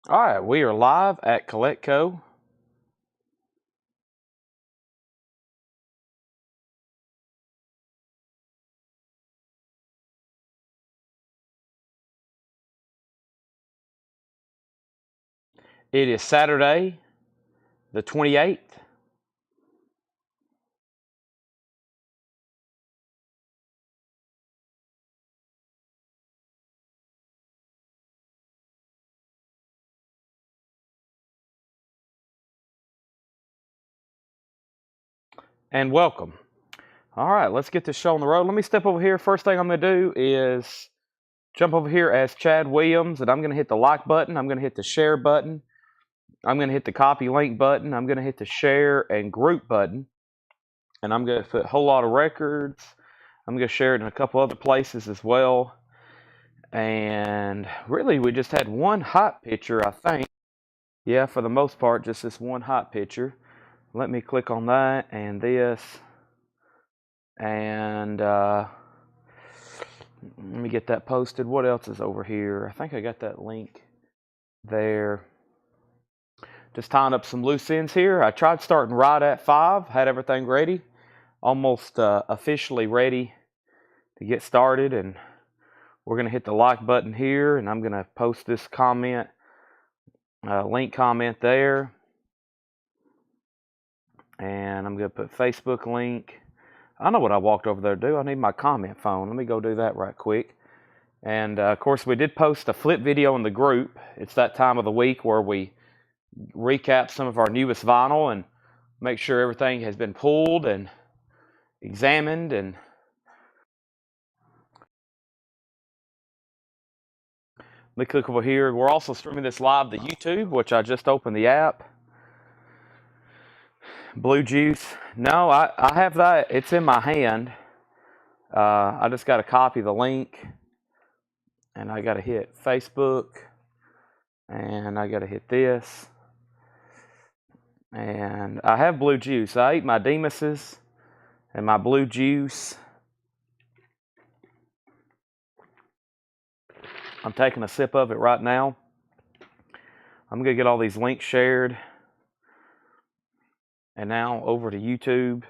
All right, we are live at Collectibles. It is Saturday, the 28th. And welcome. All right, let's get this show on the road. Let me step over here. First thing I'm going to do is jump over here as Chad Williams, and I'm going to hit the like button. I'm going to hit the share button. I'm going to hit the copy link button. I'm going to hit the share and group button. And I'm going to put a whole lot of records. I'm going to share it in a couple other places as well. And really, we just had one hot picture, I think. Yeah, for the most part, just this one hot picture. Let me click on that and this. And let me get that posted. What else is over here? I think I got that link there. Just tying up some loose ends here. I tried starting right at 5, had everything ready, almost officially ready to get started. And we're going to hit the like button here, and I'm going to post this comment, link comment there. And I'm going to put Facebook link. I know what I walked over there to do. I need my comment phone. Let me go do that right quick. And of course, we did post a flip video in the group. It's that time of the week where we recap some of our newest vinyl and make sure everything has been pulled and examined. And let me click over here. We're also streaming this live to YouTube, which I just opened the app. Blue Juice. No, I have that. It's in my hand. I just got to copy the link. And I got to hit Facebook. And I got to hit this. And I have Blue Juice. I ate my Demuses and my Blue Juice. I'm taking a sip of it right now. I'm going to get all these links shared. And now over to YouTube.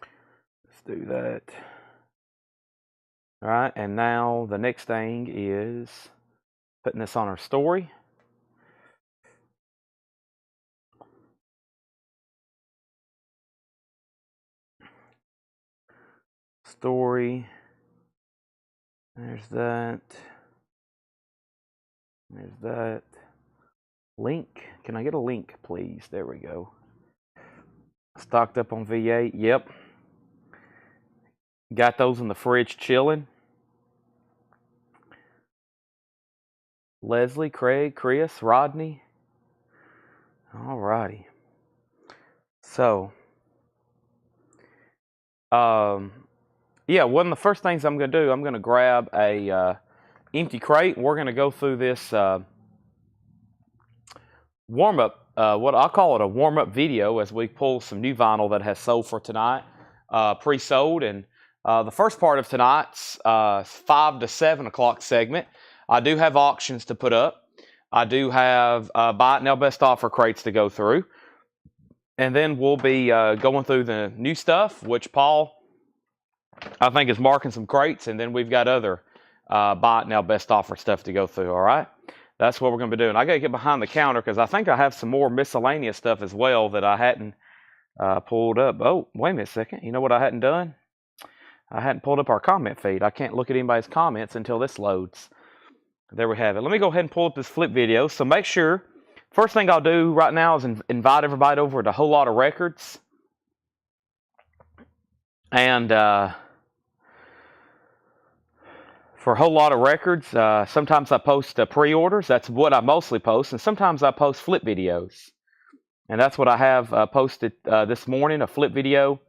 Let's do that. All right, and now the next thing is putting this on our story. Story. There's that. There's that. Link. Can I get a link, please? There we go. Stocked up on V8. Yep. Got those in the fridge chilling. Leslie, Craig, Chris, Rodney. All righty. So, yeah, one of the first things I'm going to do, I'm going to grab a empty crate, and we're going to go through this warm-up, what I call it a warm-up video, as we pull some new vinyl that has sold for tonight, pre-sold. And the first part of tonight's 5 to 7 o'clock segment, I do have auctions to put up. I do have buy it now best offer crates to go through. And then we'll be going through the new stuff, which Paul, I think, is marking some crates. And then we've got other buy it now best offer stuff to go through, all right? That's what we're going to be doing. I got to get behind the counter because I think I have some more miscellaneous stuff as well that I hadn't pulled up. Oh, wait a minute a second. You know what I hadn't done? I hadn't pulled up our comment feed. I can't look at anybody's comments until this loads. There we have it. Let me go ahead and pull up this flip video. So make sure, first thing I'll do right now is invite everybody over to a whole lot of records. And for a whole lot of records, sometimes I post pre-orders. That's what I mostly post. And sometimes I post flip videos. And that's what I have posted this morning, a flip video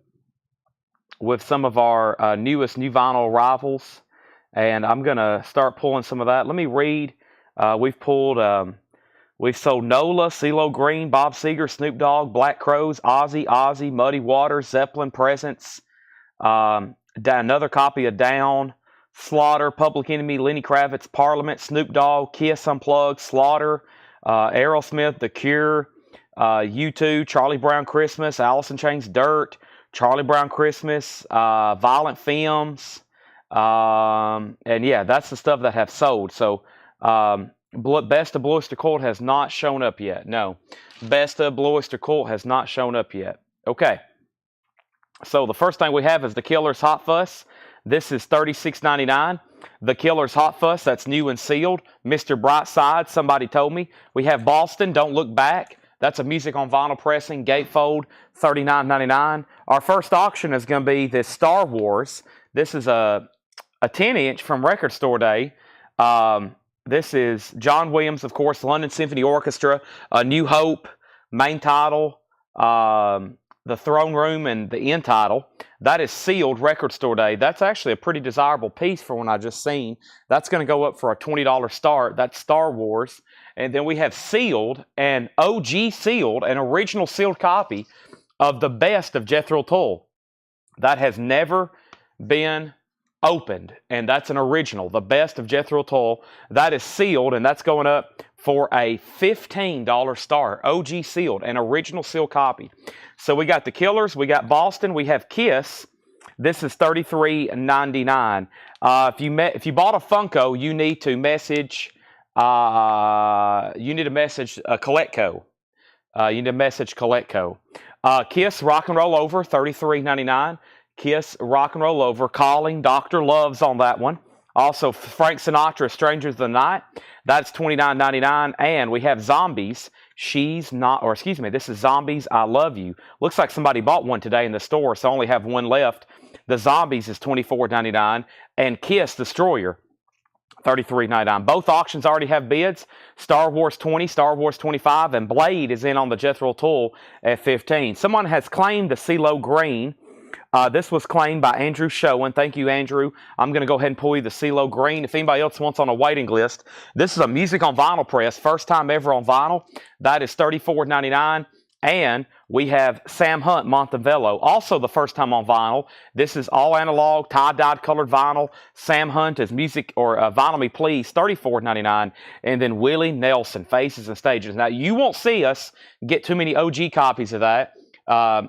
with some of our newest new vinyl arrivals. And I'm going to start pulling some of that. Let me read. We've sold NOLA, CeeLo Green, Bob Seger, Snoop Dogg, Black Crowes, Ozzy, Muddy Waters, Zeppelin, Presence, another copy of Down, Slaughter, Public Enemy, Lenny Kravitz, Parliament, Snoop Dogg, Kiss Unplugged, Slaughter, Aerosmith, The Cure, U2, Charlie Brown Christmas, Alice in Chains, Dirt, Charlie Brown Christmas, Violent Femmes, and yeah, that's the stuff that have sold. So Best of Blue Oyster Cult has not shown up yet. No, Best of Blue Oyster Cult has not shown up yet. Okay, so the first thing we have is the Killer's Hot Fuss. This is $36.99. The Killer's Hot Fuss, that's new and sealed. Mr. Brightside, somebody told me. We have Boston, Don't Look Back. That's a music on vinyl pressing, gatefold, $39.99. Our first auction is going to be this Star Wars. This is a 10-inch from Record Store Day. This is John Williams, of course, London Symphony Orchestra, New Hope, main title, the Throne Room, and the end title. That is sealed Record Store Day. That's actually a pretty desirable piece for one I just seen. That's going to go up for a $20 start. That's Star Wars. And then we have sealed, an OG sealed, an original sealed copy of the Best of Jethro Tull. That has never been opened, and that's an original, the Best of Jethro Tull. That is sealed, and that's going up for a $15 start. OG sealed, an original sealed copy. So we got the Killers, we got Boston, we have Kiss. This is $33.99. If you bought a Funko, you need to message Collectco. You need to message Collectco. Kiss Rock and Roll Over, $33.99. Kiss Rock and Roll Over, Calling, Dr. Love's on that one. Also, Frank Sinatra, Strangers of the Night. That's $29.99. And we have Zombies. This is Zombies, I Love You. Looks like somebody bought one today in the store, so I only have one left. The Zombies is $24.99. And Kiss Destroyer, $33.99. Both auctions already have bids. Star Wars 20, Star Wars 25, and Blade is in on the Jethro Tull at $15. Someone has claimed the CeeLo Green. This was claimed by Andrew Showen. Thank you, Andrew. I'm going to go ahead and pull you the CeeLo Green. If anybody else wants on a waiting list, this is a music on vinyl press. First time ever on vinyl. That is $34.99. And we have Sam Hunt Montevello, also the first time on vinyl. This is all analog, tie-dyed colored vinyl. Sam Hunt is music, or Vinyl Me Please, $34.99. And then Willie Nelson, Faces and Stages. Now, you won't see us get too many OG copies of that.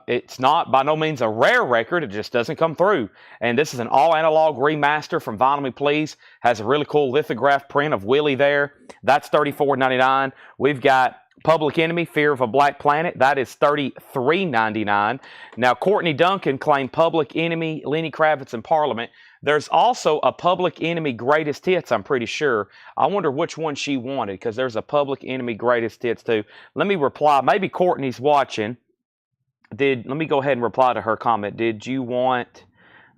It's not by no means a rare record. It just doesn't come through. And this is an all analog remaster from Vinyl Me Please. Has a really cool lithograph print of Willie there. That's $34.99. We've got Public Enemy, Fear of a Black Planet. That is $33.99. Now, Courtney Duncan claimed Public Enemy, Lenny Kravitz, and Parliament. There's also a Public Enemy Greatest Hits, I'm pretty sure. I wonder which one she wanted, because there's a Public Enemy Greatest Hits too. Let me reply. Maybe Courtney's watching. Let me go ahead and reply to her comment. Did you want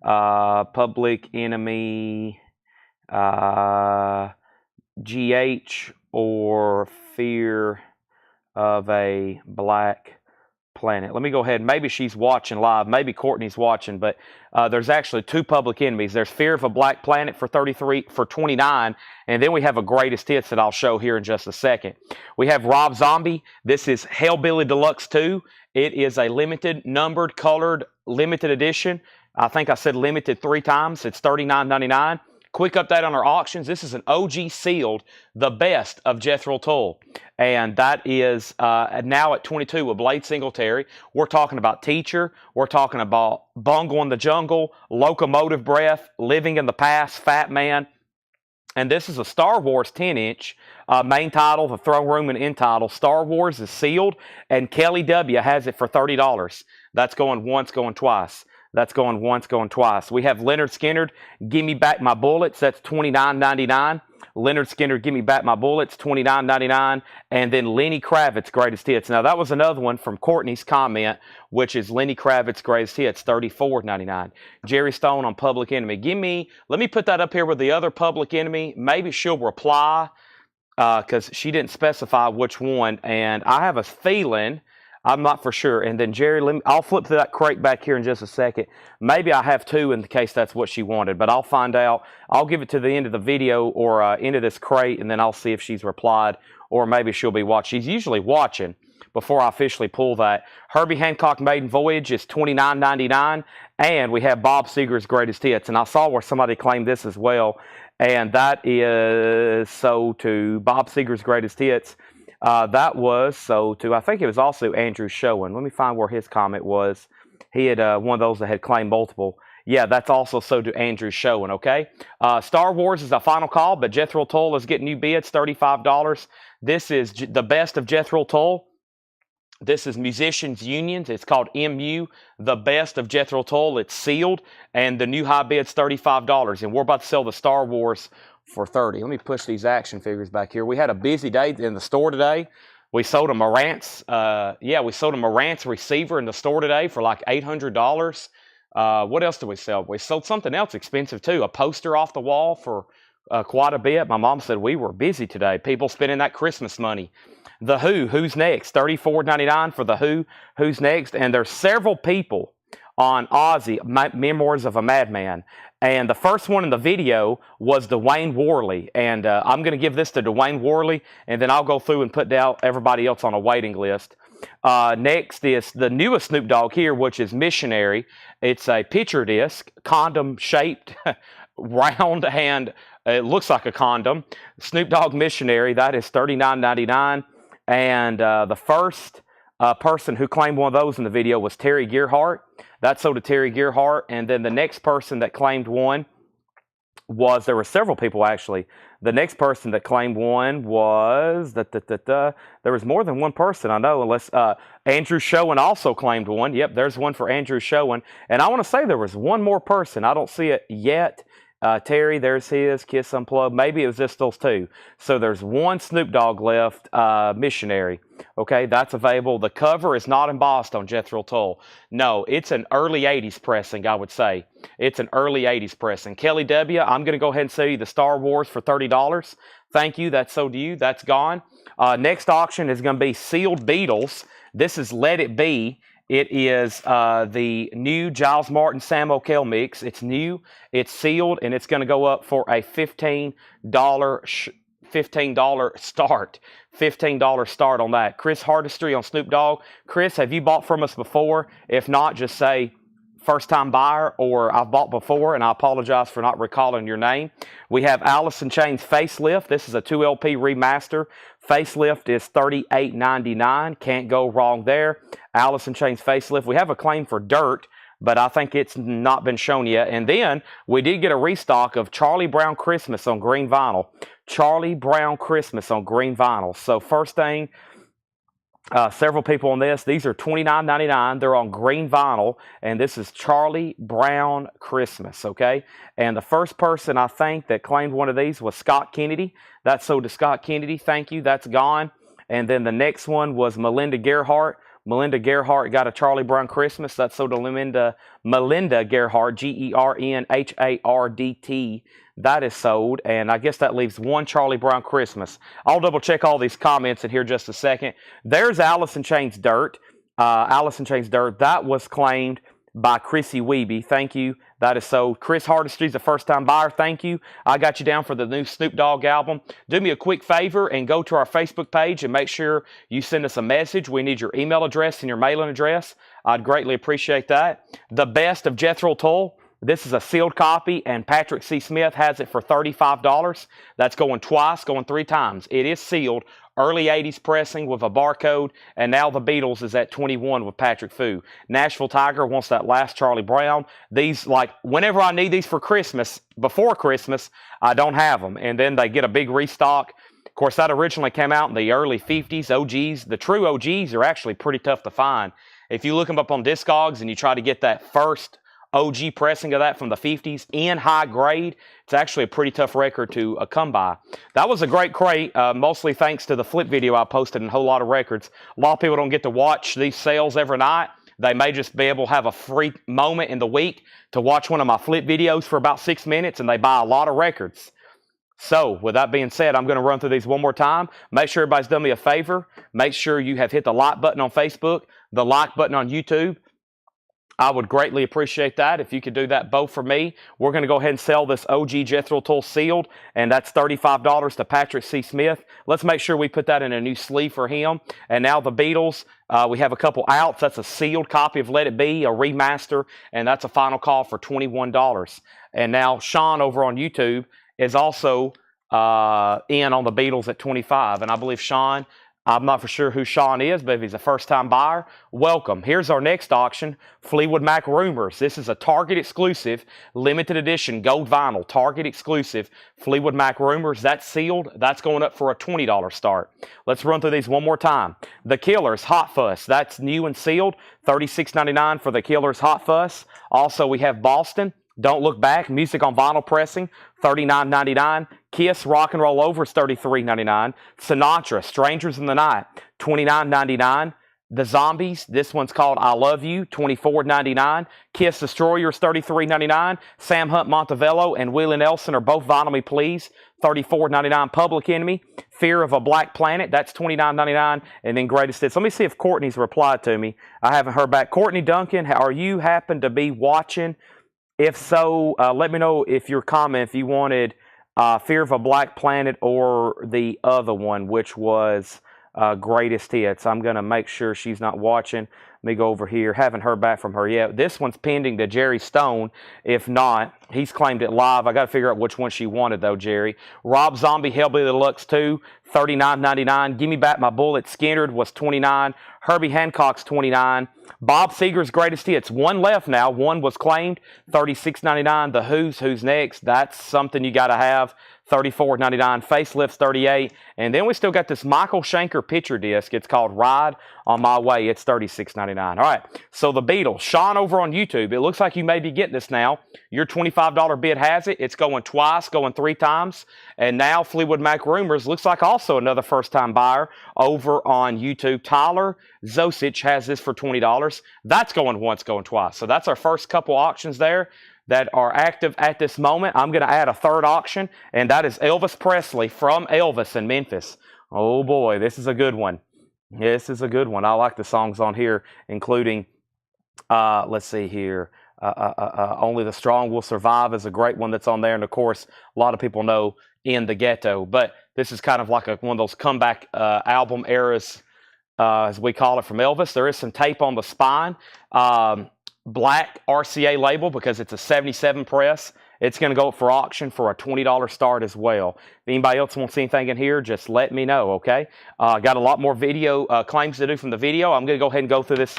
Public Enemy GH or Fear of a Black Planet? Let me go ahead. Maybe she's watching live. Maybe Courtney's watching, but there's actually two Public Enemies. There's Fear of a Black Planet for $29, and then we have a Greatest Hits that I'll show here in just a second. We have Rob Zombie. This is Hellbilly Deluxe 2. It is a limited, numbered, colored, limited edition. I think I said limited 3 times. It's $39.99. Quick update on our auctions. This is an OG sealed, the Best of Jethro Tull. And that is now at 22 with Blade Singletary. We're talking about Teacher. We're talking about Bungle in the Jungle, Locomotive Breath, Living in the Past, Fat Man. And this is a Star Wars 10-inch main title, the Throne Room, and end title. Star Wars is sealed, and Kelly W. has it for $30. That's going once, going twice. That's going once, going twice. We have Leonard Skinner, Give Me Back My Bullets. That's $29.99. Leonard Skinner, Give Me Back My Bullets, $29.99. And then Lenny Kravitz, Greatest Hits. Now, that was another one from Courtney's comment, which is Lenny Kravitz, Greatest Hits, $34.99. Jerry Stone on Public Enemy. Let me put that up here with the other Public Enemy. Maybe she'll reply because she didn't specify which one. And I have a feeling, I'm not for sure. And then Jerry, I'll flip to that crate back here in just a second. Maybe I have 2 in the case that's what she wanted, but I'll find out. I'll give it to the end of the video or end of this crate, and then I'll see if she's replied, or maybe she'll be watching. She's usually watching, before I officially pull that. Herbie Hancock Maiden Voyage is $29.99, and we have Bob Seger's Greatest Hits. And I saw where somebody claimed this as well, and that is sold to Bob Seger's Greatest Hits. That was sold to, I think it was also Andrew Showen. Let me find where his comment was. He had one of those that had claimed multiple. Yeah, that's also sold to Andrew Showen, okay? Star Wars is a final call, but Jethro Tull is getting new bids, $35. This is the best of Jethro Tull. This is Musicians Unions. It's called MU, the best of Jethro Tull. It's sealed, and the new high bid's $35. And we're about to sell the Star Wars for $30. Let me push these action figures back here. We had a busy day in the store today. We sold a Marantz. We sold a Marantz receiver in the store today for like $800. What else did we sell? We sold something else expensive too. A poster off the wall for quite a bit. My mom said we were busy today. People spending that Christmas money. The Who, Who's Next? $34.99 for The Who, Who's Next? And there's several people on Ozzy, Memoirs of a Madman. And the first one in the video was Dwayne Worley. And I'm going to give this to Dwayne Worley, and then I'll go through and put down everybody else on a waiting list. Next is the newest Snoop Dogg here, which is Missionary. It's a picture disc, condom-shaped, round, and it looks like a condom. Snoop Dogg Missionary, that is $39.99. And the first person who claimed one of those in the video was Terry Gearhart. That sold to Terry Gearhart. And then the next person that claimed one was, there were several people actually. The next person that claimed one was, there was more than one person, I know, unless Andrew Showen also claimed one. Yep, there's one for Andrew Showen. And I want to say there was one more person. I don't see it yet. Terry, there's his, Kiss Unplugged. Maybe it was just those two. So there's one Snoop Dogg left, Missionary. Okay, that's available. The cover is not embossed on Jethro Tull. No, it's an early 80s pressing, I would say. It's an early 80s pressing. Kelly W., I'm going to go ahead and sell you the Star Wars for $30. Thank you. That's sold to you. That's gone. Next auction is going to be Sealed Beatles. This is Let It Be. It is the new Giles Martin Sam O'Kell mix. It's new, it's sealed, and it's going to go up for a $15 start. $15 start on that. Chris Hardistry on Snoop Dogg. Chris, have you bought from us before? If not, just say first time buyer or I've bought before, and I apologize for not recalling your name. We have Alice in Chains Facelift. This is a 2LP remaster. Facelift is $38.99. Can't go wrong there. Alice in Chains Facelift. We have a claim for Dirt, but I think it's not been shown yet. And then we did get a restock of Charlie Brown Christmas on green vinyl. Charlie Brown Christmas on green vinyl. So first thing, several people on this. These are $29.99. They're on green vinyl, and this is Charlie Brown Christmas, okay? And the first person I think that claimed one of these was Scott Kennedy. That's sold to Scott Kennedy. Thank you. That's gone. And then the next one was Melinda Gerhart. Melinda Gerhart got a Charlie Brown Christmas. That's sold to Melinda Gerhart, Gerhardt. That is sold, and I guess that leaves one Charlie Brown Christmas. I'll double check all these comments in here just a second. There's Alice in Chains Dirt. Alice in Chains Dirt. That was claimed by Chrissy Weeby. Thank you. That is sold. Chris Hardistry's a first-time buyer. Thank you. I got you down for the new Snoop Dogg album. Do me a quick favor and go to our Facebook page and make sure you send us a message. We need your email address and your mailing address. I'd greatly appreciate that. The best of Jethro Tull. This is a sealed copy, and Patrick C. Smith has it for $35. That's going twice, going 3 times. It is sealed, early 80s pressing with a barcode, and now the Beatles is at 21 with Patrick Fu. Nashville Tiger wants that last Charlie Brown. These, like, whenever I need these for Christmas, before Christmas, I don't have them, and then they get a big restock. Of course, that originally came out in the early 50s. OGs, the true OGs are actually pretty tough to find. If you look them up on Discogs and you try to get that first OG pressing of that from the 50s in high grade, it's actually a pretty tough record to come by. That was a great crate, mostly thanks to the flip video I posted and a whole lot of records. A lot of people don't get to watch these sales every night. They may just be able to have a free moment in the week to watch one of my flip videos for about 6 minutes, and they buy a lot of records. So, with that being said, I'm going to run through these one more time. Make sure everybody's done me a favor. Make sure you have hit the like button on Facebook, the like button on YouTube. I would greatly appreciate that if you could do that both for me. We're going to go ahead and sell this OG Jethro Tull sealed, and that's $35 to Patrick C. Smith. Let's make sure we put that in a new sleeve for him. And now the Beatles, we have a couple outs. That's a sealed copy of Let It Be, a remaster, and that's a final call for $21. And now Sean over on YouTube is also in on the Beatles at 25. And I believe Sean, I'm not for sure who Sean is, but if he's a first-time buyer, welcome. Here's our next auction, Fleetwood Mac Rumors. This is a Target exclusive, limited edition, gold vinyl, Target exclusive, Fleetwood Mac Rumors. That's sealed. That's going up for a $20 start. Let's run through these one more time. The Killers, Hot Fuss. That's new and sealed, $36.99 for the Killers, Hot Fuss. Also, we have Boston, Don't Look Back, music on vinyl pressing, $39.99. Kiss, Rock and Roll Over is $33.99. Sinatra, Strangers in the Night, $29.99. The Zombies, this one's called I Love You, $24.99. Kiss Destroyers, $33.99. Sam Hunt, Montevello, and Willie Nelson are both Vinyl Me Please, $34.99. Public Enemy, Fear of a Black Planet, that's $29.99. And then Greatest Hits. Let me see if Courtney's replied to me. I haven't heard back. Courtney Duncan, are you happen to be watching? If so, let me know if your comment, if you wanted Fear of a Black Planet or the other one, which was Greatest Hits. I'm going to make sure she's not watching. Let me go over here. Haven't heard back from her yet. This one's pending to Jerry Stone. If not, he's claimed it live. I got to figure out which one she wanted, though, Jerry. Rob Zombie, Hellbilly Deluxe 2, $39.99. Give Me Back My Bullet, Skinnerd was $29. Herbie Hancock's $29. Bob Seger's Greatest Hits. One left now. One was claimed, $36.99. The Who's Next. That's something you got to have. $34.99. Facelifts, $38. And then we still got this Michael Schenker picture disc. It's called Ride on My Way. It's $36.99. All right, so the Beatles. Sean over on YouTube. It looks like you may be getting this now. Your $25 bid has it. It's going twice, going 3 times. And now Fleetwood Mac Rumors looks like also another first-time buyer over on YouTube. Tyler Zosich has this for $20. That's going once, going twice. So that's our first couple auctions there that are active at this moment. I'm going to add a third auction, and that is Elvis Presley from Elvis in Memphis. Oh boy, this is a good one. This is a good one. I like the songs on here, including, let's see here, Only the Strong Will Survive is a great one that's on there, and of course, a lot of people know In the Ghetto, but this is kind of like one of those comeback album eras, as we call it, from Elvis. There is some tape on the spine. Black RCA label because it's a 77 press. It's going to go up for auction for a $20 start as well. If anybody else wants anything in here, just let me know, okay? Got a lot more video claims to do from the video. I'm going to go ahead and go through this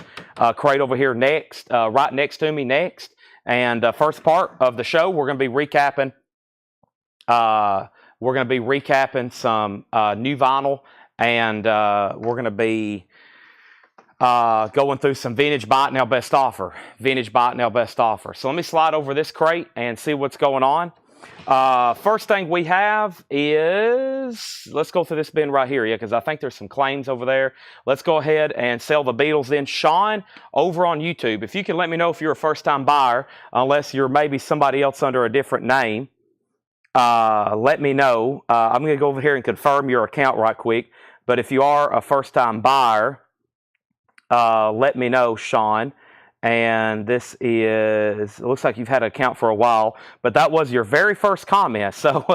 crate over here next, right next to me next. And first part of the show, we're going to be recapping. Some new vinyl, and we're going to be going through some Vintage Buy It Now Best Offer. Vintage Buy It Now Best Offer. So let me slide over this crate and see what's going on. First thing we have is, let's go through this bin right here, because I think there's some claims over there. Let's go ahead and sell the Beatles then. Sean, over on YouTube, if you can let me know if you're a first-time buyer, unless you're maybe somebody else under a different name, let me know. I'm going to go over here and confirm your account right quick. But if you are a first-time buyer, let me know, Sean. And this is, it looks like you've had an account for a while, but that was your very first comment. So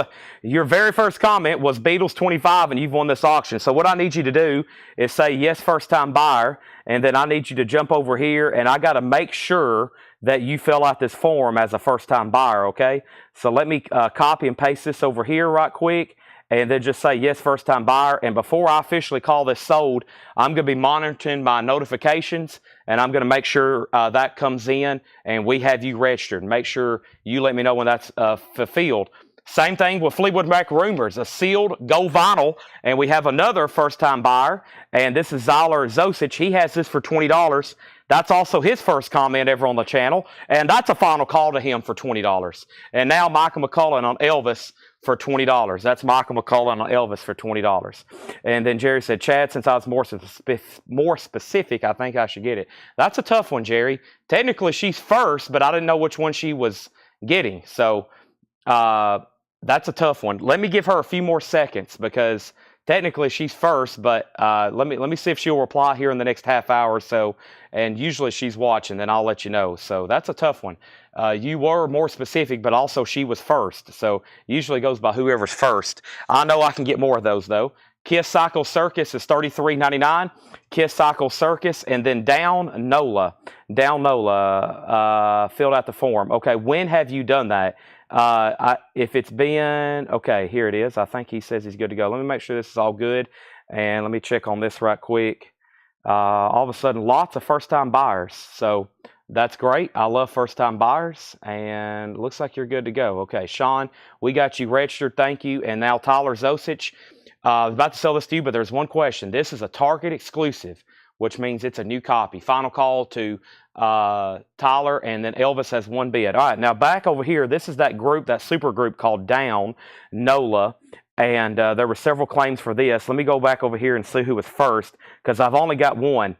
your very first comment was Beatles 25 and you've won this auction. So what I need you to do is say, yes, first time buyer. And then I need you to jump over here and I got to make sure that you fill out this form as a first time buyer. Okay. So let me copy and paste this over here right quick. And then just say, yes, first-time buyer. And before I officially call this sold, I'm going to be monitoring my notifications, and I'm going to make sure that comes in, and we have you registered. Make sure you let me know when that's fulfilled. Same thing with Fleetwood Mac Rumors, a sealed gold vinyl. And we have another first-time buyer, and this is Zyler Zosich. He has this for $20. That's also his first comment ever on the channel, and that's a final call to him for $20. And now Michael McCullen on Elvis for $20. That's Michael McCullen on Elvis for $20. And then Jerry said, Chad, since I was more specific, I think I should get it. That's a tough one, Jerry. Technically, she's first, but I didn't know which one she was getting. So that's a tough one. Let me give her a few more seconds because technically she's first, but let me see if she'll reply here in the next half hour or so. And usually she's watching, then I'll let you know. So that's a tough one. You were more specific, but also she was first. So usually goes by whoever's first. I know I can get more of those though. Kiss Cycle Circus is $33.99. Kiss Cycle Circus, and then Down Nola. Down Nola filled out the form. Okay, when have you done that? If it's been, okay, here it is. I think he says he's good to go. Let me make sure this is all good, and let me check on this right quick. All of a sudden, lots of first-time buyers. So that's great. I love first-time buyers, and looks like you're good to go. Okay, Sean, we got you registered. Thank you. And now Tyler Zosich. I was about to sell this to you, but there's one question. This is a Target exclusive, which means it's a new copy. Final call to Tyler, and then Elvis has one bid. All right, now back over here, this is that group, that super group called Down Nola, and there were several claims for this. Let me go back over here and see who was first, because I've only got one.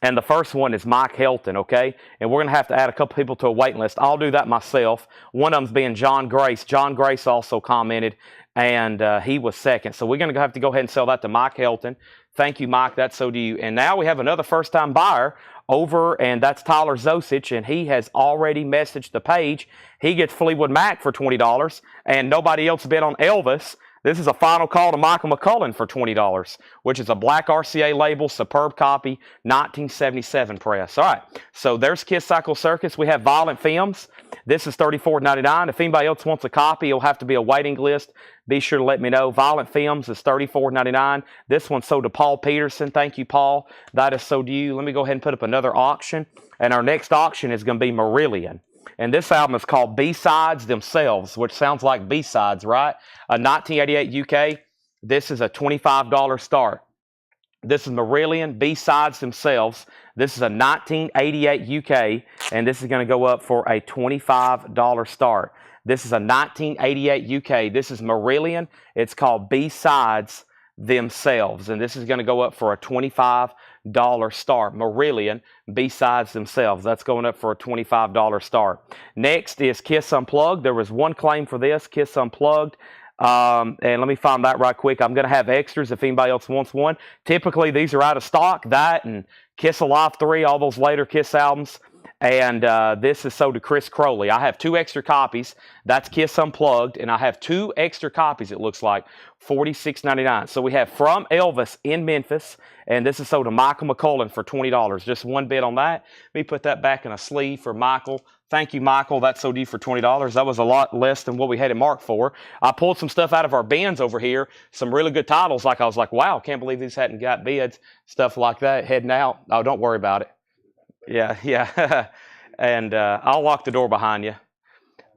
And the first one is Mike Helton, okay? And we're going to have to add a couple people to a waiting list. I'll do that myself. One of them's being John Grace. John Grace also commented, and he was second. So we're going to have to go ahead and sell that to Mike Helton. Thank you, Mike. That's so do you. And now we have another first-time buyer over, and that's Tyler Zosich, and he has already messaged the page. He gets Fleetwood Mac for $20, and nobody else bid on Elvis. This is a final call to Michael McCullen for $20, which is a black RCA label, superb copy, 1977 press. All right, so there's Kiss Cycle Circus. We have Violent Films. This is $34.99. If anybody else wants a copy, it'll have to be a waiting list. Be sure to let me know. Violent Films is $34.99. This one's sold to Paul Peterson. Thank you, Paul. That is sold to you. Let me go ahead and put up another auction. And our next auction is going to be Marillion. And this album is called B-Sides Themselves, which sounds like B-Sides, right? A 1988 UK. This is a $25 start. This is Marillion, B-Sides Themselves. This is a 1988 UK, and this is going to go up for a $25 start. This is a 1988 UK. This is Marillion. It's called B-Sides Themselves, and this is going to go up for a $25 start. Marillion, B-Sides Themselves. That's going up for a $25 start. Next is Kiss Unplugged. There was one claim for this, Kiss Unplugged. And let me find that right quick. I'm going to have extras if anybody else wants one. Typically, these are out of stock. That and Kiss Alive 3, all those later Kiss albums. And this is sold to Chris Crowley. I have 2 extra copies. That's Kiss Unplugged. And I have 2 extra copies, it looks like, $46.99. So we have From Elvis in Memphis. And this is sold to Michael McCullen for $20. Just one bid on that. Let me put that back in a sleeve for Michael. Thank you, Michael. That's sold to you for $20. That was a lot less than what we had it marked for. I pulled some stuff out of our bins over here. Some really good titles. Like I was like, wow, can't believe these hadn't got bids. Stuff like that heading out. Oh, don't worry about it. Yeah. And I'll lock the door behind you.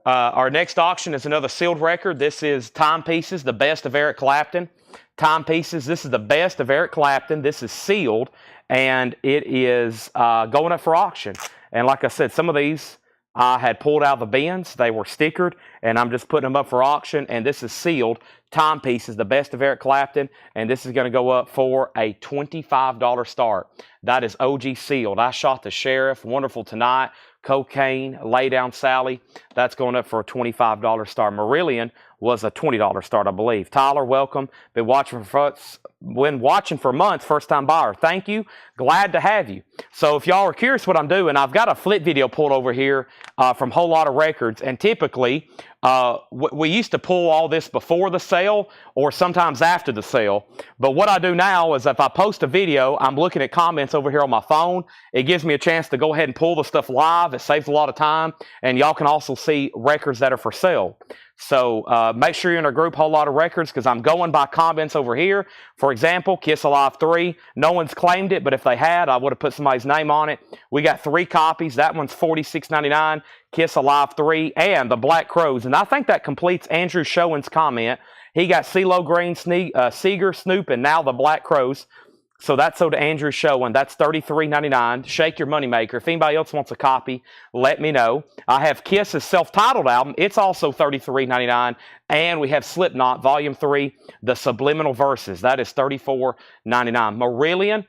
Our next auction is another sealed record. This is Timepieces, the best of Eric Clapton. Timepieces, this is the best of Eric Clapton. This is sealed, and it is going up for auction. And like I said, some of these I had pulled out of the bins. They were stickered, and I'm just putting them up for auction, and this is sealed. Timepieces, the best of Eric Clapton, and this is going to go up for a $25 start. That is OG sealed. I Shot the Sheriff, Wonderful Tonight, Cocaine, Lay Down Sally. That's going up for a $25 start. Marillion was a $20 start, I believe. Tyler, welcome. Been watching for months, first-time buyer. Thank you. Glad to have you. So if y'all are curious what I'm doing, I've got a flip video pulled over here from Whole Lot of Records, and typically we used to pull all this before the sale or sometimes after the sale. But what I do now is if I post a video, I'm looking at comments over here on my phone. It gives me a chance to go ahead and pull the stuff live. It saves a lot of time, and y'all can also see records that are for sale. So make sure you're in our group, Whole Lot of Records, because I'm going by comments over here. For example, Kiss Alive 3. No one's claimed it, but if they had, I would have put somebody's name on it. We got 3 copies. That one's $46.99. Kiss Alive 3 and the Black Crows. And I think that completes Andrew Showen's comment. He got CeeLo Green, Seeger, Snoop, and now the Black Crows. So that's sold to Andrew Showen. That's $33.99. Shake Your Moneymaker. If anybody else wants a copy, let me know. I have Kiss's self-titled album. It's also $33.99. And we have Slipknot, Volume 3, The Subliminal Verses. That is $34.99. Marillion,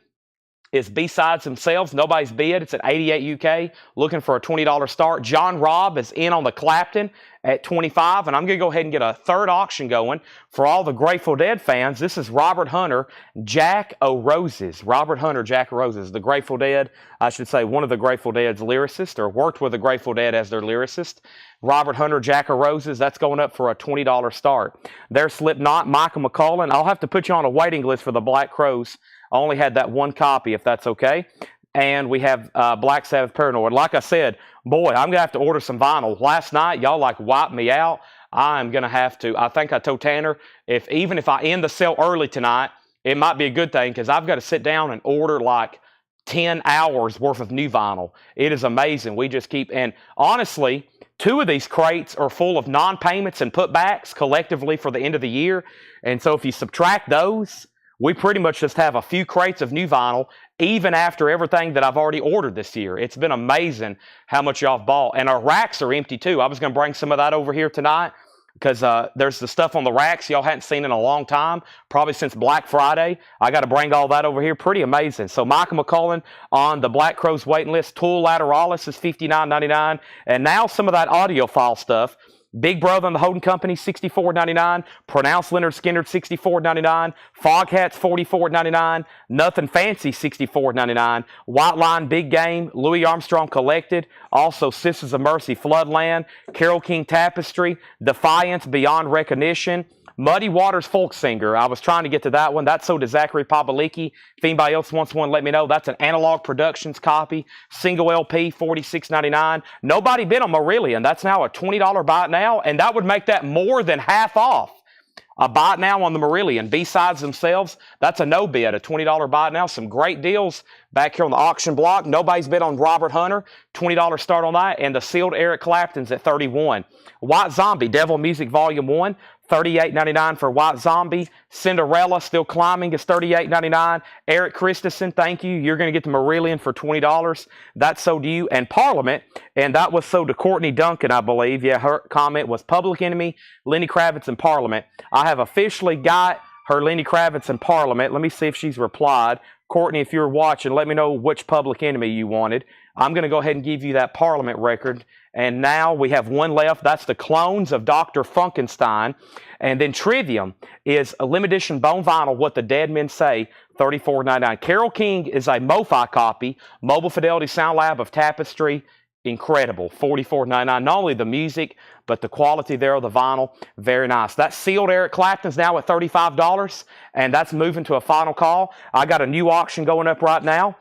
is B-Sides themselves. Nobody's bid. It's at 88 UK, looking for a $20 start. John Robb is in on the Clapton at 25, and I'm going to go ahead and get a third auction going for all the Grateful Dead fans. This is Robert Hunter, Jack O' Roses. Robert Hunter, Jack O' Roses, the Grateful Dead, I should say one of the Grateful Dead's lyricists, or worked with the Grateful Dead as their lyricist. Robert Hunter, Jack O' Roses, that's going up for a $20 start. There's Slipknot, Michael McCullen. I'll have to put you on a waiting list for the Black Crowes. I only had that one copy, if that's okay. And we have Black Sabbath Paranoid. Like I said, boy, I'm going to have to order some vinyl. Last night, y'all like wiped me out. I'm going to have to. I think I told Tanner, even if I end the sale early tonight, it might be a good thing because I've got to sit down and order like 10 hours worth of new vinyl. It is amazing. We just keep, and honestly, 2 of these crates are full of non-payments and putbacks collectively for the end of the year. And so if you subtract those, we pretty much just have a few crates of new vinyl, even after everything that I've already ordered this year. It's been amazing how much y'all have bought. And our racks are empty too. I was going to bring some of that over here tonight because there's the stuff on the racks y'all hadn't seen in a long time, probably since Black Friday. I got to bring all that over here. Pretty amazing. So Michael McCullen on the Black Crowes waiting list. Tool Lateralis is $59.99. And now some of that audiophile stuff. Big Brother and the Holding Company, $64.99. Pronounced Leonard Skinner, $64.99. Foghats, $44.99. Nothing Fancy, $64.99. White Line Big Game, Louis Armstrong Collected. Also Sisters of Mercy Floodland. Carole King Tapestry. Defiance Beyond Recognition. Muddy Waters Folk Singer. I was trying to get to that one. That's sold to Zachary Pabalicki. If anybody else wants one, let me know. That's an Analog Productions copy. Single LP, $46.99. Nobody bid on Marillion. That's now a $20 buy it now, and that would make that more than half off. A buy it now on the Marillion. B-Sides themselves, that's a no bid, a $20 buy it now. Some great deals back here on the auction block. Nobody's bid on Robert Hunter. $20 start on that. And the sealed Eric Clapton's at $31. White Zombie, Devil Music Volume 1. $38.99 for White Zombie. Cinderella, Still Climbing, is $38.99. Eric Christensen, thank you. You're going to get the Marillion for $20. That's sold to you. And Parliament, and that was sold to Courtney Duncan, I believe. Yeah, her comment was Public Enemy, Lenny Kravitz, and Parliament. I have officially got her Lenny Kravitz and Parliament. Let me see if she's replied. Courtney, if you're watching, let me know which Public Enemy you wanted. I'm going to go ahead and give you that Parliament record. And now we have one left. That's the Clones of Dr. Funkenstein. And then Trivium is a limited edition bone vinyl, What the Dead Men Say, $34.99. Carole King is a MoFi copy, Mobile Fidelity Sound Lab of Tapestry. Incredible, $44.99. Not only the music, but the quality there of the vinyl, very nice. That sealed Eric Clapton's now at $35, and that's moving to a final call. I got a new auction going up right now.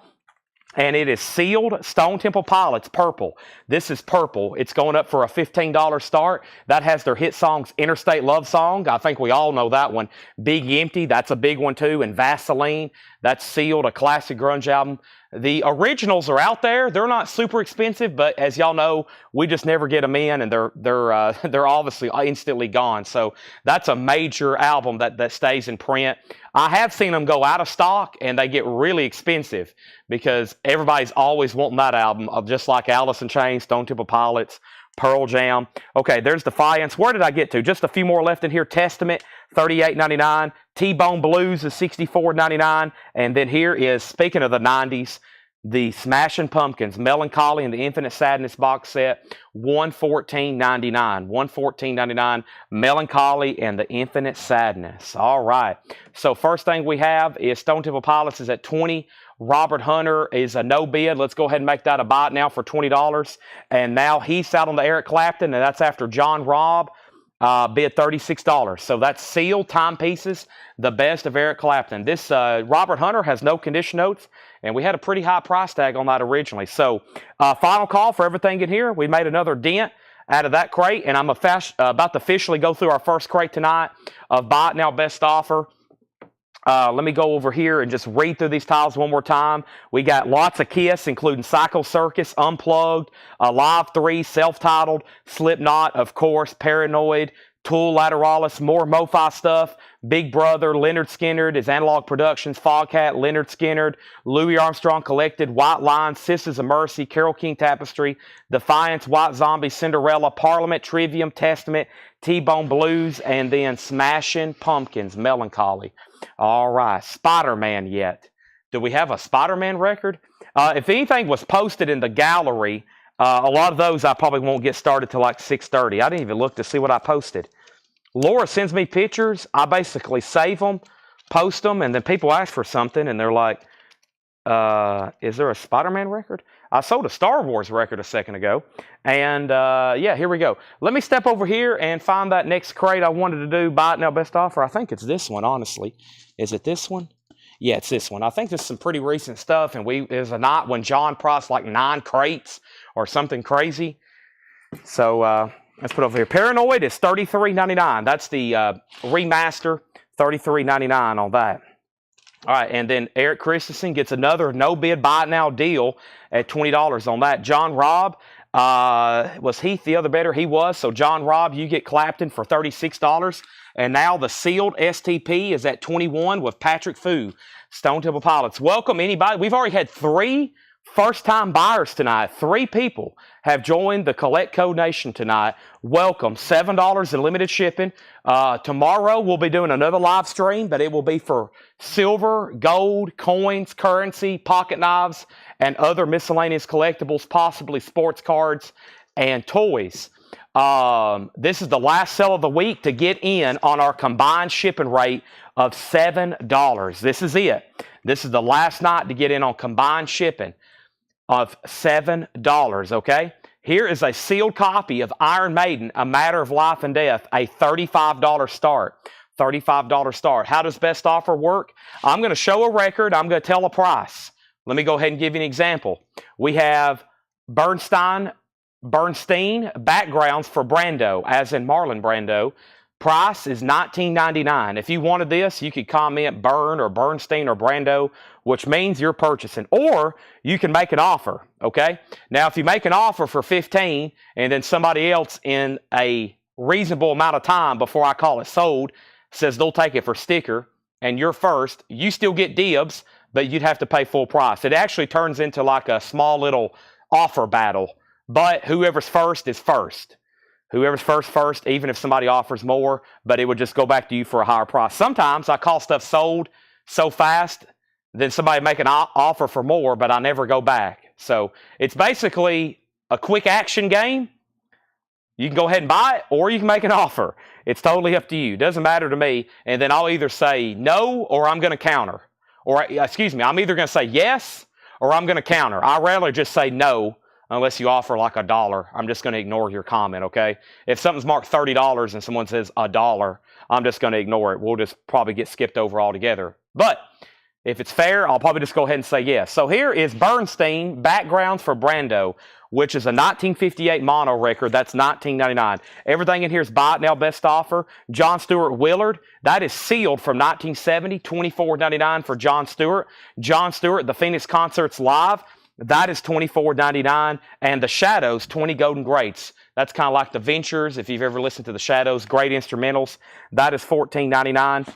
And it is sealed Stone Temple Pilots purple. This is purple. It's going up for a $15 start. That has their hit songs, Interstate Love Song. I think we all know that one. Big Empty, that's a big one too. And Vaseline, that's sealed, a classic grunge album. The originals are out there. They're not super expensive, but as y'all know, we just never get them in, and they're obviously instantly gone. So that's a major album that stays in print. I have seen them go out of stock, and they get really expensive because everybody's always wanting that album, just like Alice in Chains, Stone Temple Pilots, Pearl Jam. Okay, there's Defiance. Where did I get to? Just a few more left in here. Testament, $38.99. T-Bone Blues is $64.99. And then here is, speaking of the 90s, the Smashing Pumpkins, Melancholy and the Infinite Sadness box set, $114.99. $114.99. Melancholy and the Infinite Sadness. All right. So first thing we have is Stone Temple Pilots is at $20. Robert Hunter is a no bid. Let's go ahead and make that a buy now for $20. And now he's out on the Eric Clapton, and that's after John Robb bid $36. So that's sealed timepieces, the best of Eric Clapton. This Robert Hunter has no condition notes, and we had a pretty high price tag on that originally. So final call for everything in here. We made another dent out of that crate, and I'm about to officially go through our first crate tonight of Buy It Now Best Offer. Let me go over here and just read through these titles one more time. We got lots of Kiss, including Psycho Circus, Unplugged, Alive 3, self-titled, Slipknot, of course, Paranoid, Tool, Lateralis, more MoFi stuff, Big Brother, Leonard Skinner, his Analog Productions, Foghat, Leonard Skinner, Louis Armstrong Collected, White Line, Sisters of Mercy, Carole King Tapestry, Defiance, White Zombie, Cinderella, Parliament, Trivium, Testament, T-Bone Blues, and then Smashing Pumpkins, Melancholy. All right, Spider-Man yet. Do we have a Spider-Man record? If anything was posted in the gallery, a lot of those I probably won't get started till like 6:30. I didn't even look to see what I posted. Laura sends me pictures. I basically save them, post them, and then people ask for something, and they're like, is there a Spider-Man record? I sold a Star Wars record a second ago. And yeah, here we go. Let me step over here and find that next crate I wanted to do, buy it now, best offer. I think it's this one, honestly. Is it this one? Yeah, it's this one. I think this is some pretty recent stuff, and it was a night when John priced like 9 crates or something crazy. So let's put it over here. Paranoid is $33.99. That's the remaster, $33.99 on that. All right, and then Eric Christensen gets another no-bid buy-it-now deal at $20 on that. John Robb, was Heath the other better? He was. So John Robb, you get Clapton for $36. And now the sealed STP is at $21 with Patrick Fu, Stone Temple Pilots. Welcome, anybody. We've already had 3 first-time buyers tonight. 3 people have joined the Collect Code Nation tonight. Welcome. $7 in limited shipping. Tomorrow we'll be doing another live stream, but it will be for silver, gold, coins, currency, pocket knives, and other miscellaneous collectibles, possibly sports cards and toys. This is the last sale of the week to get in on our combined shipping rate of $7. This is it. This is the last night to get in on combined shipping of $7, okay? Here is a sealed copy of Iron Maiden, A Matter of Life and Death, a $35 start. $35 start. How does best offer work? I'm going to show a record. I'm going to tell a price. Let me go ahead and give you an example. We have Bernstein backgrounds for Brando, as in Marlon Brando. Price is $19.99. If you wanted this, you could comment Bern or Bernstein or Brando, which means you're purchasing. Or you can make an offer, okay? Now, if you make an offer for $15 and then somebody else in a reasonable amount of time before I call it sold says they'll take it for sticker and you're first, you still get dibs, but you'd have to pay full price. It actually turns into like a small little offer battle, but whoever's first is first. Whoever's first, even if somebody offers more, but it would just go back to you for a higher price. Sometimes I call stuff sold so fast, then somebody make an offer for more, but I never go back. So it's basically a quick action game. You can go ahead and buy it, or you can make an offer. It's totally up to you. It doesn't matter to me. And then I'll either say no, or I'm going to counter. Or, excuse me, I'm either going to say yes, or I'm going to counter. I rarely just say no, unless you offer like $1. I'm just going to ignore your comment, okay? If something's marked $30 and someone says $1, I'm just going to ignore it. We'll just probably get skipped over altogether. But if it's fair, I'll probably just go ahead and say yes. So here is Bernstein, Backgrounds for Brando, which is a 1958 mono record. That's $19.99. Everything in here is buy it now, best offer. John Stewart Willard, that is sealed from 1970, $24.99 for John Stewart. John Stewart, The Phoenix Concerts Live, that is $24.99, and The Shadows, 20 Golden Greats. That's kind of like The Ventures, if you've ever listened to The Shadows, great instrumentals. That is $14.99.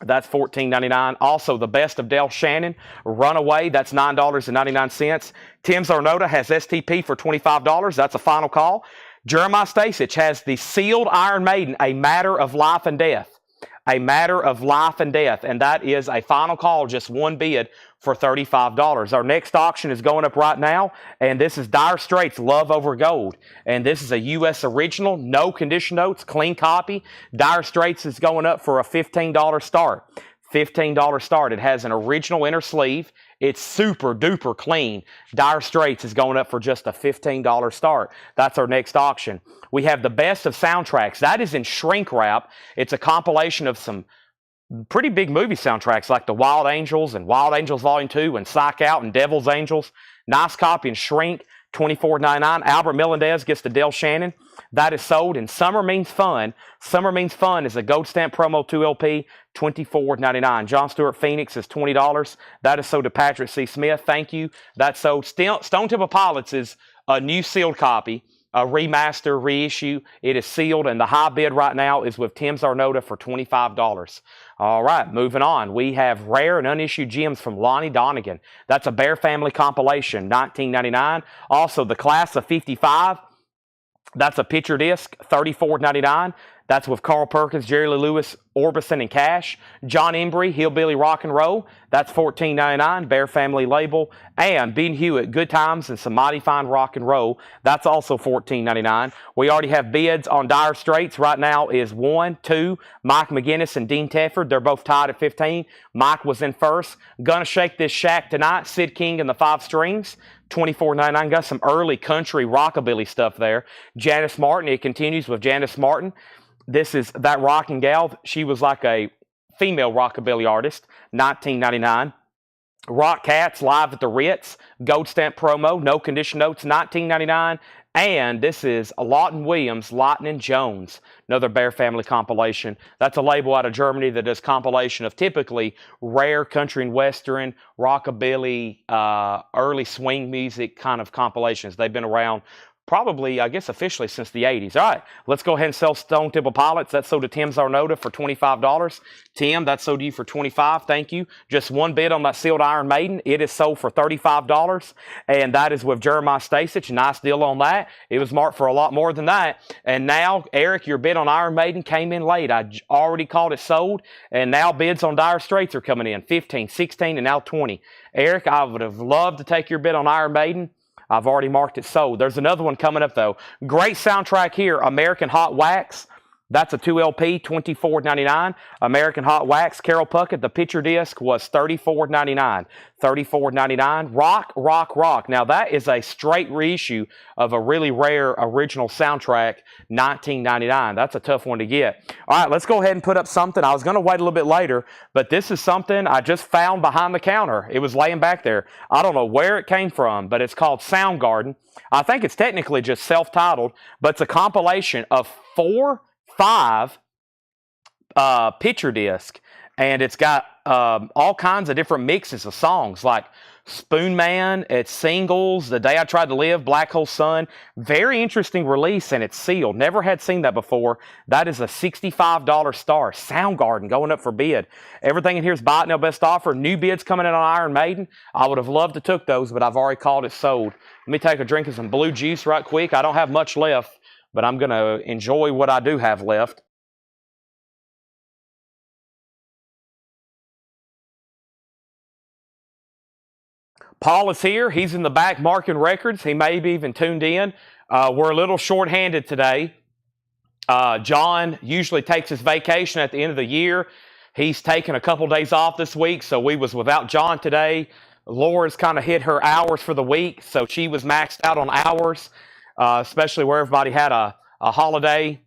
That's $14.99. Also, The Best of Del Shannon, Runaway, that's $9.99. Tim Zarnota has STP for $25. That's a final call. Jeremiah Stasich has the sealed Iron Maiden, A Matter of Life and Death. A Matter of Life and Death, and that is a final call, just one bid for $35. Our next auction is going up right now, and this is Dire Straits, Love Over Gold. And this is a U.S. original, no condition notes, clean copy. Dire Straits is going up for a $15 start. $15 start. It has an original inner sleeve. It's super duper clean. Dire Straits is going up for just a $15 start. That's our next auction. We have the Best of Soundtracks. That is in shrink wrap. It's a compilation of some pretty big movie soundtracks like The Wild Angels and Wild Angels Volume 2 and Psych Out and Devil's Angels. Nice copy in shrink, $24.99. Albert Melendez gets the Del Shannon. That is sold in Summer Means Fun. Summer Means Fun is a gold stamp promo 2 LP, $24.99. John Stewart Phoenix is $20. That is sold to Patrick C. Smith. Thank you. That's sold. Stone Temple Pilots is a new sealed copy, a remaster, reissue. It is sealed, and the high bid right now is with Tim Zarnota for $25. All right, moving on. We have rare and unissued gems from Lonnie Donegan. That's a Bear Family compilation, $19.99. Also, the Class of 55. That's a picture disc, $34.99. That's with Carl Perkins, Jerry Lee Lewis, Orbison, and Cash. John Embry, Hillbilly Rock and Roll. That's $14.99, Bear Family label. And Ben Hewitt, Good Times and Some Mighty Fine Rock and Roll. That's also $14.99. We already have bids on Dire Straits. Right now is 1, 2, Mike McGinnis and Dean Tedford. They're both tied at 15. Mike was in first. Gonna Shake This Shack tonight. Sid King and the Five Strings. $24.99. Got some early country rockabilly stuff there. Janice Martin. It continues with Janice Martin. This is That Rocking Gal. She was like a female rockabilly artist. $19.99. Rock Cats live at the Ritz. Gold stamp promo. No condition notes. $19.99. And this is Lawton Williams, Lightning Jones, another Bear Family compilation. That's a label out of Germany that does compilation of typically rare country and western, rockabilly, early swing music kind of compilations. They've been around probably, I guess, officially since the 80s. All right, let's go ahead and sell Stone Temple Pilots. That's sold to Tim Zarnota for $25. Tim, that's sold to you for $25. Thank you. Just one bid on that sealed Iron Maiden. It is sold for $35, and that is with Jeremiah Stasich. Nice deal on that. It was marked for a lot more than that. And now, Eric, your bid on Iron Maiden came in late. I already called it sold, and now bids on Dire Straits are coming in, 15, 16, and now 20. Eric, I would have loved to take your bid on Iron Maiden. I've already marked it sold. There's another one coming up, though. Great soundtrack here, American Hot Wax. That's a 2LP, $24.99. American Hot Wax, Carol Puckett. The picture disc was $34.99. $34.99. Rock, Rock, Rock. Now, that is a straight reissue of a really rare original soundtrack, $19.99. That's a tough one to get. All right, let's go ahead and put up something. I was going to wait a little bit later, but this is something I just found behind the counter. It was laying back there. I don't know where it came from, but it's called Soundgarden. I think it's technically just self-titled, but it's a compilation of 5 picture disc, and it's got all kinds of different mixes of songs like Spoon Man, it's singles, The Day I Tried to Live, Black Hole Sun. Very interesting release, and it's sealed. Never had seen that before. That is a $65 star. Soundgarden going up for bid. Everything in here is buy it now, best offer. New bids coming in on Iron Maiden. I would have loved to took those, but I've already called it sold. Let me take a drink of some blue juice right quick. I don't have much left, but I'm going to enjoy what I do have left. Paul is here. He's in the back marking records. He may be even tuned in. We're a little short-handed today. John usually takes his vacation at the end of the year. He's taken a couple days off this week, so we was without John today. Laura's kind of hit her hours for the week, so she was maxed out on hours, especially where everybody had a holiday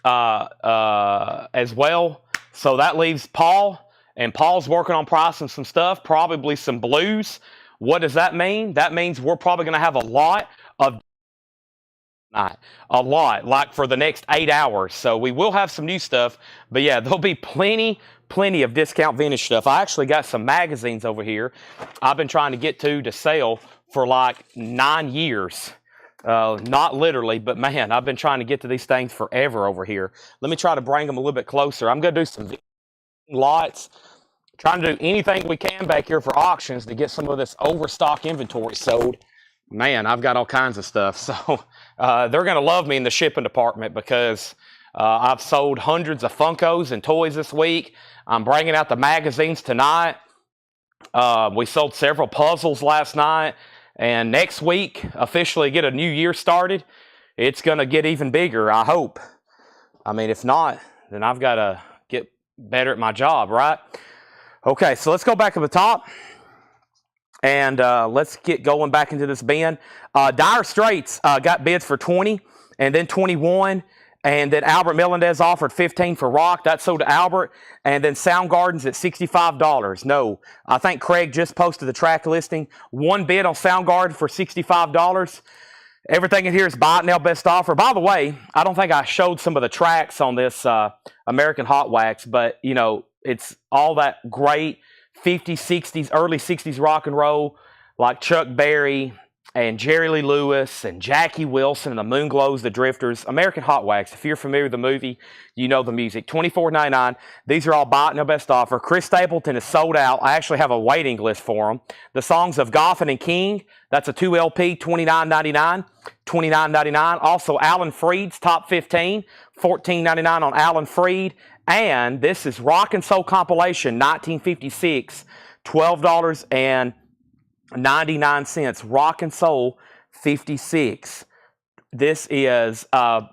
as well. So that leaves Paul, and Paul's working on pricing some stuff, probably some blues. What does that mean? That means we're probably going to have a lot of like for the next 8 hours. So we will have some new stuff, but yeah, there'll be plenty of discount vintage stuff. I actually got some magazines over here I've been trying to get to sell for like 9 years. Not literally, but man, I've been trying to get to these things forever over here. Let me try to bring them a little bit closer. I'm going to do some lots. Trying to do anything we can back here for auctions to get some of this overstock inventory sold. Man, I've got all kinds of stuff. So they're going to love me in the shipping department because I've sold hundreds of Funkos and toys this week. I'm bringing out the magazines tonight. We sold several puzzles last night. And next week, officially get a new year started. It's going to get even bigger, I hope. I mean, if not, then I've got to get better at my job, right? Okay, so let's go back to the top, and let's get going back into this bin. Dire Straits got bids for 20, and then 21, and then Albert Melendez offered 15 for Rock. That sold to Albert, and then Soundgarden's at $65. No, I think Craig just posted the track listing. One bid on Soundgarden for $65. Everything in here is buy it now, best offer. By the way, I don't think I showed some of the tracks on this American Hot Wax, but you know, it's all that great 50s, 60s, early 60s rock and roll, like Chuck Berry, and Jerry Lee Lewis and Jackie Wilson and the Moonglows, the Drifters, American Hot Wax. If you're familiar with the movie, you know the music. $24.99. These are all bought no best offer. Chris Stapleton is sold out. I actually have a waiting list for them. The songs of Goffin and King, that's a 2 LP, $29.99. $29.99. Also, Alan Freed's Top 15, $14.99 on Alan Freed. And this is Rock and Soul Compilation, 1956, $12.99. Rock and Soul 56. This is a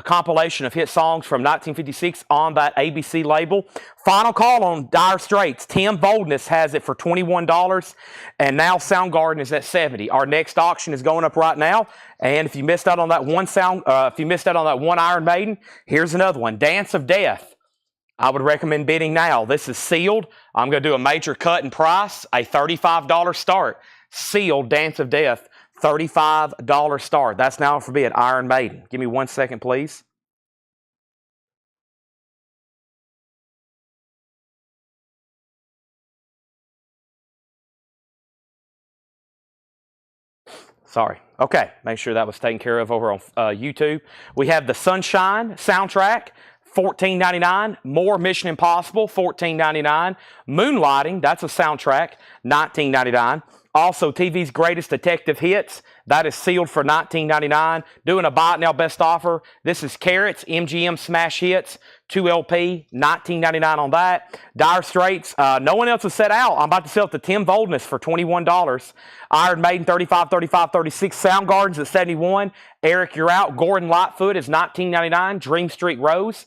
compilation of hit songs from 1956 on that ABC label. Final call on Dire Straits. Tim Boldness has it for $21, and now Soundgarden is at $70. Our next auction is going up right now, and if you missed out on that one Iron Maiden, here's another one. Dance of Death. I would recommend bidding now. This is sealed. I'm going to do a major cut in price, a $35 start. Sealed Dance of Death, $35 start. That's now for bid. Iron Maiden. Give me 1 second, please. Sorry. Okay, make sure that was taken care of over on YouTube. We have the Sunshine soundtrack. $14.99. More Mission Impossible, $14.99. Moonlighting, that's a soundtrack, $19.99. Also, TV's Greatest Detective Hits, that is sealed for $19.99. Doing a buy it now best offer. This is Carrots, MGM Smash Hits, 2 LP, $19.99 on that. Dire Straits, no one else has set out. I'm about to sell it to Tim Boldness for $21. Iron Maiden, $35, $35, $36. Soundgarden's at $71. Eric, you're out. Gordon Lightfoot is $19.99. Dream Street Rose.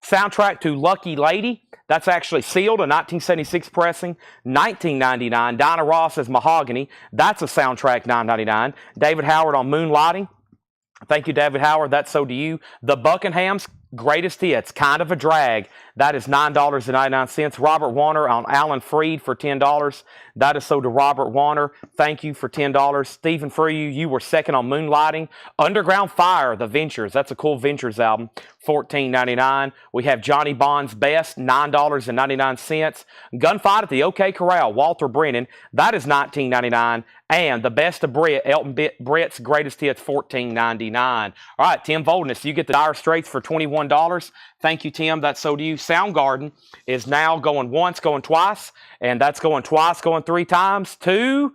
Soundtrack to Lucky Lady, that's actually sealed, a 1976 pressing, $19.99. Dinah Ross as Mahogany, that's a soundtrack, $9.99. David Howard on Moonlighting. Thank you, David Howard. That's so to you. The Buckingham's Greatest Hits, Kind of a Drag. That is $9.99. Robert Warner on Alan Freed for $10. That is so to Robert Warner. Thank you for $10. Stephen Frew, you were second on Moonlighting. Underground Fire, The Ventures. That's a cool Ventures album. $14.99. We have Johnny Bond's Best, $9.99. Gunfight at the OK Corral, Walter Brennan. That is $19.99. And the Best of Brit, Elton Britt's Greatest Hits, $14.99. All right, Tim Boldness, you get the Dire Straits for $21. Thank you, Tim. That's so to you. Soundgarden is now going once, going twice, and that's going twice, going 3 times to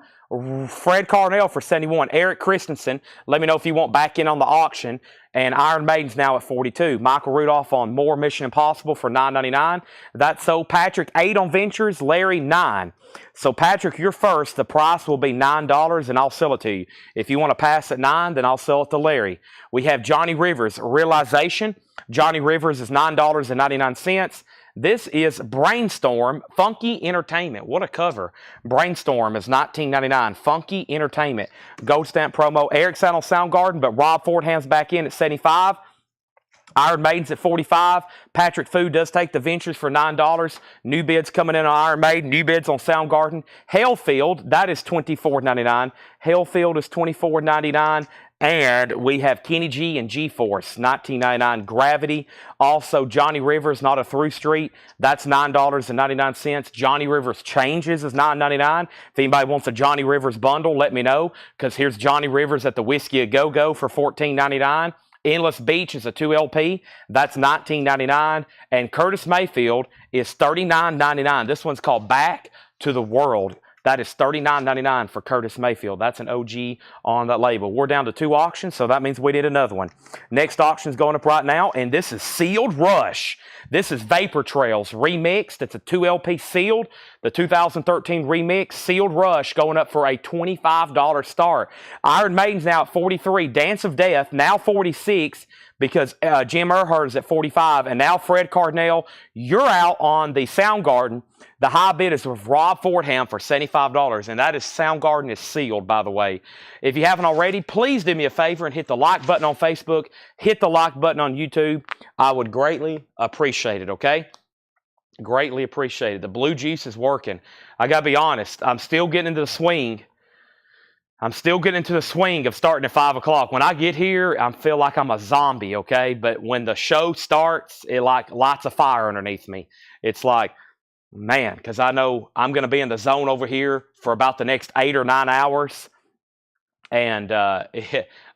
Fred Carnell for $71. Eric Christensen, let me know if you want back in on the auction. And Iron Maiden's now at $42. Michael Rudolph on More Mission Impossible for $9.99. That's so. Patrick, 8 on Ventures. Larry, 9. So, Patrick, you're first. The price will be $9, and I'll sell it to you. If you want to pass at 9, then I'll sell it to Larry. We have Johnny Rivers, Realization. Johnny Rivers is $9.99. This is Brainstorm, Funky Entertainment. What a cover. Brainstorm is $19.99. Funky Entertainment. Gold stamp promo. Eric's out on Soundgarden, but Rob Fordham's back in at $75. Iron Maiden's at $45. Patrick Fu does take the Ventures for $9. New bids coming in on Iron Maiden. New bids on Soundgarden. Hellfield, that is $24.99. Hellfield is $24.99. And we have Kenny G and G-Force, $19.99. Gravity. Also, Johnny Rivers, Not a Through Street. That's $9.99. Johnny Rivers Changes is $9.99. If anybody wants a Johnny Rivers bundle, let me know, because here's Johnny Rivers at the Whiskey A Go-Go for $14.99. Endless Beach is a 2 LP. That's $19.99. And Curtis Mayfield is $39.99. This one's called Back to the World. That is $39.99 for Curtis Mayfield. That's an OG on that label. We're down to 2 auctions, so that means we did another one. Next auction is going up right now, and this is Sealed Rush. This is Vapor Trails remixed. It's a 2 LP sealed. The 2013 remix, Sealed Rush, going up for a $25 start. Iron Maiden's now at $43. Dance of Death, now $46. Because Jim Earhart is at $45, and now Fred Carnell, you're out on the Soundgarden. The high bid is with Rob Fordham for $75, and that is Soundgarden is sealed, by the way. If you haven't already, please do me a favor and hit the like button on Facebook, hit the like button on YouTube. I would greatly appreciate it, okay? Greatly appreciate it. The blue juice is working. I got to be honest, I'm still getting into the swing. I'm still getting into the swing of starting at 5 o'clock. When I get here, I feel like I'm a zombie, okay? But when the show starts, it like lights a fire underneath me. It's like, man, because I know I'm going to be in the zone over here for about the next 8 or 9 hours. And I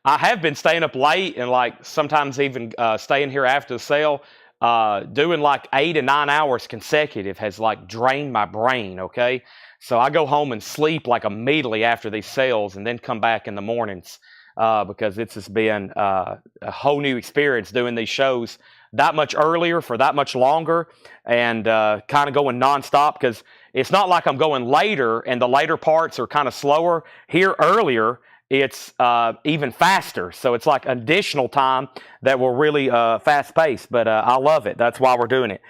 have been staying up late and like sometimes even staying here after the sale. Doing like 8 and 9 hours consecutive has like drained my brain. Okay, so I go home and sleep like immediately after these sales, and then come back in the mornings because it's just been a whole new experience doing these shows that much earlier for that much longer, and kind of going nonstop because it's not like I'm going later and the later parts are kind of slower. Here earlier, it's even faster. So it's like additional time that we're really fast paced. But I love it. That's why we're doing it.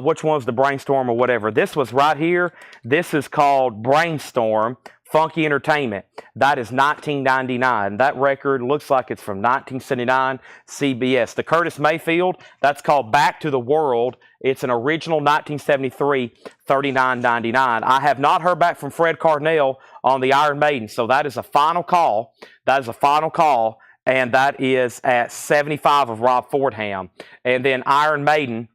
Which one's the Brainstorm or whatever? This was right here. This is called Brainstorm Funky Entertainment. That is $19.99. That record looks like it's from 1979 CBS. The Curtis Mayfield, that's called Back to the World. It's an original 1973, $39.99. I have not heard back from Fred Carnell on the Iron Maiden, so that is a final call. That is a final call, and that is at 75 of Rob Fordham. And then Iron Maiden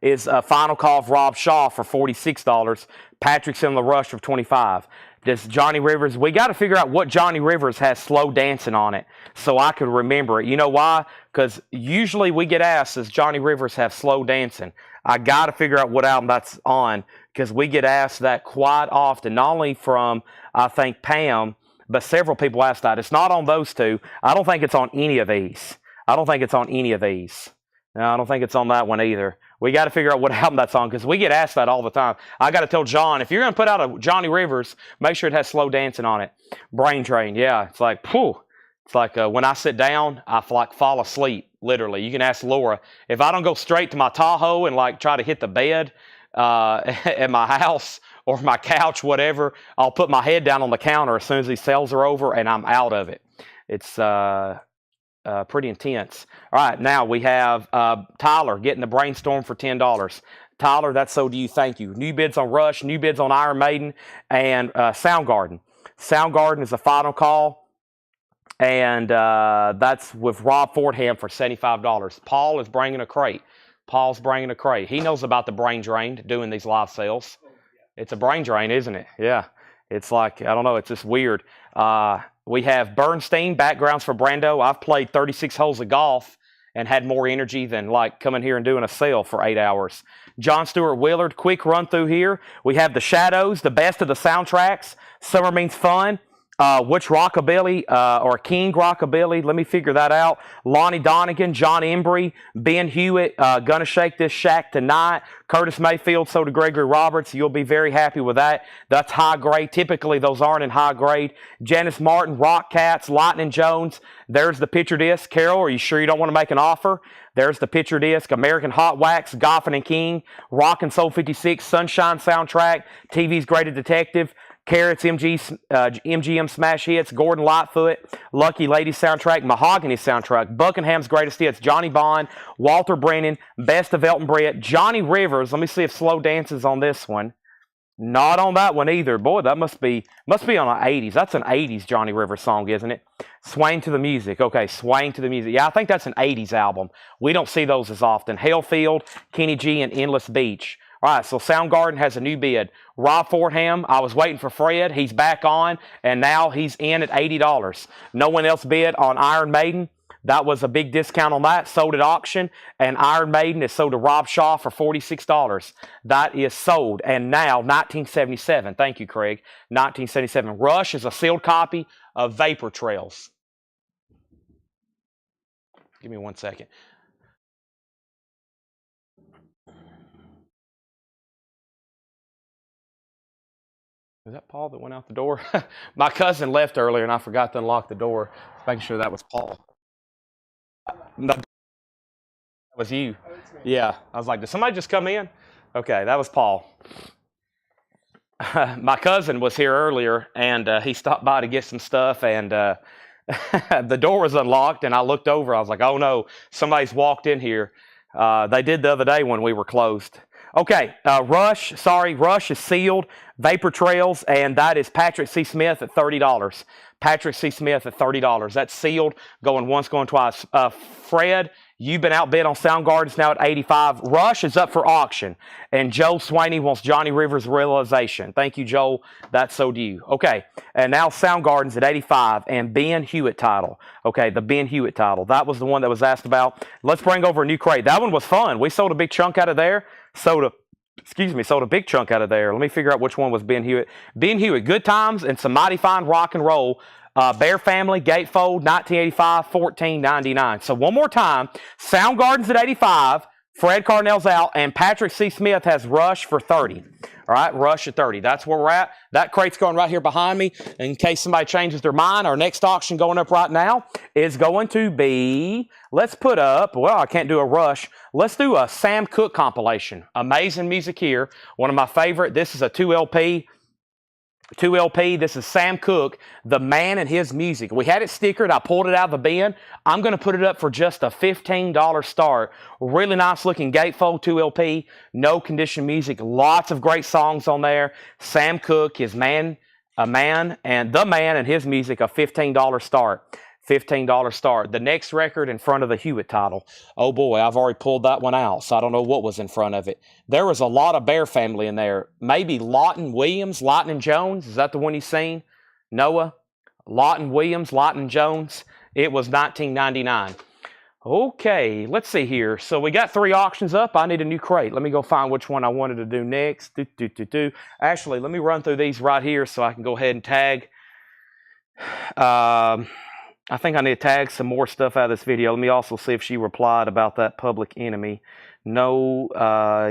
is a final call of Rob Shaw for $46. Patrick's in the Rush of $25. Does Johnny Rivers? We got to figure out what Johnny Rivers has slow dancing on it so I could remember it. You know why? Because usually we get asked, does Johnny Rivers have slow dancing? I got to figure out what album that's on because we get asked that quite often, not only from, I think, Pam, but several people ask that. It's not on those two. I don't think it's on any of these. I don't think it's on any of these. No, I don't think it's on that one either. We got to figure out what album that's on because we get asked that all the time. I got to tell John, if you're going to put out a Johnny Rivers, make sure it has slow dancing on it. Brain Train, yeah. It's like, whew. It's like when I sit down, I like fall asleep, literally. You can ask Laura. If I don't go straight to my Tahoe and like try to hit the bed at my house or my couch, whatever, I'll put my head down on the counter as soon as these sales are over and I'm out of it. It's pretty intense. All right, now we have Tyler getting the Brainstorm for $10. Tyler, that's so do you. Thank you. New bids on Rush, new bids on Iron Maiden, and Soundgarden. Soundgarden is a final call, and that's with Rob Fordham for $75. Paul is bringing a crate. Paul's bringing a crate. He knows about the brain drain doing these live sales. It's a brain drain, isn't it? Yeah. It's like, I don't know, it's just weird. We have Bernstein, backgrounds for Brando. I've played 36 holes of golf and had more energy than like coming here and doing a sale for 8 hours. John Stewart Willard, quick run through here. We have The Shadows, the best of the soundtracks. Summer Means Fun. Which rockabilly or King rockabilly? Let me figure that out. Lonnie Donegan, John Embry, Ben Hewitt, Gonna Shake This Shack Tonight. Curtis Mayfield, so to Gregory Roberts. You'll be very happy with that. That's high grade. Typically, those aren't in high grade. Janice Martin, Rock Cats, Lightning Jones. There's the picture disc. Carol, are you sure you don't want to make an offer? There's the picture disc. American Hot Wax, Goffin and King, Rock and Soul 56, Sunshine soundtrack, TV's Greatest Detective, Carrots, MGM Smash Hits, Gordon Lightfoot, Lucky Lady soundtrack, Mahogany soundtrack, Buckingham's Greatest Hits, Johnny Bond, Walter Brennan, Best of Elton Brett, Johnny Rivers. Let me see if Slow Dance is on this one. Not on that one either. Boy, that must be on an 80s. That's an 80s Johnny Rivers song, isn't it? Swaying to the Music. Okay, Swaying to the Music. Yeah, I think that's an 80s album. We don't see those as often. Hellfield, Kenny G, and Endless Beach. All right, so Soundgarden has a new bid. Rob Fordham, I was waiting for Fred. He's back on, and now he's in at $80. No one else bid on Iron Maiden. That was a big discount on that, sold at auction, and Iron Maiden is sold to Rob Shaw for $46. That is sold, and now 1977. Thank you, Craig. 1977. Rush is a sealed copy of Vapor Trails. Give me 1 second. Is that Paul that went out the door? My cousin left earlier, and I forgot to unlock the door. Making sure that was Paul. No, that was you. Yeah. I was like, did somebody just come in? Okay, that was Paul. My cousin was here earlier, and he stopped by to get some stuff, and the door was unlocked, and I looked over. I was like, oh, no, somebody's walked in here. They did the other day when we were closed. Okay, Rush is sealed. Vapor Trails, and that is Patrick C. Smith at $30. Patrick C. Smith at $30. That's sealed, going once, going twice. Fred You've been outbid on Soundgarden's now at 85. Rush is up for auction. And Joel Swaney wants Johnny Rivers' Realization. Thank you, Joel. That's so due. Okay, and now Soundgarden's at 85 and Ben Hewitt title. Okay, the Ben Hewitt title. That was the one that was asked about. Let's bring over a new crate. That one was fun. We sold a big chunk out of there. Sold a big chunk out of there. Let me figure out which one was Ben Hewitt. Ben Hewitt, Good Times and Some Mighty Fine Rock and Roll. Bear Family, Gatefold, 1985, $14.99. So one more time, Soundgarden's at 85, Fred Carnell's out, and Patrick C. Smith has Rush for 30. All right, Rush at 30. That's where we're at. That crate's going right here behind me. In case somebody changes their mind, our next auction going up right now is going to be, let's put up, well, I can't do a Rush. Let's do a Sam Cooke compilation. Amazing music here. One of my favorite. This is a 2LP. This is Sam Cooke, The Man and His Music. We had it stickered. I pulled it out of the bin. I'm going to put it up for just a $15 start. Really nice looking gatefold 2LP. No condition music. Lots of great songs on there. Sam Cooke, The Man and His Music, a $15 start. $15 start. The next record in front of the Hewitt title. Oh boy, I've already pulled that one out, so I don't know what was in front of it. There was a lot of Bear Family in there. Maybe Lawton Williams, Lawton Jones. Is that the one you've seen? Noah? Lawton Williams, Lawton Jones. It was $19.99. Okay, let's see here. So we got 3 auctions up. I need a new crate. Let me go find which one I wanted to do next. Actually, let me run through these right here so I can go ahead and tag. I think I need to tag some more stuff out of this video. Let me also see if she replied about that Public Enemy. No,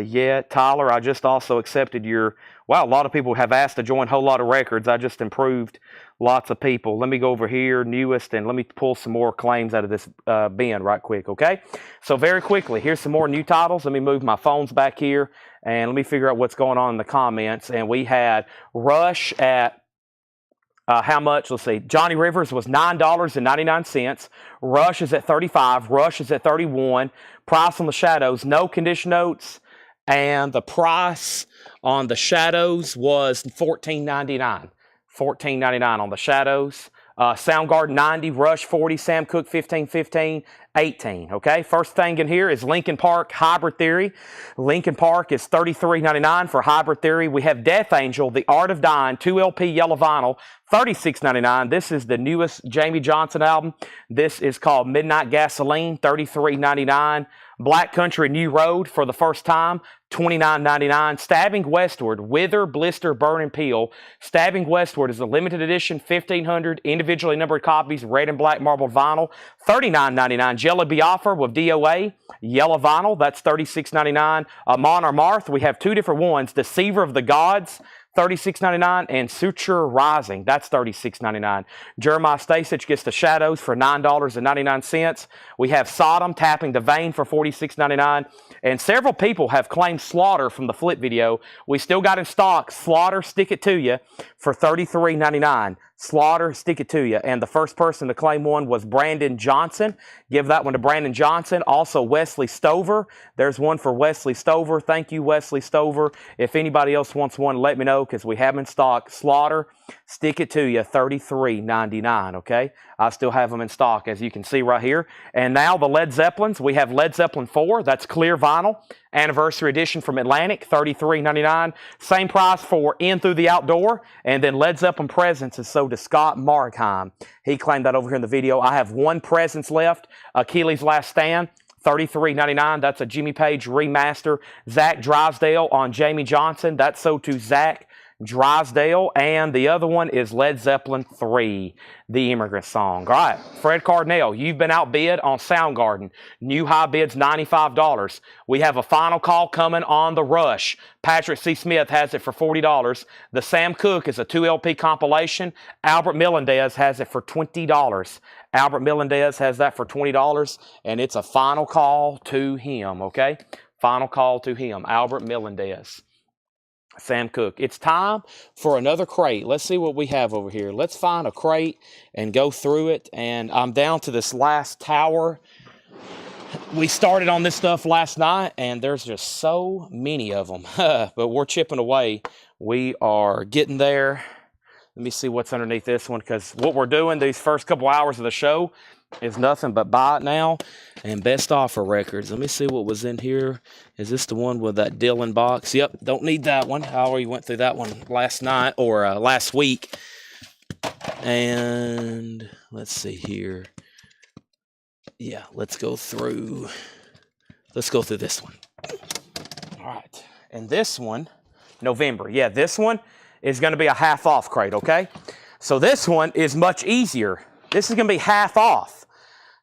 yet. Tyler, I just also accepted your... Wow, a lot of people have asked to join Whole Lot of Records. I just improved lots of people. Let me go over here, newest, and let me pull some more claims out of this bin right quick, okay? So very quickly, here's some more new titles. Let me move my phones back here, and let me figure out what's going on in the comments. And we had Rush at... how much? Let's see. Johnny Rivers was $9.99. Rush is at 35. Rush is at 31. Price on the Shadows, no condition notes. And the price on the Shadows was $14.99. $14.99 on the Shadows. Soundgarden 90, Rush 40, Sam Cooke 15, 18. Okay, first thing in here is Linkin Park Hybrid Theory. Linkin Park is $33.99 for Hybrid Theory. We have Death Angel, The Art of Dying, 2LP yellow vinyl, $36.99. This is the newest Jamie Johnson album. This is called Midnight Gasoline, $33.99. Black Country New Road for the first time, $29.99. Stabbing Westward, Wither, Blister, Burn, and Peel. Stabbing Westward is a limited edition, 1,500 individually numbered copies, red and black marbled vinyl, $39.99. Jelly Biafra with DOA, yellow vinyl, that's $36.99. Amon Amarth, we have 2 different ones. Deceiver of the Gods, $36.99, and Suture Rising, that's $36.99. Jeremiah Stasich gets the Shadows for $9.99. We have Sodom Tapping the Vein for $46.99. And several people have claimed Slaughter from the flip video. We still got in stock Slaughter, Stick It To You for $33.99. Slaughter, Stick It To You. And the first person to claim one was Brandon Johnson. Give that one to Brandon Johnson. Also Wesley Stover. There's one for Wesley Stover. Thank you, Wesley Stover. If anybody else wants one, let me know because we have them in stock. Slaughter, Stick It To You, $33.99, okay? I still have them in stock, as you can see right here. And now the Led Zeppelins. We have Led Zeppelin 4. That's clear vinyl. Anniversary edition from Atlantic, $33.99. Same price for In Through the Outdoor. And then Led Zeppelin Presence is sold to Scott Markheim. He claimed that over here in the video. I have one Presence left, Achilles' Last Stand. $33.99. That's a Jimmy Page remaster. Zach Drysdale on Jamie Johnson. That's sold to Zach Drysdale. And the other one is Led Zeppelin 3, the Immigrant Song. All right, Fred Carnell, you've been outbid on Soundgarden. New high bid's $95. We have a final call coming on the Rush. Patrick C. Smith has it for $40. The Sam Cooke is a 2LP compilation. Albert Melendez has it for $20. Albert Melendez has that for $20, and it's a final call to him, okay? Final call to him, Albert Melendez. Sam Cooke. It's time for another crate. Let's see what we have over here. Let's find a crate and go through it. And I'm down to this last tower. We started on this stuff last night, and there's just so many of them. But we're chipping away. We are getting there. Let me see what's underneath this one, because what we're doing these first couple hours of the show is nothing but buy it now and best offer records. Let me see what was in here. Is this the one with that Dylan box? Yep, don't need that one. I already went through that one last night or last week. And let's see here. Yeah, let's go through this one. All right, and this one, November. Yeah, this one is going to be a half off crate, okay? So this one is much easier. This is going to be half off.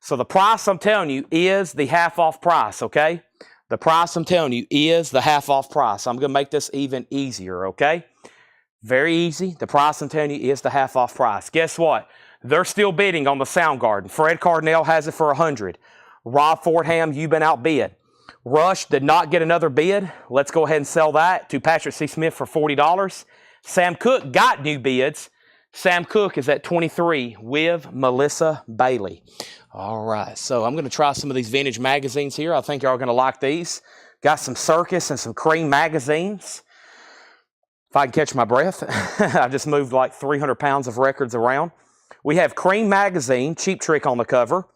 So the price I'm telling you is the half off price, okay? The price I'm telling you is the half off price. I'm going to make this even easier, okay? Very easy. The price I'm telling you is the half off price. Guess what? They're still bidding on the Soundgarden. Fred Cardinale has it for 100. Rob Fordham, you've been outbid. Rush did not get another bid. Let's go ahead and sell that to Patrick C. Smith for $40. Sam Cooke got new bids. Sam Cooke is at 23 with Melissa Bailey. All right, so I'm going to try some of these vintage magazines here. I think y'all are going to like these. Got some Circus and some Cream magazines. If I can catch my breath. I just moved like 300 pounds of records around. We have Cream magazine, Cheap Trick on the cover,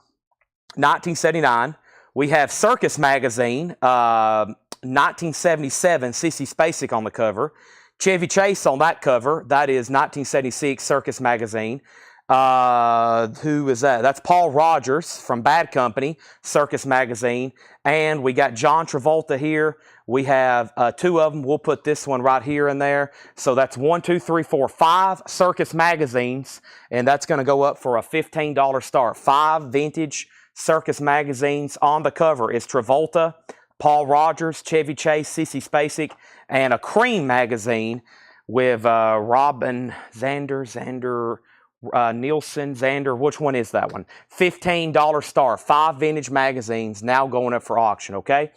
1979. We have Circus magazine, 1977, Sissy Spacek on the cover. Chevy Chase on that cover. That is 1976 Circus magazine. Who is that? That's Paul Rogers from Bad Company, Circus magazine. And we got John Travolta here. We have two of them. We'll put this one right here and there. So that's 1, 2, 3, 4, 5 Circus magazines. And that's going to go up for a $15 start. 5 vintage Circus magazines. On the cover is Travolta, Paul Rogers, Chevy Chase, Sissy Spacek, and a Cream magazine with Robin Zander, Nielsen, Xander. Which one is that one? $15 star. 5 vintage magazines now going up for auction, okay?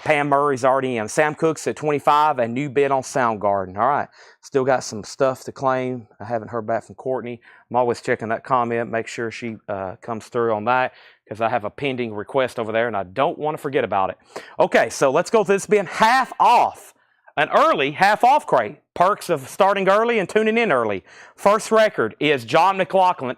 Pam Murray's already in. Sam Cooke's at 25, a new bid on Soundgarden. All right, still got some stuff to claim. I haven't heard back from Courtney. I'm always checking that comment, make sure she comes through on that, because I have a pending request over there, and I don't want to forget about it. Okay, so let's go through this being half off. An early half off crate. Perks of starting early and tuning in early. First record is John McLaughlin,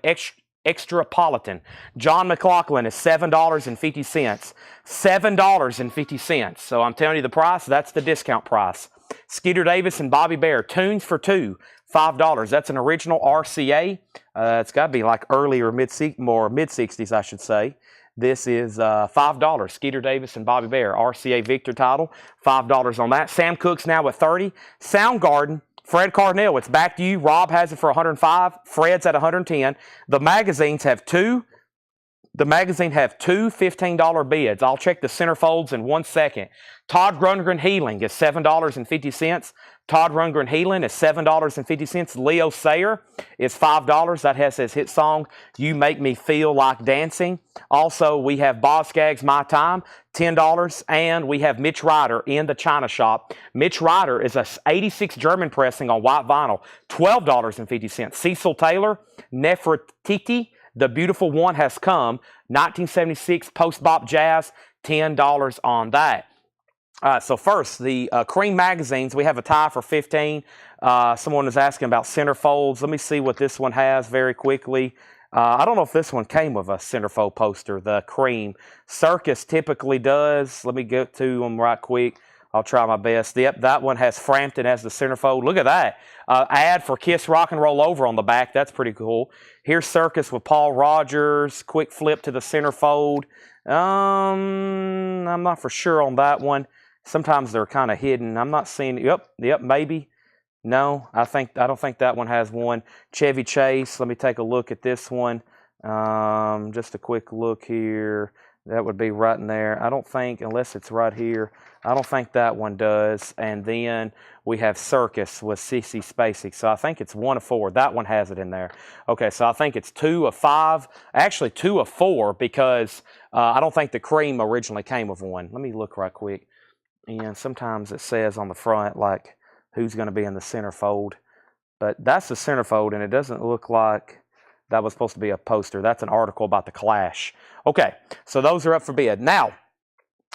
Extrapolitan. John McLaughlin is $7.50. $7.50. So I'm telling you the price, that's the discount price. Skeeter Davis and Bobby Bear, tunes for 2, $5. That's an original RCA. It's got to be like early or mid-60s, I should say. This is $5. Skeeter Davis and Bobby Bear, RCA Victor title, $5 on that. Sam Cooke's now at 30. Soundgarden, Fred Cardinale, it's back to you. Rob has it for 105. Fred's at 110. The magazines have two $15 bids. I'll check the centerfolds in 1 second. Todd Rundgren Healing is $7.50. Todd Rundgren Healing is $7.50. Leo Sayer is $5. That has his hit song, You Make Me Feel Like Dancing. Also, we have Boz Scaggs' My Time, $10. And we have Mitch Ryder in the China shop. Mitch Ryder is a 86 German pressing on white vinyl, $12.50. Cecil Taylor, Nefertiti, The Beautiful One Has Come, 1976 post-bop jazz, $10 on that. So first, the Cream magazines, we have a tie for 15. Someone is asking about centerfolds. Let me see what this one has very quickly. I don't know if this one came with a centerfold poster, the Cream. Circus typically does. Let me get to them right quick. I'll try my best. Yep, that one has Frampton as the centerfold. Look at that. Ad for Kiss Rock and Roll Over on the back. That's pretty cool. Here's Circus with Paul Rogers. Quick flip to the centerfold. I'm not for sure on that one. Sometimes they're kind of hidden. I'm not seeing. Yep, maybe. No, I don't think that one has one. Chevy Chase. Let me take a look at this one. Just a quick look here. That would be right in there. I don't think, unless it's right here, I don't think that one does. And then we have Circus with Sissy Spacek. So I think it's 1 of 4. That one has it in there. Okay, so I think it's 2 of 5. Actually, 2 of 4, because I don't think the Cream originally came with one. Let me look right quick. And sometimes it says on the front, like, who's going to be in the centerfold. But that's the centerfold, and it doesn't look like that was supposed to be a poster. That's an article about the Clash. Okay, so those are up for bid. Now,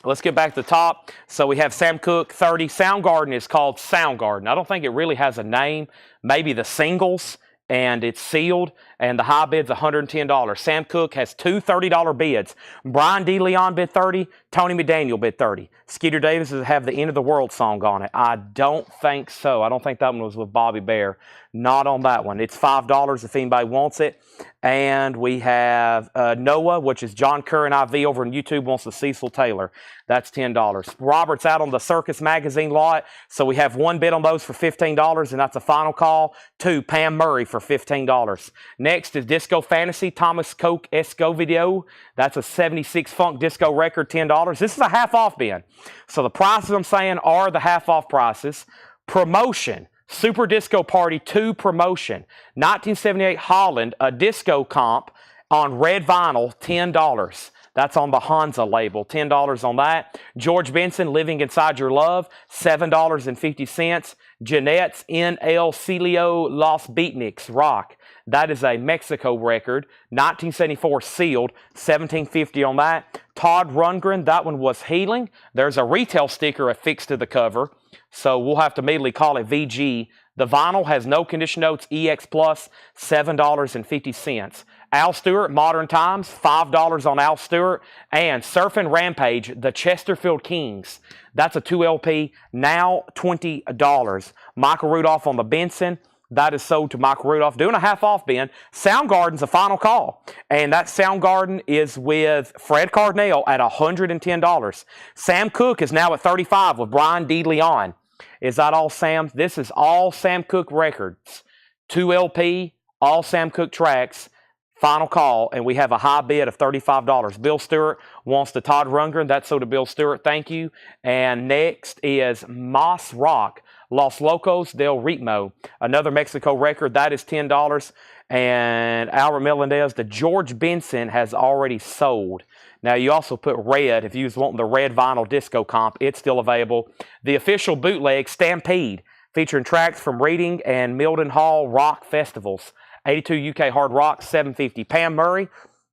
let's get back to the top. So we have Sam Cooke, 30. Soundgarden is called Soundgarden. I don't think it really has a name. Maybe the singles and it's sealed, and the high bid's $110. Sam Cooke has two $30 bids. Brian DeLeon bid 30, Tony McDaniel bid 30. Skeeter Davis have the End of the World song on it. I don't think so. I don't think that one was with Bobby Bear. Not on that one. It's $5 if anybody wants it. And we have Noah, which is John Kerr and IV over on YouTube, wants the Cecil Taylor. That's $10. Robert's out on the Circus Magazine lot, so we have one bid on those for $15, and that's a final call. Two, Pam Murray for $15. Next is Disco Fantasy, Thomas Coke Esco video. That's a 76 Funk Disco record, $10. This is a half off bin. So the prices I'm saying are the half off prices. Promotion. Super Disco Party 2 promotion. 1978 Holland, a disco comp on red vinyl, $10. That's on the Hansa label, $10 on that. George Benson, Living Inside Your Love, $7.50. Jeanette's N. El Celio Los Beatniks Rock. That is a Mexico record, 1974 sealed, $17.50 on that. Todd Rundgren, that one was Healing. There's a retail sticker affixed to the cover, so we'll have to immediately call it VG. The vinyl has no condition notes, EX Plus, $7.50. Al Stewart, Modern Times, $5 on Al Stewart. And Surfing Rampage, the Chesterfield Kings. That's a 2LP, now $20. Michael Rudolph on the Benson. That is sold to Michael Rudolph. Doing a half off bin. Soundgarden's a final call. And that Soundgarden is with Fred Cardinale at $110. Sam Cooke is now at $35 with Brian D. Leon. Is that all Sam? This is all Sam Cooke records. 2LP, all Sam Cooke tracks. Final call, and we have a high bid of $35. Bill Stewart wants the Todd Rundgren. That's so to Bill Stewart. Thank you. And next is Moss Rock, Los Locos del Ritmo, another Mexico record. That is $10. And Albert Melendez, the George Benson has already sold. Now, you also put red. If you was wanting the red vinyl disco comp, it's still available. The official bootleg, Stampede, featuring tracks from Reading and Milden Hall Rock Festivals. 82 UK Hard Rock, $7.50. Pam Murray,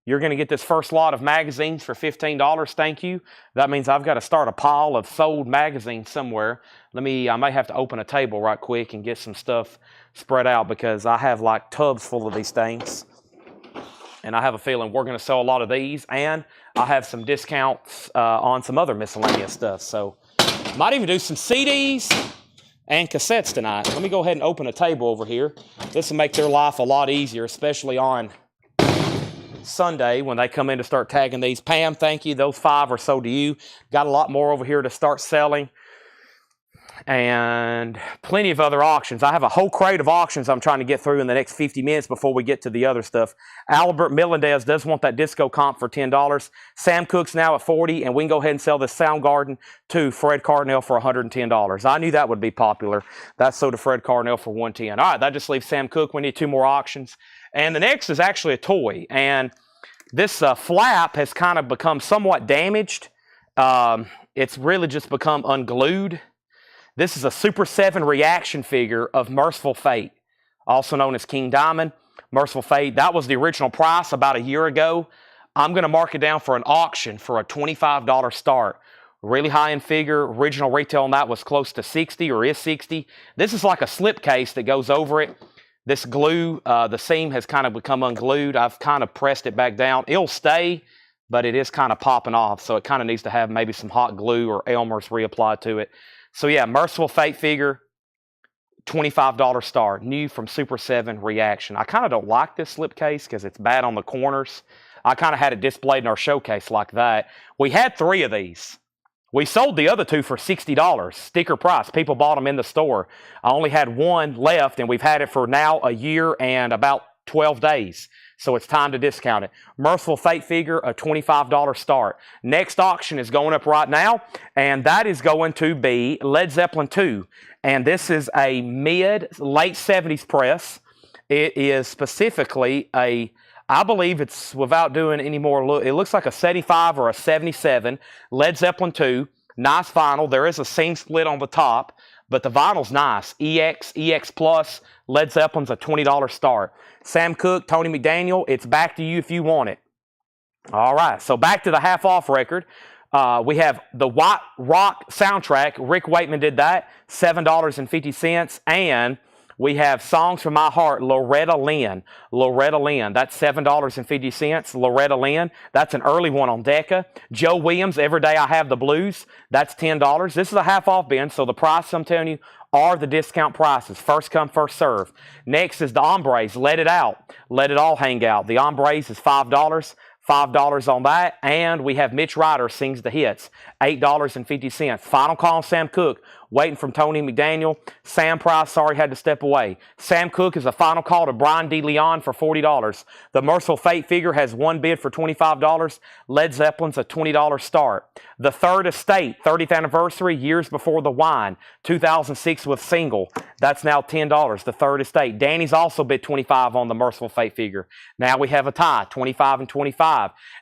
you're going to get this first lot of magazines for $15. Thank you. That means I've got to start a pile of sold magazines somewhere. I may have to open a table right quick and get some stuff spread out because I have like tubs full of these things. And I have a feeling we're going to sell a lot of these. And I have some discounts on some other miscellaneous stuff. So might even do some CDs and cassettes tonight. Let me go ahead and open a table over here. This will make their life a lot easier, especially on Sunday when they come in to start tagging these. Pam, thank you. Those 5 are sold to you. Got a lot more over here to start selling. And plenty of other auctions. I have a whole crate of auctions I'm trying to get through in the next 50 minutes before we get to the other stuff. Albert Melendez does want that disco comp for $10. Sam Cooke's now at $40, and we can go ahead and sell this Soundgarden to Fred Cardinale for $110. I knew that would be popular. That's sold to Fred Cardinale for $110. All right, that just leaves Sam Cooke. We need 2 more auctions. And the next is actually a toy. And this flap has kind of become somewhat damaged. It's really just become unglued. This is a Super 7 reaction figure of Merciful Fate, also known as King Diamond. Merciful Fate, that was the original price about a year ago. I'm going to mark it down for an auction for a $25 start. Really high-end figure. Original retail on that was close to $60 or is $60. This is like a slipcase that goes over it. This glue, the seam has kind of become unglued. I've kind of pressed it back down. It'll stay, but it is kind of popping off, so it kind of needs to have maybe some hot glue or Elmer's reapplied to it. So yeah, Merciful Fate figure, $25 start, new from Super 7 Reaction. I kind of don't like this slipcase because it's bad on the corners. I kind of had it displayed in our showcase like that. We had 3 of these. We sold the other 2 for $60, sticker price. People bought them in the store. I only had 1 left, and we've had it for now a year and about 12 days. So it's time to discount it. Merciful Fate figure, a $25 start. Next auction is going up right now, and that is going to be Led Zeppelin 2. And this is a late 70s press. It is specifically I believe it's, without doing any more look, it looks like a 75 or a 77 Led Zeppelin 2. Nice vinyl. There is a seam split on the top, but the vinyl's nice. EX Plus, Led Zeppelin's a $20 start. Sam Cooke, Tony McDaniel, it's back to you if you want it. All right, so back to the half-off record. We have the White Rock soundtrack. Rick Wakeman did that, $7.50. And We have Songs from My Heart, Loretta Lynn. Loretta Lynn, that's $7.50. Loretta Lynn, that's an early one on Decca. Joe Williams, Every Day I Have the Blues, that's $10. This is a half off bin, so the price I'm telling you are the discount prices. First come, first serve. Next is the Hombres, Let It Out. Let It All Hang Out. The Hombres is $5. $5 on that. And we have Mitch Ryder Sings the Hits, $8.50. Final Call on Sam Cooke, waiting from Tony McDaniel. Sam Price, sorry, had to step away. Sam Cooke is a final call to Brian DeLeon for $40. The Merciful Fate figure has one bid for $25. Led Zeppelin's a $20 start. The Third Estate, 30th anniversary, Years Before the Wine, 2006 with single. That's now $10. The Third Estate. Danny's also bid $25 on the Merciful Fate figure. Now we have a tie, $25 and $25.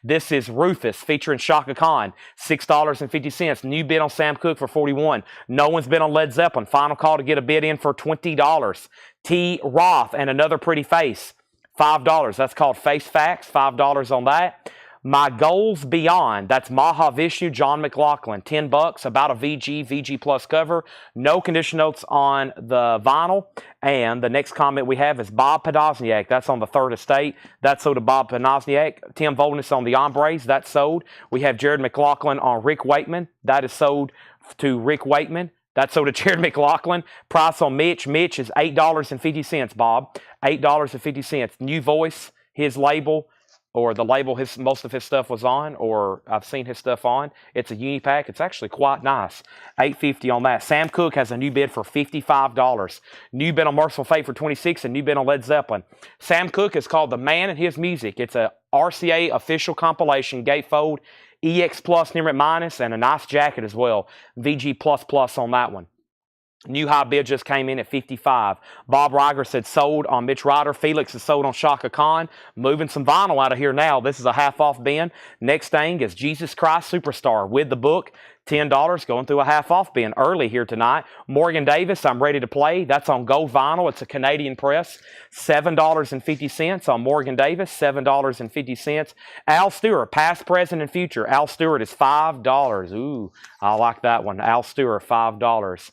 This is Rufus featuring Shaka Khan, $6.50. New bid on Sam Cooke for $41. No one's bid on Led Zeppelin. Final call to get a bid in for $20. T. Roth and Another Pretty Face, $5. That's called Face Facts, $5 on that. My Goals Beyond, that's Mahavishnu, John McLaughlin, $10, about a VG Plus cover. No condition notes on the vinyl. And the next comment we have is Bob Podosniak. That's on the Third Estate. That's sold to Bob Podosniak. Tim Voldness on the Hombres. That's sold. We have Jared McLaughlin on Rick Wakeman. That is sold to Rick Wakeman. That's sold to Jared McLaughlin. Price on Mitch. Mitch is $8.50, Bob. $8.50. New Voice, his label, or the label most of his stuff was on, or I've seen his stuff on. It's a Unipack. It's actually quite nice. $8.50 on that. Sam Cooke has a new bid for $55. New bid on Merciful Fate for $26, and new bid on Led Zeppelin. Sam Cooke is called The Man and His Music. It's a RCA official compilation, gatefold, EX Plus, Nimrit Minus, and a nice jacket as well. VG Plus on that one. New high bid just came in at $55. Bob Riger said sold on Mitch Ryder. Felix is sold on Shaka Khan. Moving some vinyl out of here now. This is a half off bin. Next thing is Jesus Christ Superstar with the book. $10, going through a half off bin early here tonight. Morgan Davis, I'm Ready to Play. That's on gold vinyl. It's a Canadian press. $7.50 on Morgan Davis. $7.50. Al Stewart, past, present, and future. Al Stewart is $5. Ooh, I like that one. Al Stewart, $5.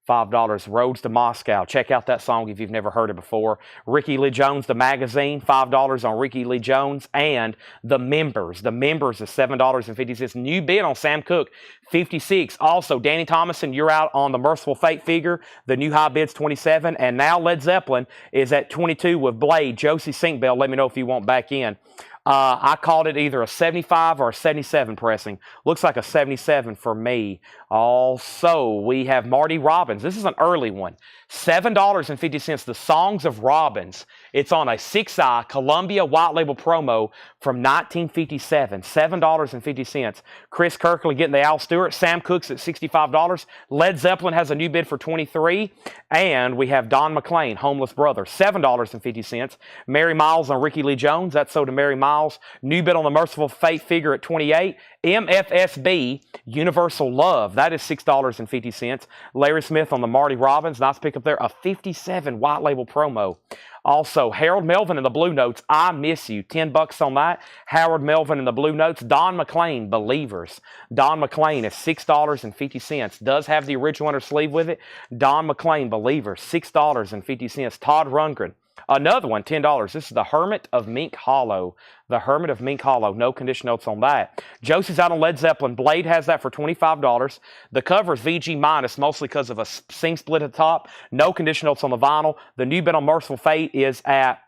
$5. Roads to Moscow. Check out that song if you've never heard it before. Ricky Lee Jones, the magazine, $5 on Ricky Lee Jones. And The Members. The Members is $7.50. New bid on Sam Cooke, $56. Also, Danny Thomason, you're out on the Merciful Fate figure. The new high bid's $27. And now Led Zeppelin is at $22 with Blade. Josie Sinkbell, let me know if you want back in. I called it either a 75 or a 77 pressing. Looks like a 77 for me. Also, we have Marty Robbins. This is an early one. $7.50. The Songs of Robbins. It's on a 6i Columbia white label promo from 1957. $7.50. Chris Kirkley getting the Al Stewart. Sam Cooke's at $65. Led Zeppelin has a new bid for $23. And we have Don McLean, Homeless Brother, $7.50. Mary Miles on Ricky Lee Jones. That's sold to Mary Miles. New bid on the Merciful Fate figure at $28. MFSB, Universal Love. That is $6.50. Larry Smith on the Marty Robbins. Nice pickup there. A 57 white label promo. Also, Harold Melvin in the Blue Notes, I Miss You, $10 on that. Howard Melvin in the Blue Notes. Don McLean, Believers. Don McLean is $6.50. Does have the original inner sleeve with it. Don McLean, Believers, $6.50. Todd Rundgren. Another one, $10. This is The Hermit of Mink Hollow. The Hermit of Mink Hollow. No condition notes on that. Josie's out on Led Zeppelin. Blade has that for $25. The cover is VG minus, mostly because of a seam split at the top. No condition notes on the vinyl. The new bid on Merciful Fate is at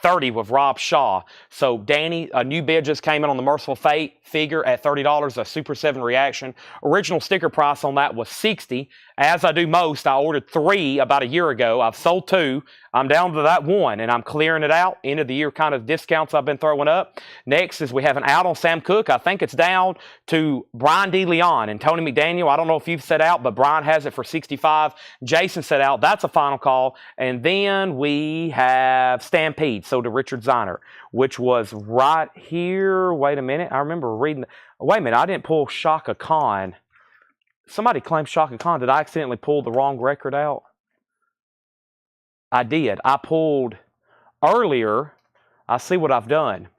$30 with Rob Shaw. So Danny, a new bid just came in on the Merciful Fate figure at $30, a Super 7 reaction. Original sticker price on that was $60. As I do most, I ordered 3 about a year ago. I've sold 2. I'm down to that 1, and I'm clearing it out. End of the year kind of discounts I've been throwing up. Next is we have an out on Sam Cooke. I think it's down to Brian DeLeon and Tony McDaniel. I don't know if you've set out, but Brian has it for $65. Jason set out. That's a final call. And then we have Stampede, sold to Richard Ziner, which was right here. Wait a minute. I remember reading. Wait a minute. I didn't pull Shaka Khan. Somebody claimed Shaka Khan. Did I accidentally pull the wrong record out? I did. I pulled earlier. I see what I've done.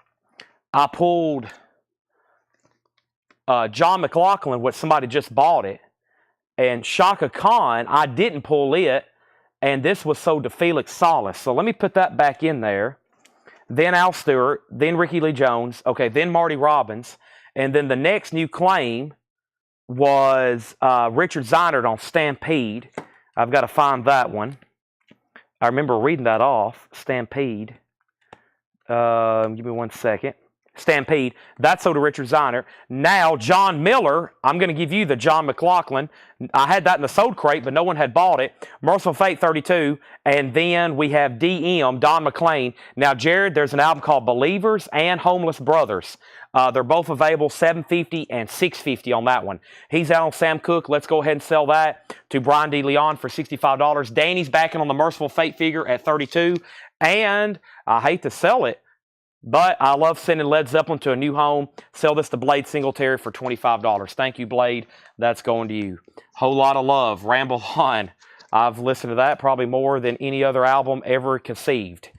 I pulled John McLaughlin, which somebody just bought it. And Shaka Khan, I didn't pull it. and this was sold to Felix Salas. So let me put that back in there. Then Al Stewart, then Ricky Lee Jones, okay, then Marty Robbins, and then the next new claim was Richard Zeinert on Stampede. I've got to find that one. I remember reading that off, Stampede. Give me 1 second. Stampede. That's sold to Richard Zeinert. Now, John Miller, I'm going to give you the John McLaughlin. I had that in the sold crate, but no one had bought it. Merciful Fate 32. And then we have DM, Don McLean. Now, Jared, there's an album called Believers and Homeless Brothers. They're both available, $750 and $650 on that one. He's out on Sam Cooke. Let's go ahead and sell that to Brian D. Leon for $65. Danny's backing on the Merciful Fate figure at $32. And I hate to sell it, but I love sending Led Zeppelin to a new home. Sell this to Blade Singletary for $25. Thank you, Blade. That's going to you. Whole lot of love. Ramble on. I've listened to that probably more than any other album ever conceived.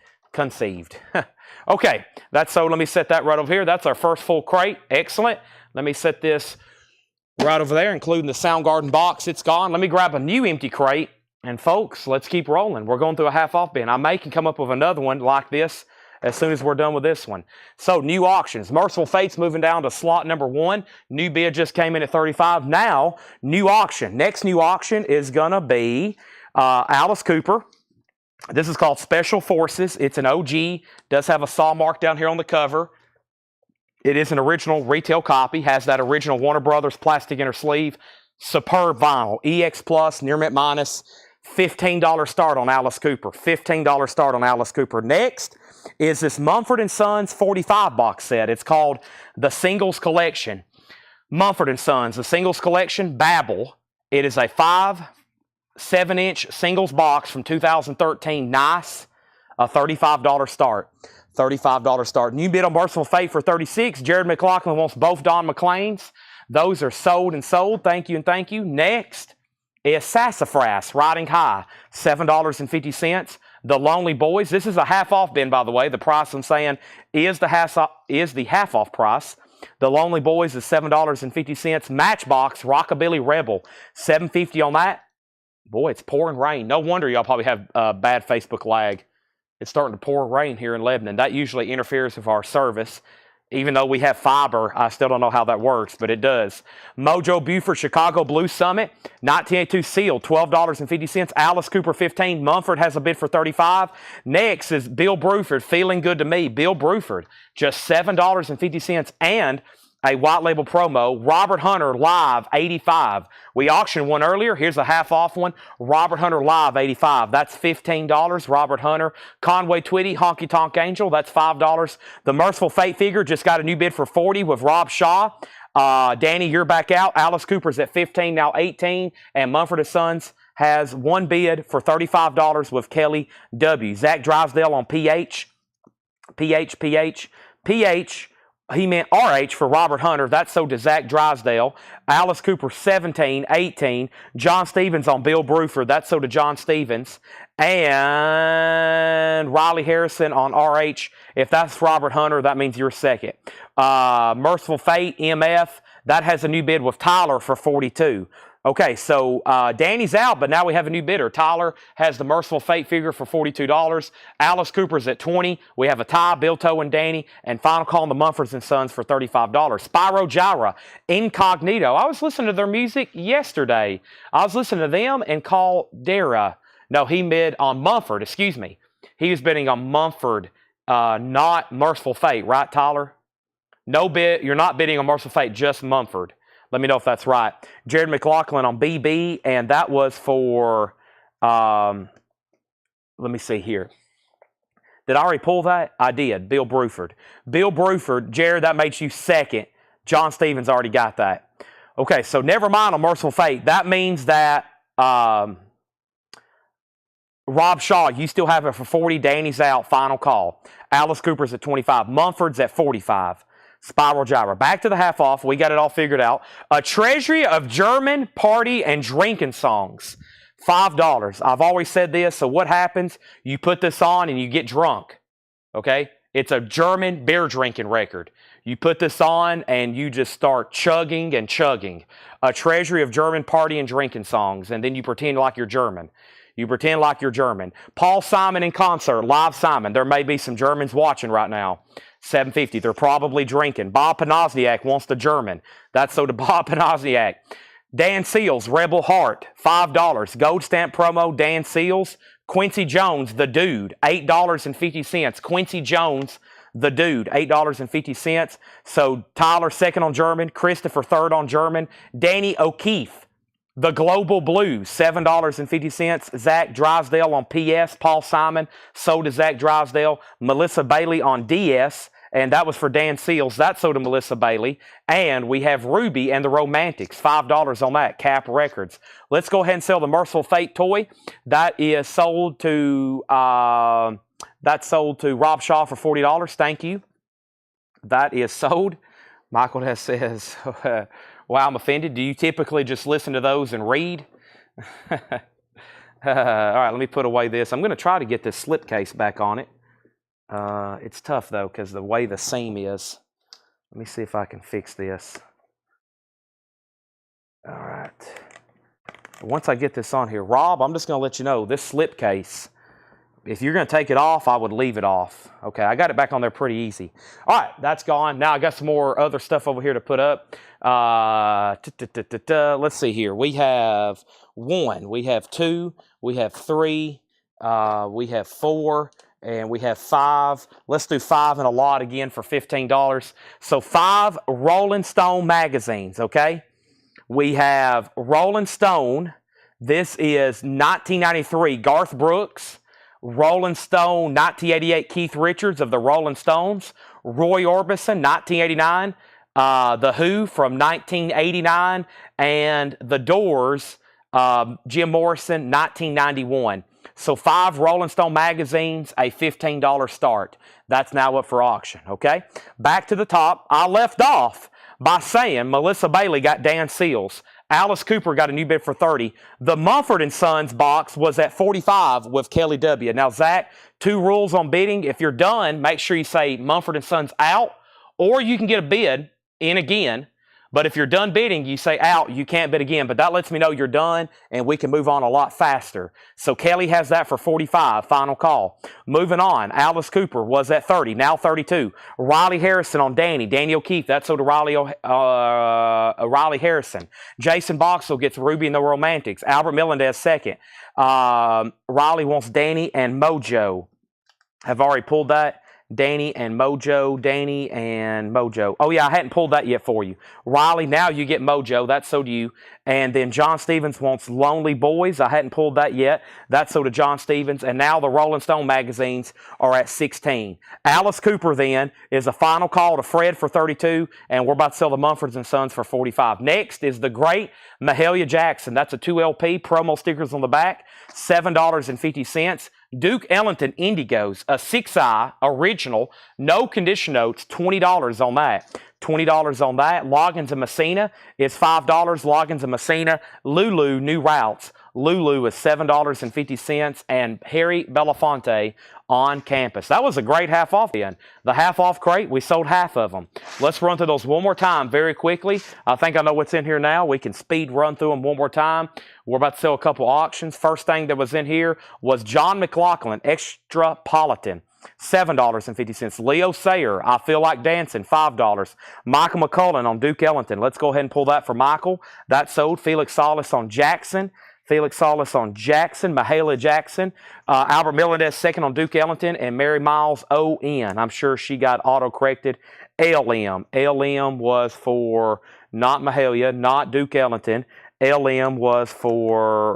Okay, that's so. Let me set that right over here. That's our first full crate. Excellent. Let me set this right over there, including the Soundgarden box. It's gone. Let me grab a new empty crate. And folks, let's keep rolling. We're going through a half-off bin. I may can come up with another one like this as soon as we're done with this one. So, new auctions. Merciful Fate's moving down to slot number 1. New bid just came in at $35. Now, new auction. Next new auction is going to be Alice Cooper. This is called Special Forces. It's an OG. Does have a saw mark down here on the cover. It is an original retail copy. Has that original Warner Brothers plastic inner sleeve. Superb vinyl. EX Plus, near mint minus. $15 start on Alice Cooper. $15 start on Alice Cooper. Next is this Mumford & Sons 45 box set. It's called the Singles Collection. Mumford & Sons, the Singles Collection, Babel. It is a 7-inch singles box from 2013. Nice. A $35 start. $35 start. New bid on Merciful Fate for $36. Jared McLaughlin wants both Don McLean's. Those are sold and sold. Thank you and thank you. Next is Sassafras Riding High. $7.50. The Lonely Boys. This is a half-off bin, by the way. The price I'm saying is the half-off price. The Lonely Boys is $7.50. Matchbox Rockabilly Rebel. $7.50 on that. Boy, it's pouring rain. No wonder y'all probably have bad Facebook lag. It's starting to pour rain here in Lebanon. That usually interferes with our service. Even though we have fiber, I still don't know how that works, but it does. Mojo Buford Chicago Blue Summit, 1982 sealed, $12.50. Alice Cooper, $15. Mumford has a bid for $35. Next is Bill Bruford, Feeling Good to Me. Bill Bruford, just $7.50. And a white label promo, Robert Hunter Live, $85. We auctioned one earlier. Here's a half-off one. Robert Hunter Live, $85. That's $15. Robert Hunter. Conway Twitty, Honky Tonk Angel, that's $5. The Merciful Fate figure just got a new bid for $40 with Rob Shaw. Danny, you're back out. Alice Cooper's at $15, now $18. And Mumford & Sons has one bid for $35 with Kelly W. Zach Drysdale on PH. He meant RH for Robert Hunter. That's sold to Zach Drysdale. Alice Cooper, 17, 18. John Stevens on Bill Bruford. That's sold to John Stevens. And Riley Harrison on RH. If that's Robert Hunter, that means you're second. Merciful Fate, MF. That has a new bid with Tyler for 42. Okay, so Danny's out, but now we have a new bidder. Tyler has the Merciful Fate figure for $42. Alice Cooper's at $20. We have a tie, Bill Toe and Danny. And final call on the Mumfords & Sons for $35. Spyro Gyra, Incognito. I was listening to their music yesterday. I was listening to them and Caldera. No, he bid on Mumford, excuse me. He was bidding on Mumford, not Merciful Fate, right, Tyler? No bid. You're not bidding on Merciful Fate, just Mumford. Let me know if that's right. Jared McLaughlin on BB, and that was for, let me see here. Did I already pull that? I did. Bill Bruford. Bill Bruford, Jared, that makes you second. John Stevens already got that. Okay, so never mind on Merciful Fate. That means that Rob Shaw, you still have it for 40. Danny's out. Final call. Alice Cooper's at 25. Mumford's at 45. Spiral Gyra. Back to the half off. We got it all figured out. A treasury of German party and drinking songs. $5. I've always said this. So what happens? You put this on and you get drunk. Okay? It's a German beer drinking record. You put this on and you just start chugging and chugging. A treasury of German party and drinking songs, and then you pretend like you're German. You pretend like you're German. Paul Simon in concert, live Simon. There may be some Germans watching right now. $7.50. They're probably drinking. Bob Panozniak wants the German. That's so to Bob Panozniak. Dan Seals, Rebel Heart, $5. Gold stamp promo, Dan Seals. Quincy Jones, the dude, $8.50. Quincy Jones, the dude, $8.50. So Tyler, second on German. Christopher, third on German. Danny O'Keefe, the Global Blues, $7.50. Zach Drysdale on PS. Paul Simon, sold to Zach Drysdale. Melissa Bailey on DS, and that was for Dan Seals. That sold to Melissa Bailey. And we have Ruby and the Romantics, $5 on that, Cap Records. Let's go ahead and sell the Merciful Fate toy. That is sold to Rob Shaw for $40. Thank you. That is sold. Michael has says, wow, I'm offended. Do you typically just listen to those and read? All right, let me put away this. I'm going to try to get this slipcase back on it. It's tough, though, because the way the seam is. Let me see if I can fix this. All right. Once I get this on here, Rob, I'm just going to let you know, this slipcase, if you're going to take it off, I would leave it off. Okay, I got it back on there pretty easy. All right, that's gone. Now I got some more other stuff over here to put up. Let's see here. We have 1, we have 2, we have 3, we have 4, and we have 5. Let's do 5 and a lot again for $15. So 5 Rolling Stone magazines, okay? We have Rolling Stone. This is 1993 Garth Brooks. Rolling Stone 1988 Keith Richards of the Rolling Stones. Roy Orbison 1989. The Who from 1989. And The Doors, Jim Morrison 1991. So 5 Rolling Stone magazines, a $15 start. That's now up for auction, okay? Back to the top. I left off by saying Melissa Bailey got Dan Seals. Alice Cooper got a new bid for $30. The Mumford & Sons box was at $45 with Kelly W. Now, Zach, 2 rules on bidding. If you're done, make sure you say Mumford & Sons out, or you can get a bid in again. But if you're done bidding, you say out, you can't bid again. But that lets me know you're done, and we can move on a lot faster. So Kelly has that for $45, final call. Moving on, Alice Cooper was at $30, now $32. Riley Harrison on Danny. Danny O'Keefe, that's sold to Riley Harrison. Jason Boxell gets Ruby and the Romantics. Albert Melendez second. Riley wants Danny and Mojo. Have already pulled that. Danny and Mojo. Oh, yeah, I hadn't pulled that yet for you. Riley, now you get Mojo. That's so do you. And then John Stevens wants Lonely Boys. I hadn't pulled that yet. That's so to John Stevens. And now the Rolling Stone magazines are at $16. Alice Cooper, then, is a final call to Fred for $32. And we're about to sell the Mumford & Sons for $45. Next is the great Mahalia Jackson. That's a 2LP. Promo stickers on the back. $7.50. Duke Ellington Indigos, a 6i original, no condition notes, $20 on that. $20 on that. Loggins and Messina is $5. Loggins and Messina. Lulu, New Routes. Lulu is $7.50. And Harry Belafonte on campus. That was a great half off then. The half off crate, we sold half of them. Let's run through those one more time very quickly. I think I know what's in here now. We can speed run through them one more time. We're about to sell a couple auctions. First thing that was in here was John McLaughlin, Extrapolitan. $7.50. Leo Sayer, I Feel Like Dancing, $5. Michael McCullen on Duke Ellington. Let's go ahead and pull that for Michael. That sold. Felix Salas on Jackson. Mahalia Jackson. Albert Melendez second on Duke Ellington. And Mary Miles O.N. I'm sure she got auto-corrected. LM. LM was for not Mahalia, not Duke Ellington. LM was for,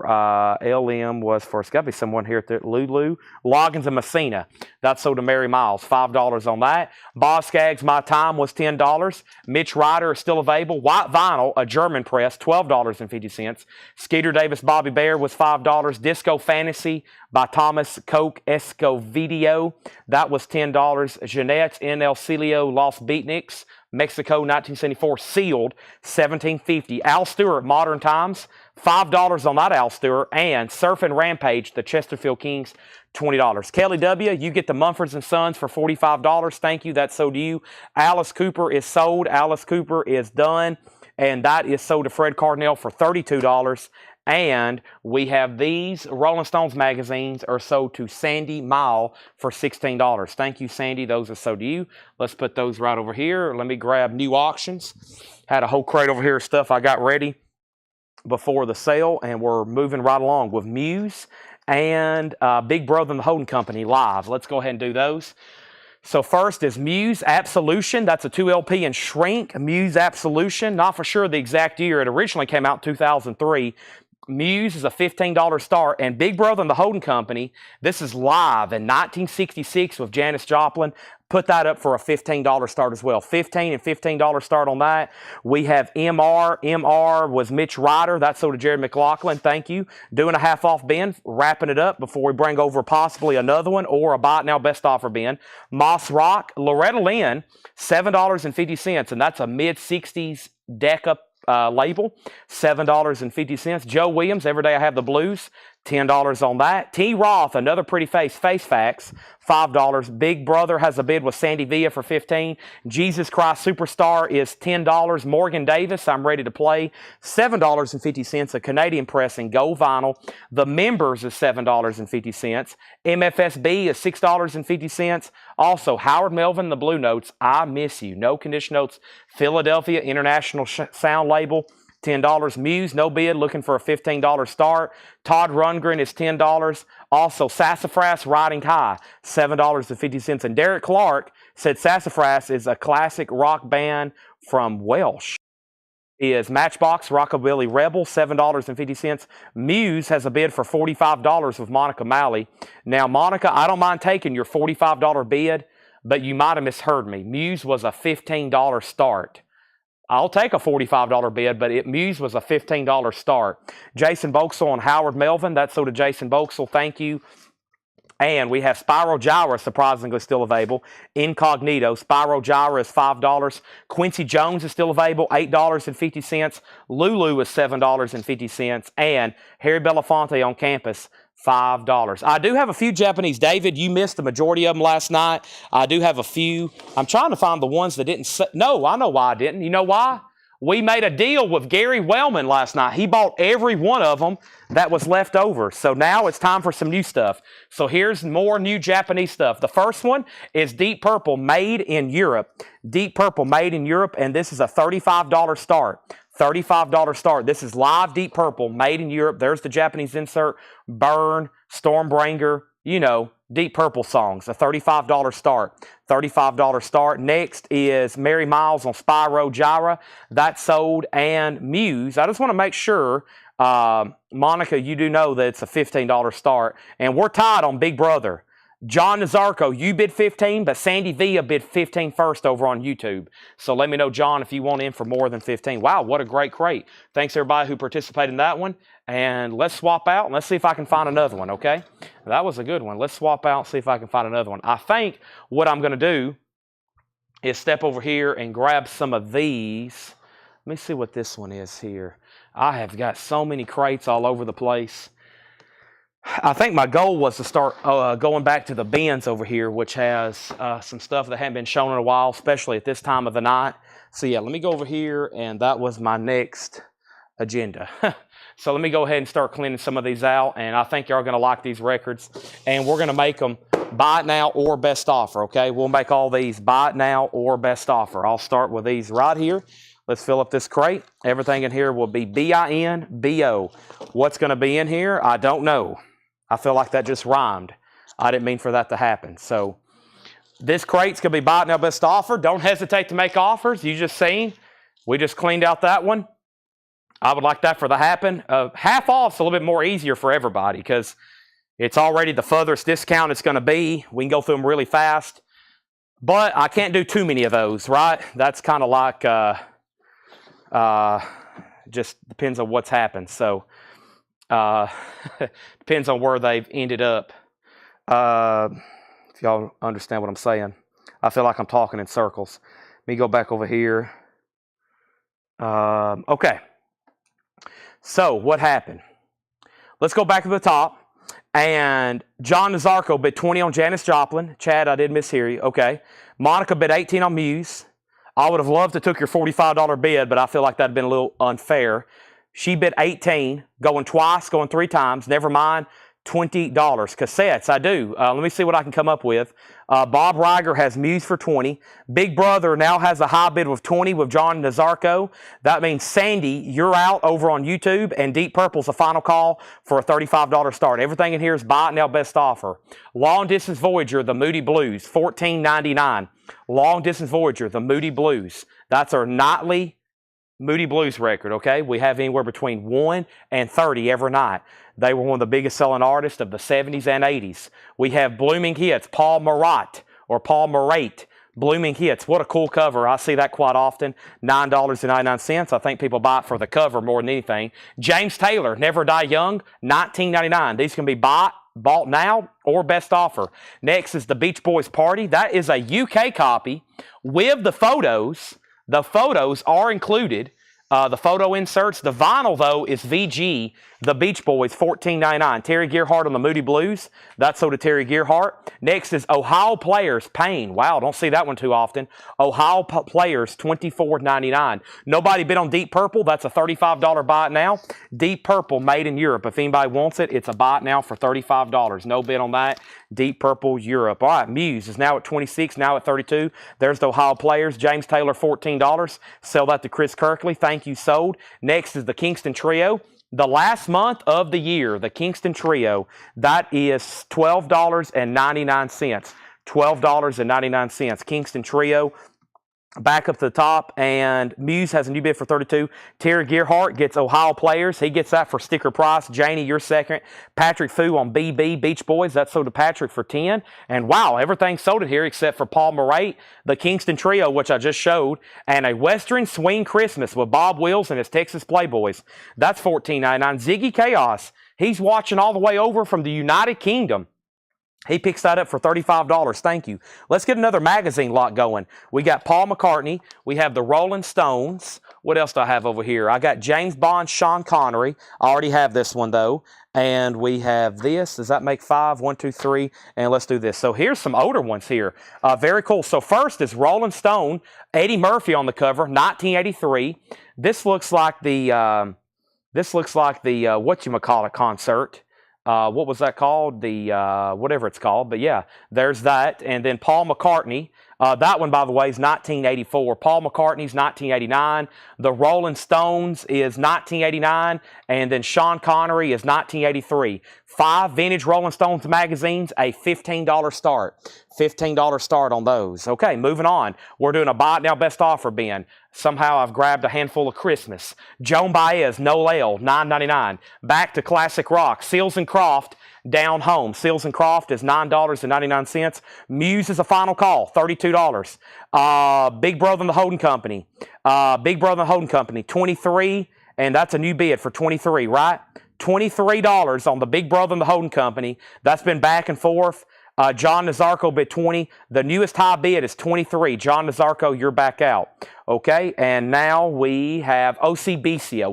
it's got to be someone here at the Lulu. Loggins and Messina. That's sold to Mary Miles. $5 on that. Boz Scaggs, My Time was $10. Mitch Ryder is still available. White Vinyl, a German press, $12.50. Skeeter Davis, Bobby Bear was $5. Disco Fantasy by Thomas Coke Escovedo. That was $10. Jeanette's NL Celio Los Beatniks. Mexico 1974 sealed, $17.50. Al Stewart, Modern Times, $5 on that Al Stewart. And Surf and Rampage, the Chesterfield Kings, $20. Kelly W., you get the Mumford & Sons for $45. Thank you. That's so do you. Alice Cooper is sold. Alice Cooper is done. and that is sold to Fred Cardinal for $32. And we have these Rolling Stones magazines are sold to Sandy Mile for $16. Thank you, Sandy. Those are sold to you. Let's put those right over here. Let me grab new auctions. Had a whole crate over here of stuff I got ready before the sale, and we're moving right along with Muse and Big Brother and the Holding Company live. Let's go ahead and do those. So first is Muse Absolution. That's a 2LP in shrink. Muse Absolution. Not for sure the exact year. It originally came out in 2003. Muse is a $15 start, and Big Brother and the Holding Company, this is live in 1966 with Janis Joplin. Put that up for a $15 start as well. $15 and $15 start on that. We have MR. MR was Mitch Ryder. That's sold to Jared McLaughlin. Thank you. Doing a half off bin, wrapping it up before we bring over possibly another one or a buy it now best offer bin. Moss Rock, Loretta Lynn, $7.50, and that's a mid-60s deck up label, $7.50. Joe Williams, Every Day I Have the Blues, $10 on that. T. Roth, Another Pretty Face, Face Facts, $5. Big Brother has a bid with Sandy Villa for $15. Jesus Christ Superstar is $10. Morgan Davis, I'm Ready to Play, $7.50. A Canadian press in gold vinyl. The Members is $7.50. MFSB is $6.50. Also, Howard Melvin, The Blue Notes, I Miss You. No Condition Notes, Philadelphia International Sound Label, $10. Muse, no bid, looking for a $15 start. Todd Rundgren is $10. Also, Sassafras, Riding High, $7.50. And Derek Clark said Sassafras is a classic rock band from Welsh. Is Matchbox, Rockabilly Rebel, $7.50. Muse has a bid for $45 with Monica Malley. Now, Monica, I don't mind taking your $45 bid, but you might have misheard me. Muse was a $15 start. I'll take a $45 bid, but Muse was a $15 start. Jason Boxel and Howard Melvin. That's sold to Jason Boxel. Thank you. And we have Spiral Gyra, surprisingly still available. Incognito. Spiral Gyra is $5. Quincy Jones is still available, $8.50. Lulu is $7.50. And Harry Belafonte on Campus, $5. I do have a few Japanese. David, you missed the majority of them last night. I do have a few. I'm trying to find the ones that didn't. No, I know why I didn't. You know why? We made a deal with Gary Wellman last night. He bought every one of them that was left over. So now it's time for some new stuff. So here's more new Japanese stuff. The first one is Deep Purple, made in Europe. Deep Purple, made in Europe, and this is a $35 start. $35 start. This is live Deep Purple, made in Europe. There's the Japanese insert. Burn, Stormbringer, you know, Deep Purple songs. A $35 start. $35 start. Next is Mary Miles on Spyro Gyra. That's sold. And Muse. I just want to make sure, Monica, you do know that it's a $15 start. And we're tied on Big Brother. John Nazarko, you bid 15, but Sandy Villa bid 15 first over on YouTube. So let me know, John, if you want in for more than 15. Wow, what a great crate. Thanks, everybody who participated in that one. And let's swap out, and let's see if I can find another one, okay? That was a good one. Let's swap out and see if I can find another one. I think what I'm going to do is step over here and grab some of these. Let me see what this one is here. I have got so many crates all over the place. I think my goal was to start going back to the bins over here, which has some stuff that hadn't been shown in a while, especially at this time of the night. So yeah, let me go over here, and that was my next agenda. So let me go ahead and start cleaning some of these out, and I think y'all are going to like these records. And we're going to make them buy it now or best offer, okay? We'll make all these buy it now or best offer. I'll start with these right here. Let's fill up this crate. Everything in here will be B-I-N-B-O. What's going to be in here? I don't know. I feel like that just rhymed. I didn't mean for that to happen. So this crate's going to be buy it now best offer. Don't hesitate to make offers. You just seen. We just cleaned out that one. I would like that for the happen. Half off's a little bit more easier for everybody because it's already the furthest discount it's going to be. We can go through them really fast. But I can't do too many of those, right? That's kind of like just depends on what's happened. So depends on where they've ended up. If y'all understand what I'm saying. I feel like I'm talking in circles. Let me go back over here. Okay. So what happened? Let's go back to the top. And John Nazarko bid 20 on Janis Joplin. Chad, I did mishear you. Okay. Monica bid 18 on Muse. I would have loved to took your $45 bid, but I feel like that'd been a little unfair. She bid 18, going twice, going 3 times. Never mind, $20. Cassettes, I do. Let me see what I can come up with. Bob Reiger has Muse for 20. Big Brother now has a high bid with 20 with John Nazarko. That means, Sandy, you're out over on YouTube, and Deep Purple's a final call for a $35 start. Everything in here is buy it now, best offer. Long Distance Voyager, the Moody Blues, $14.99. Long Distance Voyager, the Moody Blues. That's our nightly Moody Blues record, okay? We have anywhere between 1 and 30 every night. They were one of the biggest selling artists of the 70s and 80s. We have Blooming Hits, Paul Marat, or Paul Marate. Blooming Hits, what a cool cover. I see that quite often. $9.99. I think people buy it for the cover more than anything. James Taylor, Never Die Young, $19.99. These can be bought now or best offer. Next is the Beach Boys Party. That is a UK copy with the photos. The photos are included. The photo inserts. The vinyl, though, is VG, the Beach Boys, $14.99. Terry Gearhart on the Moody Blues. That's sold to Terry Gearhart. Next is Ohio Players, Pain. Wow, don't see that one too often. Ohio Players, $24.99. Nobody bid on Deep Purple. That's a $35 buy it now. Deep Purple, made in Europe. If anybody wants it, it's a buy it now for $35. No bid on that. Deep Purple, Europe. All right, Muse is now at 26, now at 32. There's the Ohio Players. James Taylor, $14. Sell that to Chris Kirkley. Thank you, sold. Next is the Kingston Trio. The last month of the year, the Kingston Trio, that is $12.99. $12.99. Kingston Trio. Back up to the top, and Muse has a new bid for 32. Terry Gearhart gets Ohio Players. He gets that for sticker price. Janie, you're second. Patrick Fu on BB, Beach Boys. That's sold to Patrick for 10. And wow, everything's sold it here except for Paul Marate, the Kingston Trio, which I just showed, and a Western Swing Christmas with Bob Wills and his Texas Playboys. That's $14.99. Ziggy Chaos, he's watching all the way over from the United Kingdom. He picks that up for $35. Thank you. Let's get another magazine lot going. We got Paul McCartney. We have the Rolling Stones. What else do I have over here? I got James Bond, Sean Connery. I already have this one, though. And we have this. Does that make 5? 1, 2, 3. And let's do this. So here's some older ones here. Very cool. So first is Rolling Stone. Eddie Murphy on the cover, 1983. This looks like the whatchamacallit concert. What was that called? The whatever it's called. But yeah, there's that. And then Paul McCartney. That one, by the way, is 1984. Paul McCartney's 1989. The Rolling Stones is 1989. And then Sean Connery is 1983. 5 vintage Rolling Stones magazines, a $15 start. $15 start on those. Okay, moving on. We're doing a buy it now best offer bin. Somehow I've grabbed a handful of Christmas. Joan Baez, No Ale, $9.99. Back to classic rock. Seals and Croft, Down Home. Seals and Croft is $9.99. Muse is a final call, $32. Big Brother and the Holding Company. Big Brother and the Holding Company, $23, and that's a new bid for $23, right? $23 on the Big Brother and the Holding Company. That's been back and forth. John Nazarko bid 20. The newest high bid is 23. John Nazarko, you're back out. Okay, and now we have OC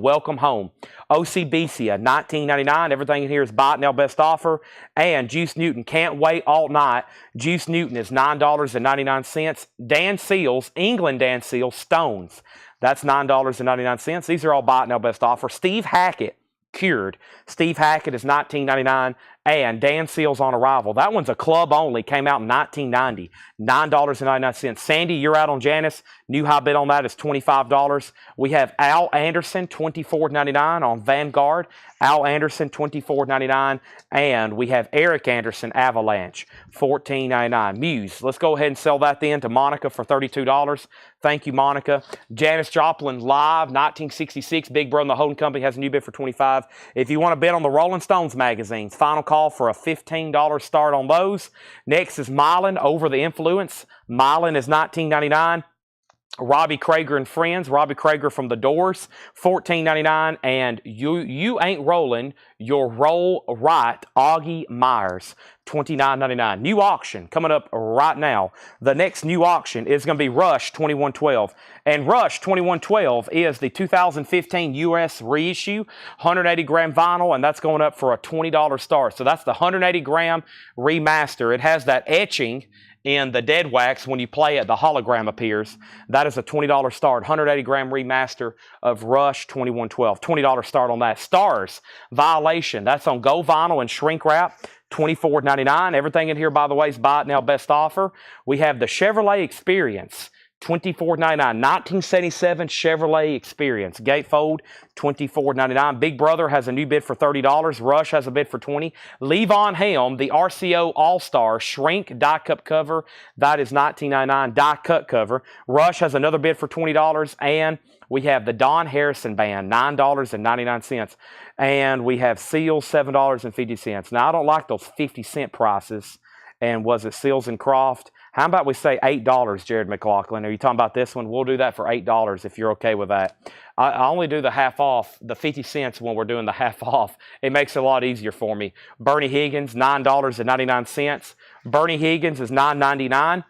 Welcome Home. OC Becia, $19.99. Everything in here is buy it now best offer. And Juice Newton, Can't Wait All Night. Juice Newton is $9.99. Dan Seals, England Dan Seals, Stones. That's $9.99. These are all buy it now best offer. Steve Hackett, Cured. Steve Hackett is $19.99. And Dan Seals on Arrival. That one's a club only. Came out in 1990. $9.99. Sandy, you're out on Janice. New high bid on that is $25. We have Al Anderson, $24.99 on Vanguard. Al Anderson, $24.99. And we have Eric Anderson, Avalanche, $14.99. Muse. Let's go ahead and sell that then to Monica for $32. Thank you, Monica. Janis Joplin, Live, 1966. Big Brother and the Holding Company has a new bid for $25. If you want to bid on the Rolling Stones magazines, final call for a $15 start on those. Next is Mylan, Over the Influence. Mylan is $19.99. Robbie Krieger and Friends. Robbie Krieger from The Doors, $14.99. And You Ain't Rollin', Your Roll Right, Augie Myers, $29.99. New auction coming up right now. The next new auction is going to be Rush 2112. And Rush 2112 is the 2015 U.S. reissue, 180-gram vinyl, and that's going up for a $20 start. So that's the 180-gram remaster. It has that etching In the dead wax, when you play it, the hologram appears. That is a $20 start. 180 gram remaster of Rush 2112. $20 start on that. Stars, Violation. That's on gold vinyl and shrink wrap. $24.99. Everything in here, by the way, is buy it now best offer. We have the Chevrolet Experience. $24.99. 1977 Chevrolet Experience. Gatefold, $24.99. Big Brother has a new bid for $30. Rush has a bid for $20. Levon Helm, the RCO All-Star Shrink Die Cup cover. That is $19.99. Die cut cover. Rush has another bid for $20. And we have the Don Harrison Band, $9.99. And we have Seals, $7.50. Now, I don't like those 50-cent prices. And was it Seals and Croft? How about we say $8, Jared McLaughlin? Are you talking about this one? We'll do that for $8 if you're okay with that. I only do the half off, the 50 cents when we're doing the half off. It makes it a lot easier for me. Bernie Higgins, $9.99. Bernie Higgins is $9.99.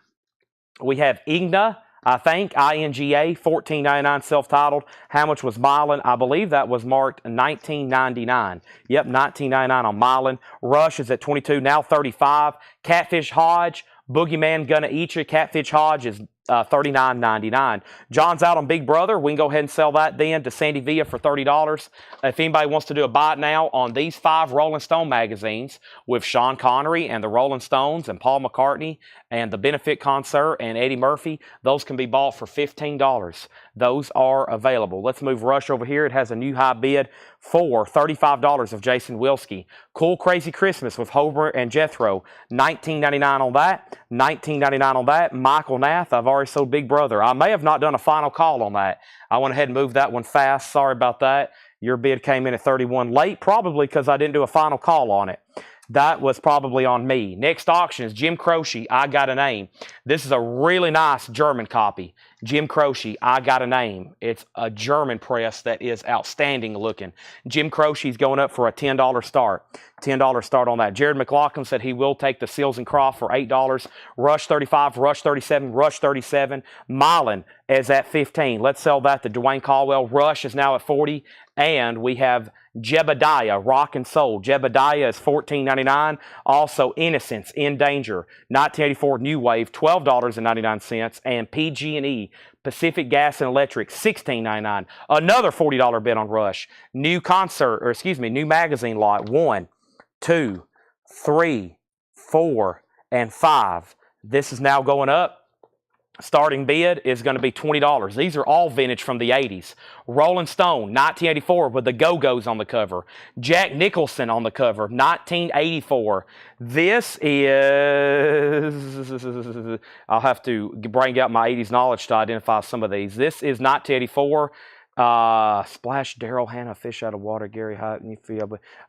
We have Igna, I think, INGA, $14.99 self-titled. How much was Mylan? I believe that was marked $19.99. Yep, $19.99 on Mylan. Rush is at $22, now $35. Catfish Hodge, Boogeyman Gonna Eat You. Catfish Hodge is $39.99. John's out on Big Brother. We can go ahead and sell that then to Sandy Villa for $30. If anybody wants to do a buy it now on these 5 Rolling Stone magazines with Sean Connery and the Rolling Stones and Paul McCartney and the Benefit Concert and Eddie Murphy, those can be bought for $15. Those are available. Let's move Rush over here. It has a new high bid for $35 of Jason Wilsky. Cool Crazy Christmas with Homer and Jethro, $19.99 on that. $19.99 on that. Michael Nath, I've already sold Big Brother. I may have not done a final call on that. I went ahead and moved that one fast. Sorry about that. Your bid came in at 31 late, probably because I didn't do a final call on it. That was probably on me. Next auction is Jim Croce, I Got a Name. This is a really nice German copy. Jim Croce, I Got a Name. It's a German press that is outstanding looking. Jim Croce's going up for a $10 start. $10 start on that. Jared McLaughlin said he will take the Seals and Croft for $8. Rush 35, Rush 37, Rush 37. Mylan is at 15. Let's sell that to Dwayne Caldwell. Rush is now at 40. And we have Jebediah, Rock and Soul. Jebediah is $14.99. Also, Innocence, In Danger, 1984 New Wave, $12.99. And PG&E, Pacific Gas and Electric, $16.99. Another $40 bid on Rush. New new magazine lot, 1, 2, 3, 4, and 5. This is now going up. Starting bid is going to be $20. These are all vintage from the 80s. Rolling Stone, 1984 with the Go-Go's on the cover. Jack Nicholson on the cover, 1984. This is... I'll have to bring out my 80s knowledge to identify some of these. This is 1984. Splash, Daryl Hannah, Fish Out of Water, Gary Hyatt,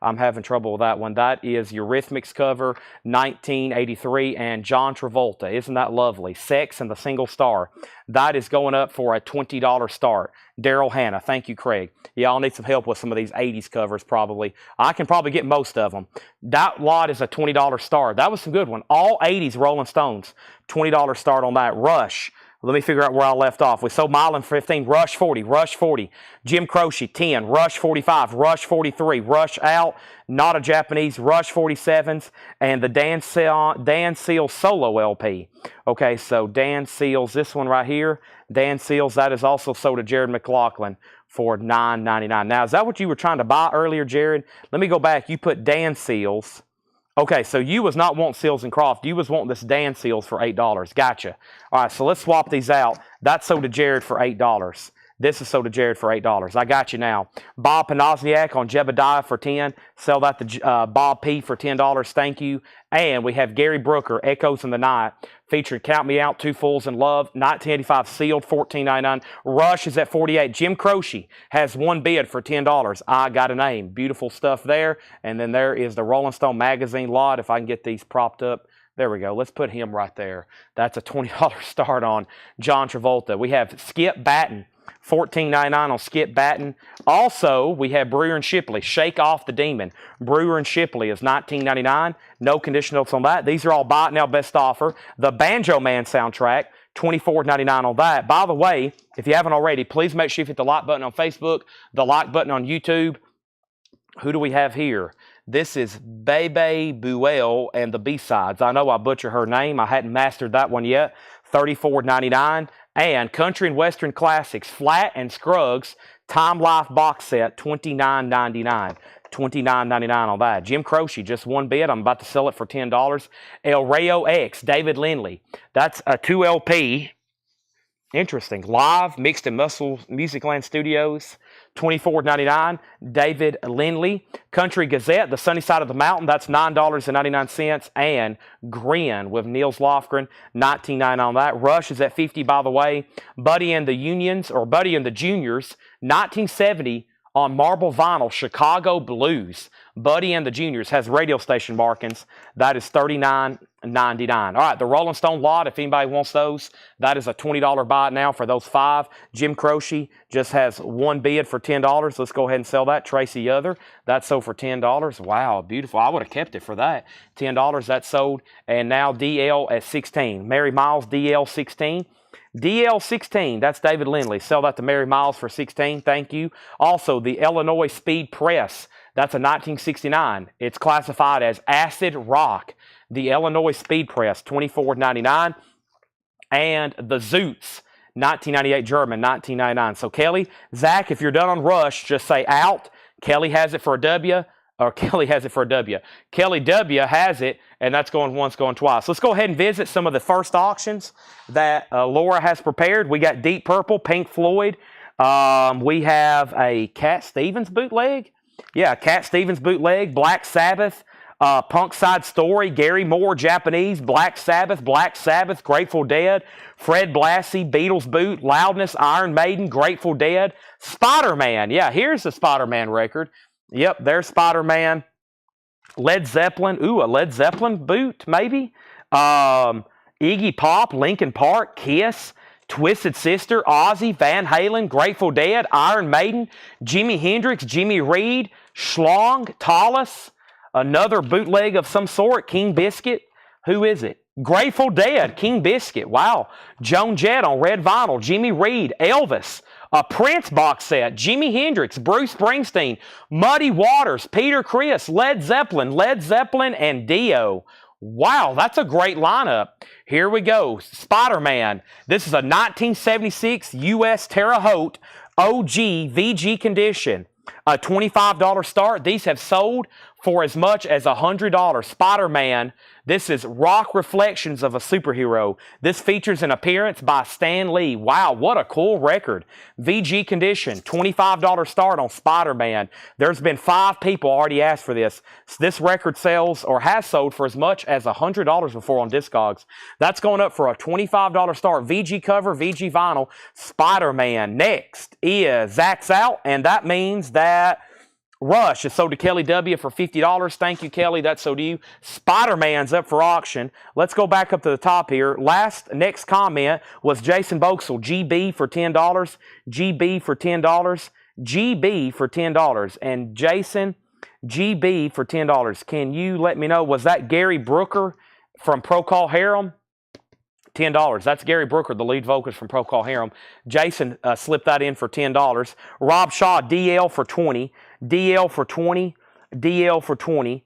I'm having trouble with that one. That is Eurythmics cover, 1983, and John Travolta. Isn't that lovely? Sex and the Single Star. That is going up for a $20 start. Daryl Hannah. Thank you, Craig. Yeah, I'll need some help with some of these 80s covers probably. I can probably get most of them. That lot is a $20 start. That was some good one. All 80s Rolling Stones. $20 start on that. Rush. Let me figure out where I left off. We sold Mylan 15, Rush 40, Rush 40. Jim Croce 10, Rush 45, Rush 43, Rush Out, Not a Japanese, Rush 47s, and the Dan Seals Solo LP. Okay, so Dan Seals, this one right here, Dan Seals, that is also sold to Jared McLaughlin for $9.99. Now, is that what you were trying to buy earlier, Jared? Let me go back. You put Dan Seals. Okay, so you was not wanting Seals and Croft. You was wanting this Dan Seals for $8. Gotcha. All right, so let's swap these out. That's sold to Jared for $8. This is sold to Jared for $8. I got you now. Bob Panozniak on Jebediah for $10. Sell that to Bob P for $10. Thank you. And we have Gary Brooker, Echoes in the Night, featuring Count Me Out, Two Fools in Love, 1985 sealed, $14.99. Rush is at $48. Jim Croce has one bid for $10. I Got a Name. Beautiful stuff there. And then there is the Rolling Stone magazine lot. If I can get these propped up. There we go. Let's put him right there. That's a $20 start on John Travolta. We have Skip Batten. $14.99 on Skip Batten. Also, we have Brewer and Shipley, Shake Off the Demon. Brewer and Shipley is $19.99. No conditionals on that. These are all buy it now best offer. The Banjo Man soundtrack, $24.99 on that. By the way, if you haven't already, please make sure you hit the like button on Facebook, the like button on YouTube. Who do we have here? This is Bebe Buell and the B-Sides. I know I butchered her name. I hadn't mastered that one yet. $34.99. And Country and Western Classics, Flat and Scruggs, Time Life box set, $29.99. $29.99 on that. Jim Croce, just one bid. I'm about to sell it for $10. El Rayo X, David Lindley. That's a 2 LP. Interesting. Live, Mixed and Muscle Musicland Studios, $24.99. David Lindley. Country Gazette, The Sunny Side of the Mountain, that's $9.99. And Grin with Niels Lofgren, $19.99 on that. Rush is at $50, by the way. Buddy and the Unions, or Buddy and the Juniors, 1970 on marble vinyl, Chicago Blues. Buddy and the Juniors has radio station markings. That is $39.99. All right, the Rolling Stone lot, if anybody wants those, that is a $20 buy now for those 5. Jim Croce just has one bid for $10. Let's go ahead and sell that. Tracy Other, that's sold for $10. Wow, beautiful. I would have kept it for that. $10, that's sold. And now DL at $16. Mary Miles, DL 16. DL16, that's David Lindley. Sell that to Mary Miles for $16. Thank you. Also, the Illinois Speed Press. That's a 1969. It's classified as acid rock. The Illinois Speed Press, $24.99. And the Zoots, 1998 German, $19.99. So Kelly, Zach, if you're done on Rush, just say out. Kelly has it for a W. Or Kelly has it for a W. Kelly W has it, and that's going once, going twice. Let's go ahead and visit some of the first auctions that Laura has prepared. We got Deep Purple, Pink Floyd. We have a Cat Stevens bootleg. Yeah, Cat Stevens bootleg, Black Sabbath, Punk Side Story, Gary Moore, Japanese, Black Sabbath, Grateful Dead, Fred Blassie, Beatles boot, Loudness, Iron Maiden, Grateful Dead, Spider-Man. Yeah, here's the Spider-Man record. Yep, there's Spider-Man. Led Zeppelin. Ooh, a Led Zeppelin boot, maybe. Iggy Pop, Linkin Park, Kiss, Twisted Sister, Ozzy, Van Halen, Grateful Dead, Iron Maiden, Jimi Hendrix, Jimmy Reed, Schlong, Tallis, another bootleg of some sort, King Biscuit. Who is it? Grateful Dead, King Biscuit. Wow. Joan Jett on red vinyl, Jimmy Reed, Elvis. A Prince box set, Jimi Hendrix, Bruce Springsteen, Muddy Waters, Peter Criss, Led Zeppelin, and Dio. Wow, that's a great lineup. Here we go. Spider-Man. This is a 1976 U.S. Terre Haute OG VG condition. A $25 start. These have sold for as much as $100. Spider-Man. This is Rock Reflections of a Superhero. This features an appearance by Stan Lee. Wow, what a cool record. VG condition, $25 start on Spider-Man. There's been 5 people already asked for this. This record sells or has sold for as much as $100 before on Discogs. That's going up for a $25 start. VG cover, VG vinyl, Spider-Man. Next is Zach's out, and that means that Rush is sold to Kelly W for $50. Thank you, Kelly. That's sold to you. Spider-Man's up for auction. Let's go back up to the top here. Next comment was Jason Boxel. GB for $10. GB for $10. GB for $10. And Jason, GB for $10. Can you let me know, was that Gary Brooker from Procol Harum? $10. That's Gary Brooker, the lead vocalist from Procol Harum. Jason slipped that in for $10. Rob Shaw, DL for $20. DL for $20. DL for $20.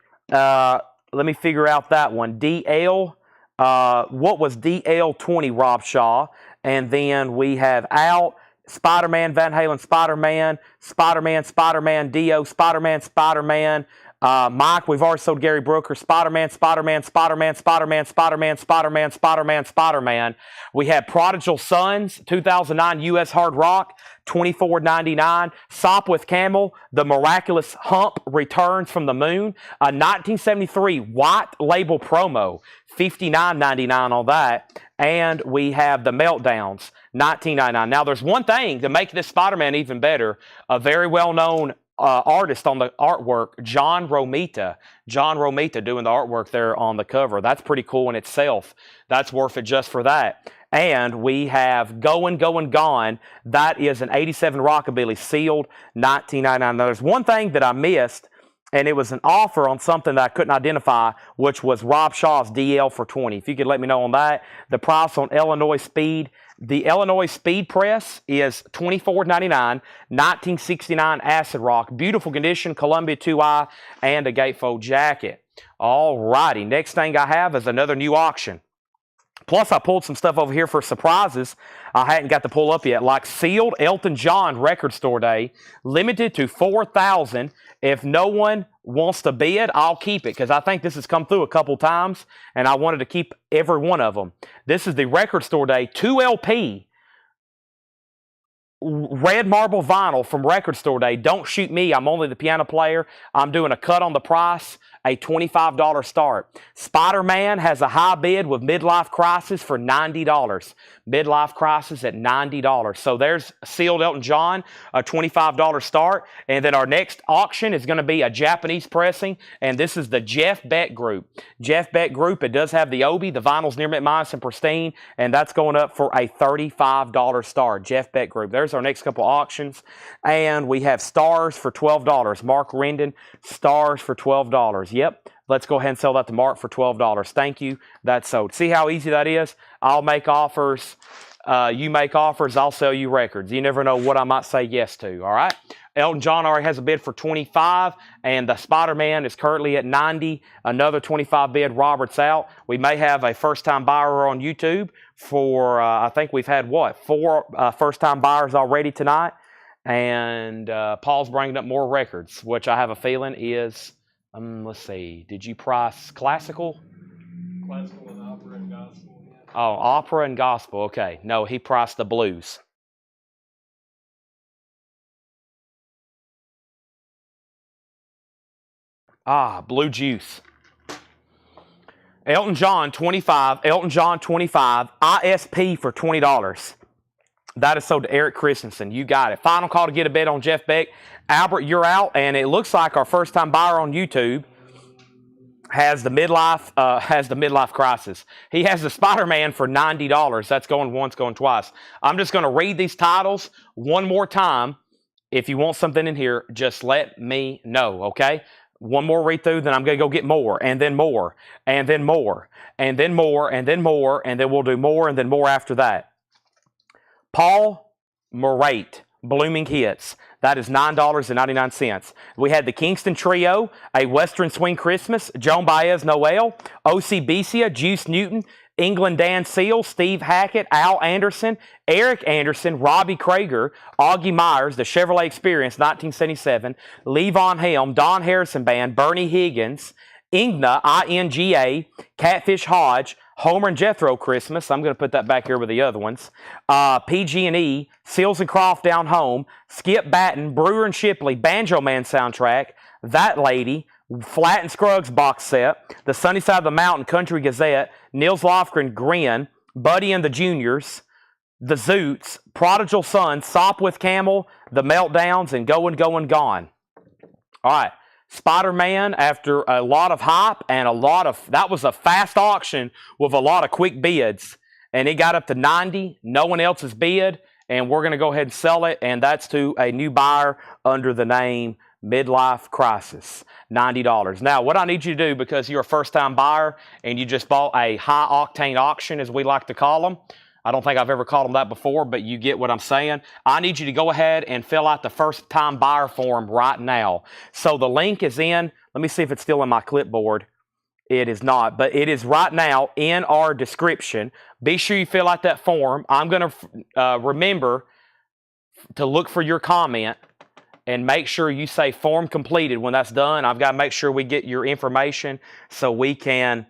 Let me figure out that one. DL, what was DL 20, Rob Shaw? And then we have out, Spider-Man, Van Halen, Spider-Man, Dio, Spider-Man. Mike, we've already sold Gary Brooker, Spider-Man. We have Prodigal Sons, 2009 U.S. Hard Rock, $24.99. Sopwith Camel, The Miraculous Hump Returns from the Moon, a 1973 white label promo, $59.99 on that. And we have The Meltdowns, $19.99. Now, there's one thing to make this Spider-Man even better. A very well-known artist on the artwork, John Romita. John Romita doing the artwork there on the cover. That's pretty cool in itself. That's worth it just for that. And we have Going, Gone. That is an 87 Rockabilly sealed, $19.99. Now, there's one thing that I missed and it was an offer on something that I couldn't identify, which was Rob Shaw's DL for 20. If you could let me know on that. The price on Illinois Speed. The Illinois Speed Press is $24.99, 1969 Acid Rock. Beautiful condition, Columbia 2i, and a gatefold jacket. All righty, next thing I have is another new auction. Plus, I pulled some stuff over here for surprises I hadn't got to pull up yet, like sealed Elton John Record Store Day, limited to 4,000. If no one wants to bid, I'll keep it, because I think this has come through a couple times, and I wanted to keep every one of them. This is the Record Store Day 2 LP red marble vinyl from Record Store Day. Don't shoot me. I'm only the piano player. I'm doing a cut on the price, a $25 start. Spider-Man has a high bid with Midlife Crisis for $90. Midlife Crisis at $90. So there's sealed Elton John, a $25 start. And then our next auction is going to be a Japanese pressing, and this is the Jeff Beck Group. Jeff Beck Group, it does have the Obi, the vinyl's near mint minus and pristine, and that's going up for a $35 start. Jeff Beck Group. There's our next couple auctions. And we have Stars for $12. Mark Rendon, Stars for $12. Yep. Let's go ahead and sell that to Mark for $12. Thank you. That's sold. See how easy that is? I'll make offers. You make offers. I'll sell you records. You never know what I might say yes to. All right. Elton John already has a bid for $25, and the Spider-Man is currently at $90. Another $25 bid. Robert's out. We may have a first-time buyer on YouTube for, I think we've had, what, 4 first-time buyers already tonight. And Paul's bringing up more records, which I have a feeling is, let's see, did you price classical? Classical and opera and gospel. Yeah. Oh, opera and gospel. Okay. No, he priced the blues. Blue Juice. Elton John, 25. Elton John, 25. ISP for $20. That is sold to Eric Christensen. You got it. Final call to get a bid on Jeff Beck. Albert, you're out, and it looks like our first-time buyer on YouTube has the midlife crisis. He has the Spider-Man for $90. That's going once, going twice. I'm just going to read these titles one more time. If you want something in here, just let me know, okay? One more read through, then I'm going to go get more, and then more, and then more, and then more, and then more, and then we'll do more, and then more after that. Paul Morate, Blooming Hits. That is $9.99. We had the Kingston Trio, A Western Swing Christmas, Joan Baez Noel, O.C. Becia, Juice Newton, England Dan Seal, Steve Hackett, Al Anderson, Eric Anderson, Robbie Krager, Augie Myers, The Chevrolet Experience, 1977, Levon Helm, Don Harrison Band, Bernie Higgins, Ingna, I-N-G-A, Catfish Hodge, Homer and Jethro Christmas. I'm going to put that back here with the other ones. PG&E, Seals and Croft Down Home, Skip Batten, Brewer and Shipley, Banjo Man soundtrack, That Lady, Flat and Scruggs box set, The Sunny Side of the Mountain Country Gazette, Nils Lofgren Grin, Buddy and the Juniors, The Zoots, Prodigal Son, Sop with Camel, The Meltdowns, and Going, Going, Gone. All right. Spider-Man, after a lot of hype and that was a fast auction with a lot of quick bids. And it got up to 90. No one else has bid. And we're going to go ahead and sell it. And that's to a new buyer under the name Midlife Crisis. $90. Now, what I need you to do, because you're a first-time buyer and you just bought a high-octane auction, as we like to call them. I don't think I've ever called them that before, but you get what I'm saying. I need you to go ahead and fill out the first-time buyer form right now. So the link is in. Let me see if it's still in my clipboard. It is not, but it is right now in our description. Be sure you fill out that form. I'm going to remember to look for your comment and make sure you say form completed when that's done. I've got to make sure we get your information so we can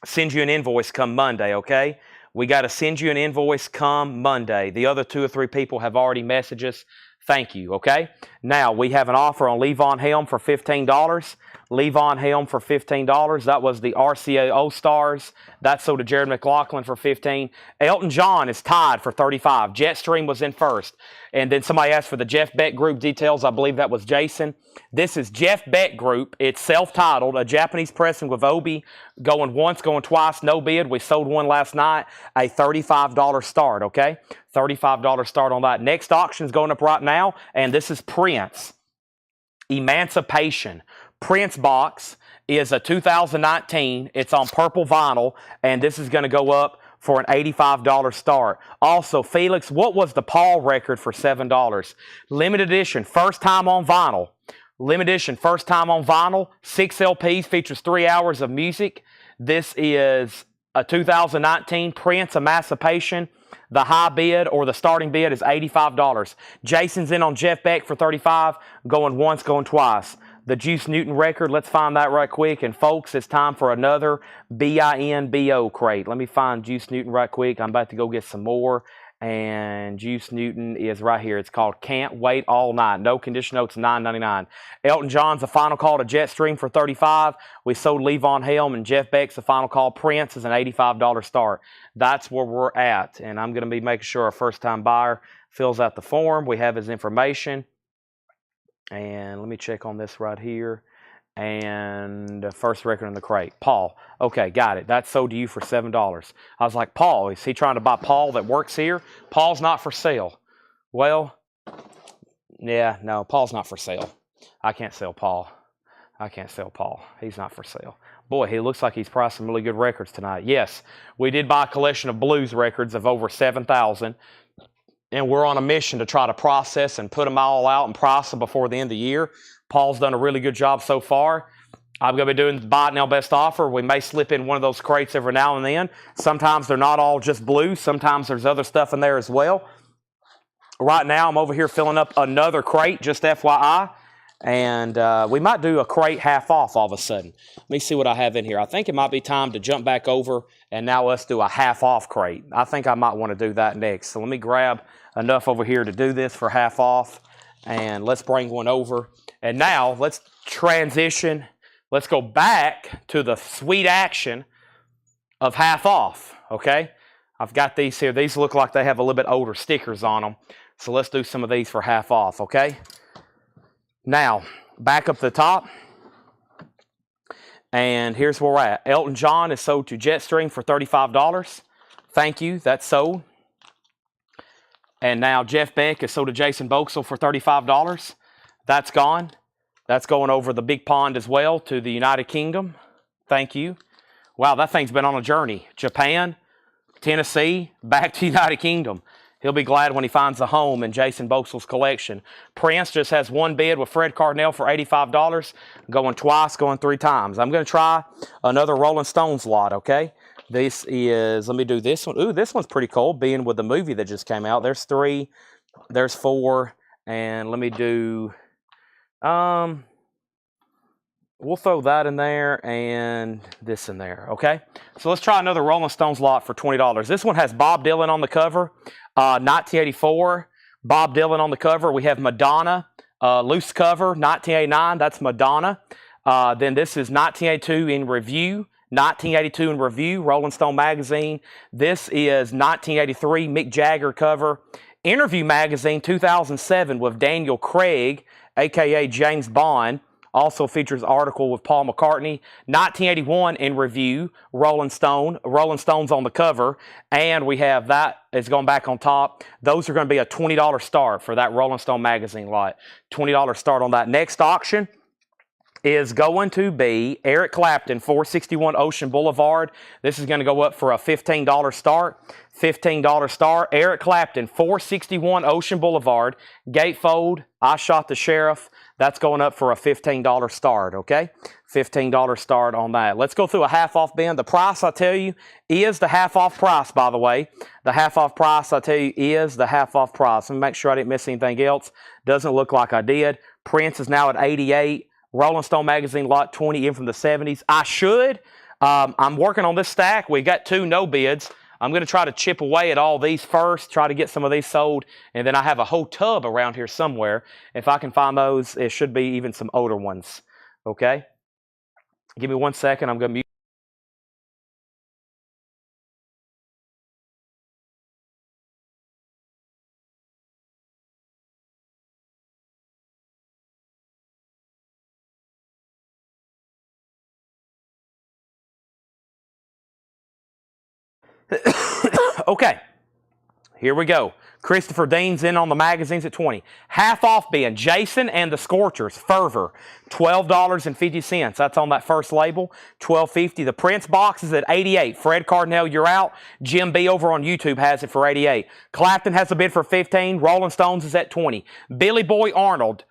send you an invoice come Monday, okay? We got to send you an invoice come Monday. The other 2 or 3 people have already messaged us. Thank you, okay? Now, we have an offer on Levon Helm for $15. Levon Helm for $15. That was the RCA All-Stars. That sold to Jared McLaughlin for $15. Elton John is tied for $35. Jetstream was in first. And then somebody asked for the Jeff Beck Group details. I believe that was Jason. This is Jeff Beck Group. It's self-titled, a Japanese pressing with Obi. Going once, going twice, no bid. We sold one last night. A $35 start, okay? $35 start on that. Next auction is going up right now, and this is Prince. Emancipation. Prince box is a 2019. It's on purple vinyl, and this is going to go up for an $85 start. Also, Felix, what was the Paul record for $7? Limited edition, first time on vinyl. Limited edition, first time on vinyl. 6 LPs, features 3 hours of music. This is a 2019 Prince Emancipation. The high bid or the starting bid is $85. Jason's in on Jeff Beck for $35. Going once, going twice. The Juice Newton record, let's find that right quick. And folks, it's time for another BINBO crate. Let me find Juice Newton right quick. I'm about to go get some more. And Juice Newton is right here. It's called Can't Wait All Night. No condition notes, $9.99. Elton John's a final call to Jetstream for $35. We sold Levon Helm, and Jeff Beck's a final call. Prince is an $85 start. That's where we're at. And I'm going to be making sure a first-time buyer fills out the form. We have his information. And let me check on this right here. And the first record in the crate. Paul. Okay, got it. That's sold to you for $7. I was like, Paul, is he trying to buy Paul that works here? Paul's not for sale. Well, yeah, no, Paul's not for sale. I can't sell Paul. I can't sell Paul. He's not for sale. Boy, he looks like he's priced some really good records tonight. Yes, we did buy a collection of blues records of over 7,000. And we're on a mission to try to process and put them all out and price them before the end of the year. Paul's done a really good job so far. I'm going to be doing Buy It Now Best Offer. We may slip in one of those crates every now and then. Sometimes they're not all just blue. Sometimes there's other stuff in there as well. Right now, I'm over here filling up another crate, just FYI. And we might do a crate half off all of a sudden. Let me see what I have in here. I think it might be time to jump back over and now let's do a half off crate. I think I might want to do that next. So let me grab enough over here to do this for half off. And let's bring one over. And now let's transition. Let's go back to the sweet action of half off. Okay? I've got these here. These look like they have a little bit older stickers on them. So let's do some of these for half off. Okay? Now, back up to the top, and here's where we're at. Elton John is sold to Jetstream for $35. Thank you, that's sold. And now Jeff Beck is sold to Jason Boxell for $35. That's gone. That's going over the big pond as well to the United Kingdom. Thank you. Wow, that thing's been on a journey. Japan, Tennessee, back to United Kingdom. He'll be glad when he finds a home in Jason Boxell's collection. Prince just has one bid with Fred Cardinal for $85. Going twice, going 3 times. I'm going to try another Rolling Stones lot, okay? This is, let me do this one. Ooh, this one's pretty cool, being with the movie that just came out. There's 3, there's 4, and let me do, we'll throw that in there and this in there, okay? So let's try another Rolling Stones lot for $20. This one has Bob Dylan on the cover. 1984, Bob Dylan on the cover. We have Madonna, loose cover, 1989. That's Madonna. Then this is 1982 in review. 1982 in review, Rolling Stone magazine. This is 1983 Mick Jagger cover. Interview magazine 2007 with Daniel Craig, a.k.a. James Bond. Also features an article with Paul McCartney. 1981 in review, Rolling Stone. Rolling Stone's on the cover. And we have that is going back on top. Those are going to be a $20 start for that Rolling Stone magazine lot. $20 start on that. Next auction is going to be Eric Clapton, 461 Ocean Boulevard. This is going to go up for a $15 start. $15 start. Eric Clapton, 461 Ocean Boulevard. Gatefold, I Shot the Sheriff. That's going up for a $15 start, okay? $15 start on that. Let's go through a half-off bin. The price, I tell you, is the half-off price, by the way. The half-off price, I tell you, is the half-off price. Let me make sure I didn't miss anything else. Doesn't look like I did. Prince is now at 88. Rolling Stone magazine lot 20 in from the 70s. I should. I'm working on this stack. We got 2 no bids. I'm going to try to chip away at all these first, try to get some of these sold, and then I have a whole tub around here somewhere. If I can find those, it should be even some older ones. Okay? Give me 1 second. I'm going to mute. Okay. Here we go. Christopher Dean's in on the magazines at 20. Half off bin, Jason and the Scorchers, Fervor, $12.50. That's on that first label, $12.50. The Prince box is at 88. Fred Cardinal, you're out. Jim B over on YouTube has it for 88. Clapton has a bid for 15. Rolling Stones is at 20. Billy Boy Arnold,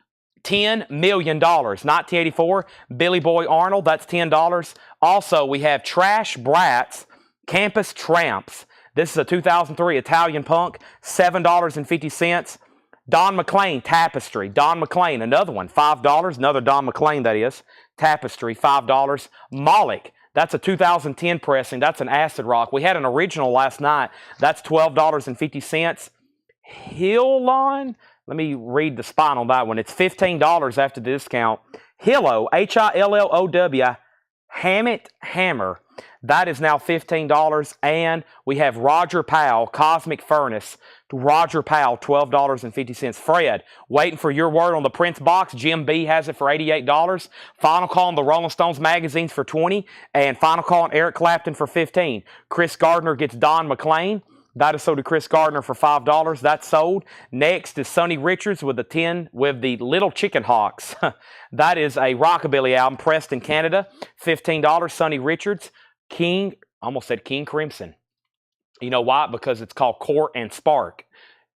$10 million. 1984, Billy Boy Arnold, that's $10. Also, we have Trash Brats, Campus Tramps. This is a 2003 Italian punk, $7.50. Don McLean, Tapestry. Don McLean, another one, $5. Another Don McLean, that is. Tapestry, $5. Moloch, that's a 2010 pressing. That's an acid rock. We had an original last night. That's $12.50. Hillon, let me read the spine on that one. It's $15 after the discount. Hillow, Hillow, Hammett Hammer. That is now $15. And we have Roger Powell, Cosmic Furnace. Roger Powell, $12.50. Fred, waiting for your word on the Prince box. Jim B has it for $88. Final call on the Rolling Stones magazines for $20. And final call on Eric Clapton for $15. Chris Gardner gets Don McLean. That is sold to Chris Gardner for $5. That's sold. Next is Sonny Richards with the 10 with the Little Chicken Hawks. That is a rockabilly album pressed in Canada. $15. Sonny Richards. King, almost said King Crimson. You know why? Because it's called Court and Spark.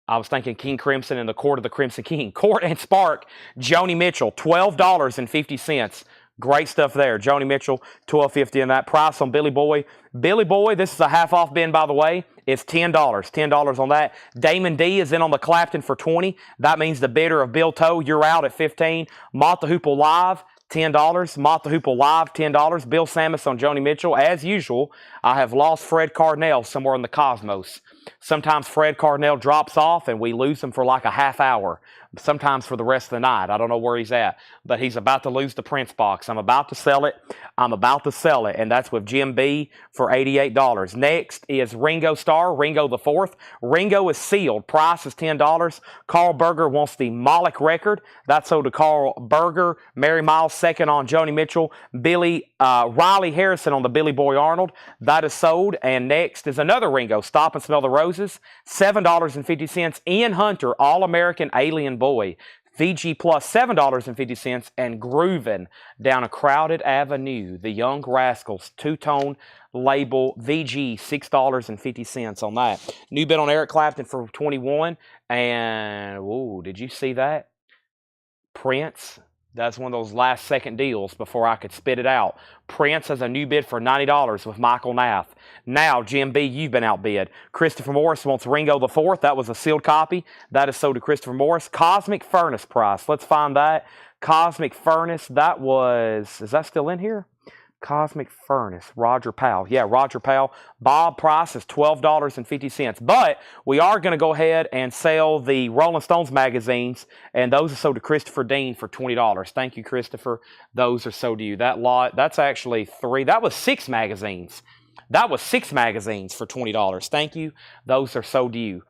I was thinking King Crimson and the Court of the Crimson King. Court and Spark. Joni Mitchell, $12.50. Great stuff there. Joni Mitchell, $12.50 in that. Price on Billy Boy. Billy Boy, this is a half off bin, by the way. It's $10. $10 on that. Damon D is in on the Clapton for $20. That means the bidder of Bill Toe, you're out at $15. Mott the Hoople Live, $10. Mott the Hoople Live, $10. Bill Samus on Joni Mitchell. As usual, I have lost Fred Cardinal somewhere in the cosmos. Sometimes Fred Cardinal drops off and we lose him for like a half hour. Sometimes for the rest of the night. I don't know where he's at. But he's about to lose the Prince box. I'm about to sell it. And that's with Jim B for $88. Next is Ringo Starr, Ringo the Fourth. Ringo is sealed. Price is $10. Carl Berger wants the Moloch record. That's sold to Carl Berger. Mary Miles second on Joni Mitchell. Riley Harrison on the Billy Boy Arnold. That is sold. And next is another Ringo, Stop and Smell the Roses. $7.50. Ian Hunter, All-American Alien Boy. VG Plus, $7.50. And Groovin' Down a Crowded Avenue. The Young Rascals, two-tone label. VG, $6.50 on that. New bid on Eric Clapton for $21. And, whoa, did you see that? Prince. That's one of those last second deals before I could spit it out. Prince has a new bid for $90 with Michael Nath. Now, Jim B, you've been outbid. Christopher Morris wants Ringo the Fourth. That was a sealed copy. That is sold to Christopher Morris. Cosmic Furnace price. Let's find that. Cosmic Furnace, that was, is that still in here? Cosmic Furnace, Roger Powell. Yeah, Roger Powell. Bob price is $12.50. But we are going to go ahead and sell the Rolling Stones magazines, and those are sold to Christopher Dean for $20. Thank you, Christopher. Those are sold to you. That lot, that's actually three. That was 6 magazines. That was 6 magazines for $20. Thank you. Those are sold to you.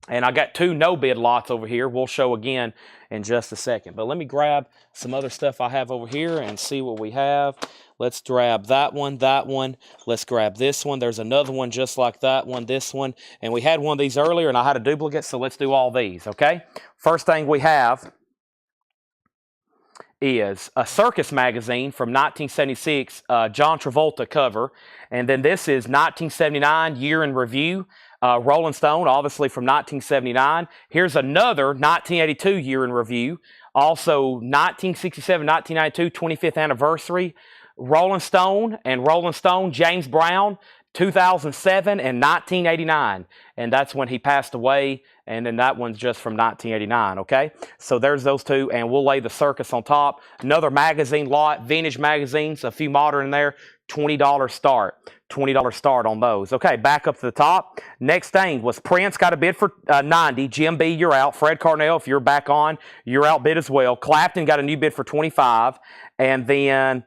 And I got 2 no-bid lots over here. We'll show again in just a second. But let me grab some other stuff I have over here and see what we have. Let's grab that one, that one. Let's grab this one. There's another one just like that one, this one. And we had one of these earlier, and I had a duplicate, so let's do all these, okay? First thing we have is a Circus magazine from 1976, John Travolta cover. And then this is 1979 Year in Review. Rolling Stone, obviously from 1979. Here's another 1982 Year in Review. Also 1967, 1992, 25th anniversary. Rolling Stone and Rolling Stone, James Brown, 2007 and 1989. And that's when he passed away. And then that one's just from 1989, okay? So there's those 2, and we'll lay the Circus on top. Another magazine lot, vintage magazines, a few modern in there, $20 start. $20 start on those. Okay, back up to the top. Next thing was Prince got a bid for 90. Jim B, you're out. Fred Cardinal, if you're back on, you're outbid as well. Clapton got a new bid for 25. And then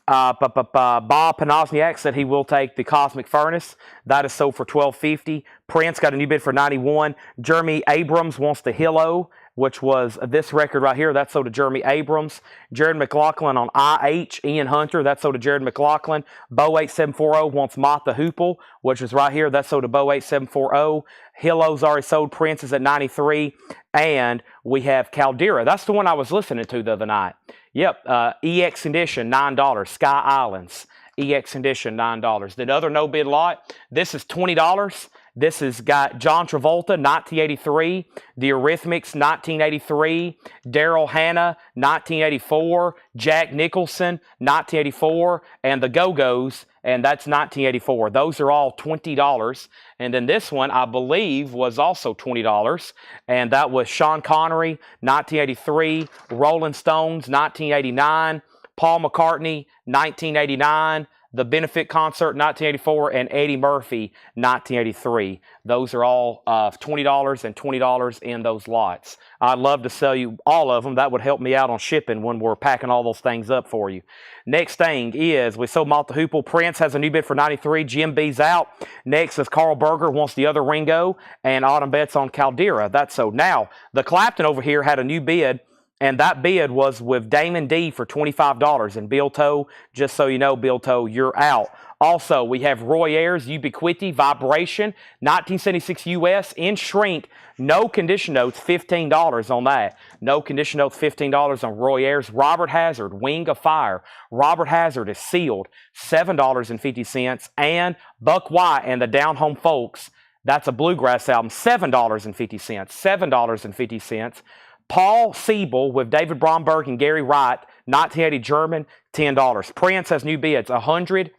Bob Panasniak said he will take the Cosmic Furnace. That is sold for $12.50. Prince got a new bid for 91. Jeremy Abrams wants the Hillo. which was this record right here. That sold to Jeremy Abrams. Jared McLaughlin on IH. Ian Hunter. That sold to Jared McLaughlin. Bo 8740 wants Mott the Hoople, which is right here. That sold to Bo 8740. Hillo's already sold. Prince is at 93. And we have Caldera. That's the one I was listening to the other night. Yep. EX Condition, $9. Sky Islands. EX Condition, $9. The other no bid lot, this is $20. This has got John Travolta, 1983. The Eurythmics, 1983. Daryl Hannah, 1984. Jack Nicholson, 1984. And the Go-Go's, and that's 1984. Those are all $20. And then this one, I believe, was also $20. And that was Sean Connery, 1983. Rolling Stones, 1989. Paul McCartney, 1989. The Benefit Concert, 1984, and Eddie Murphy, 1983. Those are all $20 and $20 in those lots. I'd love to sell you all of them. That would help me out on shipping when we're packing all those things up for you. Next thing is, we sold Mott the Hoople. Prince has a new bid for 93. Jim B's out. Next is Carl Berger wants the other Ringo, and Autumn Betts on Caldera. That's sold. Now, the Clapton over here had a new bid, and that bid was with Damon D for $25. And Bill Toe, just so you know, Bill Toe, you're out. Also, we have Roy Ayers, Ubiquity, Vibration, 1976 US, in shrink. No condition notes, $15 on that. No condition notes, $15 on Roy Ayers. Robert Hazard, Wing of Fire. Robert Hazard is sealed, $7.50. And Buck White and the Down Home Folks, that's a bluegrass album, $7.50. $7.50. Paul Siebel with David Bromberg and Gary Wright, 1980 German, $10. Prince has new bids, 100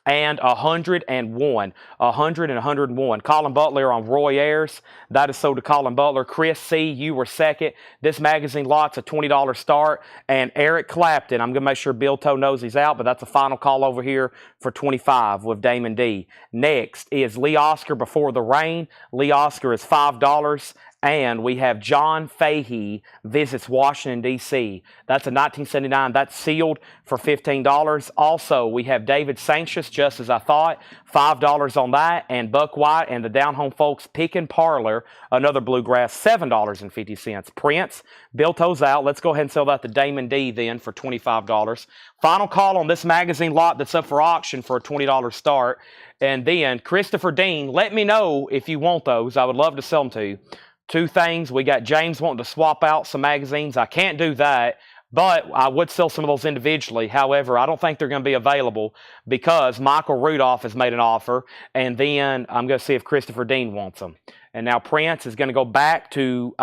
and 101. 100 and 101. Colin Butler on Roy Ayers. That is sold to Colin Butler. Chris C., you were second. This magazine lot's a $20 start. And Eric Clapton, I'm going to make sure Bill Toe knows he's out, but that's a final call over here for $25 with Damon D. Next is Lee Oscar, Before the Rain. Lee Oscar is $5. And we have John Fahey Visits Washington, D.C. That's a 1979. That's sealed for $15. Also, we have David Sancious, Just As I Thought, $5 on that. And Buck White and the Down Home Folks, Pickin' Parlor, another bluegrass, $7.50. Prince, Bill Toe's out. Let's go ahead and sell that to Damon D. then for $25. Final call on this magazine lot that's up for auction for a $20 start. And then Christopher Dean, let me know if you want those. I would love to sell them to you. Two things. We got James wanting to swap out some magazines. I can't do that, but I would sell some of those individually. However, I don't think they're going to be available because Michael Rudolph has made an offer, and then I'm going to see if Christopher Dean wants them. And now Prince is going to go back to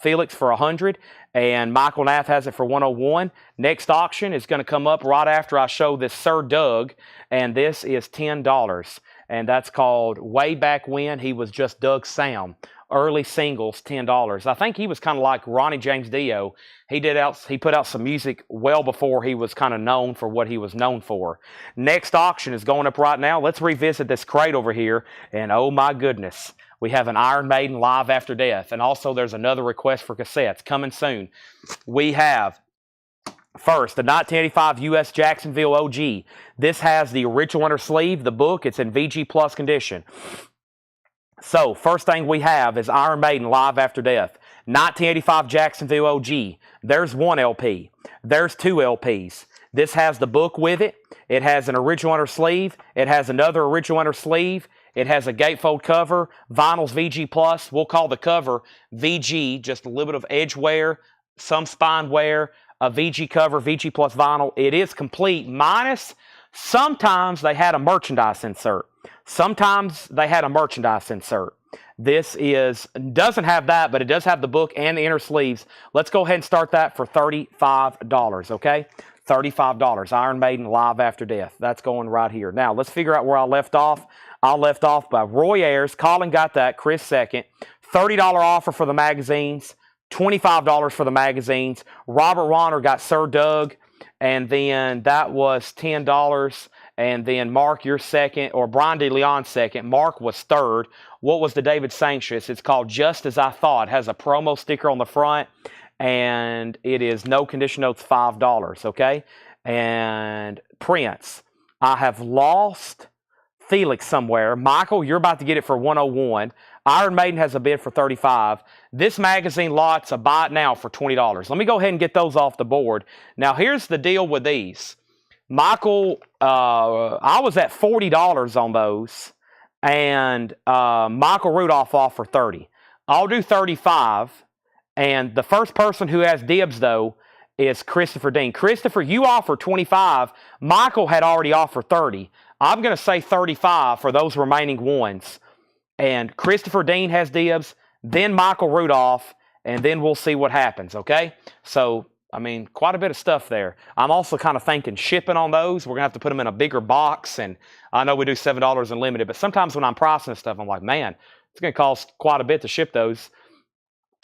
Felix for 100, and Michael Nath has it for 101. Next auction is going to come up right after I show this Sir Doug, and this is $10, and that's called Way Back When He Was Just Doug Sam. Early singles, $10. I think he was kind of like Ronnie James Dio. He put out some music well before he was kind of known for what he was known for. Next auction is going up right now. Let's revisit this crate over here. And oh my goodness, we have an Iron Maiden Live After Death. And also there's another request for cassettes coming soon. We have first, the 1985 U.S. Jacksonville OG. This has the original inner sleeve, the book. It's in VG Plus condition. So, first thing we have is Iron Maiden Live After Death. 1985 Jacksonville OG. There's one LP. There's two LPs. This has the book with it. It has an original inner sleeve. It has another original inner sleeve. It has a gatefold cover. Vinyl's VG Plus. We'll call the cover VG, just a little bit of edge wear, some spine wear, a VG cover, VG Plus vinyl. It is complete, minus sometimes they had a merchandise insert. Sometimes they had a merchandise insert. This doesn't have that, but it does have the book and the inner sleeves. Let's go ahead and start that for $35, okay? $35. Iron Maiden Live After Death. That's going right here. Now, let's figure out where I left off. I left off by Roy Ayers. Colin got that. Chris second. $30 offer for the magazines. $25 for the magazines. Robert Ronner got Sir Doug. And then that was $10. And then Mark, you're second, or Brian DeLeon second. Mark was third. What was the David Sancious? It's called Just As I Thought. It has a promo sticker on the front, and it is no condition notes, $5, okay? And Prince, I have lost Felix somewhere. Michael, you're about to get it for 101. Iron Maiden has a bid for 35. This magazine lot's a buy it now for $20. Let me go ahead and get those off the board. Now, here's the deal with these. Michael, I was at $40 on those, and Michael Rudolph offered 30. I'll do 35, and the first person who has dibs, though, is Christopher Dean. Christopher, you offered 25. Michael had already offered 30. I'm going to say 35 for those remaining ones. And Christopher Dean has dibs, then Michael Rudolph, and then we'll see what happens, okay? So, I mean, quite a bit of stuff there. I'm also kind of thinking shipping on those. We're going to have to put them in a bigger box, and I know we do $7 unlimited, but sometimes when I'm pricing stuff, I'm like, man, it's going to cost quite a bit to ship those.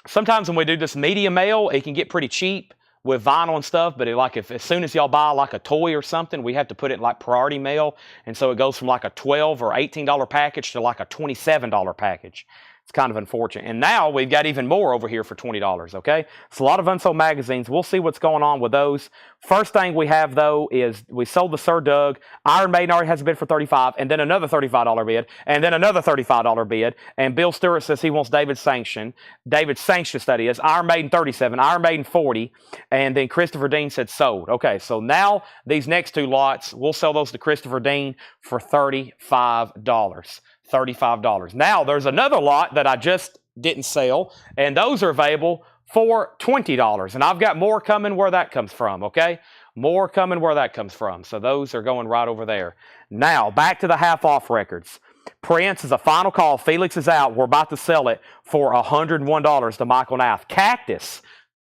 Sometimes when we do this media mail, it can get pretty cheap with vinyl and stuff, but if as soon as y'all buy like a toy or something, we have to put it in like priority mail, and so it goes from like a $12 or $18 package to like a $27 package. It's kind of unfortunate. And now we've got even more over here for $20, okay? It's a lot of unsold magazines. We'll see what's going on with those. First thing we have, though, is we sold the Sir Doug. Iron Maiden already has a bid for $35, and then another $35 bid, and then another $35 bid. And Bill Stewart says he wants David Sanction. David Sanctious, that is. Iron Maiden 37, Iron Maiden 40, and then Christopher Dean said sold. Okay, so now these next two lots, we'll sell those to Christopher Dean for $35. $35. Now, there's another lot that I just didn't sell, and those are available for $20. And I've got more coming where that comes from, okay? More coming where that comes from. So those are going right over there. Now, back to the half-off records. Prince is a final call. Felix is out. We're about to sell it for $101 to Michael Nath. Cactus.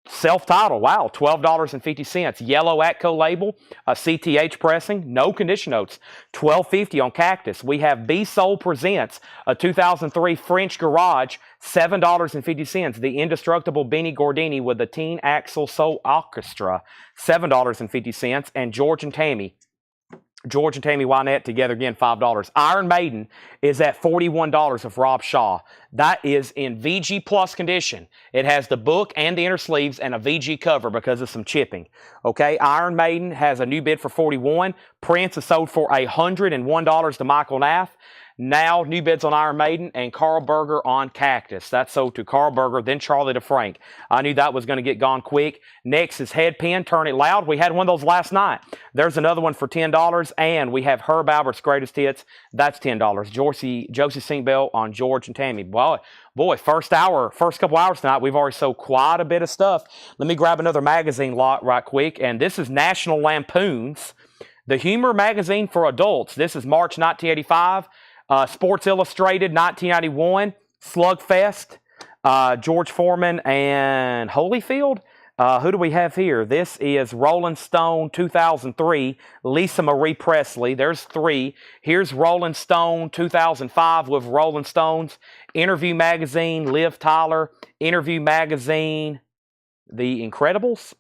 Self-titled, wow, $12.50. Yellow Atco label, a CTH pressing, no condition notes, $12.50 on Cactus. We have B Soul Presents, a 2003 French Garage, $7.50. The Indestructible Benny Gordini with the Teen Axel Soul Orchestra, $7.50. And George and Tammy Wynette together again, $5. Iron Maiden is at $41 of Rob Shaw. That is in VG Plus condition. It has the book and the inner sleeves and a VG cover because of some chipping. Okay, Iron Maiden has a new bid for $41. Prince is sold for $101 to Michael Nath. Now, new bids on Iron Maiden and Carl Berger on Cactus. That's sold to Carl Berger, then Charlie DeFrank. I knew that was going to get gone quick. Next is Headpin, Turn It Loud. We had one of those last night. There's another one for $10, and we have Herb Albert's Greatest Hits. That's $10. Josie Sinkbell on George and Tammy. Boy, first couple hours tonight, we've already sold quite a bit of stuff. Let me grab another magazine lot right quick, and this is National Lampoon's, the humor magazine for adults. This is March 1985. Sports Illustrated, 1991, Slugfest, George Foreman, and Holyfield. Who do we have here? This is Rolling Stone, 2003, Lisa Marie Presley. There's 3. Here's Rolling Stone, 2005 with Rolling Stones. Interview Magazine, Liv Tyler. Interview Magazine, The Incredibles.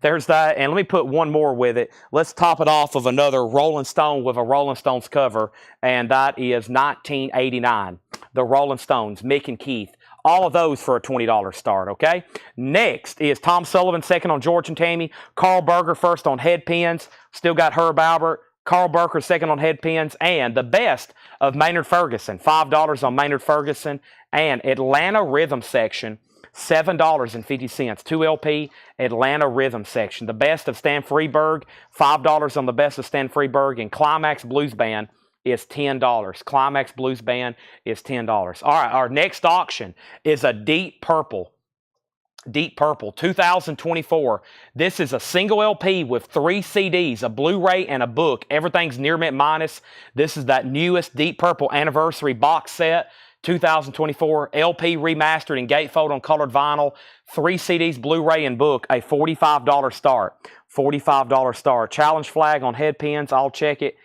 There's that. And let me put one more with it. Let's top it off of another Rolling Stone with a Rolling Stones cover. And that is 1989. The Rolling Stones, Mick and Keith. All of those for a $20 start, okay? Next is Tom Sullivan, second on George and Tammy. Carl Berger, first on Headpins. Still got Herb Albert. Carl Berger, second on Headpins. And the best of Maynard Ferguson. $5 on Maynard Ferguson. And Atlanta Rhythm Section. $7.50, 2LP Atlanta Rhythm Section. The best of Stan Freberg, $5 on the best of Stan Freberg, and Climax Blues Band is $10. Climax Blues Band is $10. All right, our next auction is a Deep Purple, 2024. This is a single LP with 3 CDs, a Blu-ray, and a book. Everything's near mint minus. This is that newest Deep Purple anniversary box set. 2024 LP remastered in gatefold on colored vinyl, 3 CDs, Blu-ray, and book, a $45 start. $45 start. Challenge flag on Headpins. I'll check it.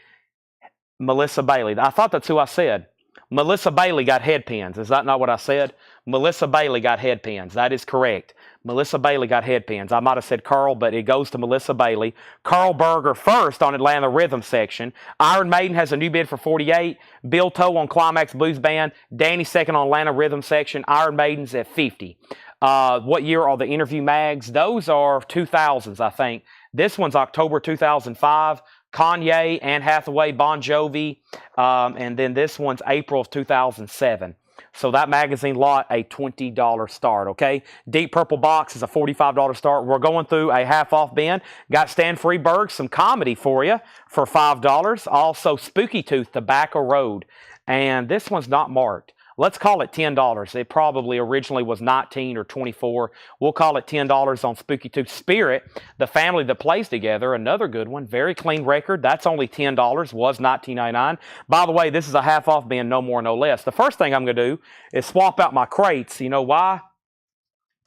Melissa Bailey. I thought that's who I said. Melissa Bailey got Headpins. Is that not what I said? Melissa Bailey got Headpins. That is correct. Melissa Bailey got Headpins. I might have said Carl, but it goes to Melissa Bailey. Carl Berger first on Atlanta Rhythm Section. Iron Maiden has a new bid for $48. Bill Toe on Climax Blues Band. Danny second on Atlanta Rhythm Section. Iron Maiden's at $50. What year are the interview mags? Those are 2000s, I think. This one's October 2005. Kanye, Anne Hathaway, Bon Jovi, and then this one's April of 2007. So that magazine lot, a $20 start, okay? Deep Purple box is a $45 start. We're going through a half-off bin. Got Stan Freberg, some comedy for you for $5. Also, Spooky Tooth, Tobacco Road. And this one's not marked. Let's call it $10. It probably originally was $19 or $24. We'll call it $10 on Spooky Tooth. Spirit, the family that plays together, another good one. Very clean record. That's only $10, was $19.99. By the way, this is a half-off bin, no more, no less. The first thing I'm going to do is swap out my crates. You know why?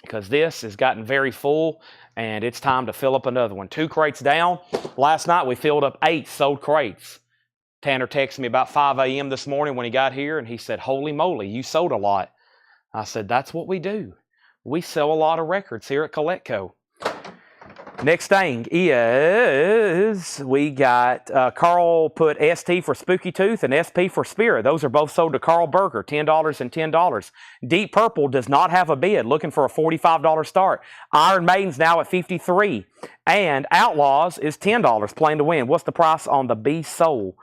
Because this has gotten very full, and it's time to fill up another one. 2 crates down. Last night, we filled up 8 sold crates. Tanner texted me about 5 a.m. this morning when he got here, and he said, holy moly, you sold a lot. I said, that's what we do. We sell a lot of records here at Collecco. Next thing is we got Carl put ST for Spooky Tooth and SP for Spirit. Those are both sold to Carl Berger, $10 and $10. Deep Purple does not have a bid, looking for a $45 start. Iron Maiden's now at $53. And Outlaws is $10, playing to win. What's the price on the B Soul?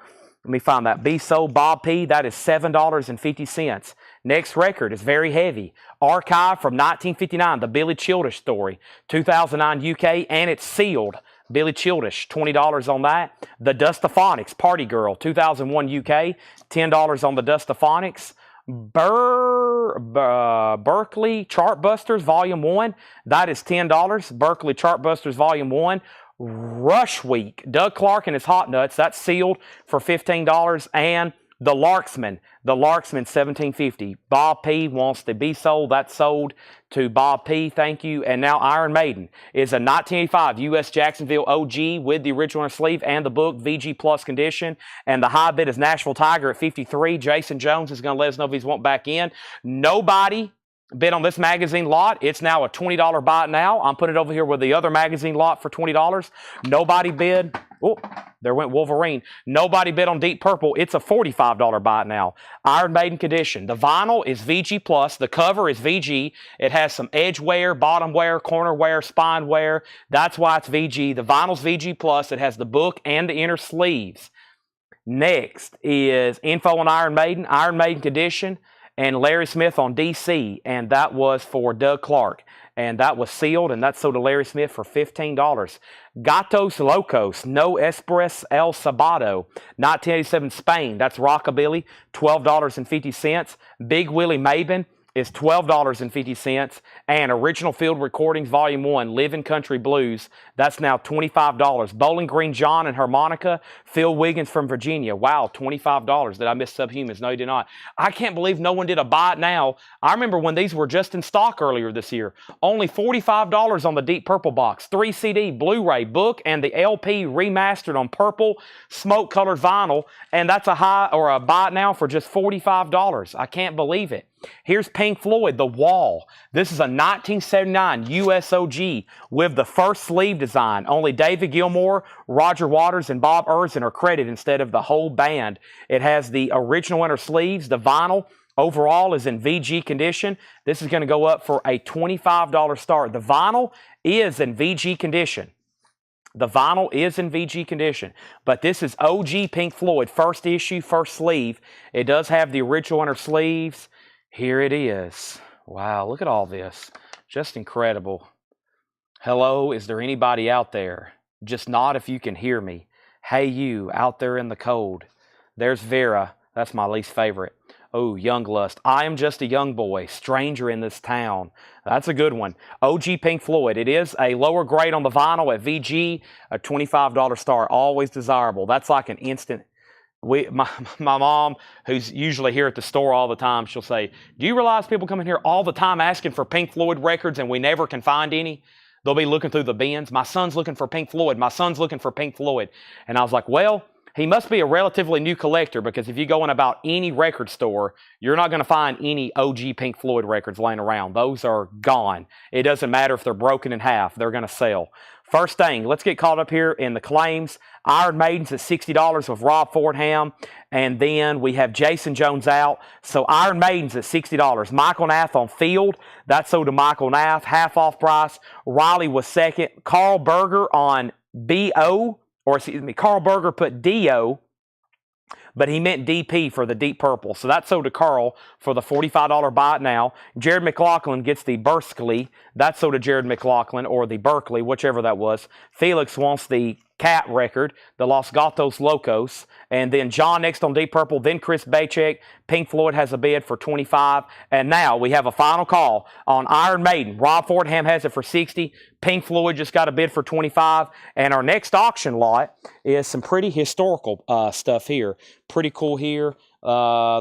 Let me find that. B Soul Bob P. That is $7.50. Next record is very heavy. Archive from 1959, the Billy Childish story. 2009 UK, and it's sealed. Billy Childish, $20 on that. The Dustaphonics, Party Girl, 2001 UK, $10 on the Dustaphonics. Berkeley Chartbusters, Volume 1, that is $10. Berkeley Chartbusters, Volume 1. Rush Week, Doug Clark and his Hot Nuts, that's sealed for $15. And the Larksman $17.50. Bob P wants to be sold. That's sold to Bob P. Thank you. And now Iron Maiden is a 1985 U.S. Jacksonville OG with the original sleeve and the book VG Plus condition. And the high bid is Nashville Tiger at $53. Jason Jones is going to let us know if he's want back in. Nobody bid on this magazine lot. It's now a $20 buy it now. I'm putting it over here with the other magazine lot for $20. Nobody bid. Oh, there went Wolverine. Nobody bid on Deep Purple. It's a $45 buy it now. Iron Maiden condition. The vinyl is VG Plus. The cover is VG. It has some edge wear, bottom wear, corner wear, spine wear. That's why it's VG. The vinyl's VG Plus. It has the book and the inner sleeves. Next is info on Iron Maiden condition. And Larry Smith on DC, and that was for Doug Clark. And that was sealed, and that's sold to Larry Smith for $15. Gatos Locos, No Express El Sabado, 1987 Spain, that's Rockabilly, $12.50. Big Willie Mabin is $12.50. And Original Field Recordings Volume 1, Living Country Blues, that's now $25. Bowling Green John and Harmonica, Phil Wiggins from Virginia. Wow, $25. Did I miss Subhumans? No, you did not. I can't believe no one did a buy it now. I remember when these were just in stock earlier this year. Only $45 on the Deep Purple box. 3 CD, Blu-ray, book, and the LP remastered on purple, smoke-colored vinyl. And that's a buy it now for just $45. I can't believe it. Here's Pink Floyd, The Wall. This is a 1979 USOG with the first sleeve design. Only David Gilmour, Roger Waters, and Bob Erzen are credited instead of the whole band. It has the original inner sleeves. The vinyl overall is in VG condition. This is going to go up for a $25 start. The vinyl is in VG condition. The vinyl is in VG condition, but this is OG Pink Floyd, first issue, first sleeve. It does have the original inner sleeves. Here it is. Wow, look at all this. Just incredible. Hello, is there anybody out there? Just nod if you can hear me. Hey, you out there in the cold. There's Vera. That's my least favorite. Oh, Young Lust. I am just a young boy, stranger in this town. That's a good one. OG Pink Floyd. It is a lower grade on the vinyl at VG, a $25 star. Always desirable. That's like an instant. My mom, who's usually here at the store all the time, she'll say, do you realize people come in here all the time asking for Pink Floyd records and we never can find any? They'll be looking through the bins. My son's looking for Pink Floyd. My son's looking for Pink Floyd. And I was like, well, he must be a relatively new collector, because if you go in about any record store, you're not going to find any OG Pink Floyd records laying around. Those are gone. It doesn't matter if they're broken in half. They're going to sell. First thing, let's get caught up here in the claims. Iron Maiden's at $60 with Rob Fordham. And then we have Jason Jones out. So Iron Maiden's at $60. Michael Nath on Field. That's sold to Michael Nath. Half off price. Riley was second. Carl Berger on BO or excuse me, Carl Berger put Dio, but he meant DP for the Deep Purple. So that's sold to Carl for the $45 buy it now. Jared McLaughlin gets the Berkeley. That's sold to Jared McLaughlin, or the Berkeley, whichever that was. Felix wants the Cat record, the Los Gatos Locos. And then John next on Deep Purple, then Chris Bachek. Pink Floyd has a bid for $25. And now we have a final call on Iron Maiden. Rob Fordham has it for $60. Pink Floyd just got a bid for $25. And our next auction lot is some pretty historical stuff here. Pretty cool here.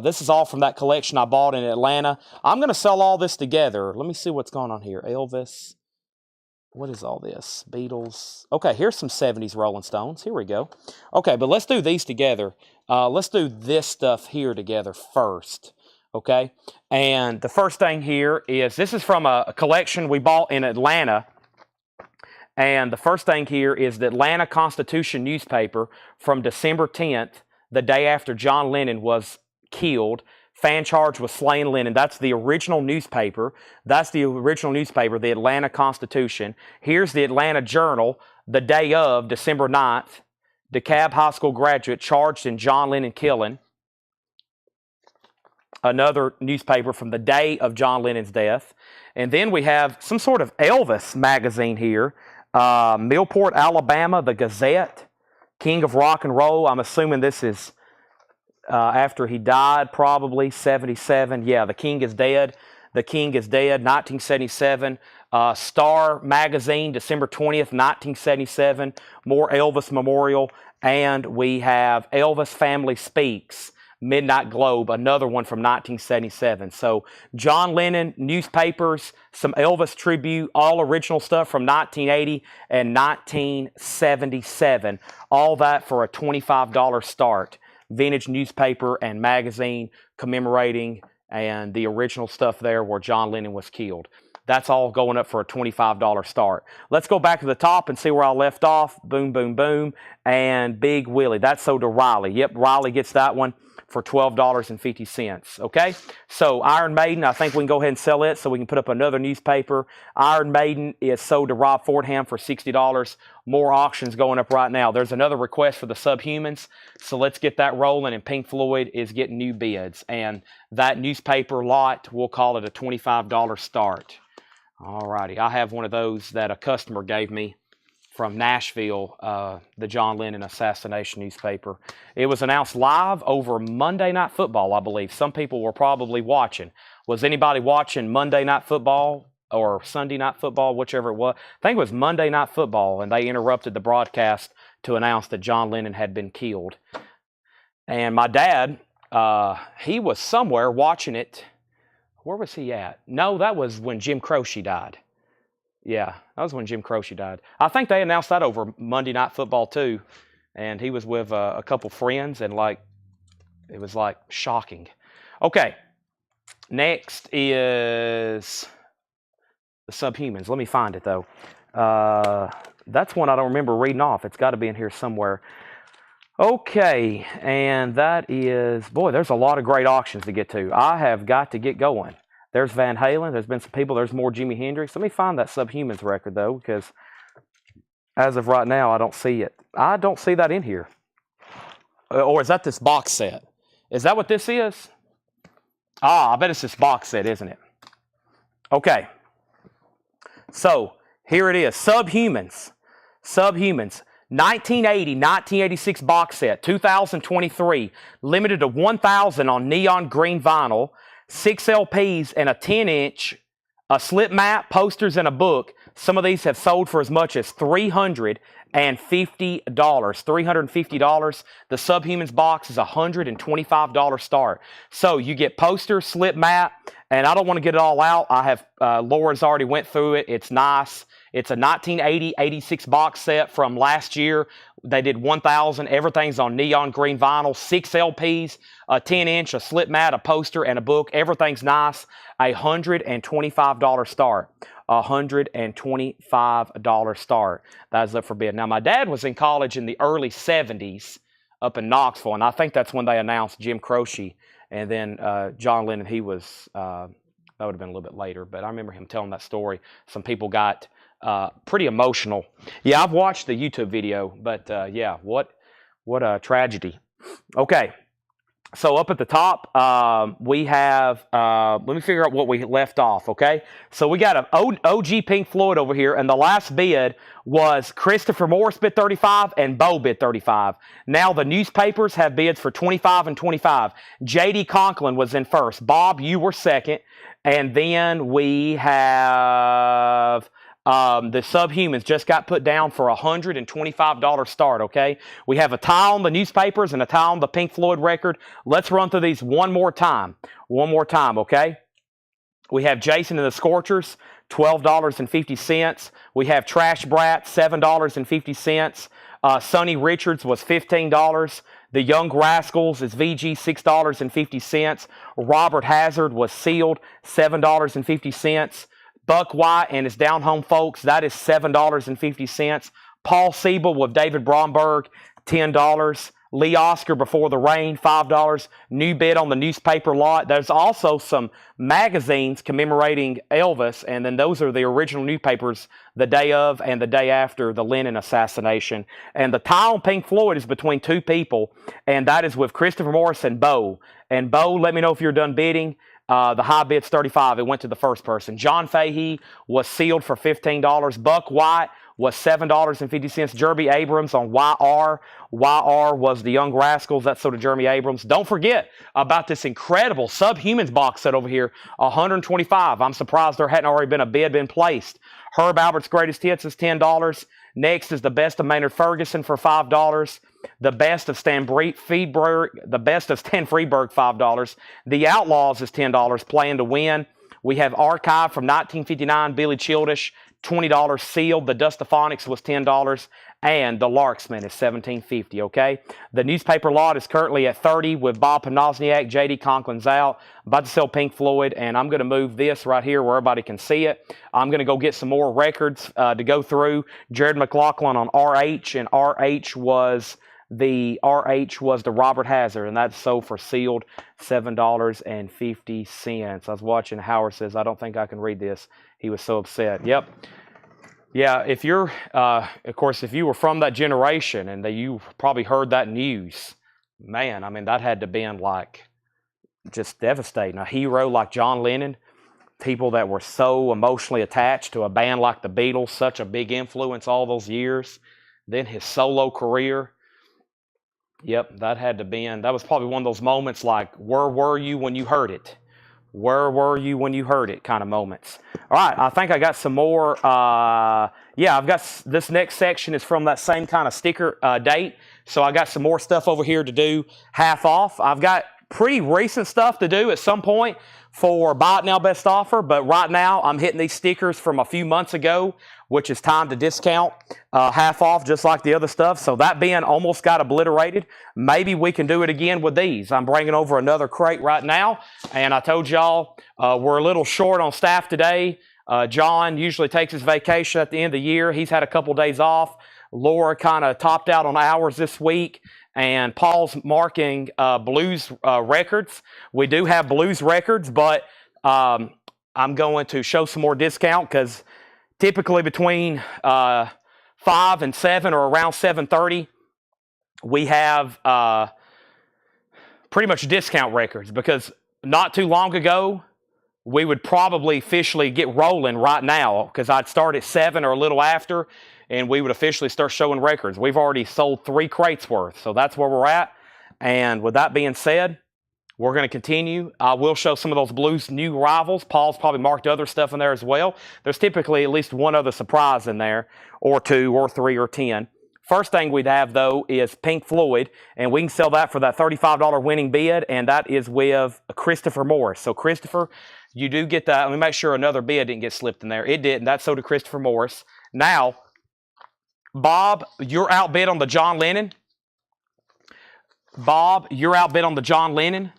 This is all from that collection I bought in Atlanta. I'm going to sell all this together. Let me see what's going on here. Elvis. What is all this? Beatles. Okay, here's some 70s Rolling Stones. Here we go. Okay, but let's do these together. Let's do this stuff here together first. Okay, and the first thing here is, this is from a collection we bought in Atlanta. And the first thing here is the Atlanta Constitution newspaper from December 10th, the day after John Lennon was killed. Fan charge was slaying Lennon. That's the original newspaper. That's the original newspaper, the Atlanta Constitution. Here's the Atlanta Journal, the day of, December 9th. DeKalb High School graduate charged in John Lennon killing. Another newspaper from the day of John Lennon's death. And then we have some sort of Elvis magazine here. Millport, Alabama, the Gazette. King of Rock and Roll. I'm assuming this is after he died, probably 77. Yeah, the King is dead. The King is dead, 1977. Star Magazine, December 20th, 1977. More Elvis Memorial. And we have Elvis Family Speaks, Midnight Globe, another one from 1977. So John Lennon newspapers, some Elvis tribute, all original stuff from 1980 and 1977. All that for a $25 start. Vintage newspaper and magazine commemorating, and the original stuff there where John Lennon was killed. That's all going up for a $25 start. Let's go back to the top and see where I left off. Boom, boom, boom. And Big Willie. That's sold to Riley. Yep, Riley gets that one for $12.50. Okay, so Iron Maiden, I think we can go ahead and sell it so we can put up another newspaper. Iron Maiden is sold to Rob Fordham for $60. More auctions going up right now. There's another request for the Subhumans, so let's get that rolling. And Pink Floyd is getting new bids. And that newspaper lot, we'll call it a $25 start. All righty, I have one of those that a customer gave me from Nashville, the John Lennon assassination newspaper. It was announced live over Monday Night Football, I believe. Some people were probably watching. Was anybody watching Monday Night Football or Sunday Night Football, whichever it was? I think it was Monday Night Football, and they interrupted the broadcast to announce that John Lennon had been killed. And my dad, he was somewhere watching it. Where was he at? No, that was when Jim Croce died. Yeah, that was when Jim Croce died. I think they announced that over Monday Night Football too. And he was with a couple friends, and it was shocking. Okay, next is the Subhumans. Let me find it though. That's one I don't remember reading off. It's got to be in here somewhere. Okay, and that is, boy, there's a lot of great auctions to get to. I have got to get going. There's Van Halen. There's been some people. There's more Jimi Hendrix. Let me find that Subhumans record, though, because as of right now, I don't see it. I don't see that in here. Or is that this box set? Is that what this is? I bet it's this box set, isn't it? Okay. So, here it is. Subhumans. Subhumans. 1980-1986 box set. 2023. Limited to 1,000 on neon green vinyl. 6 LPs and a 10-inch, a slip mat, posters, and a book. Some of these have sold for as much as $350. $350. The Subhumans box is a $125 start. So you get posters, slip mat, and I don't want to get it all out. I have, Laura's already went through it. It's nice. It's a 1980-86 box set from last year. They did 1,000. Everything's on neon green vinyl. 6 LPs, a 10-inch, a slip mat, a poster, and a book. Everything's nice. A $125 start. A $125 start. That's up for bid. Now, my dad was in college in the early 70s up in Knoxville, and I think that's when they announced Jim Croce. And then John Lennon, he was, that would have been a little bit later, but I remember him telling that story. Some people got pretty emotional. Yeah, I've watched the YouTube video, but yeah, what a tragedy. Okay. So up at the top, we have, let me figure out what we left off, okay? So we got an OG Pink Floyd over here, and the last bid was Christopher Morris bid 35 and Bo bid 35. Now the newspapers have bids for 25 and 25. J.D. Conklin was in first. Bob, you were second. And then we have... the Subhumans just got put down for $125 start, okay? We have a tie on the newspapers and a tie on the Pink Floyd record. Let's run through these one more time. One more time, okay? We have Jason and the Scorchers, $12.50. We have Trash Brat, $7.50. Sonny Richards was $15. The Young Rascals is VG, $6.50. Robert Hazard was Sealed, $7.50. Buck White and his Down Home Folks, that is $7.50. Paul Siebel with David Bromberg, $10. Lee Oscar Before the Rain, $5. New bid on the newspaper lot. There's also some magazines commemorating Elvis, and then those are the original newspapers the day of and the day after the Lennon assassination. And the tie on Pink Floyd is between two people, and that is with Christopher Morris and Bo. And Bo, let me know if you're done bidding. The high bid's 35. It went to the first person. John Fahey was Sealed for $15. Buck White was $7.50. Jeremy Abrams on YR. YR was the Young Rascals. That's sort of Jeremy Abrams. Don't forget about this incredible Subhumans box set over here. $125. I'm surprised there hadn't already been a bid been placed. Herb Albert's Greatest Hits is $10. Next is the Best of Maynard Ferguson for $5. The Best of Stan Freberg, $5. The Outlaws is $10. Playing to Win. We have Archive from 1959, Billy Childish, $20. Sealed. The Dustophonics was $10. And the Larksman is $17.50, okay? The newspaper lot is currently at $30 with Bob Panozniak. J.D. Conklin's out. I'm about to sell Pink Floyd, and I'm going to move this right here where everybody can see it. I'm going to go get some more records to go through. Jared McLaughlin on RH, and RH was the Robert Hazard, and that's sold for Sealed $7.50. I was watching. Howard says, I don't think I can read this. He was so upset. Yep. Yeah, if you're, of course, if you were from that generation and you probably heard that news, man, I mean, that had to been like just devastating. A hero like John Lennon, people that were so emotionally attached to a band like the Beatles, such a big influence all those years. Then his solo career. Yep, that was probably one of those moments like, where were you when you heard it? Where were you when you heard it kind of moments. All right, I think I got some more. Yeah, I've got this next section is from that same kind of sticker date. So I got some more stuff over here to do half off. I've got pretty recent stuff to do at some point for Buy It Now Best Offer. But right now, I'm hitting these stickers from a few months ago, which is time to discount half off just like the other stuff. So that being almost got obliterated, maybe we can do it again with these. I'm bringing over another crate right now. And I told y'all we're a little short on staff today. John usually takes his vacation at the end of the year. He's had a couple days off. Laura kind of topped out on hours this week. And Paul's marking blues records. We do have blues records, but I'm going to show some more discount because typically between 5 and 7 or around 7:30, we have pretty much discount records because not too long ago, we would probably officially get rolling right now because I'd start at 7 or a little after, and we would officially start showing records. We've already sold 3 crates worth, so that's where we're at. And with that being said, we're going to continue. I will show some of those blues new rivals. Paul's probably marked other stuff in there as well. There's typically at least one other surprise in there, or 2, or 3, or 10. First thing we'd have, though, is Pink Floyd, and we can sell that for that $35 winning bid, and that is with Christopher Morris. So, Christopher, you do get that. Let me make sure another bid didn't get slipped in there. It didn't. That's sold to Christopher Morris. Now, Bob, you're outbid on the John Lennon. Bob, you're outbid on the John Lennon.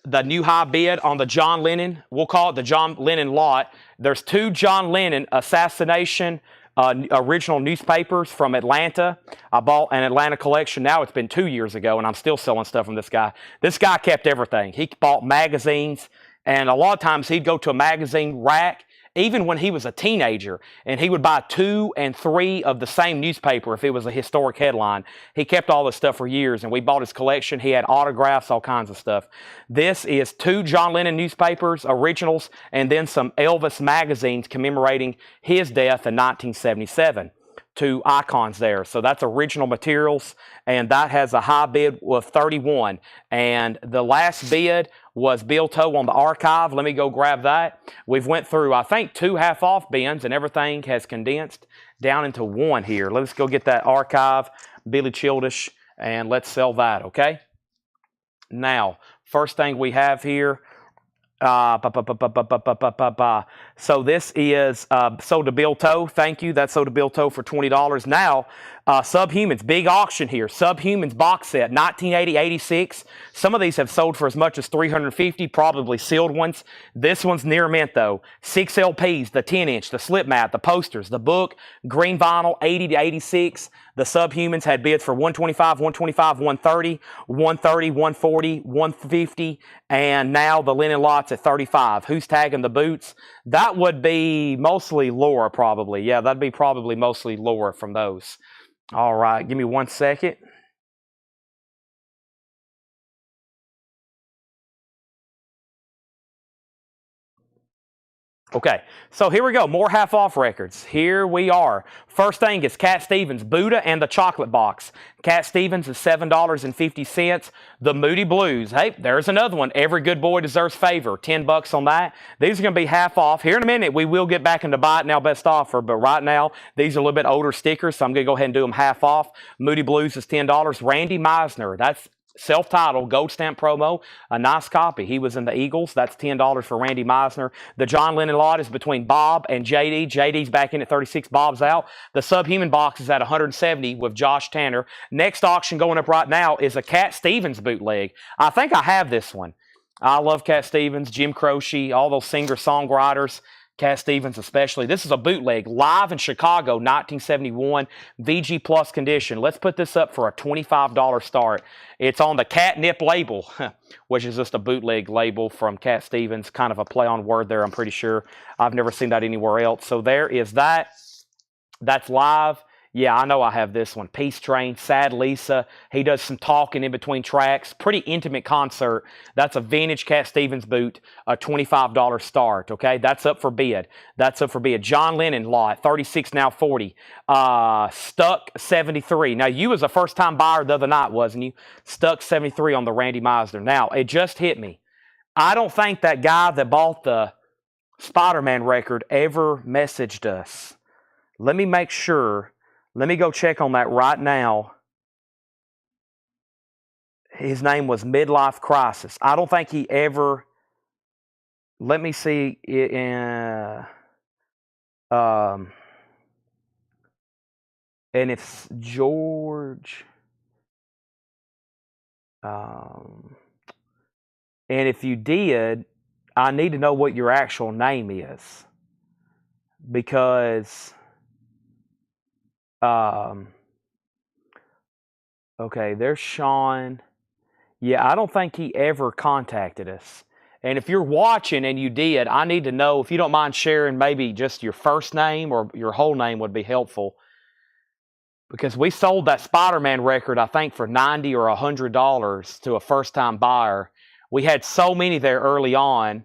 The new high bid on the John Lennon, we'll call it the John Lennon lot. There's 2 John Lennon assassination original newspapers from Atlanta. I bought an Atlanta collection. Now it's been 2 years ago, and I'm still selling stuff from this guy. This guy kept everything. He bought magazines, and a lot of times he'd go to a magazine rack even when he was a teenager, and he would buy 2 and 3 of the same newspaper if it was a historic headline. He kept all this stuff for years, and we bought his collection. He had autographs, all kinds of stuff. This is 2 John Lennon newspapers, originals, and then some Elvis magazines commemorating his death in 1977. 2 icons there. So that's original materials, and that has a high bid of 31. And the last bid was Bill Toe on the archive. Let me go grab that. We've went through, I think, 2 half-off bins, and everything has condensed down into 1 here. Let's go get that archive, Billy Childish, and let's sell that, okay? Now, first thing we have here, so this is sold to Bill Toe. Thank you. That's sold to Bill Toe for $20. Now, Subhumans, big auction here. Subhumans box set, 1980-86. Some of these have sold for as much as $350, probably sealed ones. This one's near mint though. 6 LPs, the 10-inch, the slip mat, the posters, the book, green vinyl, 80-86. The Subhumans had bids for $125, $125, $130, $130, $140, $150, and now the Lennon lot's at $35. Who's tagging the boots? That would be mostly Laura, probably. Yeah, that'd be probably mostly Laura from those. All right, give me 1 second. Okay, so here we go. More half-off records. Here we are. First thing is Cat Stevens, Buddha and the Chocolate Box. Cat Stevens is $7.50. The Moody Blues. Hey, there's another one. Every good boy deserves favor. $10 on that. These are going to be half off. Here in a minute, we will get back into buy it now best offer, but right now, these are a little bit older stickers, so I'm going to go ahead and do them half off. Moody Blues is $10. Randy Meisner, that's self-titled gold stamp promo, a nice copy. He was in the Eagles. That's $10 for Randy Meisner. The John Lennon lot is between Bob and JD. JD's back in at 36. Bob's out. The Subhuman box is at 170 with Josh Tanner. Next auction going up right now is a Cat Stevens bootleg. I think I have this one. I love Cat Stevens, Jim Croce, all those singer-songwriters. Cat Stevens especially. This is a bootleg, live in Chicago, 1971, VG Plus condition. Let's put this up for a $25 start. It's on the Catnip label, which is just a bootleg label from Cat Stevens, kind of a play on word there, I'm pretty sure. I've never seen that anywhere else. So there is that. That's live. Yeah, I know I have this one. Peace Train, Sad Lisa. He does some talking in between tracks. Pretty intimate concert. That's a vintage Cat Stevens boot, a $25 start, okay? That's up for bid. That's up for bid. John Lennon lot, 36 now 40. Stuck 73. Now, you was a first-time buyer the other night, wasn't you? Stuck 73 on the Randy Meisner. Now, it just hit me. I don't think that guy that bought the Spider-Man record ever messaged us. Let me make sure. Let me go check on that right now. His name was Midlife Crisis. I don't think he ever. Let me see. And it's George. And if you did, I need to know what your actual name is. Because. Okay, there's Sean. Yeah, I don't think he ever contacted us. And if you're watching and you did, I need to know, if you don't mind sharing maybe just your first name or your whole name would be helpful. Because we sold that Spider-Man record, I think, for $90 or $100 to a first-time buyer. We had so many there early on,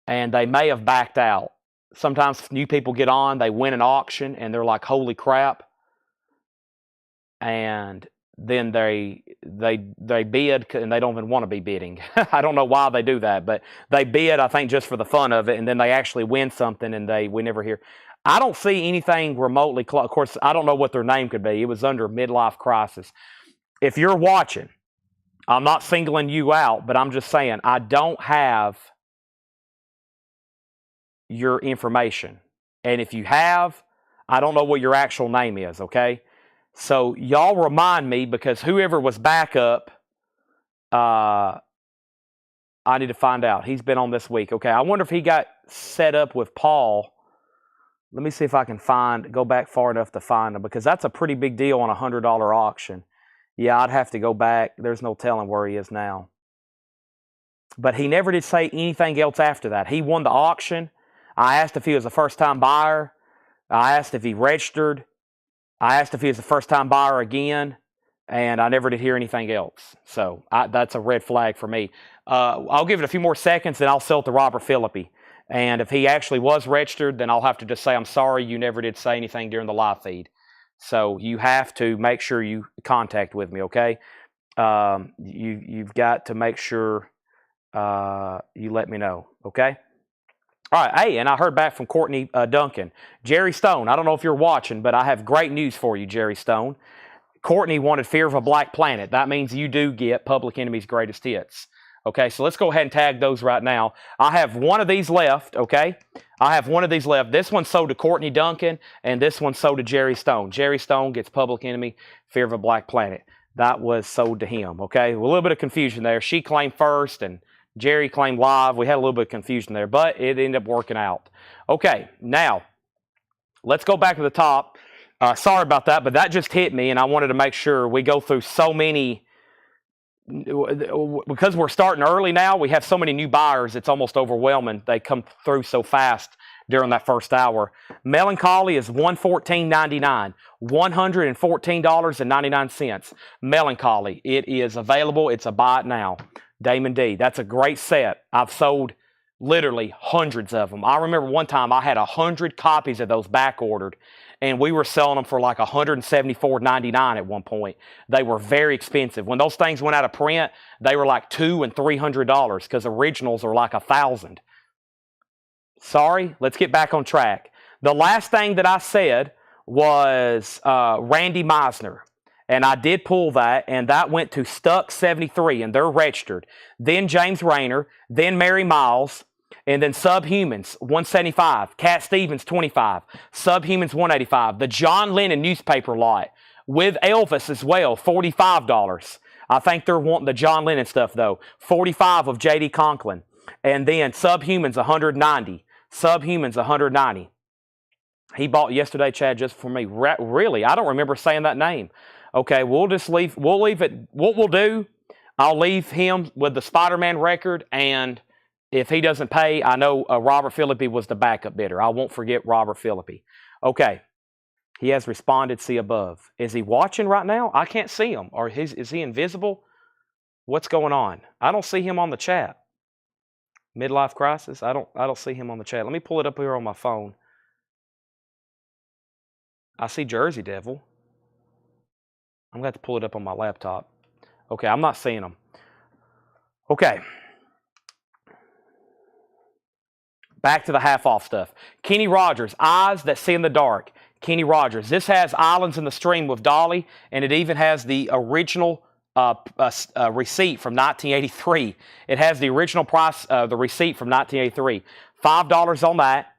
and they may have backed out. Sometimes new people get on, they win an auction, and they're like, holy crap. And then they bid, and they don't even want to be bidding. I don't know why they do that, but they bid, I think, just for the fun of it, and then they actually win something, and we never hear. I don't see anything remotely close. Of course, I don't know what their name could be. It was under Midlife Crisis. If you're watching, I'm not singling you out, but I'm just saying, I don't have your information. And if you have, I don't know what your actual name is, okay? So y'all remind me, because whoever was backup, I need to find out. He's been on this week. Okay, I wonder if he got set up with Paul. Let me see if I can go back far enough to find him, because that's a pretty big deal on a $100 auction. Yeah, I'd have to go back. There's no telling where he is now. But he never did say anything else after that. He won the auction. I asked if he was a first-time buyer. I asked if he registered. I asked if he was a first-time buyer again, and I never did hear anything else. So that's a red flag for me. I'll give it a few more seconds, and I'll sell it to Robert Philippi. And if he actually was registered, then I'll have to just say, I'm sorry, you never did say anything during the live feed. So you have to make sure you contact with me, okay? You've got to make sure you let me know, okay? All right, hey, and I heard back from Courtney Duncan. Jerry Stone, I don't know if you're watching, but I have great news for you, Jerry Stone. Courtney wanted Fear of a Black Planet. That means you do get Public Enemy's Greatest Hits. Okay, so let's go ahead and tag those right now. I have one of these left, okay? I have one of these left. This one sold to Courtney Duncan, and this one sold to Jerry Stone. Jerry Stone gets Public Enemy, Fear of a Black Planet. That was sold to him, okay? A little bit of confusion there. She claimed first, and Jerry claimed live. We had a little bit of confusion there, but it ended up working out. Okay, now, let's go back to the top. Sorry about that, but that just hit me, and I wanted to make sure we go through so many. Because we're starting early now, we have so many new buyers, it's almost overwhelming. They come through so fast during that first hour. Melancholy is $114.99. $114.99. Melancholy. It is available. It's a buy it now. Damon D. That's a great set. I've sold literally hundreds of them. I remember one time I had 100 copies of those back ordered, and we were selling them for like $174.99 at one point. They were very expensive. When those things went out of print, they were like $200 and $300 because originals are like $1,000. Sorry, let's get back on track. The last thing that I said was Randy Meisner. And I did pull that, and that went to Stuck 73, and they're registered. Then James Rayner, then Mary Miles, and then Subhumans 175, Cat Stevens 25, Subhumans 185, the John Lennon newspaper lot with Elvis as well, $45. I think they're wanting the John Lennon stuff though. 45 of J.D. Conklin, and then Subhumans 190, Subhumans 190. He bought yesterday, Chad, just for me. Really, I don't remember saying that name. Okay, we'll leave it. What we'll do, I'll leave him with the Spider-Man record, and if he doesn't pay, I know Robert Philippi was the backup bidder. I won't forget Robert Philippi. Okay, he has responded, see above. Is he watching right now? I can't see him. Or is he invisible? What's going on? I don't see him on the chat. Midlife crisis? I don't see him on the chat. Let me pull it up here on my phone. I see Jersey Devil. I'm going to have to pull it up on my laptop. Okay, I'm not seeing them. Okay. Back to the half-off stuff. Kenny Rogers, Eyes That See in the Dark. Kenny Rogers. This has Islands in the Stream with Dolly, and it even has the original receipt from 1983. It has the original price, the receipt from 1983. $5 on that.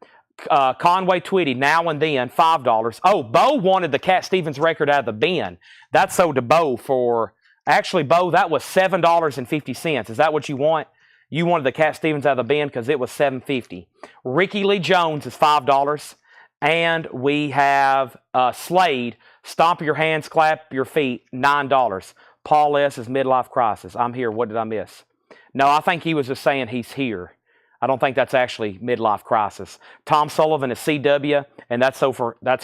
Conway Twitty, Now and Then, $5. Oh, Bo wanted the Cat Stevens record out of the bin. That sold to Bo for, actually, Bo, that was $7.50. Is that what you want? You wanted the Cat Stevens out of the bin because it was $7.50. Ricky Lee Jones is $5. And we have Slade, Stomp Your Hands, Clap Your Feet, $9. Paul S. is Midlife Crisis. I'm here. What did I miss? No, I think he was just saying he's here. I don't think that's actually Midlife Crisis. Tom Sullivan is CW, and that's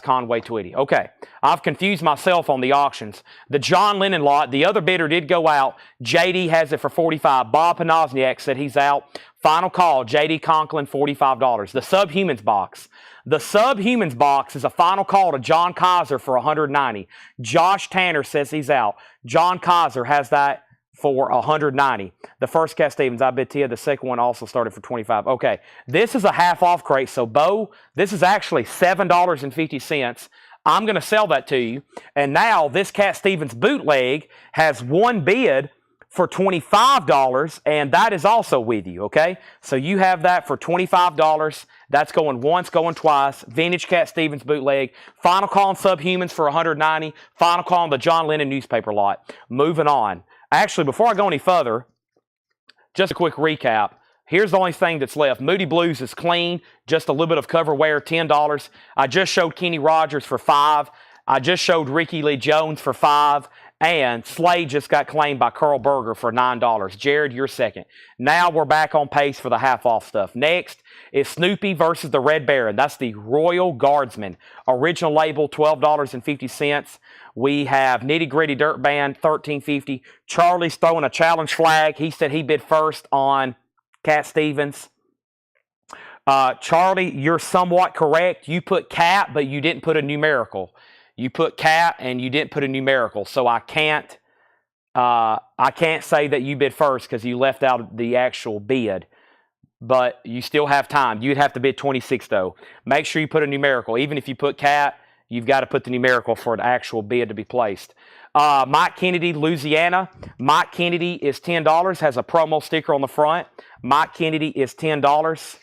Conway Twitty. Okay, I've confused myself on the auctions. The John Lennon lot, the other bidder did go out. JD has it for $45. Bob Panozniak said he's out. Final call, JD Conklin, $45. The Subhumans box. The Subhumans box is a final call to John Kaiser for $190. Josh Tanner says he's out. John Kaiser has that for $190. The first Cat Stevens, I bet to you, the second one also started for $25. Okay, this is a half-off crate. So, Bo, this is actually $7.50. I'm going to sell that to you. And now this Cat Stevens bootleg has one bid for $25, and that is also with you, okay? So you have that for $25. That's going once, going twice. Vintage Cat Stevens bootleg. Final call on Subhumans for $190. Final call on the John Lennon newspaper lot. Moving on. Actually, before I go any further, just a quick recap. Here's the only thing that's left. Moody Blues is clean. Just a little bit of cover wear, $10. I just showed Kenny Rogers for $5. I just showed Ricky Lee Jones for $5. And Slade just got claimed by Carl Berger for $9. Jared, you're second. Now we're back on pace for the half-off stuff. Next is Snoopy versus the Red Baron. That's the Royal Guardsman. Original label, $12.50. We have Nitty Gritty Dirt Band, $13.50. Charlie's throwing a challenge flag. He said he bid first on Cat Stevens. Charlie, you're somewhat correct. You put Cat, but you didn't put a numerical. You put Cat and you didn't put a numerical. So I can't say that you bid first because you left out the actual bid. But you still have time. You'd have to bid 26 though. Make sure you put a numerical. Even if you put Cat, you've got to put the numerical for an actual bid to be placed. Mike Kennedy, Louisiana. Mike Kennedy is $10. Has a promo sticker on the front. Mike Kennedy is $10.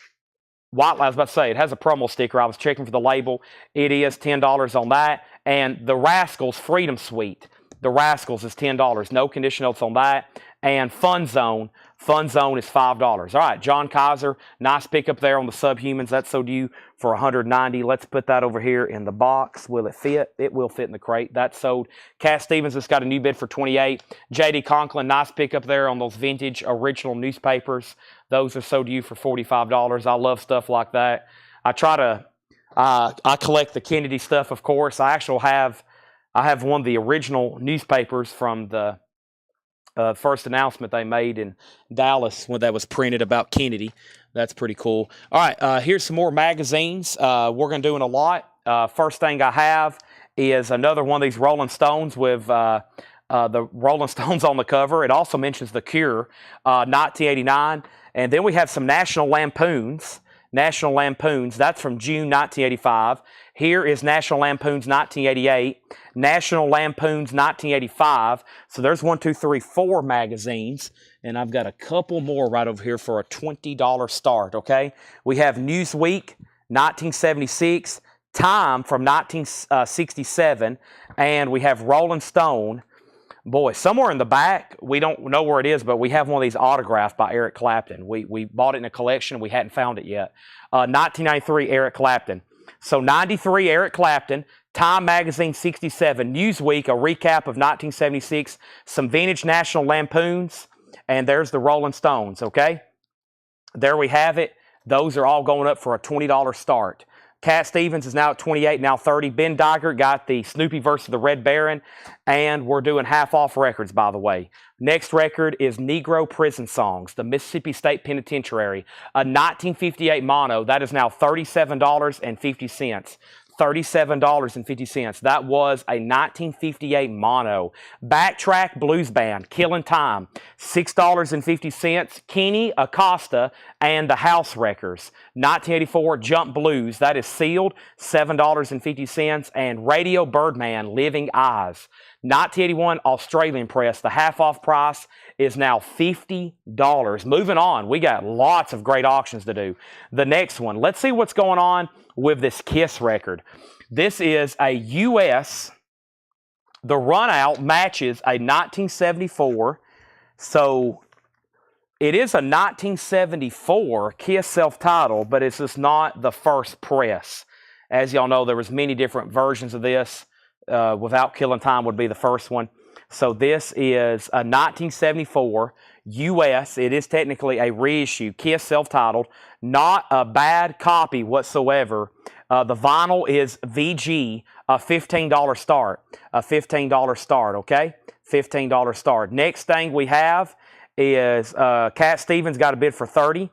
I was about to say, it has a promo sticker. I was checking for the label. It is $10 on that. And the Rascals Freedom Suite. The Rascals is $10. No condition notes on that. And Fun Zone is $5. All right, John Kaiser, nice pickup there on the Subhumans. That's sold to you for $190. Let's put that over here in the box. Will it fit? It will fit in the crate. That's sold. Cat Stevens has got a new bid for $28. J.D. Conklin, nice pickup there on those vintage original newspapers. Those are sold to you for $45. I love stuff like that. I collect the Kennedy stuff, of course. I have one of the original newspapers from the first announcement they made in Dallas when that was printed about Kennedy. That's pretty cool. All right, here's some more magazines. We're going to do a lot. First thing I have is another one of these Rolling Stones with the Rolling Stones on the cover. It also mentions The Cure, 1989. And then we have some National Lampoons. National Lampoons, that's from June 1985. Here is National Lampoons 1988. National Lampoons 1985. So there's 4 magazines. And I've got a couple more right over here for a $20 start, okay? We have Newsweek 1976, Time from 1967, and we have Rolling Stone. Boy, somewhere in the back, we don't know where it is, but we have one of these autographed by Eric Clapton. We bought it in a collection. We hadn't found it yet. 1993, Eric Clapton. So 93, Eric Clapton. Time Magazine, 67. Newsweek, a recap of 1976. Some vintage National Lampoons. And there's the Rolling Stones, okay? There we have it. Those are all going up for a $20 start. Cat Stevens is now at 28, now 30. Ben Dygert got the Snoopy versus the Red Baron. And we're doing half-off records, by the way. Next record is Negro Prison Songs, the Mississippi State Penitentiary. A 1958 mono. That is now $37.50. $37.50. That was a 1958 mono. Backtrack Blues Band, Killin' Time, $6.50. Kenny Acosta and the House Wreckers, 1984 Jump Blues. That is sealed, $7.50. And Radio Birdman, Living Eyes, 1981 Australian Press. The half-off price is now $50. Moving on, we got lots of great auctions to do. The next one, let's see what's going on with this Kiss record. This is a U.S. The run-out matches a 1974. So it is a 1974 Kiss self-titled, but it's just not the first press. As y'all know, there was many different versions of this. Without Killing Time would be the first one. So this is a 1974 U.S. It is technically a reissue. Kiss self-titled. Not a bad copy whatsoever. The vinyl is VG, a $15 start. A $15 start, okay? $15 start. Next thing we have is Cat Stevens got a bid for $30.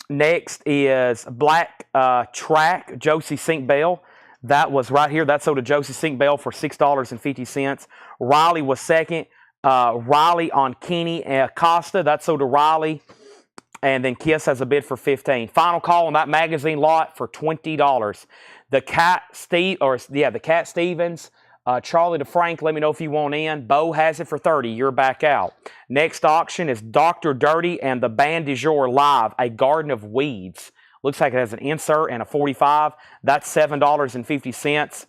Next is Black Track, Josie Sink Bell. That was right here. That sold to Josie Sink Bell for $6.50. Riley was second. Riley on Kenny Acosta. That sold to Riley. And then Kiss has a bid for $15. Final call on that magazine lot for $20. The Cat Stevens. Charlie DeFrank, let me know if you want in. Bo has it for $30. You're back out. Next auction is Dr. Dirty and the Band du Jour Live, A Garden of Weeds. Looks like it has an insert and a 45. That's $7.50.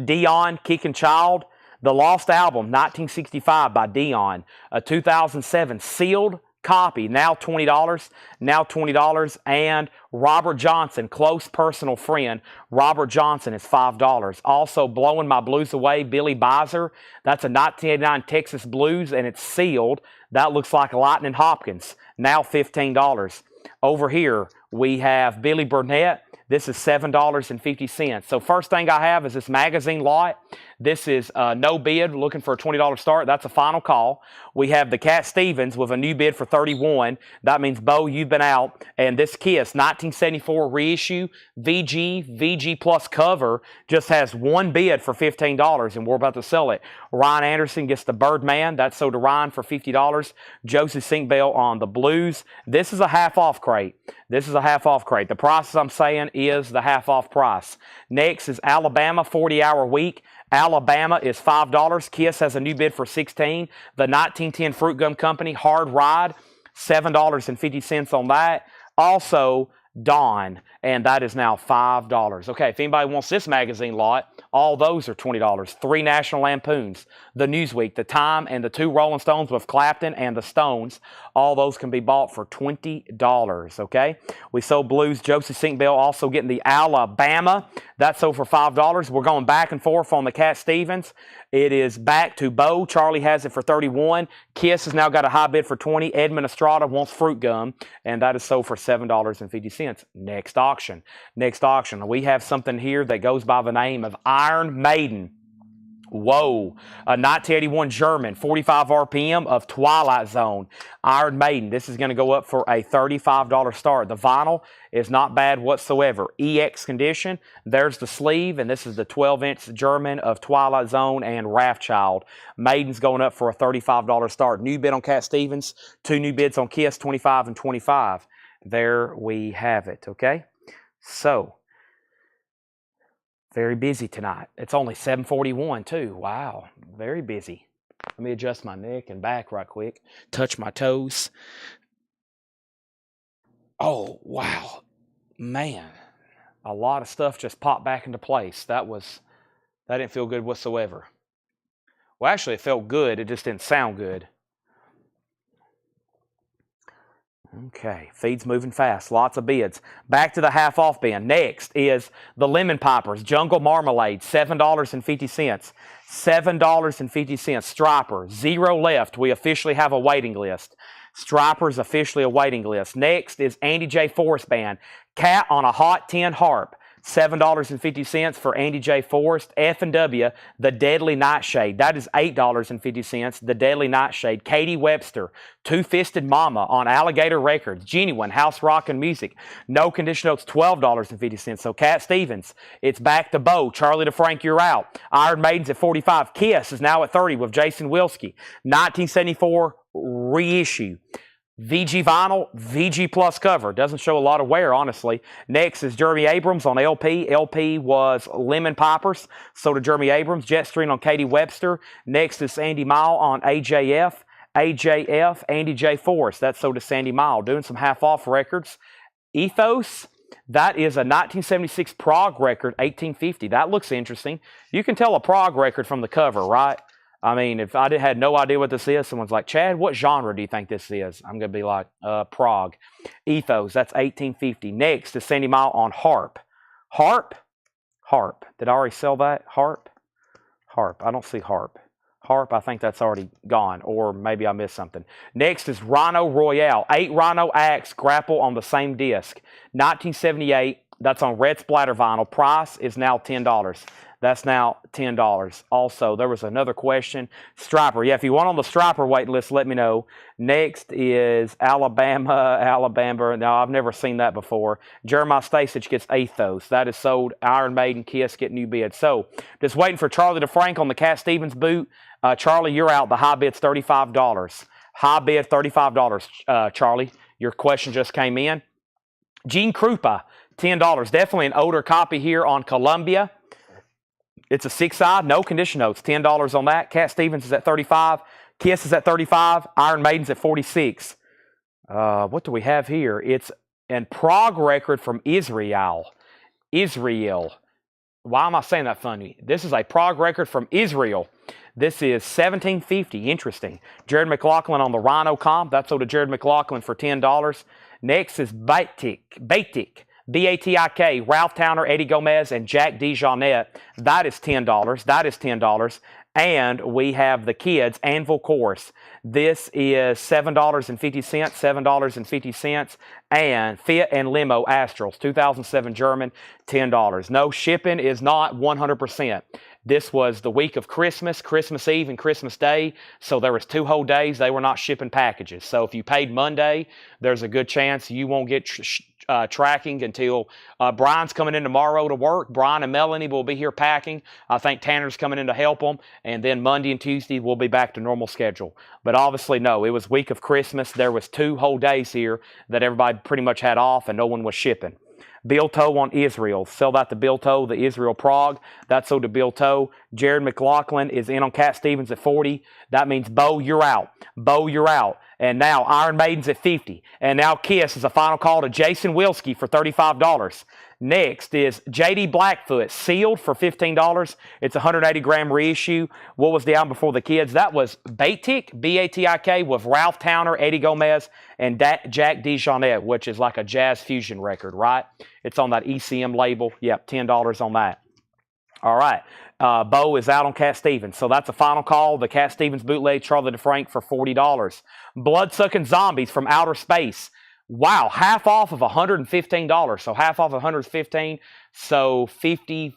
Dion, Kickin' Child. The Lost Album, 1965 by Dion. A 2007 sealed copy, now $20. Now $20. And Robert Johnson, close personal friend. Robert Johnson is $5. Also, Blowing My Blues Away, Billy Bizer. That's a 1989 Texas Blues, and it's sealed. That looks like Lightning Hopkins. Now $15. Over here, we have Billy Burnett. This is $7.50. So first thing I have is this magazine lot. This is no bid, looking for a $20 start. That's a final call. We have the Cat Stevens with a new bid for $31. That means, Bo, you've been out. And this Kiss 1974 reissue VG Plus cover just has one bid for $15, and we're about to sell it. Ryan Anderson gets the Birdman. That's sold to Ryan for $50. Josie Sinkbell on the Blues. This is a half-off crate. This is a half-off crate. The prices I'm saying is the half-off price. Next is Alabama 40-hour week. Alabama is $5. Kiss has a new bid for $16. The 1910 Fruit Gum Company Hard Ride, $7.50 on that. Also, Dawn, and that is now $5. Okay, if anybody wants this magazine lot, all those are $20. 3 National Lampoons, the Newsweek, the Time, and the 2 Rolling Stones with Clapton and the Stones. All those can be bought for $20, okay? We sold Blues. Josie Sinkbell also getting the Alabama. That's sold for $5. We're going back and forth on the Cat Stevens. It is back to Bo. Charlie has it for $31. Kiss has now got a high bid for $20. Edmund Estrada wants Fruit Gum, and that is sold for $7.50. Next auction. Next auction. We have something here that goes by the name of Iron Maiden. Whoa, a 1981 German, 45 RPM of Twilight Zone. Iron Maiden. This is going to go up for a $35 start. The vinyl is not bad whatsoever. EX condition. There's the sleeve, and this is the 12-inch German of Twilight Zone and Wrathchild. Maiden's going up for a $35 start. New bid on Cat Stevens. 2 new bids on Kiss, 25 and 25. There we have it, okay? So, very busy tonight. It's only 7:41 too. Wow, very busy. Let me adjust my neck and back right quick. Touch my toes. Oh, wow. Man, a lot of stuff just popped back into place. That didn't feel good whatsoever. Well, actually, it felt good. It just didn't sound good. Okay, feed's moving fast. Lots of bids. Back to the half-off bin. Next is the Lemon Poppers Jungle Marmalade, $7.50. $7.50. Striper, 0 left. We officially have a waiting list. Striper's officially a waiting list. Next is Andy J. Forrest Band, Cat on a Hot Tin Harp. $7.50 for Andy J. Forrest. F&W, The Deadly Nightshade. That is $8.50. The Deadly Nightshade. Katie Webster, Two-Fisted Mama on Alligator Records. Genuine House Rock and Music. No Condition Notes, $12.50. So Cat Stevens, it's back to Bo. Charlie DeFrank, you're out. Iron Maiden's at $45. Kiss is now at $30 with Jason Wilsky. 1974 reissue. VG vinyl, VG Plus cover. Doesn't show a lot of wear, honestly. Next is Jeremy Abrams on LP. LP was Lemon Poppers. So to Jeremy Abrams. Jetstream on Katie Webster. Next is Sandy Mile on AJF. AJF, Andy J. Forrest. That's so to Sandy Mile. Doing some half-off records. Ethos. That is a 1976 prog record, 1850. That looks interesting. You can tell a prog record from the cover, right? I mean, if I had no idea what this is, someone's like, Chad, what genre do you think this is? I'm going to be like, prog. Ethos, that's 1850. Next is Sandy Mile on Harp. Harp? Harp. Did I already sell that? Harp? Harp. I don't see Harp. Harp, I think that's already gone, or maybe I missed something. Next is Rhino Royale. 8 Rhino acts grapple on the same disc. 1978, that's on Red Splatter vinyl. Price is now $10. That's now $10. Also, there was another question. Striper. Yeah, if you want on the Striper waiting list, let me know. Next is Alabama. No, I've never seen that before. Jeremiah Stasich gets Ethos. That is sold. Iron Maiden, Kiss get new bid. So, just waiting for Charlie DeFrank on the Cat Stevens boot. Charlie, you're out. The high bid's $35. High bid, $35. Charlie, your question just came in. Gene Krupa, $10. Definitely an older copy here on Columbia. It's a 6-eye, no condition notes, $10 on that. Cat Stevens is at $35. Kiss is at $35. Iron Maiden's at $46. What do we have here? It's a prog record from Israel. Why am I saying that funny? This is a Prague record from Israel. This is 1750. Interesting. Jared McLaughlin on the Rhino comp. That's sold to Jared McLaughlin for $10. Next is Batik. B-A-T-I-K. Ralph Towner, Eddie Gomez, and Jack DeJohnette. That is $10. That is $10. And we have the kids, Anvil Chorus. This is $7.50, $7.50. And Fiat and Limo Astrals, 2007 German, $10. No, shipping is not 100%. This was the week of Christmas, Christmas Eve and Christmas Day, so there was 2 whole days they were not shipping packages. So if you paid Monday, there's a good chance you won't get tracking until Brian's coming in tomorrow to work. Brian and Melanie will be here packing. I think Tanner's coming in to help them, and then Monday and Tuesday we'll be back to normal schedule. But obviously, no, it was week of Christmas. There was 2 whole days here that everybody pretty much had off, and no one was shipping. Bill Toe on Israel. Sell that to Bill Toe, the Israel Prague. That's sold to Bill Toe. Jared McLaughlin is in on Cat Stevens at 40. That means Bo, you're out. Bo, you're out. And now Iron Maiden's at 50. And now Kiss is a final call to Jason Wilski for $35. Next is JD Blackfoot, sealed for $15. It's a 180-gram reissue. What was the album before the kids? That was Batik, B-A-T-I-K, with Ralph Towner, Eddie Gomez, and Jack DeJohnette, which is like a jazz fusion record, right? It's on that ECM label. Yep, $10 on that. All right. Bo is out on Cat Stevens. So that's a final call. The Cat Stevens bootleg, Charlie DeFrank for $40. Blood-sucking zombies from outer space. Wow, half off of $115. So half off of $115. So $57.50.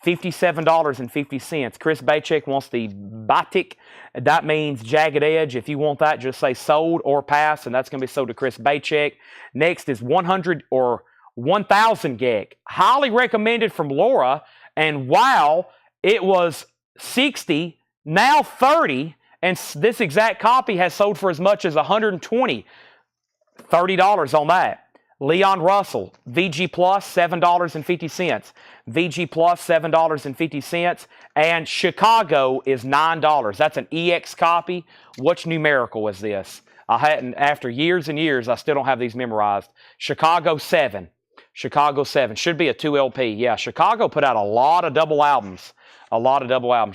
$57.50. Chris Bachek wants the Batik. That means jagged edge. If you want that, just say sold or pass, and that's going to be sold to Chris Bachek. Next is 100 or 1000 gig. Highly recommended from Laura. And wow, it was 60, now 30. And this exact copy has sold for as much as $120. $30 on that. Leon Russell, VG Plus, $7.50. VG Plus, $7.50. And Chicago is $9. That's an EX copy. Which numerical is this? I hadn't, after years and years, I still don't have these memorized. Chicago 7. Chicago 7. Should be a 2 LP. Yeah, Chicago put out a lot of double albums.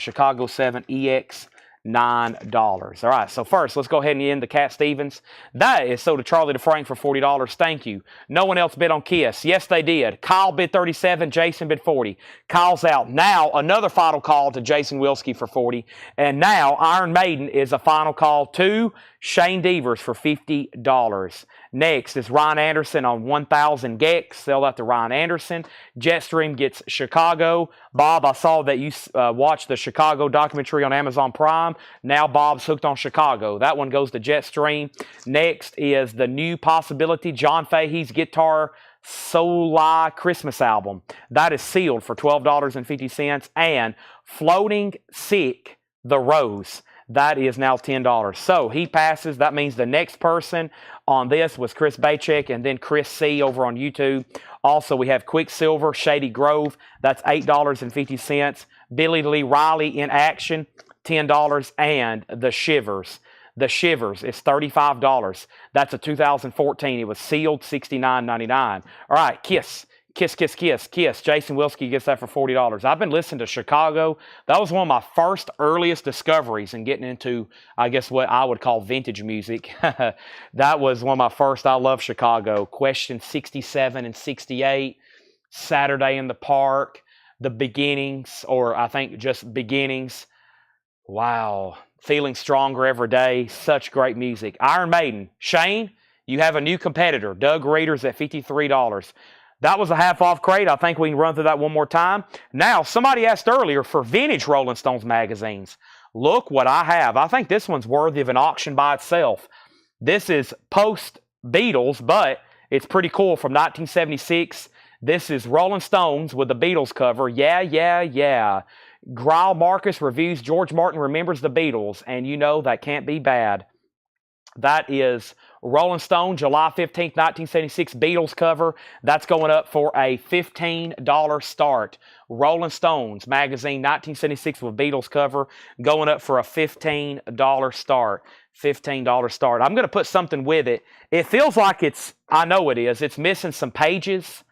Chicago 7 EX. $9. All right, so first, let's go ahead and end the Cat Stevens. That is sold to Charlie DeFrank for $40. Thank you. No one else bid on Kiss. Yes, they did. Kyle bid 37. Jason bid 40. Kyle's out. Now, another final call to Jason Wilski for 40. And now, Iron Maiden is a final call to Shane Devers for $50. Next is Ryan Anderson on 1000 Gex. Sell that to Ryan Anderson. Jetstream gets Chicago. Bob, I saw that you watched the Chicago documentary on Amazon Prime. Now Bob's hooked on Chicago. That one goes to Jetstream. Next is the new possibility, John Fahey's Guitar Soli Christmas album. That is sealed for $12.50. And Floating Sick, The Rose. That is now $10. So he passes. That means the next person on this was Chris Bachek and then Chris C. over on YouTube. Also, we have Quicksilver, Shady Grove. That's $8.50. Billy Lee Riley in action, $10. And The Shivers. The Shivers is $35. That's a 2014. It was sealed, $69.99. All right, Kiss. Kiss. Jason Wilski gets that for $40. I've been listening to Chicago. That was one of my first earliest discoveries in getting into, I guess, what I would call vintage music. That was one of my first. I love Chicago. Question 67 and 68. Saturday in the Park. The Beginnings, or I think just Beginnings. Wow. Feeling Stronger Every Day. Such great music. Iron Maiden. Shane, you have a new competitor. Doug Reeder's at $53. That was a half-off crate. I think we can run through that one more time. Now, somebody asked earlier for vintage Rolling Stones magazines. Look what I have. I think this one's worthy of an auction by itself. This is post-Beatles, but it's pretty cool, from 1976. This is Rolling Stones with the Beatles cover. Yeah. Grail Marcus reviews George Martin Remembers the Beatles, and you know that can't be bad. That is Rolling Stone, July 15th, 1976, Beatles cover. That's going up for a $15 start. Rolling Stones magazine, 1976 with Beatles cover, going up for a $15 start. $15 start. I'm going to put something with it. It feels like it's, I know it is, it's missing some pages.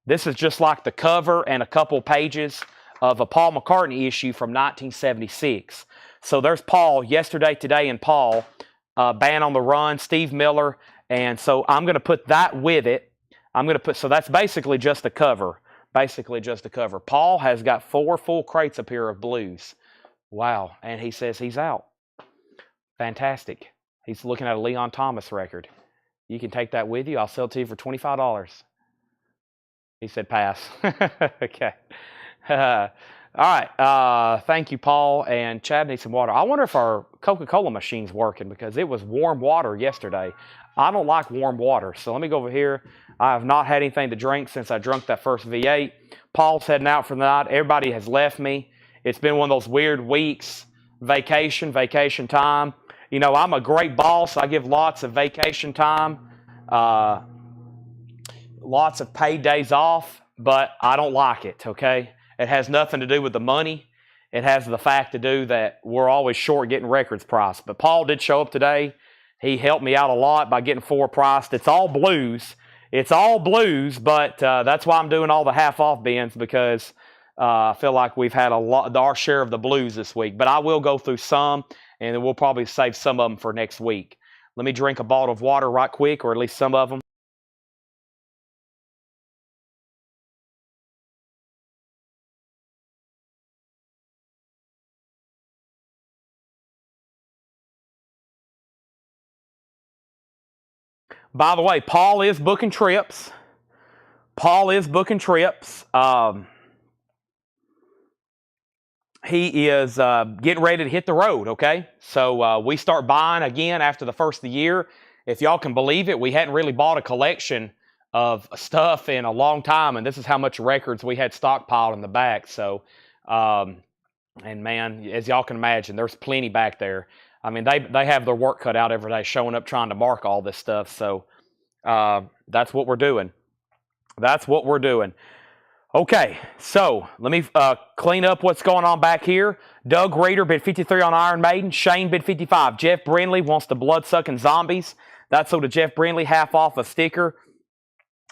This is just like the cover and a couple pages of a Paul McCartney issue from 1976. So there's Paul, Yesterday, Today, and Paul, Band on the Run, Steve Miller. And so I'm going to put that with it. So that's basically just the cover. Basically just the cover. Paul has got 4 full crates up here of blues. Wow. And he says he's out. Fantastic. He's looking at a Leon Thomas record. You can take that with you. I'll sell it to you for $25. He said pass. Okay. All right. Thank you, Paul. And Chad needs some water. I wonder if our Coca-Cola machine's working because it was warm water yesterday. I don't like warm water. So let me go over here. I have not had anything to drink since I drank that first V8. Paul's heading out for the night. Everybody has left me. It's been one of those weird weeks. Vacation time. You know, I'm a great boss. I give lots of vacation time. Lots of paid days off, but I don't like it, okay? It has nothing to do with the money. It has the fact to do that we're always short getting records priced. But Paul did show up today. He helped me out a lot by getting 4 priced. It's all blues. It's all blues, but that's why I'm doing all the half-off bins because I feel like we've had our share of the blues this week. But I will go through some, and then we'll probably save some of them for next week. Let me drink a bottle of water right quick, or at least some of them. By the way, Paul is booking trips. He is getting ready to hit the road, okay? So we start buying again after the first of the year. If y'all can believe it, we hadn't really bought a collection of stuff in a long time, and this is how much records we had stockpiled in the back. So, and man, as y'all can imagine, there's plenty back there. I mean, they have their work cut out every day showing up trying to mark all this stuff. So that's what we're doing. That's what we're doing. Okay, so let me clean up what's going on back here. Doug Reeder bid 53 on Iron Maiden. Shane bid 55. Jeff Brindley wants the blood-sucking zombies. That's sold to Jeff Brindley, half off a sticker.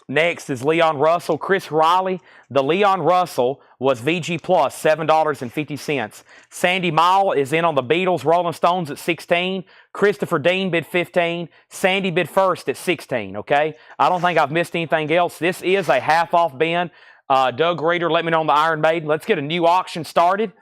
Next is Leon Russell. Chris Riley. The Leon Russell was VG Plus, $7.50. Sandy Mile is in on the Beatles, Rolling Stones at 16. Christopher Dean bid 15. Sandy bid first at 16, okay? I don't think I've missed anything else. This is a half-off bin. Doug Reeder, let me know on the Iron Maiden. Let's get a new auction started.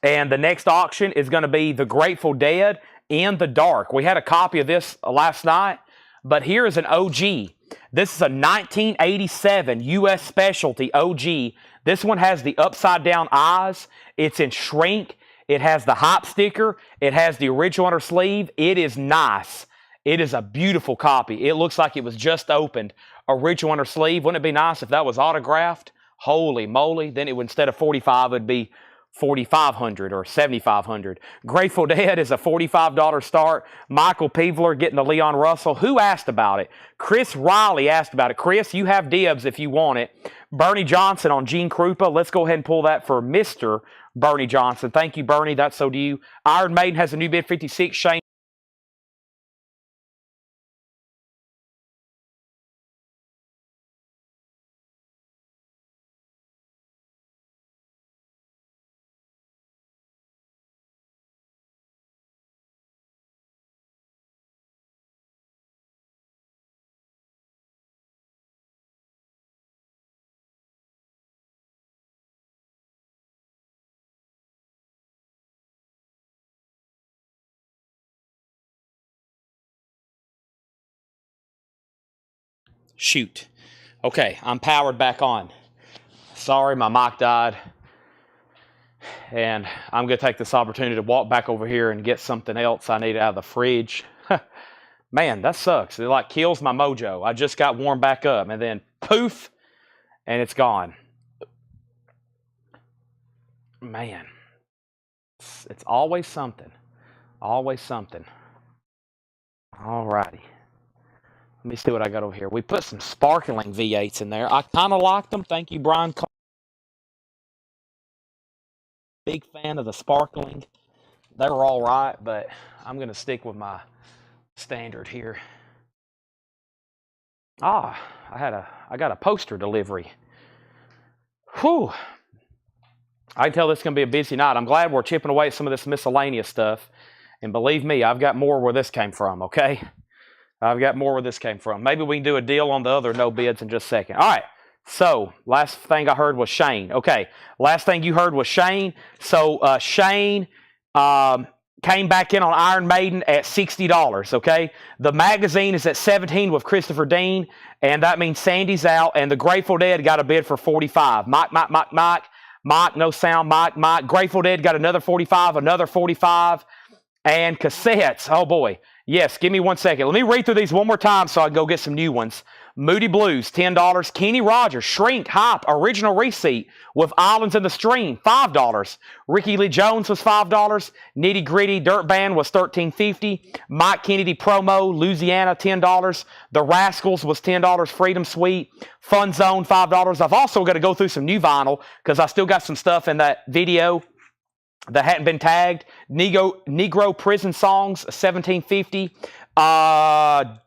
And the next auction is going to be The Grateful Dead in the Dark. We had a copy of this last night, but here is an OG. This is a 1987 U.S. Specialty OG. This one has the upside-down eyes. It's in shrink. It has the hype sticker. It has the original under sleeve. It is nice. It is a beautiful copy. It looks like it was just opened. Original under sleeve. Wouldn't it be nice if that was autographed? Holy moly. Then it would, instead of 45, it would be 4,500 or 7,500. Grateful Dead is a $45 start. Michael Peevler getting the Leon Russell. Who asked about it? Chris Riley asked about it. Chris, you have dibs if you want it. Bernie Johnson on Gene Krupa. Let's go ahead and pull that for Mr. Bernie Johnson. Thank you, Bernie. That's so to you. Iron Maiden has a new bid, 56. Shane. Shoot. Okay, I'm powered back on. Sorry, my mic died. And I'm going to take this opportunity to walk back over here and get something else I need out of the fridge. Man, that sucks. It like kills my mojo. I just got warmed back up and then poof, and it's gone. Man, it's always something. Always something. All righty. Let me see what I got over here. We put some sparkling V8s in there. I kind of like them. Thank you, Brian. Big fan of the sparkling. They were all right, but I'm going to stick with my standard here. Ah, I got a poster delivery. Whew. I can tell this is going to be a busy night. I'm glad we're chipping away at some of this miscellaneous stuff. And believe me, I've got more where this came from, okay? I've got more where this came from. Maybe we can do a deal on the other no bids in just a second. All right. So, last thing I heard was Shane. Okay. Last thing you heard was Shane. So, Shane came back in on Iron Maiden at $60, okay? The magazine is at $17 with Christopher Dean, and that means Sandy's out, and the Grateful Dead got a bid for $45. Mike, no sound, Mike. Grateful Dead got another $45, and cassettes. Oh, boy. Yes, give me 1 second. Let me read through these one more time so I can go get some new ones. Moody Blues, $10. Kenny Rogers, Shrink, Hop, Original Receipt with Islands in the Stream, $5. Ricky Lee Jones was $5. Nitty Gritty Dirt Band was $13.50. Mike Kennedy Promo, Louisiana, $10. The Rascals was $10. Freedom Suite. Fun Zone, $5. I've also got to go through some new vinyl because I still got some stuff in that video that hadn't been tagged. Negro Prison Songs, $17.50.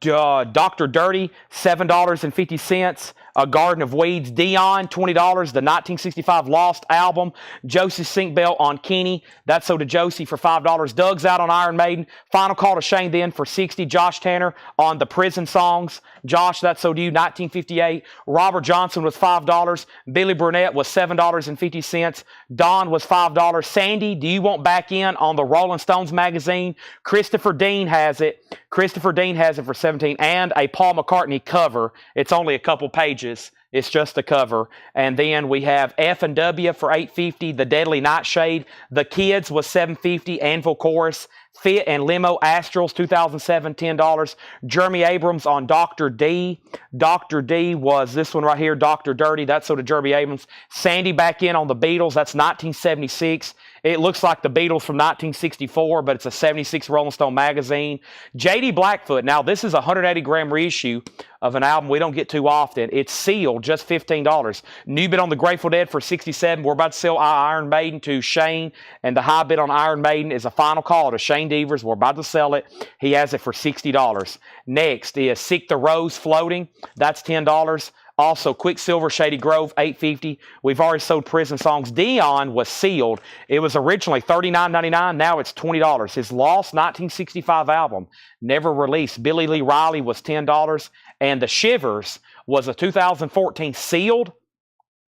Dr. Dirty, $7.50. A Garden of Weeds, Dion, $20. The 1965 Lost album. Josie Sinkbell on Kenny. That's so to Josie for $5. Doug's out on Iron Maiden. Final Call to Shane then for $60. Josh Tanner on the Prison Songs. Josh, that's so to you, 1958. Robert Johnson was $5. Billy Burnett was $7.50. Don was $5. Sandy, do you want back in on the Rolling Stones magazine? Christopher Dean has it. Christopher Dean has it for $17. And a Paul McCartney cover. It's only a couple pages. It's just a cover. And then we have F&W for $8.50. The Deadly Nightshade. The Kids was $7.50. Anvil Chorus. Fit and Limo Astrals, 2007, $10. Jeremy Abrams on Dr. D. Dr. D was this one right here, Dr. Dirty. That's so to Jeremy Abrams. Sandy back in on the Beatles. That's 1976. It looks like the Beatles from 1964, but it's a 76 Rolling Stone magazine. J.D. Blackfoot. Now, this is a 180-gram reissue of an album we don't get too often. It's sealed, just $15. New bid on the Grateful Dead for $67. We're about to sell Iron Maiden to Shane, and the high bid on Iron Maiden is a final call to Shane Devers. We're about to sell it. He has it for $60. Next is Seek the Rose Floating. That's $10. Also, Quicksilver, Shady Grove, $8.50. We've already sold Prison Songs. Dion was sealed. It was originally $39.99. Now it's $20. His lost 1965 album, never released. Billy Lee Riley was $10. And The Shivers was a 2014 sealed,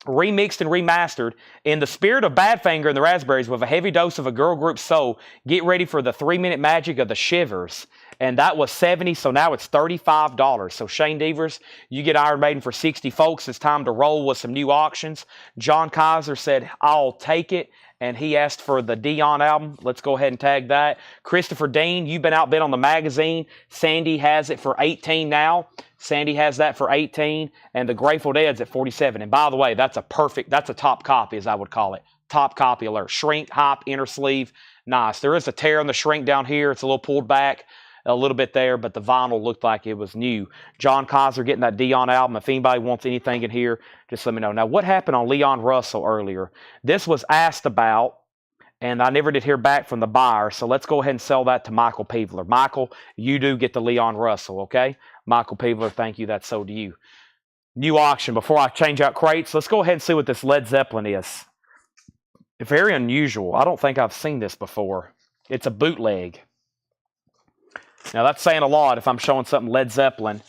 remixed and remastered. In the spirit of Badfinger and the Raspberries with a heavy dose of a girl group soul, get ready for the 3-minute magic of The Shivers. And that was $70, so now it's $35. So Shane Devers, you get Iron Maiden for $60. Folks, it's time to roll with some new auctions. John Kaiser said, I'll take it. And he asked for the Dion album. Let's go ahead and tag that. Christopher Dean, you've been outbid on the magazine. Sandy has it for $18 now. Sandy has that for $18. And the Grateful Dead's at $47. And by the way, that's a top copy, as I would call it. Top copy alert. Shrink, hop, inner sleeve. Nice. There is a tear on the shrink down here. It's a little pulled back a little bit there, but the vinyl looked like it was new. John Kaiser getting that Dion album. If anybody wants anything in here, just let me know. Now, what happened on Leon Russell earlier? This was asked about, and I never did hear back from the buyer, so let's go ahead and sell that to Michael Peevler. Michael, you do get the Leon Russell, okay? Michael Peevler, thank you. That's sold to you. New auction. Before I change out crates, let's go ahead and see what this Led Zeppelin is. Very unusual. I don't think I've seen this before. It's a bootleg. Now, that's saying a lot if I'm showing something Led Zeppelin.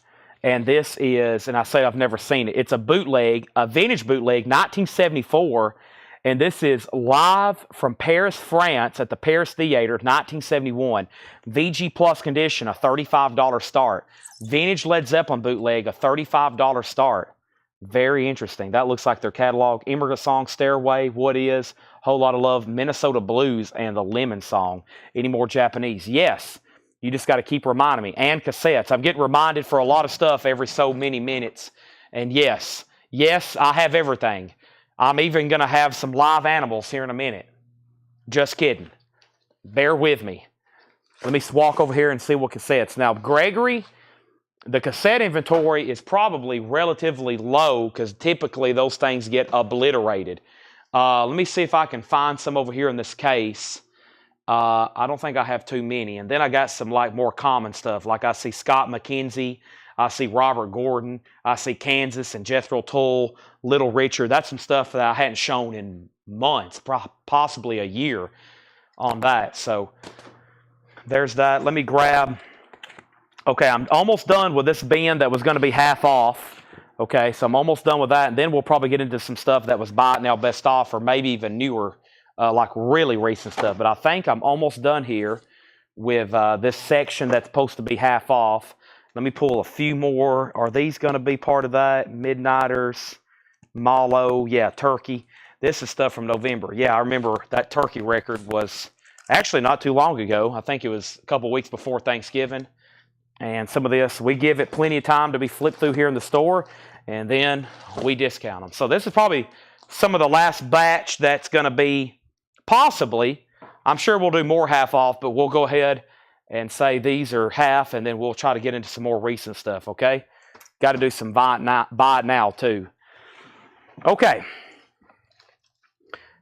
And this is, and I say I've never seen it, it's a bootleg, a vintage bootleg, 1974. And this is live from Paris, France at the Paris Theater, 1971. VG Plus condition, a $35 start. Vintage Led Zeppelin bootleg, a $35 start. Very interesting. That looks like their catalog. Immigrant Song, Stairway, What Is, Whole Lot of Love, Minnesota Blues, and the Lemon Song. Any more Japanese? Yes. You just got to keep reminding me. And cassettes. I'm getting reminded for a lot of stuff every so many minutes. And yes, I have everything. I'm even going to have some live animals here in a minute. Just kidding. Bear with me. Let me walk over here and see what cassettes. Now, Gregory, the cassette inventory is probably relatively low because typically those things get obliterated. Let me see if I can find some over here in this case. I don't think I have too many. And then I got some like more common stuff. Like I see Scott McKenzie. I see Robert Gordon. I see Kansas and Jethro Tull, Little Richard. That's some stuff that I hadn't shown in months, possibly a year on that. So there's that. Let me grab. Okay, I'm almost done with this bin that was going to be half off. Okay, so I'm almost done with that, and then we'll probably get into some stuff that was buy it now best off, or maybe even newer, like really recent stuff. But I think I'm almost done here with this section that's supposed to be half off. Let me pull a few more. Are these going to be part of that? Midnighters, Malo, yeah, Turkey. This is stuff from November. Yeah, I remember that Turkey record was actually not too long ago. I think it was a couple weeks before Thanksgiving. And some of this, we give it plenty of time to be flipped through here in the store, and then we discount them. So this is probably some of the last batch that's going to be possibly, I'm sure we'll do more half off, but we'll go ahead and say these are half, and then we'll try to get into some more recent stuff, okay? Got to do some buy it now too. Okay.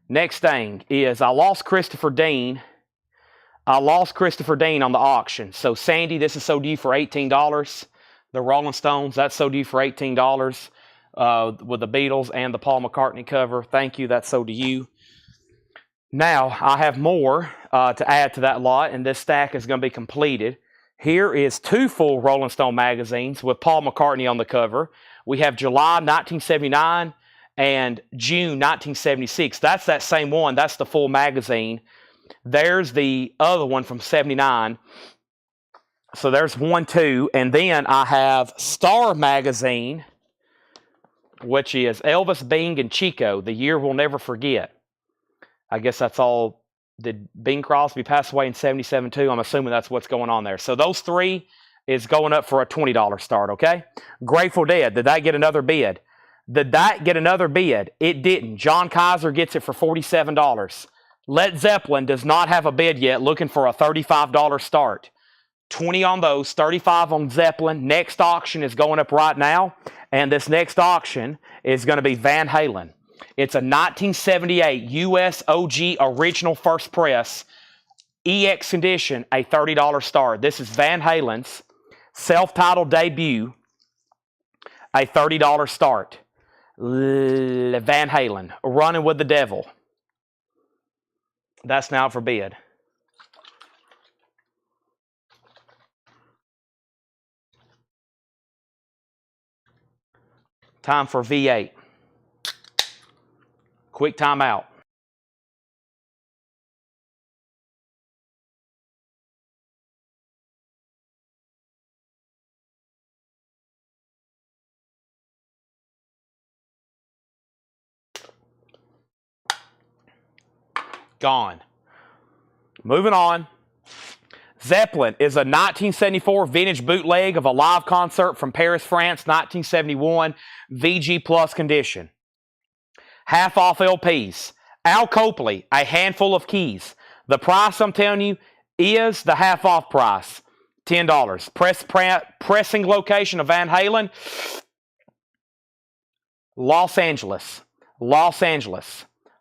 Next thing is I lost Christopher Dean on the auction. So Sandy, this is sold to you for $18. The Rolling Stones, that's sold to you for $18 with the Beatles and the Paul McCartney cover. Thank you, that's sold to you. Now, I have more to add to that lot, and this stack is going to be completed. Here is 2 full Rolling Stone magazines with Paul McCartney on the cover. We have July 1979 and June 1976. That's that same one. That's the full magazine. There's the other one from 79. So there's 1, 2. And then I have Star Magazine, which is Elvis, Bing, and Chico, The Year We'll Never Forget. I guess that's all. Did Bing Crosby pass away in 77 too? I'm assuming that's what's going on there. So those 3 is going up for a $20 start, okay? Grateful Dead, did that get another bid? Did that get another bid? It didn't. John Kaiser gets it for $47. Led Zeppelin does not have a bid yet, looking for a $35 start. 20 on those, 35 on Zeppelin. Next auction is going up right now, and this next auction is going to be Van Halen. It's a 1978 US OG original first press, EX condition, a $30 start. This is Van Halen's self-titled debut, a $30 start. Van Halen, Running with the Devil. That's now for bid. Time for V8. Quick timeout. Gone. Moving on. Zeppelin is a 1974 vintage bootleg of a live concert from Paris, France, 1971, VG Plus condition. Half off LPs. Al Copley, A Handful of Keys. The price I'm telling you is the half off price, $10. Pressing location of Van Halen, Los Angeles,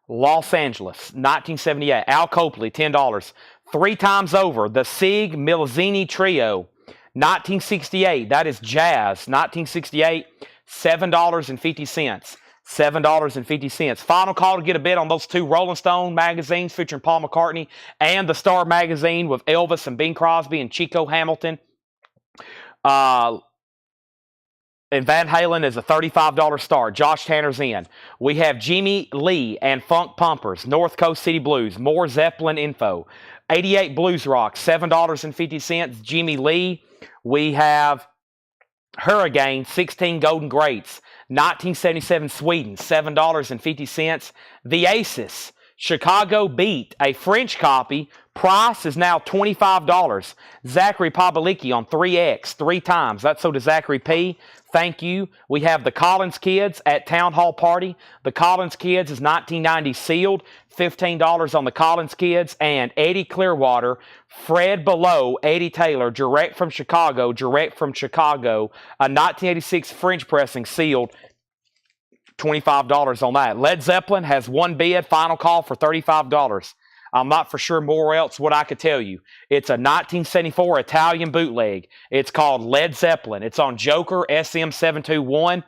1978. Al Copley, $10. 3 times over, the Sieg Milzini Trio, 1968. That is jazz, 1968, $7.50. $7.50. Final call to get a bid on those 2 Rolling Stone magazines featuring Paul McCartney and the Star magazine with Elvis and Bing Crosby and Chico Hamilton. And Van Halen is a $35 start. Josh Tanner's in. We have Jimmy Lee and Funk Pumpers, North Coast City Blues. More Zeppelin info. 88 Blues Rock, $7.50. Jimmy Lee. We have Hurricane, 16 Golden Greats. 1977 Sweden, $7.50. The Aces, Chicago Beat, a French copy. Price is now $25. Zachary Pavlicki on 3X, 3 times. That's so to Zachary P. Thank you. We have the Collins Kids at Town Hall Party. The Collins Kids is 1990 sealed. $15 on the Collins Kids. And Eddie Clearwater, Fred Below, Eddie Taylor, direct from Chicago. A 1986 French pressing sealed. $25 on that. Led Zeppelin has 1 bid. Final call for $35. I'm not for sure more else what I could tell you. It's a 1974 Italian bootleg. It's called Led Zeppelin. It's on Joker SM721.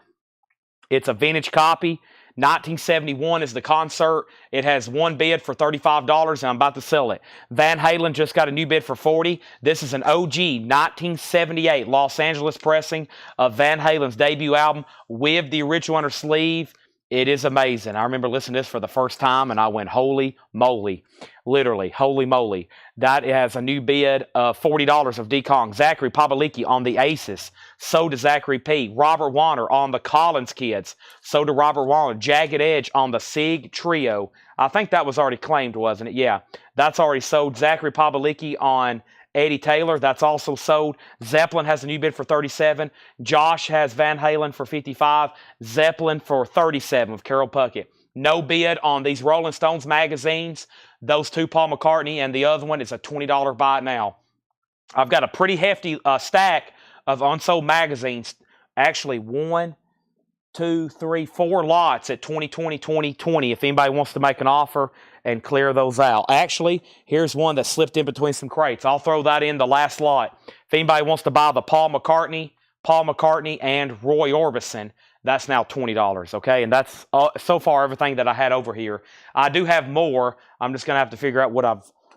It's a vintage copy. 1971 is the concert. It has one bid for $35, and I'm about to sell it. Van Halen just got a new bid for $40. This is an OG 1978 Los Angeles pressing of Van Halen's debut album with the original under sleeve. It is amazing. I remember listening to this for the first time, and I went, holy moly. Literally, holy moly. That has a new bid of $40 of D. Kong. Zachary Pavalicki on the Aces. So does Zachary P. Robert Warner on the Collins Kids. So did Robert Warner. Jagged Edge on the Sig Trio. I think that was already claimed, wasn't it? Yeah, that's already sold. Zachary Pavalicki on Eddie Taylor, that's also sold. Zeppelin has a new bid for $37. Josh has Van Halen for $55. Zeppelin for $37 with Carol Puckett. No bid on these Rolling Stones magazines. Those two, Paul McCartney, and the other one is a $20 buy it now. I've got a pretty hefty stack of unsold magazines. Actually, 1, 2, 3, 4 lots at 2020, 2020. If anybody wants to make an offer and clear those out. Actually, here's one that slipped in between some crates. I'll throw that in the last lot. If anybody wants to buy the Paul McCartney, and Roy Orbison, that's now $20, okay? And that's so far everything that I had over here. I do have more. I'm just going to have to figure out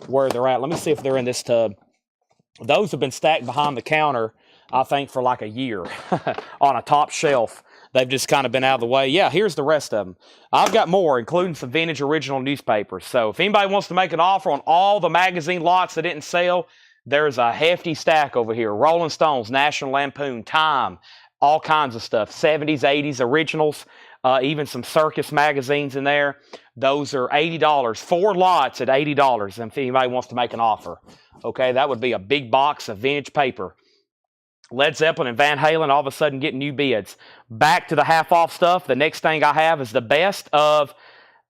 where they're at. Let me see if they're in this tub. Those have been stacked behind the counter, I think, for like a year on a top shelf. They've just kind of been out of the way. Yeah, here's the rest of them. I've got more, including some vintage original newspapers. So if anybody wants to make an offer on all the magazine lots that didn't sell, there's a hefty stack over here. Rolling Stones, National Lampoon, Time, all kinds of stuff. 70s, 80s, originals, even some circus magazines in there. Those are $80. 4 lots at $80 if anybody wants to make an offer. Okay, that would be a big box of vintage paper. Led Zeppelin and Van Halen all of a sudden getting new bids. Back to the half-off stuff. The next thing I have is the best of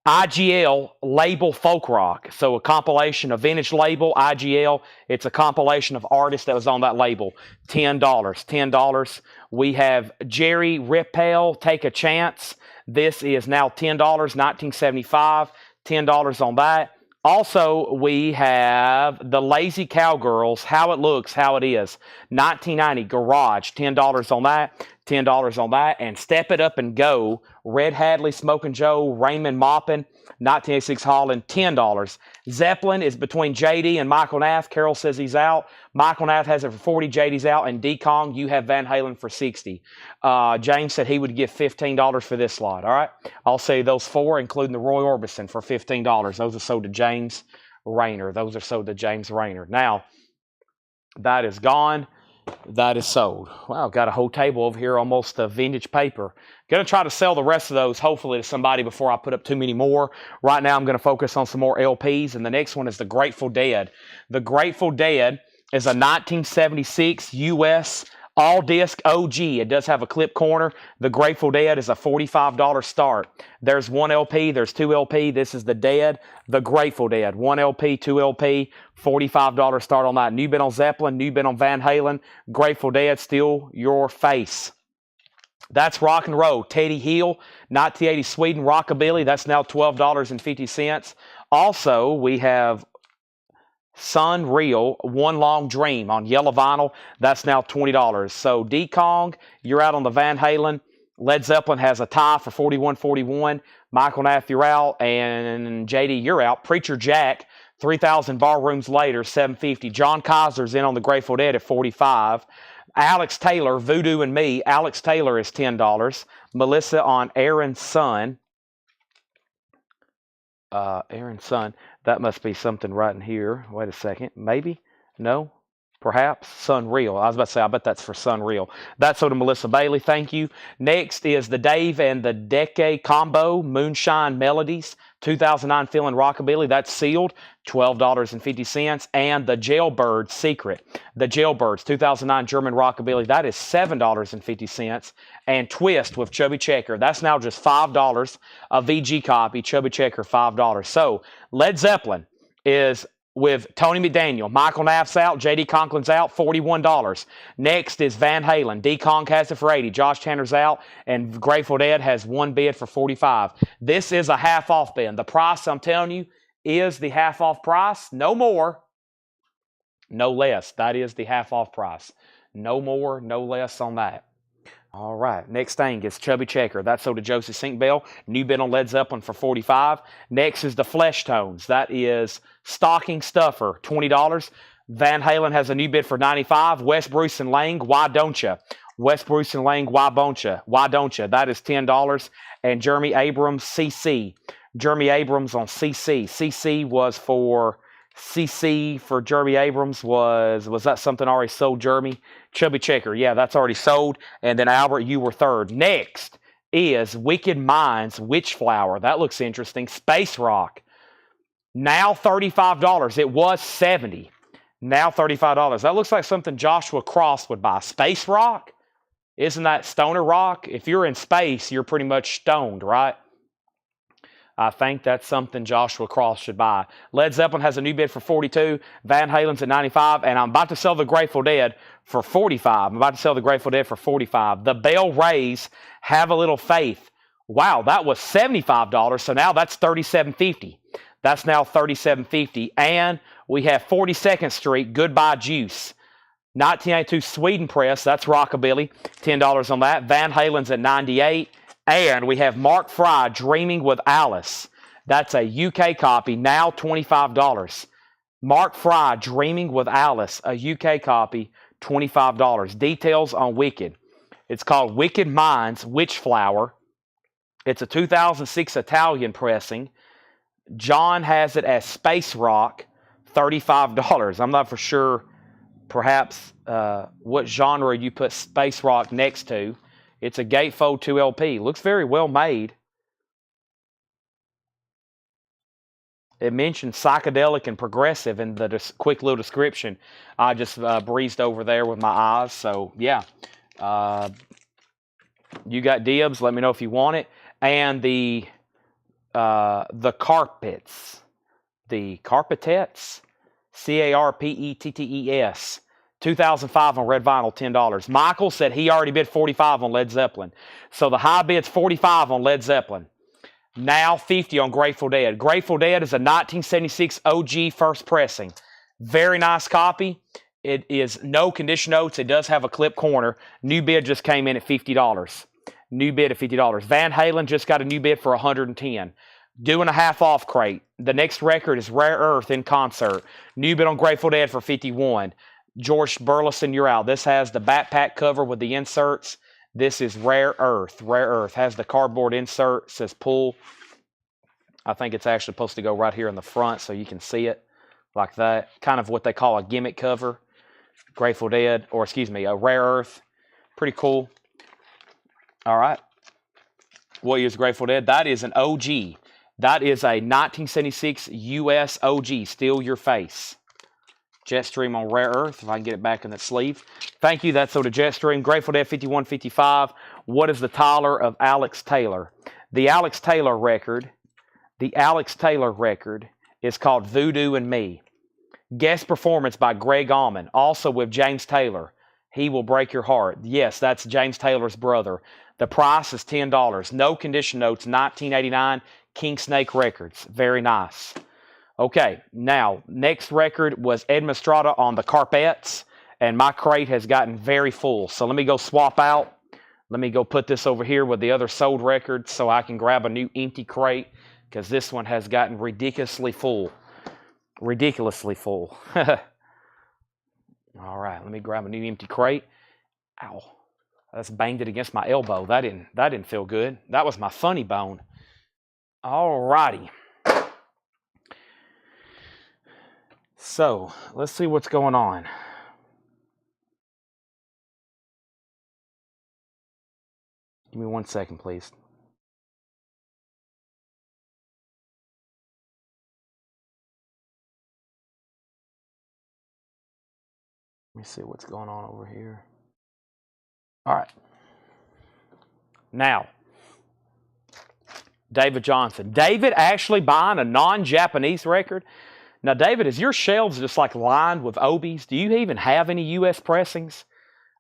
IGL label folk rock. So a compilation of vintage label, IGL. It's a compilation of artists that was on that label. $10. $10. We have Jerry Rippel, Take a Chance. This is now $10, 1975. $10 on that. Also, we have the Lazy Cowgirls, How It Looks, How It Is. 1990, Garage, $10 on that, $10 on that. And Step It Up and Go, Red Hadley, Smokin' Joe, Raymond Maupin, 1986 Holland, $10. Zeppelin is between JD and Michael Nath. Carol says he's out. Michael Nath has it for $40, JD's out. And D. Kong, you have Van Halen for $60. James said he would give $15 for this lot, all right? I'll say those 4, including the Roy Orbison, for $15. Those are sold to James Rayner. Those are sold to James Rayner. Now, that is gone. That is sold. Wow, got a whole table over here, almost a vintage paper. Going to try to sell the rest of those, hopefully, to somebody before I put up too many more. Right now, I'm going to focus on some more LPs, and the next one is the Grateful Dead. The Grateful Dead is a 1976 U.S. all-disc OG. It does have a clip corner. The Grateful Dead is a $45 start. There's 1 LP. There's 2 LP. This is the Dead, the Grateful Dead. 1 LP, 2 LP, $45 start on that. New bid on Zeppelin, new bid on Van Halen. Grateful Dead, Still Your Face. That's rock and roll. Teddy Hill, 1980 Sweden Rockabilly. That's now $12.50. Also, we have Sun Real, One Long Dream on yellow vinyl. That's now $20. So D. Kong, you're out on the Van Halen. Led Zeppelin has a tie for $41.41. Michael Nath, you're out. And JD, you're out. Preacher Jack, 3,000 Ballrooms Later, $7.50. John Kaiser's in on the Grateful Dead at $45. Alex Taylor, Voodoo and Me. Alex Taylor is $10. Melissa on Aaron's Son. Aaron's Son. That must be something right in here. Wait a second. Maybe? No? Perhaps? Sun Real. I was about to say, I bet that's for Sun Real. That's so to Melissa Bailey. Thank you. Next is the Dave and the Decade Combo, Moonshine Melodies, 2009 Feeling Rockabilly. That's sealed, $12.50. And the Jailbird Secret. The Jailbirds, 2009 German Rockabilly. That is $7.50. And Twist with Chubby Checker. That's now just $5. A VG copy, Chubby Checker, $5. So, Led Zeppelin is with Tony McDaniel. Michael Naff's out. J.D. Conklin's out. $41. Next is Van Halen. D. Kong has it for $80. Josh Tanner's out. And Grateful Dead has 1 bid for $45. This is a half-off bid. The price, I'm telling you, is the half off price. No more, no less. That is the half off price. No more, no less on that. All right, next thing is Chubby Checker. That's sold to Joseph Sink Bell. New bid on Led Zeppelin for $45. Next is the Flesh Tones. That is Stocking Stuffer, $20. Van Halen has a new bid for $95. West Bruce and Lang, Why Don't Ya? West Bruce and Lang, Why Don't Ya? Why Don't Ya? That is $10. And Jeremy Abrams, CC. Jeremy Abrams on CC. CC was for... CC for Jeremy Abrams was that something already sold, Jeremy? Chubby Checker, yeah, that's already sold. And then Albert, you were third. Next is Wicked Minds Witch Flower. That looks interesting. Space Rock, now $35. It was $70. Now $35. That looks like something Joshua Cross would buy. Space Rock? Isn't that Stoner Rock? If you're in space, you're pretty much stoned, right? I think that's something Joshua Cross should buy. Led Zeppelin has a new bid for $42. Van Halen's at $95. And I'm about to sell the Grateful Dead for $45. I'm about to sell the Grateful Dead for $45. The Bell Rays, Have a Little Faith. Wow, that was $75. So now that's $37.50. That's now $37.50. And we have 42nd Street, Goodbye Juice. 1982 Sweden Press, that's Rockabilly. $10 on that. Van Halen's at $98. And we have Mark Fry, Dreaming with Alice. That's a UK copy, now $25. Mark Fry, Dreaming with Alice, a UK copy, $25. Details on Wicked. It's called Wicked Minds Witch Flower. It's a 2006 Italian pressing. John has it as Space Rock, $35. I'm not for sure, perhaps, what genre you put Space Rock next to. It's a Gatefold 2 LP. Looks very well made. It mentions psychedelic and progressive in the quick little description. I just breezed over there with my eyes. So, yeah. You got dibs. Let me know if you want it. And the Carpets. The Carpetettes. Carpettes. 2005 on red vinyl, $10. Michael said he already bid $45 on Led Zeppelin. So the high bid's $45 on Led Zeppelin. Now $50 on Grateful Dead. Grateful Dead is a 1976 OG first pressing. Very nice copy. It is no condition notes. It does have a clip corner. New bid just came in at $50. New bid at $50. Van Halen just got a new bid for $110. Doing a half off crate. The next record is Rare Earth in concert. New bid on Grateful Dead for $51. George Burleson, you're out. This has the backpack cover with the inserts. This is Rare Earth. Rare Earth has the cardboard insert. Says pull. I think it's actually supposed to go right here in the front so you can see it like that. Kind of what they call a gimmick cover. Grateful Dead, or excuse me, a Rare Earth. Pretty cool. All right. What year is Grateful Dead? That is an OG. That is a 1976 US OG. Steal Your Face. Jetstream on Rare Earth, if I can get it back in the sleeve. Thank you. That's sort of Jetstream. Grateful Dead 5155. What is the Tyler of Alex Taylor? The Alex Taylor record is called Voodoo and Me. Guest performance by Greg Allman, also with James Taylor. He Will Break Your Heart. Yes, that's James Taylor's brother. The price is $10. No condition notes, 1989, King Snake Records. Very nice. Okay, now, next record was Ed Mastrada on the Carpettes, and my crate has gotten very full. So let me go swap out. Let me go put this over here with the other sold records so I can grab a new empty crate, because this one has gotten ridiculously full. Ridiculously full. All right, let me grab a new empty crate. Ow. That's banged it against my elbow. That didn't feel good. That was my funny bone. All righty. So, let's see what's going on. Give me 1 second, please. Let me see what's going on over here. All right. Now, David Johnson. David actually buying a non-Japanese record. Now, David, is your shelves just like lined with Obies? Do you even have any U.S. pressings?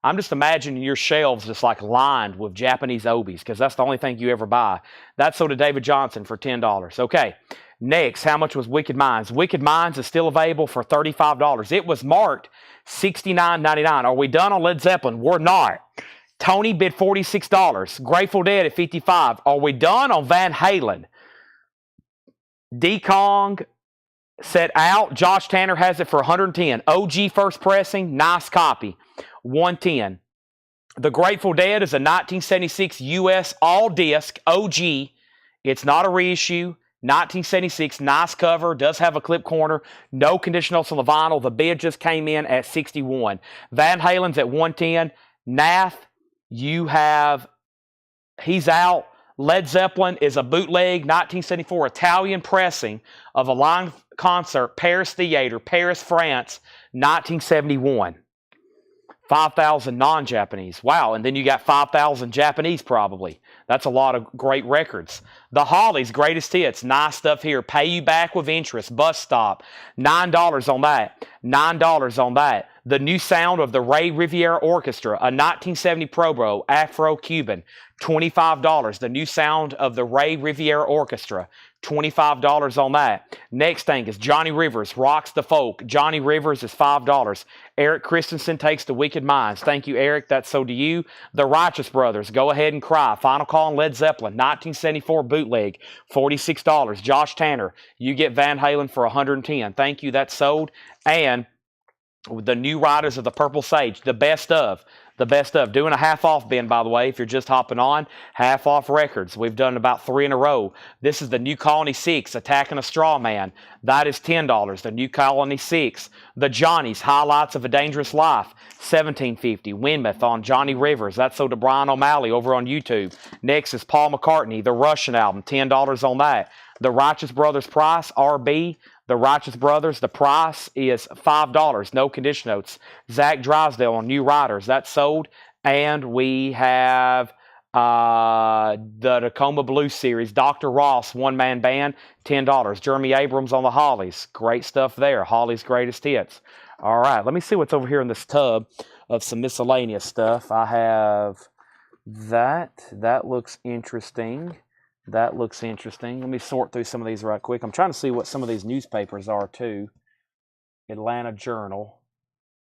I'm just imagining your shelves just like lined with Japanese Obies, because that's the only thing you ever buy. That's sold to David Johnson for $10. Okay, Next, how much was Wicked Minds? Wicked Minds is still available for $35. It was marked $69.99. Are we done on Led Zeppelin? We're not. Tony bid $46. Grateful Dead at $55. Are we done on Van Halen? D-Kong set out. Josh Tanner has it for $110. OG first pressing, nice copy, $110. The Grateful Dead is a 1976 US all disc OG. It's not a reissue. 1976, nice cover, does have a clip corner, no condition notes on the vinyl. The bid just came in at $61. Van Halen's at $110. Nath, he's out. Led Zeppelin is a bootleg 1974 Italian pressing of a live concert, Paris Theater, Paris, France, 1971. 5,000 non-Japanese. Wow, and then you got 5,000 Japanese probably. That's a lot of great records. The Hollies, greatest hits. Nice stuff here. Pay You Back with Interest. Bus Stop. $9 on that. $9 on that. The New Sound of the Ray Riviera Orchestra. A 1970 Probo Afro-Cuban. $25. The New Sound of the Ray Riviera Orchestra. $25 on that. Next thing is Johnny Rivers, Rocks the Folk. Johnny Rivers is $5. Eric Christensen takes the Wicked Minds. Thank you, Eric. That's so do you. The Righteous Brothers, Go Ahead and Cry. Final Call on Led Zeppelin, 1974 bootleg, $46. Josh Tanner, you get Van Halen for $110. Thank you, that's sold. And the New Riders of the Purple Sage, the best of. Doing a half-off bin, by the way, if you're just hopping on. Half-off records. We've done about 3 in a row. This is the New Colony 6, Attacking a Straw Man. That is $10. The New Colony 6. The Johnnies, Highlights of a Dangerous Life, $17.50. Winmouth on Johnny Rivers. That's sold to Brian O'Malley over on YouTube. Next is Paul McCartney, The Russian Album, $10 on that. The Righteous Brothers price, RB. The Righteous Brothers, the price is $5. No condition notes. Zach Drysdale on New Riders. That's sold. And we have the Tacoma Blues Series. Dr. Ross, one-man band, $10. Jeremy Abrams on the Hollies. Great stuff there. Hollies' greatest hits. All right, let me see what's over here in this tub of some miscellaneous stuff. I have that. That looks interesting. That looks interesting. Let me sort through some of these right quick. I'm trying to see what some of these newspapers are, too. Atlanta Journal.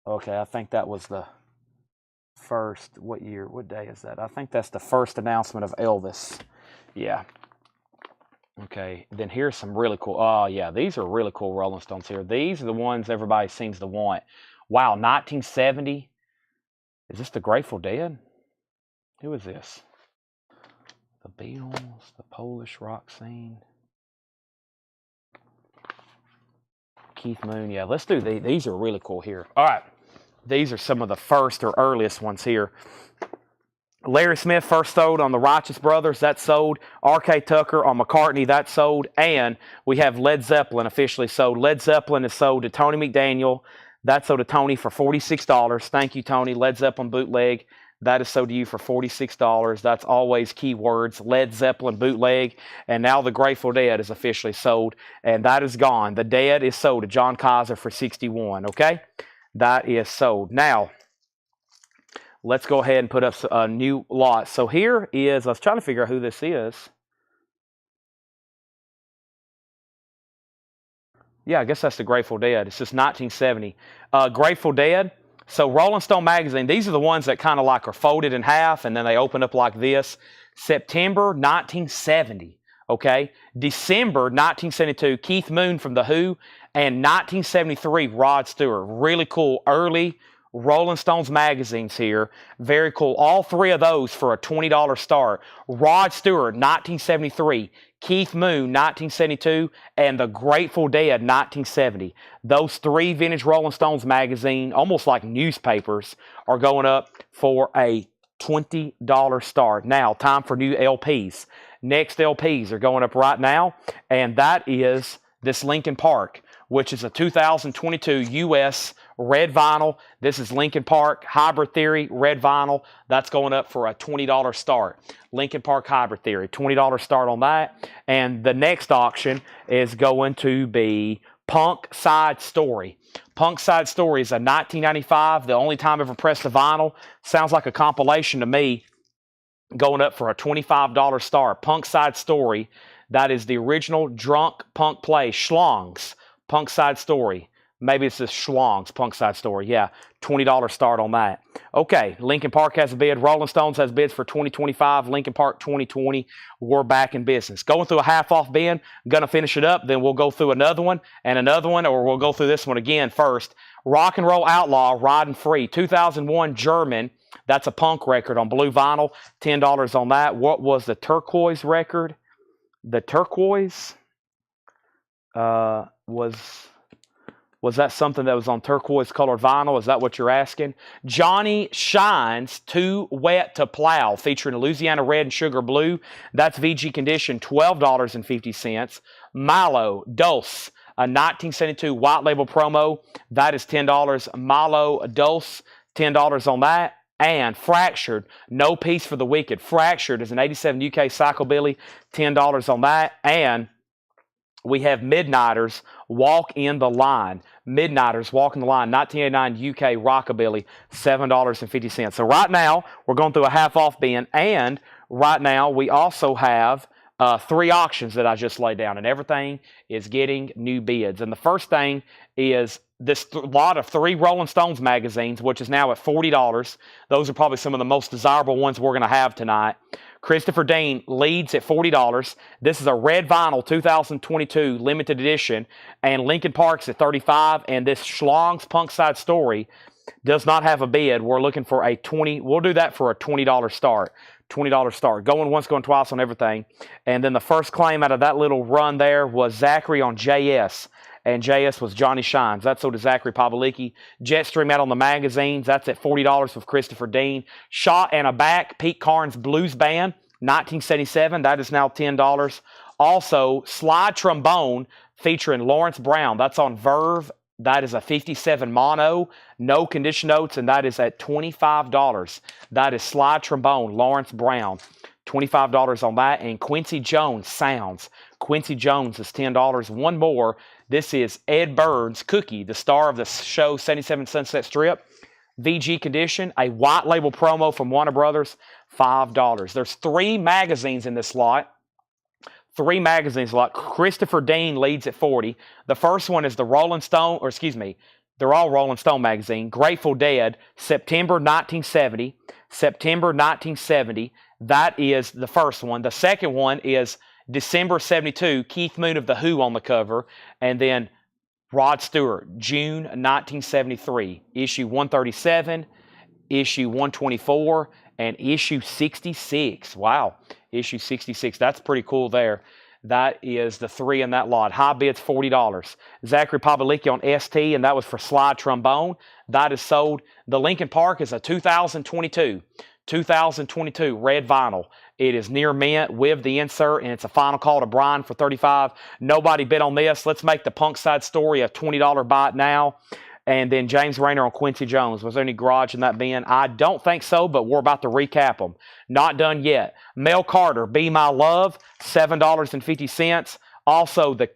Okay, I think that was the first. What year? What day is that? I think that's the first announcement of Elvis. Yeah. Okay, then here's some really cool. Oh, yeah, these are really cool Rolling Stones here. These are the ones everybody seems to want. Wow, 1970. Is this the Grateful Dead? Who is this? The Beatles, the Polish rock scene. Keith Moon, yeah, let's do these. These are really cool here. All right, these are some of the first or earliest ones here. Larry Smith first sold on the Righteous Brothers, that's sold. R.K. Tucker on McCartney, that's sold. And we have Led Zeppelin officially sold. Led Zeppelin is sold to Tony McDaniel. That's sold to Tony for $46. Thank you, Tony. Led Zeppelin bootleg. That is sold to you for $46. That's always keywords. Led Zeppelin bootleg. And now the Grateful Dead is officially sold. And that is gone. The Dead is sold to John Kaiser for $61. Okay? That is sold. Now, let's go ahead and put up a new lot. So here is, I was trying to figure out who this is. Yeah, I guess that's the Grateful Dead. It's just 1970. Grateful Dead. So Rolling Stone magazine, these are the ones that kind of like are folded in half and then they open up like this. September 1970, okay? December 1972, Keith Moon from The Who, and 1973, Rod Stewart. Really cool early Rolling Stones magazines here. Very cool. All three of those for a $20 start. Rod Stewart, 1973. Keith Moon, 1972, and the Grateful Dead, 1970. Those three vintage Rolling Stones magazine, almost like newspapers, are going up for a $20 start. Now, time for new LPs. Next LPs are going up right now, and that is this Linkin Park, which is a 2022 US red vinyl. This is Linkin Park Hybrid Theory red vinyl. That's going up for a $20 start. Linkin Park Hybrid Theory, $20 start on that. And the next auction is going to be Punk Side Story. Punk Side Story is a 1995, the only time ever pressed a vinyl. Sounds like a compilation to me. Going up for a $25 start. Punk Side Story. That is the original Drunk Punk Play, Schlong's Punk Side Story. Maybe it's this Schlong's Punk Side Story. Yeah, $20 start on that. Okay, Lincoln Park has a bid. Rolling Stones has bids for 2025. Lincoln Park 2020. We're back in business. Going through a half-off bin. Going to finish it up. Then we'll go through another one and another one, or we'll go through this one again first. Rock and Roll Outlaw, Riding Free, 2001 German. That's a punk record on blue vinyl. $10 on that. What was the turquoise record? The turquoise was that something that was on turquoise colored vinyl? Is that what you're asking? Johnny Shines, Too Wet to Plow, featuring Louisiana Red and Sugar Blue. That's VG condition, $12.50. Milo Dulce, a 1972 white label promo. That is $10. Milo Dulce, $10 on that. And Fractured, No Peace for the Wicked. Fractured is an 87 UK psychobilly, $10 on that. And we have Midnighters, Walk in the Line. Midnighters, Walk in the Line, 1989 UK rockabilly, $7.50. So right now, we're going through a half-off bin, and right now we also have 3 auctions that I just laid down, and everything is getting new bids. And the first thing is this lot of 3 Rolling Stones magazines, which is now at $40. Those are probably some of the most desirable ones we're going to have tonight. Christopher Dean leads at $40. This is a red vinyl 2022 limited edition, and Lincoln Park's at $35. And this Schlong's Punk Side Story does not have a bid. We're looking for a $20. We'll do that for a $20 start. $20 start. Going once, going twice on everything. And then the first claim out of that little run there was Zachary on JS. And JS was Johnny Shines. That's sold to Zachary Pavlicki. Jetstream out on the magazines. That's at $40 with Christopher Dean. Shot and a Back, Pete Carnes Blues Band, 1977. That is now $10. Also, Slide Trombone featuring Lawrence Brown. That's on Verve. That is a 57 mono, no condition notes, and that is at $25. That is Slide Trombone, Lawrence Brown. $25 on that. And Quincy Jones Sounds. Quincy Jones is $10. One more. This is Ed Burns, Cookie, the star of the show 77 Sunset Strip. VG condition, a white label promo from Warner Brothers, $5. There's 3 magazines in this lot. 3 magazines lot. Christopher Dean leads at $40. The first one is the Rolling Stone, or excuse me, they're all Rolling Stone magazine. Grateful Dead, September 1970. September 1970. That is the first one. The second one is December 72, Keith Moon of The Who on the cover. And then Rod Stewart, June 1973. Issue 137, issue 124, and issue 66. Wow, issue 66. That's pretty cool there. That is the 3 in that lot. High bid's $40. Zachary Pavlicki on ST, and that was for Slide Trombone. That is sold. The Lincoln Park is a 2022 red vinyl. It is near mint with the insert, and it's a final call to Brian for $35. Nobody bid on this. Let's make the Punk Side Story a $20 buy now. And then James Rayner on Quincy Jones. Was there any garage in that bin? I don't think so, but we're about to recap them. Not done yet. Mel Carter, Be My Love, $7.50. Also, the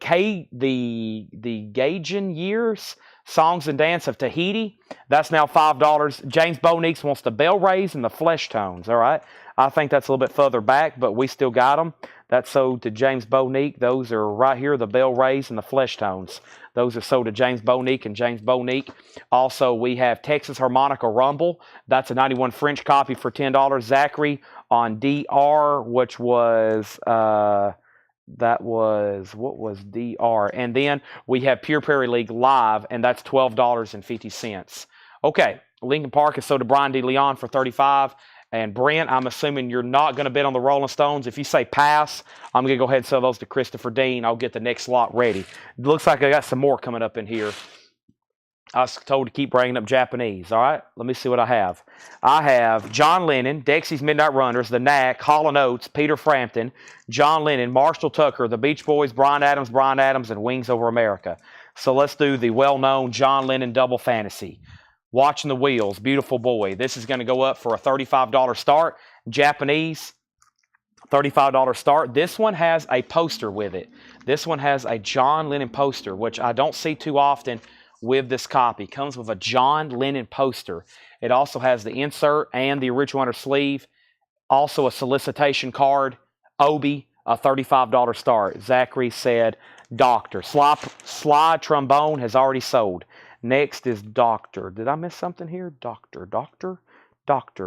Gaijin Years, Songs and Dance of Tahiti, that's now $5. James Boniques wants the Bell Rays and the Flesh Tones, all right? I think that's a little bit further back, but we still got them. That's sold to James Bonique. Those are right here, the Bell Rays and the Flesh Tones. Those are sold to James Bonique and James Bonique. Also, we have Texas Harmonica Rumble. That's a 91 French copy for $10. Zachary on DR, which was... what was DR? And then we have Pure Prairie League Live, and that's $12.50. Okay, Lincoln Park is sold to Brian D. Leon for $35. And Brent, I'm assuming you're not going to bid on the Rolling Stones. If you say pass, I'm going to go ahead and sell those to Christopher Dean. I'll get the next lot ready. It looks like I got some more coming up in here. I was told to keep bringing up Japanese. All right, let me see what I have. I have John Lennon, Dexy's Midnight Runners, The Knack, Hall & Oates, Peter Frampton, John Lennon, Marshall Tucker, The Beach Boys, Bryan Adams, and Wings Over America. So let's do the well-known John Lennon Double Fantasy. Watching the Wheels, Beautiful Boy. This is going to go up for a $35 start. Japanese, $35 start. This one has a poster with it. This one has a John Lennon poster, which I don't see too often with this copy. Comes with a John Lennon poster. It also has the insert and the original under sleeve. Also a solicitation card. Obi, a $35 start. Zachary said Doctor. Slide Trombone has already sold. Next is Doctor. Did I miss something here? Doctor. Dr.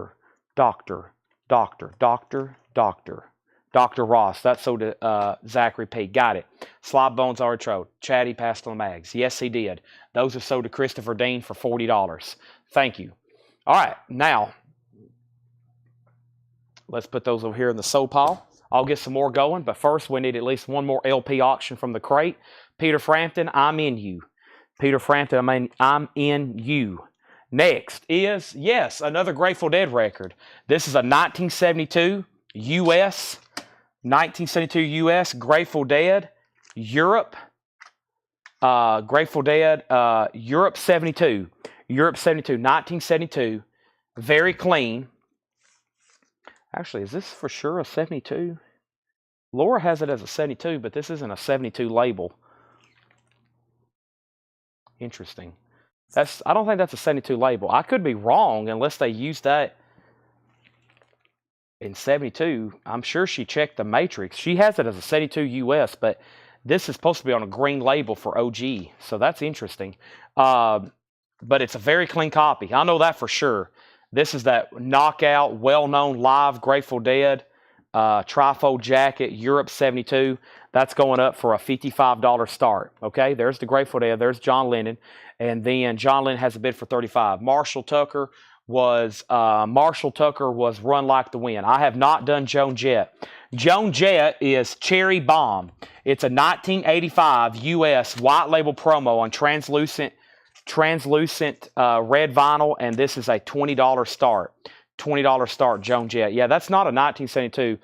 Ross. That's sold to Zachary P. Got it. Slide Bones already sold. Chatty passed on the mags. Yes, he did. Those are sold to Christopher Dean for $40. Thank you. All right, now let's put those over here in the sold pile. I'll get some more going, but first we need at least one more LP auction from the crate. Peter Frampton, I'm in you. Peter Frampton, I'm in you. Next is, yes, another Grateful Dead record. This is a 1972 U.S. 1972 U.S. Grateful Dead Europe. Grateful Dead Europe 72. Europe 72, 1972. Very clean. Actually, is this for sure a 72? Laura has it as a 72, but this isn't a 72 label. Interesting. I don't think that's a 72 label. I could be wrong unless they used that in 72. I'm sure she checked the matrix. She has it as a 72 US, but this is supposed to be on a green label for OG. So that's interesting. But it's a very clean copy. I know that for sure. This is that knockout, well-known live Grateful Dead trifold jacket, Europe 72. That's going up for a $55 start. Okay, there's the Grateful Dead. There's John Lennon. And then John Lennon has a bid for $35. Marshall Tucker was Run Like the Wind. I have not done Joan Jett. Joan Jett is Cherry Bomb. It's a 1985 US white label promo on translucent red vinyl, and this is a $20 start. $20 start, Joan Jett. Yeah, that's not a 1972.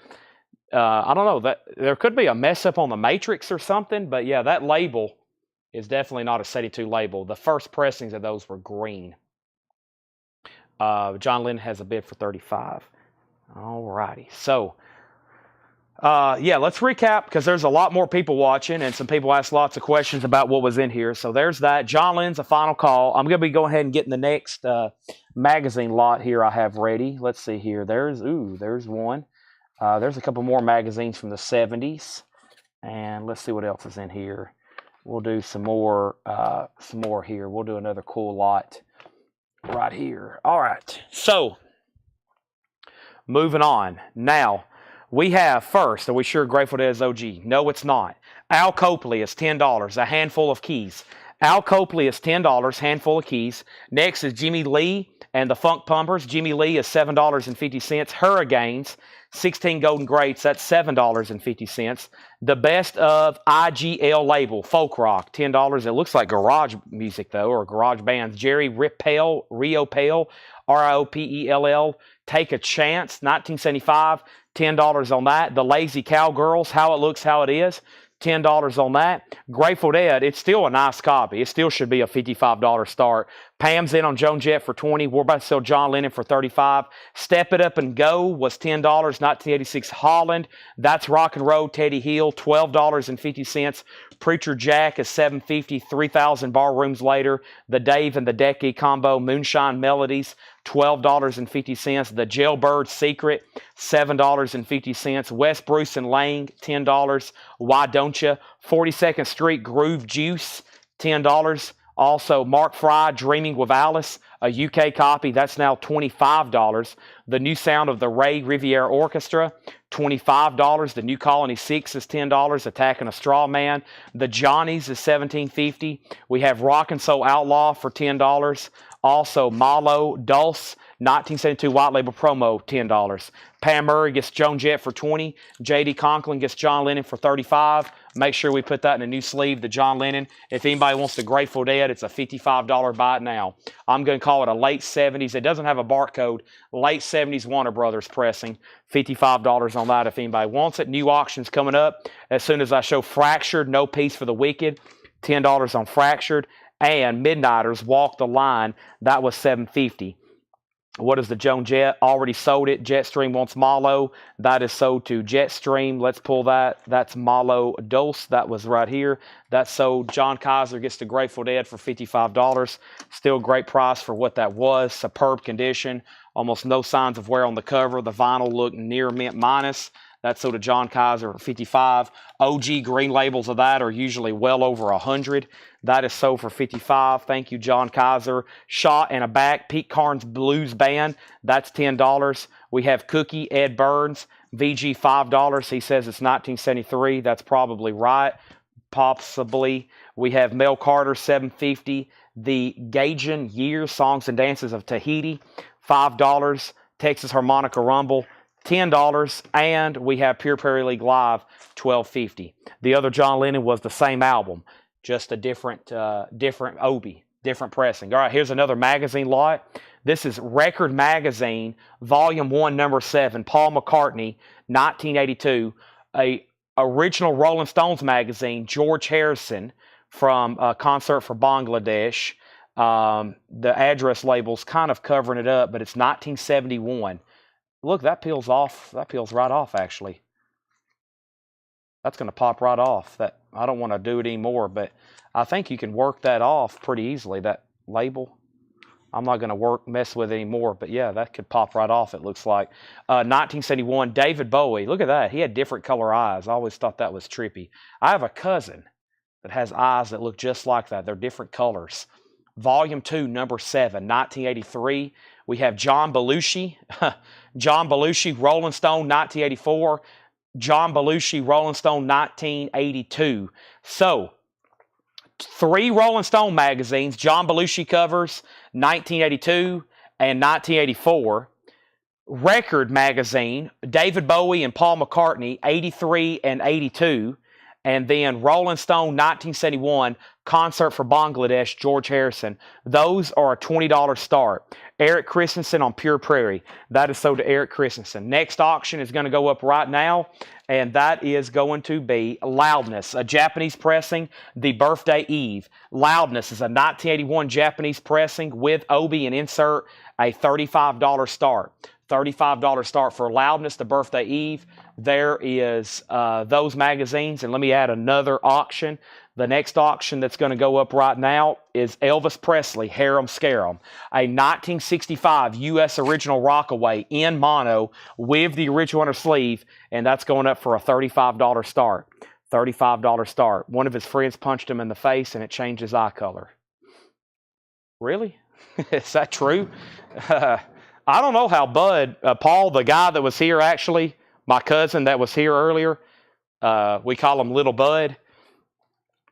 I don't know, that there could be a mess up on the matrix or something, but yeah, that label is definitely not a 72 label. The first pressings of those were green. John Lennon has a bid for $35. All righty. So, yeah, let's recap because there's a lot more people watching and some people asked lots of questions about what was in here. So there's that. John Lennon's a final call. I'm going to be going ahead and getting the next magazine lot here I have ready. Let's see here. There's one. There's a couple more magazines from the 70s. And let's see what else is in here. We'll do some more here. We'll do another cool lot right here. All right. So, moving on. Now, we have first, are we sure Grateful Dead is OG? No, it's not. Al Copley is $10, a handful of keys. Al Copley is $10, handful of keys. Next is Jimmy Lee and the Funk Pumpers. Jimmy Lee is $7.50. Hurricanes, 16 golden greats, that's $7.50. The best of IGL label, folk rock, $10. It looks like garage music, though, or garage bands. Jerry Riopelle, Riopell, Take a Chance, 1975, $10 on that. The Lazy Cowgirls, How It Looks, How It Is, $10 on that. Grateful Dead, it's still a nice copy. It still should be a $55 start. Pam's in on Joan Jett for $20. We're about to sell John Lennon for $35. Step It Up and Go was $10. 1986 Holland. That's Rock and Roll. Teddy Hill, $12.50. Preacher Jack is $7.50. 3,000 bar rooms later. The Dave and the Decky combo. Moonshine Melodies, $12.50. The Jailbird Secret, $7.50. West Bruce and Lang, $10. Why Don't Ya? 42nd Street Groove Juice, $10. Also, Mark Fry, Dreaming with Alice, a UK copy, that's now $25. The New Sound of the Ray Riviere Orchestra, $25. The New Colony 6 is $10. Attacking a Straw Man. The Johnnies is $17.50. We have Rock and Soul Outlaw for $10. Also, Malo Dulce, 1972 white label promo, $10. Pam Murray gets Joan Jett for $20. J.D. Conklin gets John Lennon for $35. Make sure we put that in a new sleeve, the John Lennon. If anybody wants the Grateful Dead, it's a $55 buy it now. I'm going to call it a late 70s. It doesn't have a barcode. Late 70s Warner Brothers pressing. $55 on that if anybody wants it. New auctions coming up. As soon as I show Fractured, No Peace for the Wicked, $10 on Fractured. And Midnighters, Walk the Line, that was $7.50. What is the Joan Jett? Already sold it. Jetstream wants Malo. That is sold to Jetstream. Let's pull that. That's Malo Dulce. That was right here. That's sold. John Kaiser gets the Grateful Dead for $55. Still great price for what that was. Superb condition. Almost no signs of wear on the cover. The vinyl looked near mint minus. That's sold to John Kaiser for $55. OG green labels of that are usually well over $100. That is sold for $55. Thank you, John Kaiser. Shot and a Back, Pete Carnes Blues Band. That's $10. We have Cookie, Ed Burns, VG $5. He says it's 1973. That's probably right. Possibly. We have Mel Carter, $7.50. The Gaijin Years, Songs and Dances of Tahiti, $5. Texas Harmonica Rumble, $10. And we have Pure Prairie League Live, $12.50. The other John Lennon was the same album, just a different Obi, different pressing. All right, here's another magazine lot. This is Record Magazine, Volume 1, Number 7, Paul McCartney, 1982. A original Rolling Stones magazine, George Harrison, from a concert for Bangladesh. The address label's kind of covering it up, but it's 1971. Look, that peels off. That peels right off, actually. That's going to pop right off. That I don't want to do it anymore, but I think you can work that off pretty easily, that label. I'm not going to mess with it anymore, but yeah, that could pop right off, it looks like. 1971, David Bowie. Look at that. He had different color eyes. I always thought that was trippy. I have a cousin that has eyes that look just like that. They're different colors. Volume 2, Number 7, 1983. We have John Belushi. John Belushi, Rolling Stone, 1984. John Belushi, Rolling Stone, 1982. So, 3 Rolling Stone magazines, John Belushi covers, 1982 and 1984. Record magazine, David Bowie and Paul McCartney, 83 and 82. And then Rolling Stone, 1971, Concert for Bangladesh, George Harrison. Those are a $20 start. Eric Christensen on Pure Prairie. That is sold to Eric Christensen. Next auction is going to go up right now, and that is going to be Loudness, a Japanese pressing, The Birthday Eve. Loudness is a 1981 Japanese pressing with Obi and insert, a $35 start. $35 start for Loudness, The Birthday Eve. There is those magazines, and let me add another auction. The next auction that's going to go up right now is Elvis Presley, Harem Scarum, a 1965 U.S. original Rockaway in mono with the original inner sleeve, and that's going up for a $35 start. $35 start. One of his friends punched him in the face, and it changed his eye color. Really? Is that true? I don't know how Bud, Paul, the guy that was here actually, my cousin that was here earlier, we call him Little Bud.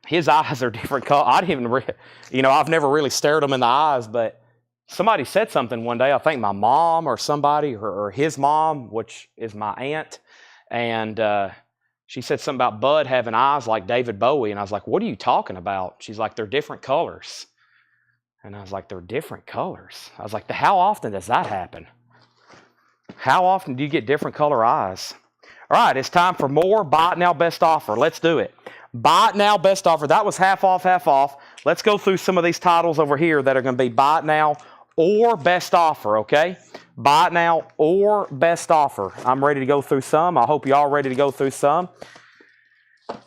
His eyes are different color. I didn't even, I've never really stared him in the eyes, but somebody said something one day. I think my mom or somebody, or his mom, which is my aunt, and she said something about Bud having eyes like David Bowie, and I was like, "What are you talking about?" She's like, "They're different colors," and I was like, "They're different colors." I was like, "How often does that happen? How often do you get different color eyes?" All right, it's time for more Buy It Now Best Offer. Let's do it. Buy It Now Best Offer. That was half off, half off. Let's go through some of these titles over here that are going to be Buy It Now or Best Offer, okay? Buy It Now or Best Offer. I'm ready to go through some. I hope y'all ready to go through some. Let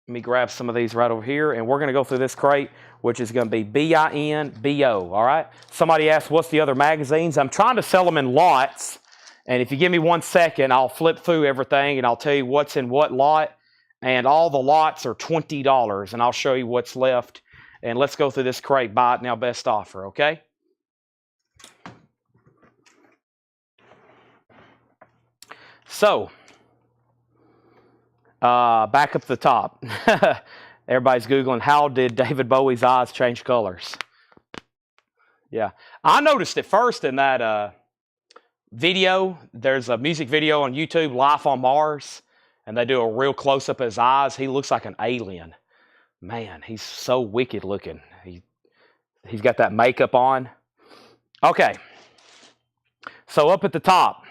me grab some of these right over here, and we're going to go through this crate, which is going to be BINBO, all right? Somebody asked, what's the other magazines? I'm trying to sell them in lots, and if you give me 1 second, I'll flip through everything, and I'll tell you what's in what lot, and all the lots are $20, and I'll show you what's left. And let's go through this crate, Buy It Now Best Offer, okay? So, back up to the top. Everybody's Googling, how did David Bowie's eyes change colors? Yeah. I noticed it first in that video. There's a music video on YouTube, Life on Mars, and they do a real close-up of his eyes. He looks like an alien. Man, he's so wicked looking. He's got that makeup on. Okay. So up at the top,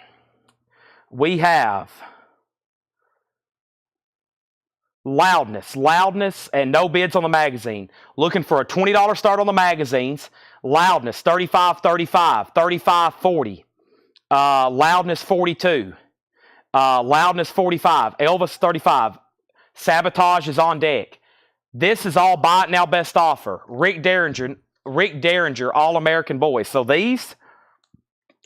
we have Loudness, and no bids on the magazine. Looking for a $20 start on the magazines. Loudness, $35, $35, $35, $40. Loudness, $42. Loudness, $45. Elvis, $35. Sabotage is on deck. This is all Buy It Now Best Offer. Rick Derringer, All-American Boys. So these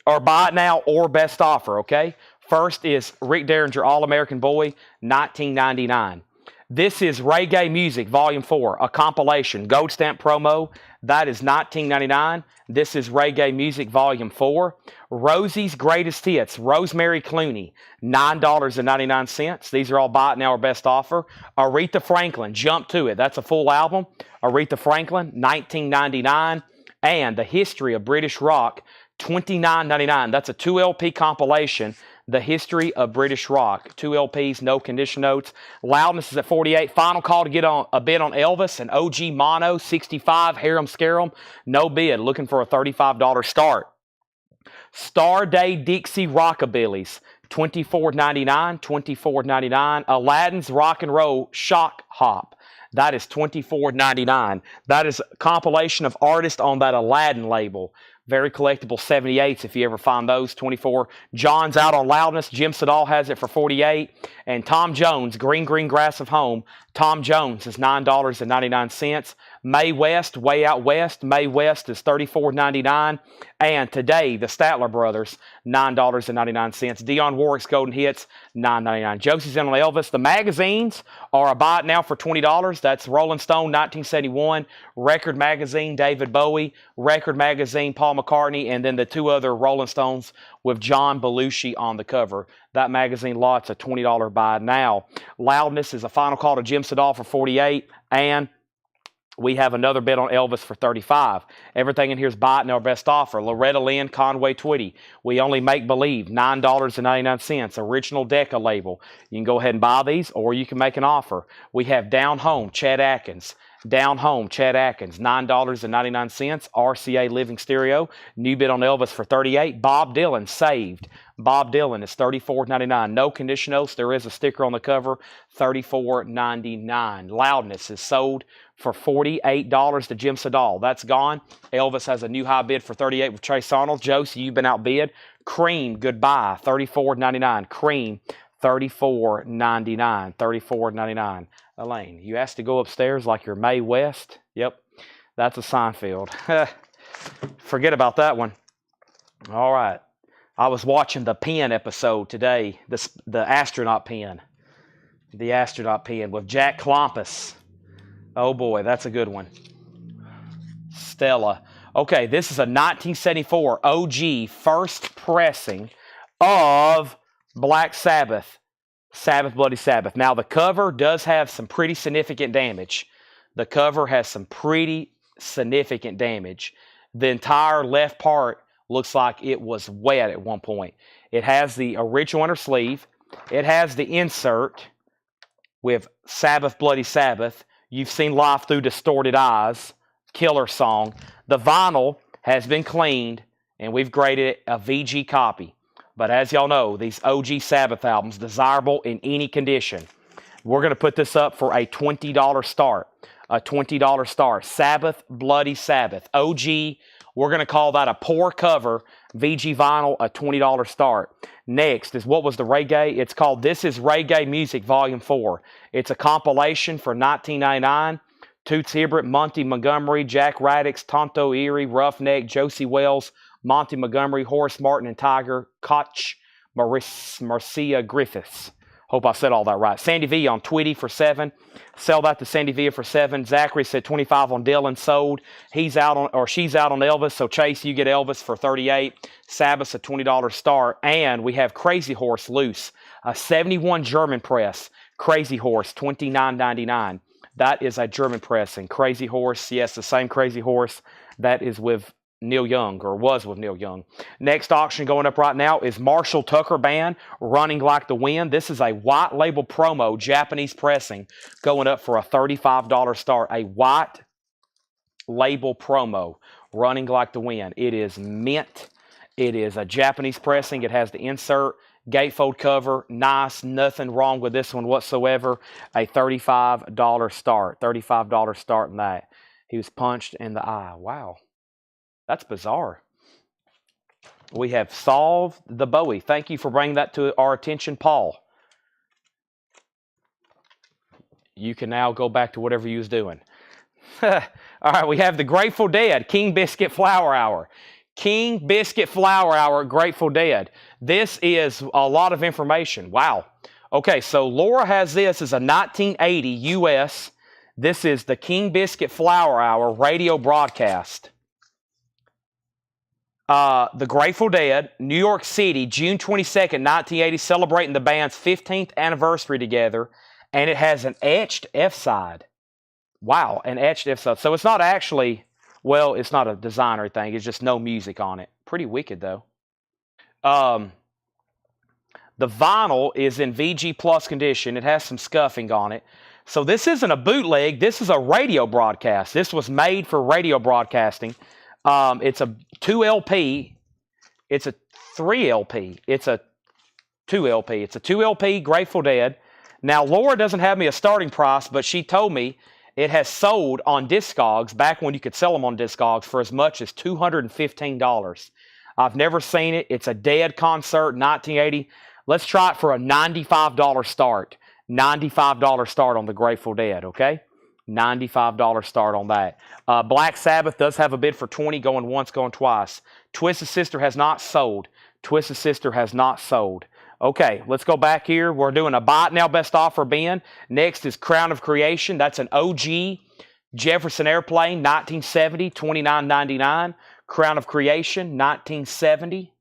are Buy It Now or Best Offer, okay? First is Rick Derringer, All-American Boy, 1999. This is Reggae Music, Volume 4, a compilation, gold stamp promo. That is 1999. This is Reggae Music, Volume 4. Rosie's Greatest Hits, Rosemary Clooney, $9.99. These are all buy it now or best offer. Aretha Franklin, Jump to It. That's a full album. Aretha Franklin, 1999. And The History of British Rock, $29.99. That's a 2 LP compilation. The History of British Rock. 2 LPs, no condition notes. Loudness is at 48. Final call to get on a bid on Elvis and OG Mono, 65. Harem Scarum, no bid. Looking for a $35 start. Star Day Dixie Rockabillys, $24.99. $24.99. Aladdin's Rock and Roll Shock Hop. That is $24.99. That is a compilation of artists on that Aladdin label. Very collectible 78s if you ever find those. 24. John's out on Loudness. Jim Sedal has it for 48. And Tom Jones, Green Grass of Home. Tom Jones is $9.99. Mae West, Way Out West. Mae West is $34.99. And today, the Statler Brothers, $9.99. Dionne Warwick's Golden Hits, $9.99. Josie's in on Elvis. The magazines are a buy it now for $20. That's Rolling Stone, 1971. Record Magazine, David Bowie. Record Magazine, Paul McCartney. And then the 2 other Rolling Stones with John Belushi on the cover. That magazine lot's a $20 buy now. Loudness is a final call to Jim Sedal for 48. And we have another bid on Elvis for 35. Everything in here is buy it now or best offer. Loretta Lynn, Conway Twitty. We Only Make Believe, $9.99. Original Decca label. You can go ahead and buy these, or you can make an offer. We have Down Home, Chad Atkins. Down Home, Chad Atkins, $9.99. RCA Living Stereo. New bid on Elvis for 38. Bob Dylan, Saved. Bob Dylan is $34.99. No condition notes. There is a sticker on the cover, $34.99. Loudness is sold for $48 to Jim Sedal. That's gone. Elvis has a new high bid for 38 with Trace Arnold. Josie, you've been outbid. Cream, goodbye, $34.99. Cream, $34.99. $34.99. Elaine, you asked to go upstairs like you're Mae West? Yep, that's a Seinfeld. Forget about that one. All right. I was watching the Pen episode today, the astronaut pen. The astronaut pen with Jack Klompus. Oh boy, that's a good one. Stella. Okay, this is a 1974 OG first pressing of Black Sabbath. Sabbath, Bloody Sabbath. Now, the cover does have some pretty significant damage. The cover has some pretty significant damage. The entire left part looks like it was wet at one point. It has the original inner sleeve. It has the insert with Sabbath, Bloody Sabbath. You've seen Life Through Distorted Eyes. Killer song. The vinyl has been cleaned, and we've graded it a VG copy. But as y'all know, these OG Sabbath albums, desirable in any condition. We're going to put this up for a $20 start. A $20 start. Sabbath, Bloody Sabbath. OG, we're going to call that a poor cover. VG vinyl, a $20 start. Next is what was the reggae? It's called This Is Reggae Music, Volume 4. It's a compilation for $19.99. Toots Hibbert, Monty Montgomery, Jack Radix, Tonto Erie, Roughneck, Josie Wells, Monty Montgomery, Horace Martin and Tiger, Koch, Marcia Griffiths. Hope I said all that right. Sandy V on Twitty for 7. Sell that to Sandy V for 7. Zachary said 25 on Dylan. Sold. He's out on, or she's out on Elvis. So Chase, you get Elvis for 38. Sabbath's a $20 start. And we have Crazy Horse loose. A 71 German press. Crazy Horse, $29.99. That is a German pressing. Crazy Horse, yes, the same Crazy Horse that is with Neil Young, or was with Neil Young. Next auction going up right now is Marshall Tucker Band, Running Like the Wind. This is a white label promo, Japanese pressing, going up for a $35 start. A white label promo, Running Like the Wind. It is mint. It is a Japanese pressing. It has the insert, gatefold cover. Nice. Nothing wrong with this one whatsoever. A $35 start. $35 start in that. He was punched in the eye. Wow. That's bizarre. We have solved the Bowie. Thank you for bringing that to our attention, Paul. You can now go back to whatever you was doing. All right, we have the Grateful Dead, King Biscuit Flower Hour. King Biscuit Flower Hour at Grateful Dead. This is a lot of information. Wow. Okay, so Laura has this as a 1980 U.S. This is the King Biscuit Flower Hour radio broadcast. The Grateful Dead, New York City, June 22nd, 1980, celebrating the band's 15th anniversary together, and it has an etched F-side. Wow, an etched F-side. So it's not actually, well, it's not a designer thing. It's just no music on it. Pretty wicked, though. The vinyl is in VG Plus condition. It has some scuffing on it. So this isn't a bootleg. This is a radio broadcast. This was made for radio broadcasting. It's a 2 LP. It's a 3 LP. It's a 2 LP. It's a 2 LP Grateful Dead. Now, Laura doesn't have me a starting price, but she told me it has sold on Discogs back when you could sell them on Discogs for as much as $215. I've never seen it. It's a Dead concert, 1980. Let's try it for a $95 start. $95 start on the Grateful Dead, okay? $95 start on that. Black Sabbath does have a bid for $20, going once, going twice. Twisted Sister has not sold. Twisted Sister has not sold. Okay, let's go back here. We're doing a buy it now best offer bin. Next is Crown of Creation. That's an OG Jefferson Airplane, 1970, $29.99. Crown of Creation, 1970.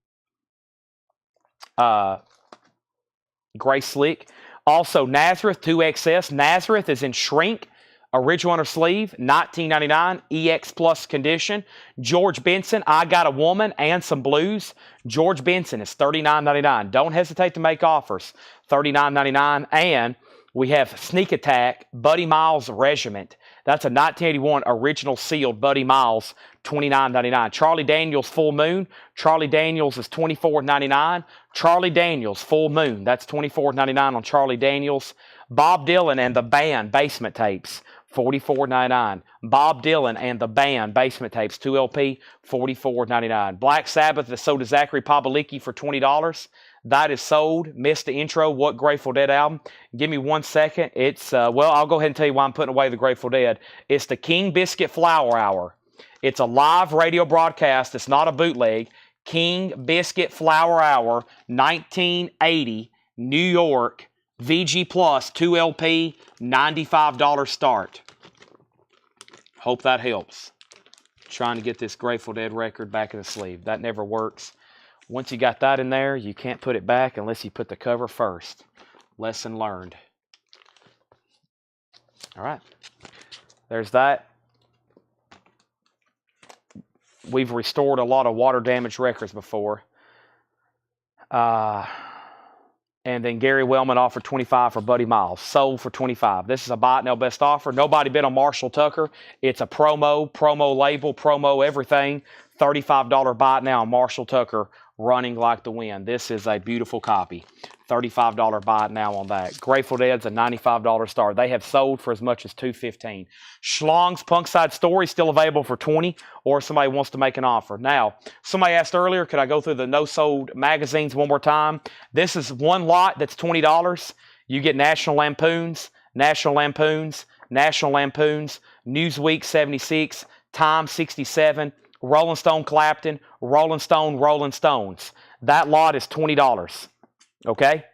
Gray Slick. Also, Nazareth 2XS. Nazareth is in shrink. Original under sleeve, $19.99, EX Plus condition. George Benson, I Got a Woman and some blues. George Benson is $39.99. Don't hesitate to make offers. $39.99. And we have Sneak Attack, Buddy Miles Regiment. That's a 1981 original sealed Buddy Miles, $29.99. Charlie Daniels Full Moon. Charlie Daniels is $24.99. Charlie Daniels Full Moon. That's $24.99 on Charlie Daniels. Bob Dylan and the Band Basement Tapes. $44.99. Bob Dylan and the Band Basement Tapes, 2 LP, $44.99. Black Sabbath is sold to Zachary Pabalicki for $20. That is sold. Missed the intro. What Grateful Dead album? Give me 1 second. It's, well, I'll go ahead and tell you why I'm putting away the Grateful Dead. It's the King Biscuit Flower Hour. It's a live radio broadcast. It's not a bootleg. King Biscuit Flower Hour, 1980, New York, VG Plus, 2 LP, $95 start. Hope that helps. Trying to get this Grateful Dead record back in the sleeve. That never works. Once you got that in there, you can't put it back unless you put the cover first. Lesson learned. All right. There's that. We've restored a lot of water damaged records before. And then Gary Wellman offered $25 for Buddy Miles. Sold for $25. This is a buy it now best offer. Nobody bid on Marshall Tucker. It's a promo label, promo everything. $35 buy it now on Marshall Tucker, Running Like the Wind. This is a beautiful copy. $35 buy it now on that. Grateful Dead's a $95 star. They have sold for as much as $215. Schlong's Punkside Story still available for $20, or somebody wants to make an offer. Now, somebody asked earlier, could I go through the no-sold magazines one more time? This is one lot that's $20. You get National Lampoons, National Lampoons, National Lampoons, Newsweek 76, Time 67, Rolling Stone Clapton, Rolling Stone, Rolling Stones. That lot is $20. Okay?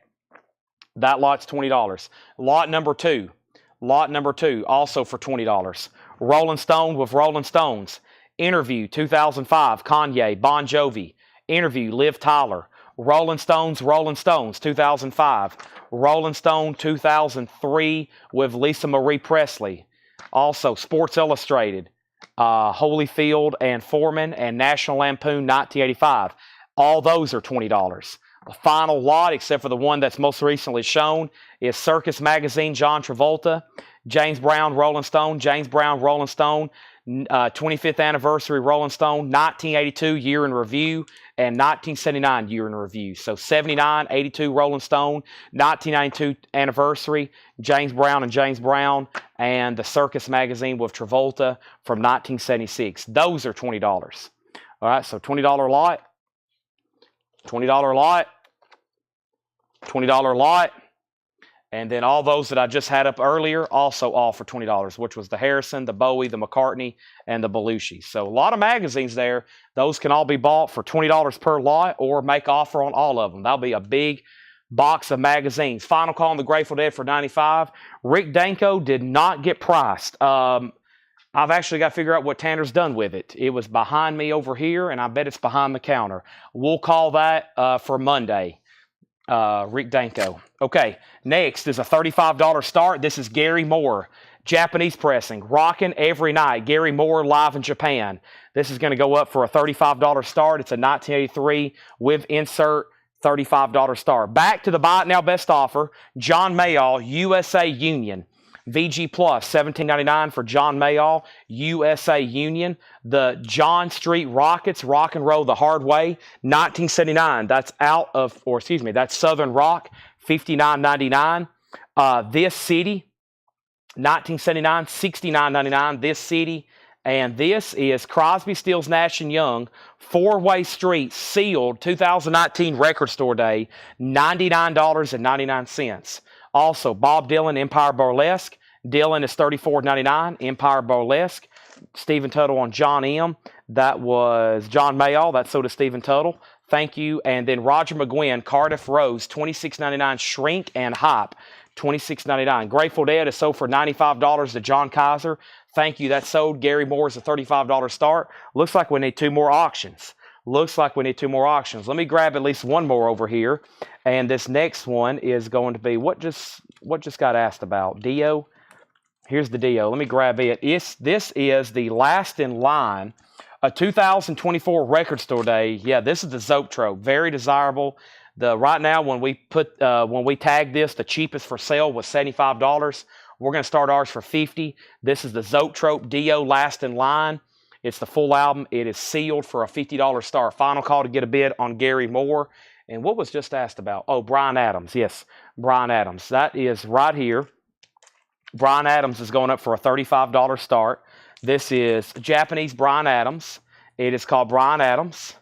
That lot's $20. Lot number two, also for $20. Rolling Stone with Rolling Stones. Interview 2005, Kanye, Bon Jovi. Interview, Liv Tyler. Rolling Stones, 2005. Rolling Stone 2003 with Lisa Marie Presley. Also, Sports Illustrated, Holyfield and Foreman, and National Lampoon 1985. All those are $20. The final lot, except for the one that's most recently shown, is Circus Magazine, John Travolta, James Brown, Rolling Stone, James Brown, Rolling Stone, 25th anniversary Rolling Stone, 1982 year in review, and 1979 year in review. So 79, 82 Rolling Stone, 1992 anniversary, James Brown and James Brown, and the Circus Magazine with Travolta from 1976. Those are $20. All right, so $20 lot, $20 lot, $20 lot, And then all those that I just had up earlier, also all for $20, which was the Harrison, the Bowie, the McCartney, and the Belushi. So a lot of magazines there. Those can all be bought for $20 per lot or make offer on all of them. That'll be a big box of magazines. Final call on the Grateful Dead for $95. Rick Danko did not get priced. I've actually got to figure out what Tanner's done with it. It was behind me over here, and I bet it's behind the counter. We'll call that for Monday. Rick Danko. Okay, next is a $35 start. This is Gary Moore, Japanese pressing, rocking every night. Gary Moore live in Japan. This is going to go up for a $35 start. It's a 1983 with insert, $35 start. Back to the buy it now best offer. John Mayall, USA Union. VG Plus, $17.99 for John Mayall, USA Union. The John Street Rockets, Rock and Roll the Hard Way, $19.79. That's that's Southern Rock, $59.99. This City, $19.79, $69.99. This City. And this is Crosby, Stills, Nash & Young, Four-Way Street, sealed, 2019 Record Store Day, $99.99. Also, Bob Dylan, Empire Burlesque. Dylan is $34.99. Empire Burlesque. Stephen Tuttle on John M. That was John Mayall. That's so does Stephen Tuttle. Thank you. And then Roger McGuinn, Cardiff Rose, $26.99. Shrink and Hype, $26.99. Grateful Dead is sold for $95 to John Kaiser. Thank you. That's sold. Gary Moore is a $35 start. Looks like we need two more auctions. Let me grab at least one more over here. And this next one is going to be what just got asked about. Dio. Here's the Dio. Let me grab it. This is the last in line. A 2024 Record Store Day. Yeah, this is the Zoetrope. Very desirable. Right now when we tagged this, the cheapest for sale was $75. We're going to start ours for $50. This is the Zoetrope Dio last in line. It's the full album. It is sealed for a $50 start. Final call to get a bid on Gary Moore. And what was just asked about? Oh, Bryan Adams. Yes, Bryan Adams. That is right here. Bryan Adams is going up for a $35 start. This is Japanese Bryan Adams. It is called Bryan Adams.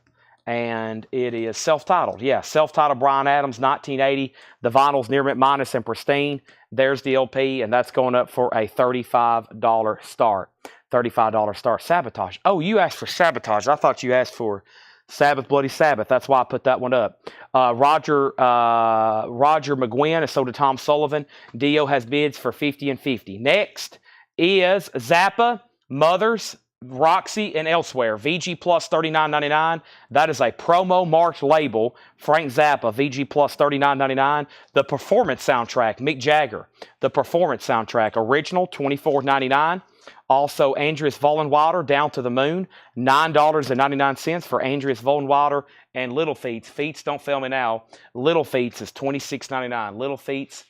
And it is self-titled. Yeah, self-titled Bryan Adams, 1980. The vinyl's near mint minus and pristine. There's the LP, and that's going up for a $35 start. $35 start. Sabotage. Oh, you asked for Sabotage. I thought you asked for Sabbath, Bloody Sabbath. That's why I put that one up. Roger McGuinn is sold to Tom Sullivan. Dio has bids for $50 and $50. Next is Zappa, Mothers, Roxy, and Elsewhere. VG Plus $39.99. That is a promo marked label. Frank Zappa, VG Plus $39.99. The Performance soundtrack, Mick Jagger. The Performance soundtrack, original, $24.99. Also, Andreas Vollenwater, Down to the Moon, $9.99 for Andreas Vollenwater. And Little Feats, Feats Don't Fail Me Now. Little Feats is $26.99. Little Feats,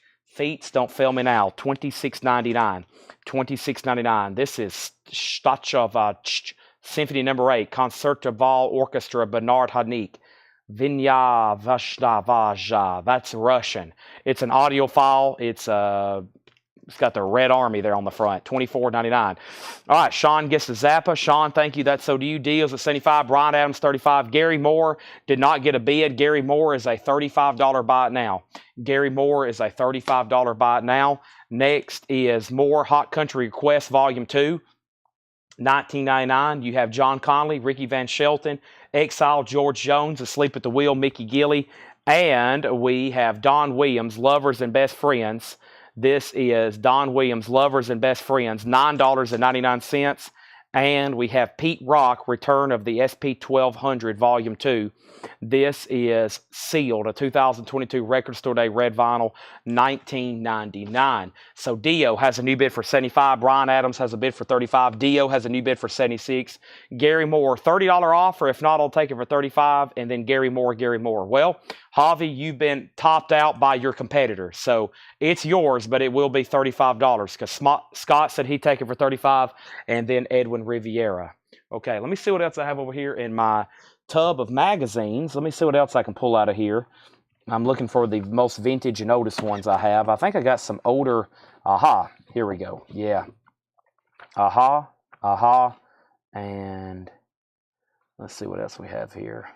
Don't Fail Me Now, $26.99. $26.99. This is Stachova Symphony No. 8, Concertgebouw Orchestra, Bernard Hadnik. Vinya Vashdavaja. That's Russian. It's an audio file. It's got the Red Army there on the front. $24.99. All right, Sean gets the Zappa. Sean, thank you. That's so do you. Deals at $75. Bryan Adams, $35. Gary Moore did not get a bid. Gary Moore is a $35 buy it now. Gary Moore is a $35 buy it now. Next is Moore Hot Country Request Volume 2. $19.99. You have John Conley, Ricky Van Shelton, Exile, George Jones, Asleep at the Wheel, Mickey Gilley, and we have Don Williams, Lovers and Best Friends. This is Don Williams, Lovers and Best Friends, $9.99. And we have Pete Rock, Return of the SP1200, Volume 2. This is sealed, a 2022 Record Store Day red vinyl, $19.99. So Dio has a new bid for $75. Bryan Adams has a bid for $35. Dio has a new bid for $76. Gary Moore, $30 offer. If not, I'll take it for $35. And then Gary Moore. Well, Javi, you've been topped out by your competitor. So it's yours, but it will be $35 because Scott said he'd take it for $35, and then Edwin Riviera. Okay, let me see what else I have over here in my tub of magazines. Let me see what else I can pull out of here. I'm looking for the most vintage and oldest ones I have. I think I got some older. Aha, here we go. Yeah. Aha. And let's see what else we have here.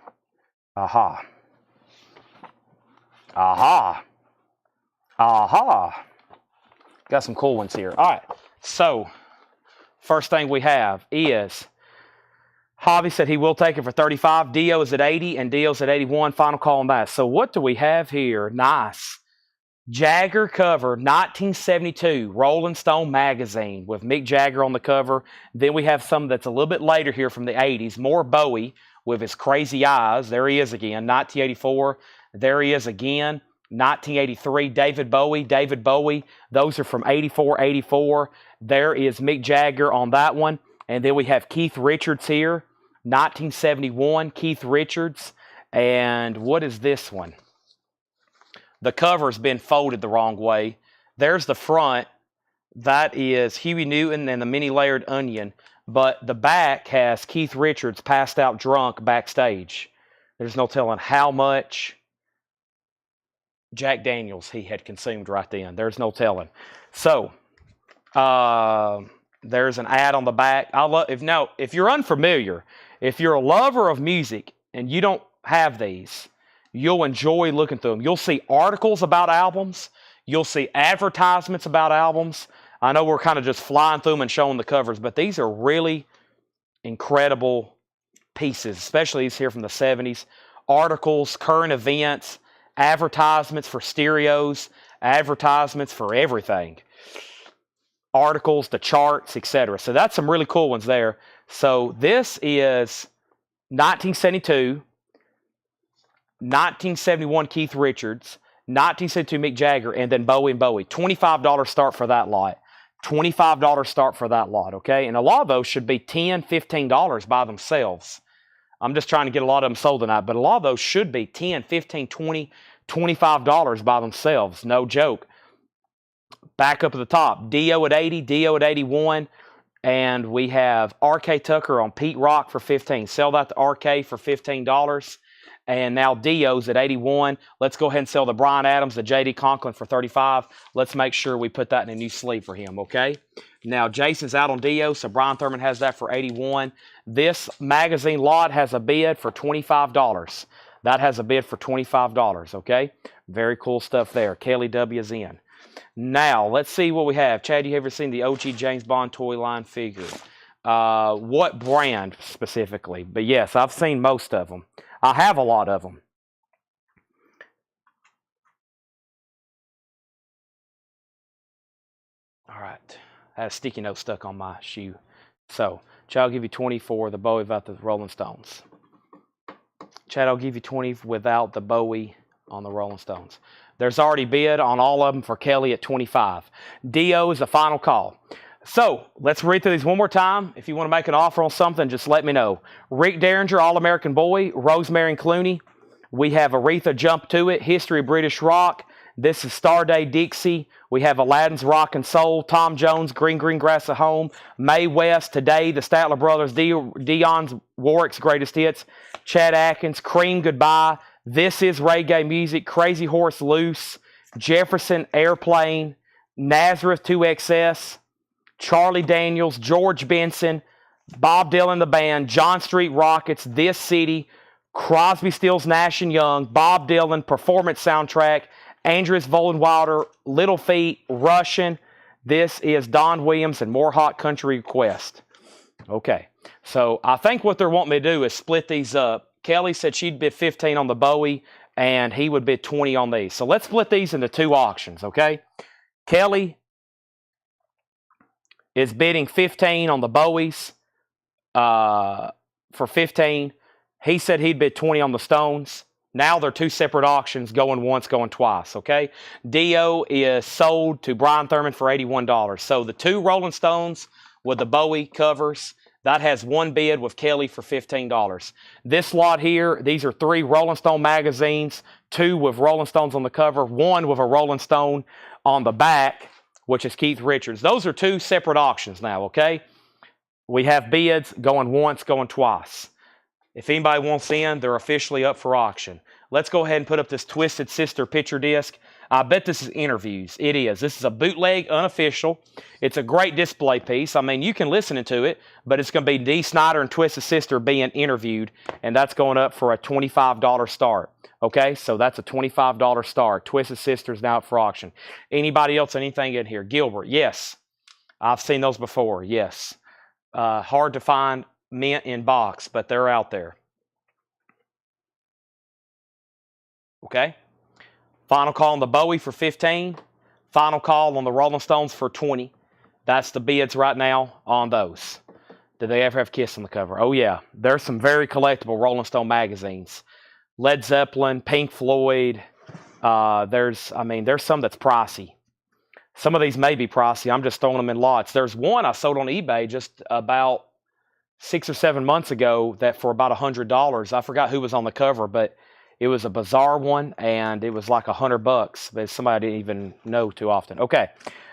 Aha. Aha. Got some cool ones here. All right. So, first thing we have is Javi said he will take it for 35. Dio is at 80 and Dio's at 81. Final call on that. So, what do we have here? Nice. Jagger cover, 1972, Rolling Stone magazine with Mick Jagger on the cover. Then we have some that's a little bit later here from the 80s. More Bowie with his crazy eyes. There he is again, 1984. There he is again, 1983. David Bowie. Those are from 84, 84. There is Mick Jagger on that one. And then we have Keith Richards here, 1971, Keith Richards. And what is this one? The cover's been folded the wrong way. There's the front. That is Huey Newton and the Many Layered Onion. But the back has Keith Richards passed out drunk backstage. There's no telling how much Jack Daniels he had consumed right then. There's no telling. So, there's an ad on the back. If you're unfamiliar, if you're a lover of music and you don't have these, you'll enjoy looking through them. You'll see articles about albums. You'll see advertisements about albums. I know we're kind of just flying through them and showing the covers, but these are really incredible pieces, especially these here from the 70s. Articles, current events, advertisements for stereos, advertisements for everything. Articles, the charts, etc. So that's some really cool ones there. So this is 1972. 1971 Keith Richards, 1972 Mick Jagger, and then Bowie and Bowie. $25 start for that lot. $25 start for that lot, okay? And a lot of those should be $10, $15 by themselves. I'm just trying to get a lot of them sold tonight, but a lot of those should be $10, $15, $20, $25 by themselves. No joke. Back up at the top, Dio at 80, Dio at 81, and we have R.K. Tucker on Pete Rock for $15. Sell that to R.K. for $15. And now Dio's at 81. Let's go ahead and sell the Bryan Adams, the J.D. Conklin for 35. Let's make sure we put that in a new sleeve for him, okay? Now, Jason's out on Dio, so Brian Thurman has that for 81. This magazine lot has a bid for $25. That has a bid for $25, okay? Very cool stuff there. Kelly W's in. Now, let's see what we have. Chad, you ever seen the OG James Bond toy line figure? What brand specifically? But yes, I've seen most of them. I have a lot of them. All right. I had a sticky note stuck on my shoe. So, Chad, I'll give you 20 for the Bowie without the Rolling Stones. Chad, I'll give you 20 without the Bowie on the Rolling Stones. There's already bid on all of them for Kelly at 25. Dio is the final call. So, let's read through these one more time. If you want to make an offer on something, just let me know. Rick Derringer, All-American Boy. Rosemary and Clooney. We have Aretha, Jump to It. History of British Rock. This is Starday, Dixie. We have Aladdin's Rock and Soul. Tom Jones, Green Green Grass at Home. Mae West, Today. The Statler Brothers, Dion's Warwick's Greatest Hits. Chad Atkins, Cream, Goodbye. This is Reggae Music. Crazy Horse, Loose. Jefferson, Airplane. Nazareth, 2XS. Charlie Daniels, George Benson, Bob Dylan the Band, John Street Rockets, This City, Crosby, Stills, Nash & Young, Bob Dylan, Performance Soundtrack, Andreas Vollenweider, Little Feat, Russian. This is Don Williams and More Hot Country Request. Okay, so I think what they're wanting me to do is split these up. Kelly said she'd bid 15 on the Bowie, and he would bid 20 on these. So let's split these into two auctions, okay? Kelly is bidding 15 on the Bowies for 15. He said he'd bid 20 on the Stones. Now they're two separate auctions, going once, going twice, okay? Dio is sold to Brian Thurman for $81. So the two Rolling Stones with the Bowie covers, that has one bid with Kelly for $15. This lot here, these are three Rolling Stone magazines, two with Rolling Stones on the cover, one with a Rolling Stone on the back, which is Keith Richards. Those are two separate auctions now, okay? We have bids going once, going twice. If anybody wants in, they're officially up for auction. Let's go ahead and put up this Twisted Sister picture disc. I bet this is interviews. It is. This is a bootleg, unofficial. It's a great display piece. I mean, you can listen to it, but it's going to be Dee Snider and Twisted Sister being interviewed, and that's going up for a $25 start. Okay, so that's a $25 start. Twisted Sisters now up for auction. Anybody else, anything in here? Gilbert, yes. I've seen those before, yes. Hard to find mint in box, but they're out there. Okay. Final call on the Bowie for 15. Final call on the Rolling Stones for 20. That's the bids right now on those. Did they ever have Kiss on the cover? Oh, yeah. There's some very collectible Rolling Stone magazines. Led Zeppelin, Pink Floyd. There's some that's pricey. Some of these may be pricey. I'm just throwing them in lots. There's one I sold on eBay just about 6 or 7 months ago that for about $100. I forgot who was on the cover, but it was a bizarre one, and it was like $100, but somebody I didn't even know too often. Okay,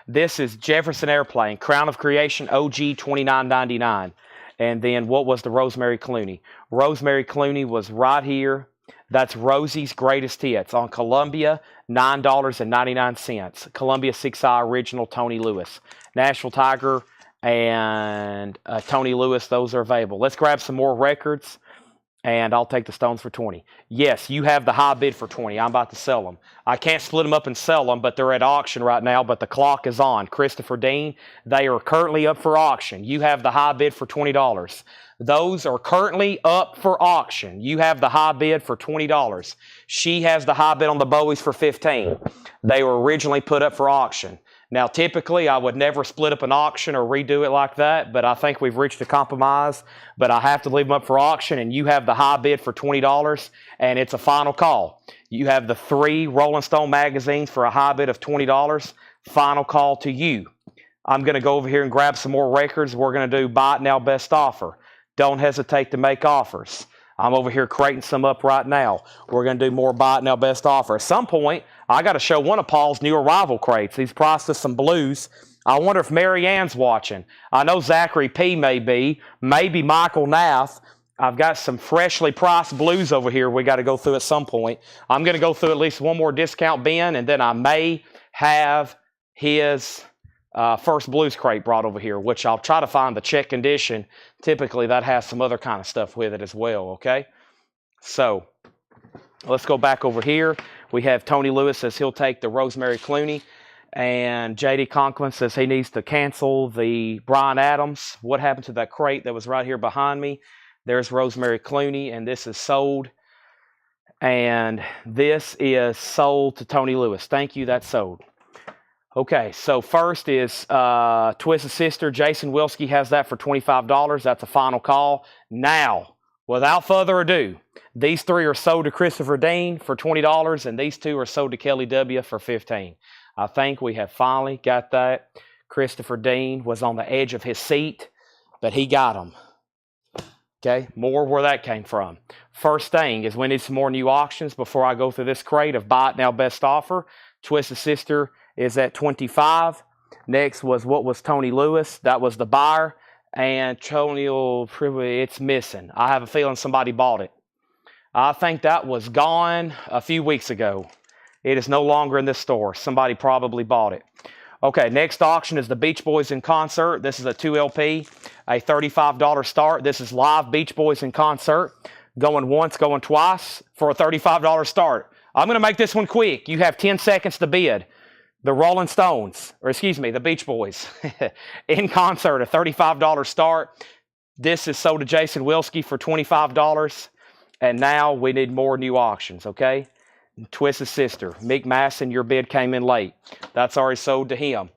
this is Jefferson Airplane, Crown of Creation, OG, $29.99. And then what was the Rosemary Clooney? Rosemary Clooney was right here. That's Rosie's Greatest Hits on Columbia, $9.99. Columbia 6i original Tony Lewis. Nashville Tiger and Tony Lewis, those are available. Let's grab some more records, and I'll take the Stones for 20. Yes, you have the high bid for 20. I'm about to sell them. I can't split them up and sell them, but they're at auction right now, but the clock is on. Christopher Dean, they are currently up for auction. You have the high bid for $20. Those are currently up for auction. You have the high bid for $20. She has the high bid on the Bowies for 15. They were originally put up for auction. Now, typically, I would never split up an auction or redo it like that, but I think we've reached a compromise. But I have to leave them up for auction, and you have the high bid for $20, and it's a final call. You have the 3 Rolling Stone magazines for a high bid of $20. Final call to you. I'm going to go over here and grab some more records. We're going to do Buy It Now Best Offer. Don't hesitate to make offers. I'm over here crating some up right now. We're going to do more Buy It Now Best Offer. At some point, I got to show one of Paul's new arrival crates. He's priced us some blues. I wonder if Mary Ann's watching. I know Zachary P. may be. Maybe Michael Nath. I've got some freshly priced blues over here we got to go through at some point. I'm going to go through at least one more discount bin, and then I may have his first blues crate brought over here, which I'll try to find the check condition. Typically, that has some other kind of stuff with it as well, okay? So, let's go back over here. We have Tony Lewis says he'll take the Rosemary Clooney. And J.D. Conklin says he needs to cancel the Bryan Adams. What happened to that crate that was right here behind me? There's Rosemary Clooney, and this is sold. And this is sold to Tony Lewis. Thank you, that's sold. Okay, so first is Twisted Sister. Jason Wilski has that for $25. That's a final call. Now, without further ado, these 3 are sold to Christopher Dean for $20, and these 2 are sold to Kelly W. for $15. I think we have finally got that. Christopher Dean was on the edge of his seat, but he got them. Okay, more where that came from. First thing is we need some more new auctions before I go through this crate of Buy It Now Best Offer. Twisted Sister is at $25. Next was what was Tony Lewis. That was the buyer. And Tony, it's missing. I have a feeling somebody bought it. I think that was gone a few weeks ago. It is no longer in this store. Somebody probably bought it. Okay, next auction is the Beach Boys in concert. This is a 2LP, a $35 start. This is live Beach Boys in concert. Going once, going twice for a $35 start. I'm going to make this one quick. You have 10 seconds to bid. The Rolling Stones, or excuse me, the Beach Boys in concert, a $35 start. This is sold to Jason Wilski for $25. And now we need more new auctions, okay? Twisted Sister. Mick Masson, your bid came in late. That's already sold to him.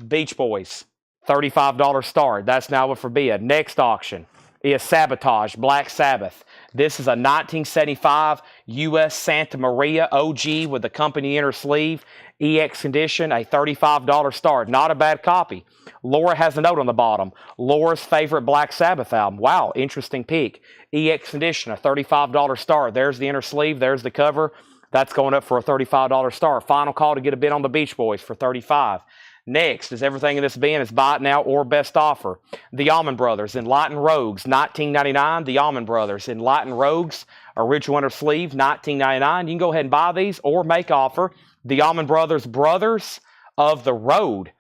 Beach Boys, $35 start. That's now up for bid. Next auction is Sabotage, Black Sabbath. This is a 1975 U.S. Santa Maria OG with the company inner sleeve. EX condition, a $35 start. Not a bad copy. Laura has a note on the bottom. Laura's favorite Black Sabbath album. Wow, interesting pick. EX condition, a $35 start. There's the inner sleeve. There's the cover. That's going up for a $35 start. Final call to get a bid on the Beach Boys for $35. Next is everything in this bin is Buy It Now or Best Offer. The Allman Brothers, Enlightened Rogues, $19.99. The Allman Brothers, Enlightened Rogues, original inner sleeve, $19.99. You can go ahead and buy these or make offer. The Allman Brothers, Brothers of the Road.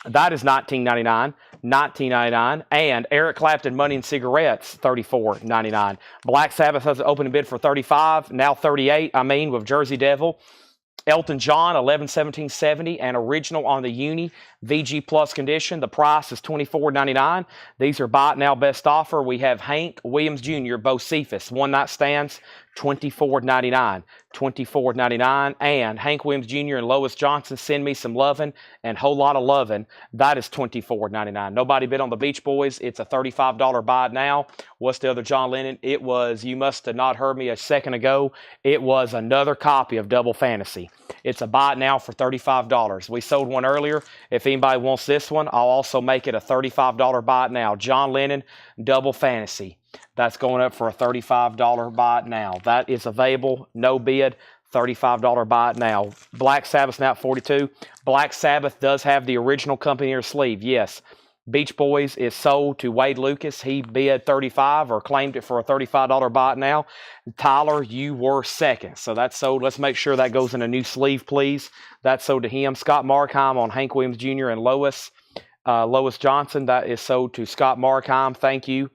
That is $19.99. $19.99. And Eric Clapton Money and Cigarettes, $34.99. Black Sabbath has an opening bid for $35, now $38. With Jersey Devil. Elton John, 11/17/70, and original on the Uni, VG Plus condition. The price is $24.99. These are buy it now best offer. We have Hank Williams Jr., Bocephus, one night stands, $24.99. $24.99. And Hank Williams Jr. and Lois Johnson, Send Me Some Lovin' and Whole Lot of Lovin'. That is $24.99. Nobody bid on the Beach Boys. It's a $35 buy it now. What's the other John Lennon? It was, you must have not heard me a second ago. It was another copy of Double Fantasy. It's a buy it now for $35. We sold one earlier. If anybody wants this one, I'll also make it a $35 buy it now. John Lennon, Double Fantasy. That's going up for a $35 buy it now. That is available, no bid, $35 buy it now. Black Sabbath's now at 42. Black Sabbath does have the original company in sleeve, yes. Beach Boys is sold to Wade Lucas. He bid $35 or claimed it for a $35 buy it now. Tyler, you were second. So that's sold. Let's make sure that goes in a new sleeve, please. That's sold to him. Scott Markheim on Hank Williams Jr. and Lois Johnson. That is sold to Scott Markheim. Thank you.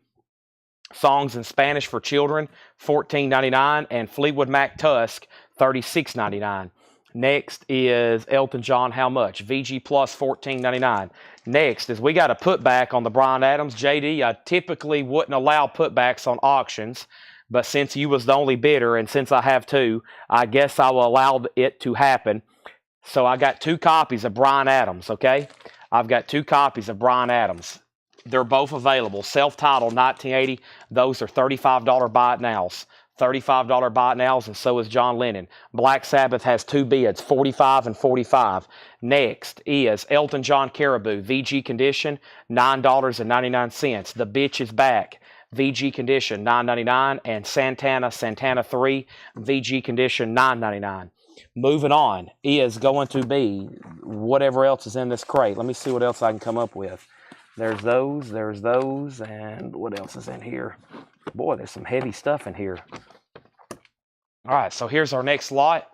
Songs in Spanish for Children, $14.99. And Fleetwood Mac Tusk, $36.99. Next is Elton John, how much? VG Plus, $14.99. Next is we got a putback on the Bryan Adams. JD, I typically wouldn't allow putbacks on auctions, but since you was the only bidder and since I have two, I guess I will allow it to happen. So I got 2 copies of Bryan Adams, okay? I've got 2 copies of Bryan Adams. They're both available. Self-titled, 1980. Those are $35 buy it nows. $35 buy it nows, and so is John Lennon. Black Sabbath has 2 bids, 45 and 45. Next is Elton John Caribou, VG condition, $9.99. The Bitch is Back, VG condition, $9.99. And Santana 3, VG condition, $9.99. Moving on is going to be whatever else is in this crate. Let me see what else I can come up with. There's those, and what else is in here? Boy, there's some heavy stuff in here. All right, so here's our next lot.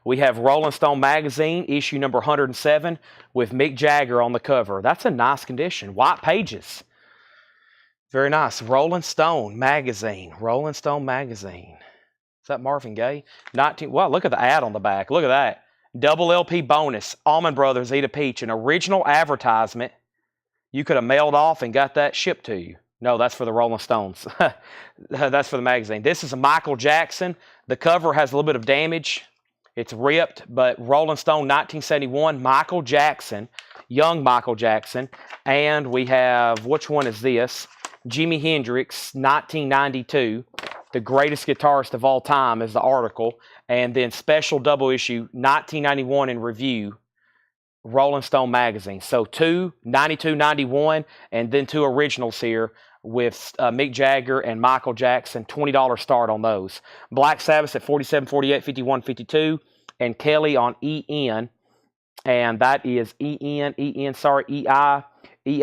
We have Rolling Stone Magazine, issue number 107, with Mick Jagger on the cover. That's a nice condition. White pages. Very nice. Rolling Stone Magazine. Rolling Stone Magazine. Is that Marvin Gaye? Wow, look at the ad on the back. Look at that. Double LP bonus. Allman Brothers Eat a Peach. An original advertisement. You could have mailed off and got that shipped to you. No, that's for the Rolling Stones. That's for the magazine. This is a Michael Jackson. The cover has a little bit of damage. It's ripped, but Rolling Stone 1971, Michael Jackson, young Michael Jackson. And we have, which one is this? Jimi Hendrix, 1992. The greatest guitarist of all time is the article. And then special double issue, 1991 in review. Rolling Stone Magazine. So 2, 92, 91, and then 2 originals here with Mick Jagger and Michael Jackson. $20 start on those. Black Sabbath at 47, 48, 51, 52, and Kelly on EN, and that is EI.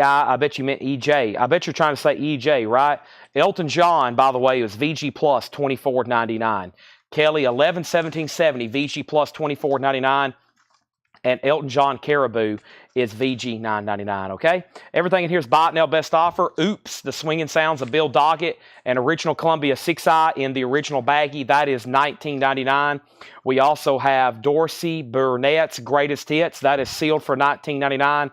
I bet you meant EJ. I bet you're trying to say EJ, right? Elton John, by the way, is VG Plus, $24.99. Kelly, 11/17/70, VG Plus, $24.99. And Elton John Caribou is VG $9.99, okay? Everything in here is buy it now, best offer. Oops, the swinging sounds of Bill Doggett and original Columbia 6i in the original baggie. That is $19.99. We also have Dorsey Burnett's Greatest Hits. That is sealed for $19.99.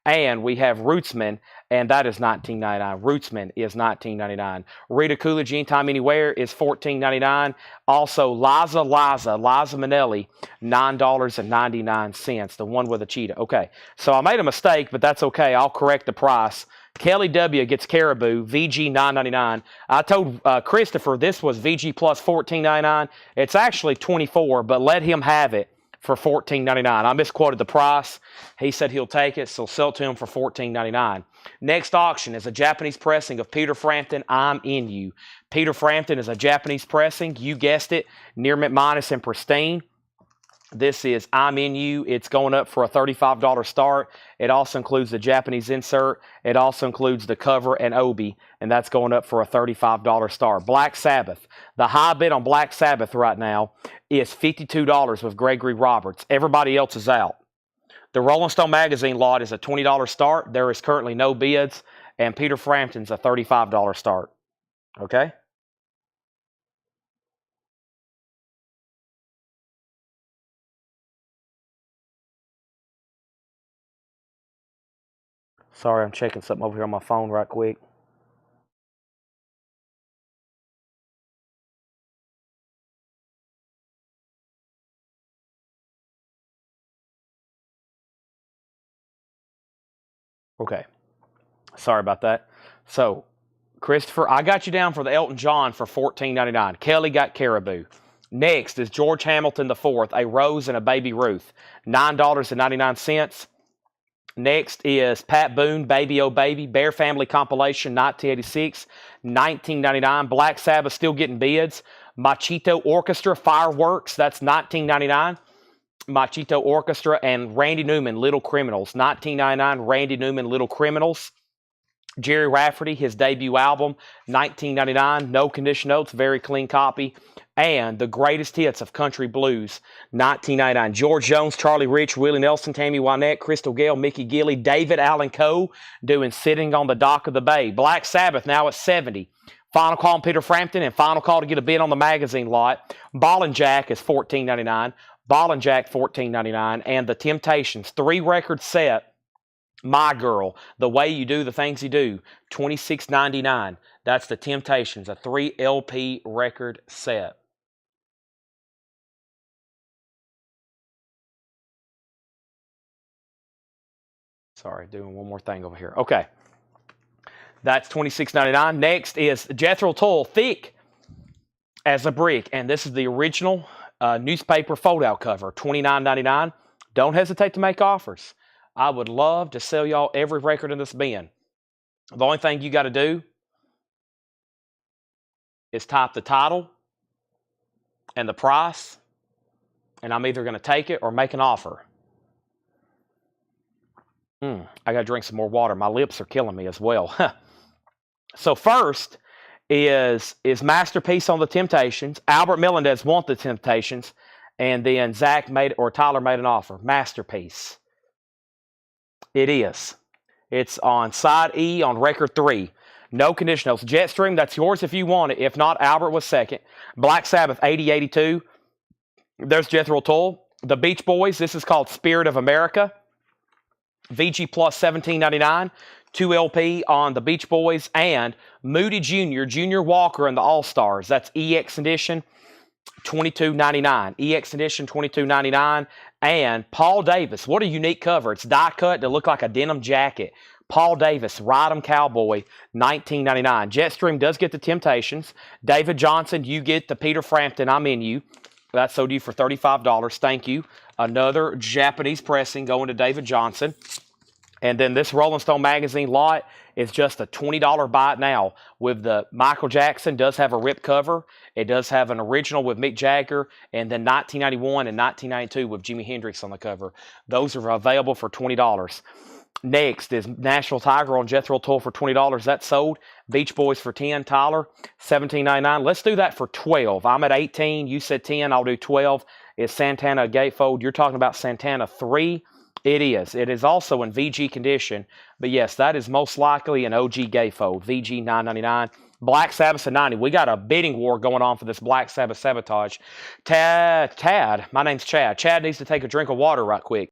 And we have Rootsman, and that is $19.99. Rootsman is $19.99. Rita Coolidge, Anytime Anywhere is $14.99. Also, Liza Minnelli, $9.99, the one with a cheetah. Okay, so I made a mistake, but that's okay. I'll correct the price. Kelly W. gets Caribou, VG $9.99. I told Christopher this was VG plus $14.99. It's actually $24, but let him have it for $14.99. I misquoted the price. He said he'll take it, so sell it to him for $14.99. Next auction is a Japanese pressing of Peter Frampton, I'm In You. Peter Frampton is a Japanese pressing. You guessed it, near mint minus and pristine. This is I'm In You. It's going up for a $35 start. It also includes the Japanese insert. It also includes the cover and obi, and that's going up for a $35 start. Black Sabbath. The high bid on Black Sabbath right now is $52 with Gregory Roberts. Everybody else is out. The Rolling Stone magazine lot is a $20 start. There is currently no bids, and Peter Frampton's a $35 start. Okay? Sorry, I'm checking something over here on my phone right quick. Okay. Sorry about that. So, Christopher, I got you down for the Elton John for $14.99. Kelly got Caribou. Next is George Hamilton IV, a Rose and a Baby Ruth, $9.99. Next is Pat Boone, Baby Oh Baby, Bear Family Compilation, 1986, $19.99. Black Sabbath still getting bids. Machito Orchestra, Fireworks, that's $19.99. Machito Orchestra and Randy Newman, Little Criminals, $19.99. Randy Newman, Little Criminals. Jerry Rafferty, his debut album, $19.99. No condition notes, very clean copy. And the greatest hits of country blues, $19.99. George Jones, Charlie Rich, Willie Nelson, Tammy Wynette, Crystal Gale, Mickey Gilley, David Allen Coe doing Sitting on the Dock of the Bay. Black Sabbath now at $70. Final call on Peter Frampton and final call to get a bid on the magazine lot. Ball and Jack is $14.99. Ball and Jack $14.99. And the Temptations 3-record set, My Girl, The Way You Do the Things You Do, $26.99. That's the Temptations, a 3 LP record set. Sorry, doing one more thing over here. Okay. That's $26.99. Next is Jethro Tull, Thick as a Brick. And this is the original newspaper fold-out cover, $29.99. Don't hesitate to make offers. I would love to sell y'all every record in this bin. The only thing you got to do is type the title and the price, and I'm either going to take it or make an offer. I got to drink some more water. My lips are killing me as well. So first is Masterpiece on the Temptations. Albert Melendez want the Temptations, and then Tyler made an offer. Masterpiece. It is. It's on side E on record 3. No conditionals. Jetstream, that's yours if you want it. If not, Albert was second. Black Sabbath, 8082. There's Jethro Tull. The Beach Boys, this is called Spirit of America. VG Plus, $17.99. 2 LP on the Beach Boys. And Moody Jr., Junior Walker and the All-Stars. That's EX Edition, $22.99. EX Edition, $22.99. And Paul Davis, what a unique cover. It's die cut to look like a denim jacket. Paul Davis, Ride 'em Cowboy, $19.99. Jetstream does get the Temptations. David Johnson, you get the Peter Frampton, I'm in you. That's sold you for $35. Thank you. Another Japanese pressing going to David Johnson. And then this Rolling Stone magazine lot is just a $20 buy it now. With the Michael Jackson, does have a rip cover. It does have an original with Mick Jagger, and then 1991 and 1992 with Jimi Hendrix on the cover. Those are available for $20. Next is Nashville Tiger on Jethro Tull for $20. That's sold. Beach Boys for $10. Tyler, $17.99. Let's do that for $12. I'm at 18. You said 10. I'll do 12. Is Santana gatefold? You're talking about Santana 3. It is. It is also in VG condition. But yes, that is most likely an OG gatefold. VG $9.99. Black Sabbath at 90. We got a bidding war going on for this Black Sabbath Sabotage. Tad, my name's Chad. Chad needs to take a drink of water right quick.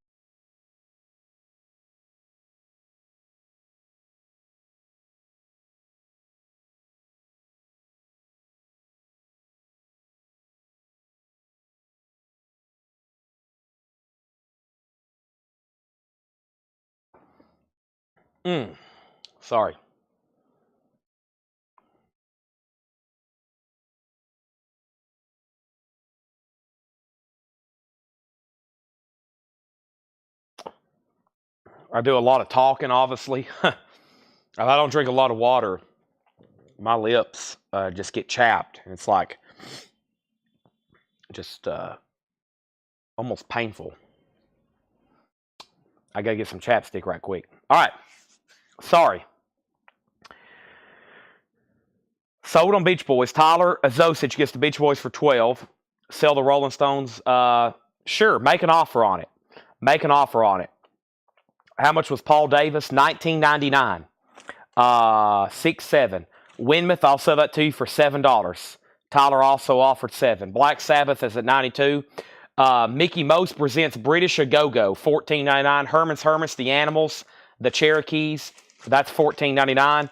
Sorry. I do a lot of talking, obviously. If I don't drink a lot of water, my lips just get chapped. It's like just almost painful. I got to get some chapstick right quick. All right. Sorry. Sold on Beach Boys. Tyler Azosich gets the Beach Boys for $12. Sell the Rolling Stones. Sure, make an offer on it. Make an offer on it. How much was Paul Davis? $19.99. 6-7. Winmouth, I'll sell that to you for $7. Tyler also offered 7. Black Sabbath is at 92. Mickey Most presents British A Go-Go, $14.99. Herman's Hermits, the Animals, the Cherokees, that's $14.99.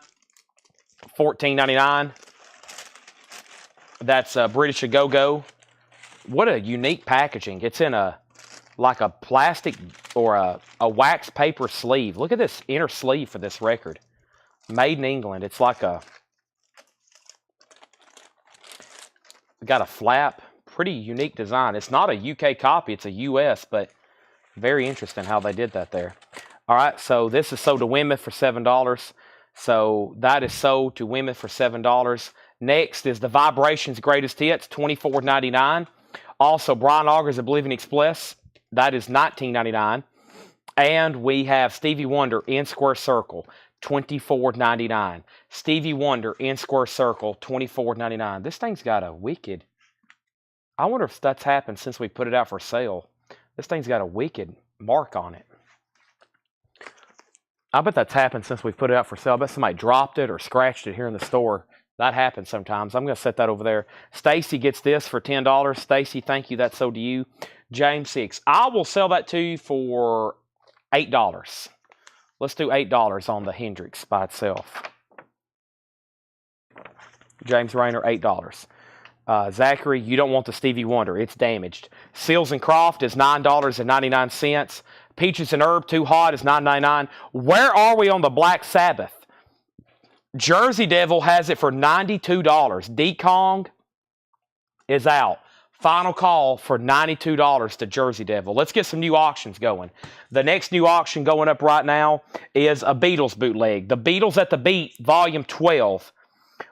$14.99. That's British A Go-Go. What a unique packaging. It's in like a plastic or a wax paper sleeve. Look at this inner sleeve for this record. Made in England. It's like got a flap. Pretty unique design. It's not a UK copy. It's a US, but very interesting how they did that there. All right, so this is sold to Winmouth for $7. So that is sold to Winmouth for $7. Next is the Vibrations Greatest Hits, $24.99. Also, Brian Augers Oblivion Express, that is $19.99. And we have Stevie Wonder in Square Circle, $24.99. Stevie Wonder in Square Circle, $24.99. This thing's got a wicked... I wonder if that's happened since we put it out for sale. This thing's got a wicked mark on it. I bet that's happened since we put it out for sale. I bet somebody dropped it or scratched it here in the store. That happens sometimes. I'm going to set that over there. Stacy gets this for $10. Stacy, thank you. That's sold to you. James 6. I will sell that to you for $8. Let's do $8 on the Hendrix by itself. James Rayner, $8. Zachary, you don't want the Stevie Wonder. It's damaged. Seals and Croft is $9.99. Peaches and Herb, Too Hot is $9.99. Where are we on the Black Sabbath? Jersey Devil has it for $92. D-Kong is out. Final call for $92 to Jersey Devil. Let's get some new auctions going. The next new auction going up right now is a Beatles bootleg. The Beatles at the Beat, Volume 12,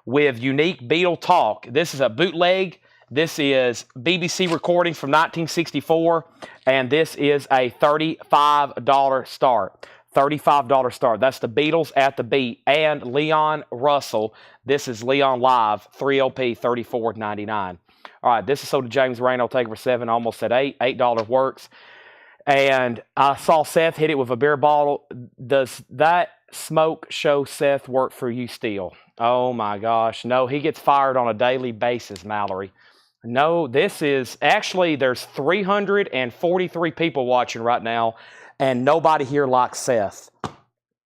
with unique Beatle talk. This is a bootleg. This is BBC recordings from 1964, and this is a $35 start. $35 start. That's the Beatles at the Beat. And Leon Russell. This is Leon Live, 3LP, $34.99. All right, this is sold to James Rain. I'll take it for $7, almost at $8. $8 works. And I saw Seth hit it with a beer bottle. Does that smoke show Seth work for you still? Oh my gosh. No, he gets fired on a daily basis, Mallory. No, this is actually, there's 343 people watching right now, and nobody here likes Seth.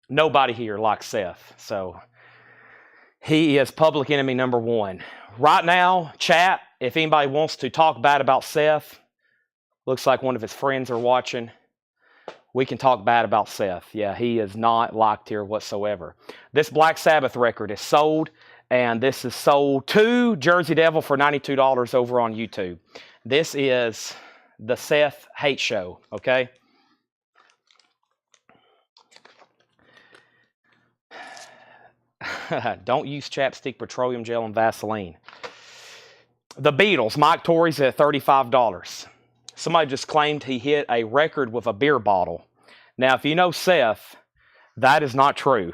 Nobody here likes Seth. So he is public enemy number 1. Right now, chat, if anybody wants to talk bad about Seth, looks like one of his friends are watching. We can talk bad about Seth. Yeah, he is not liked here whatsoever. This Black Sabbath record is sold, and this is sold to Jersey Devil for $92 over on YouTube. This is the Seth Hate Show, okay? Don't use chapstick, petroleum gel, and Vaseline. The Beatles, Mike Torrey's at $35. Somebody just claimed he hit a record with a beer bottle. Now, if you know Seth, that is not true.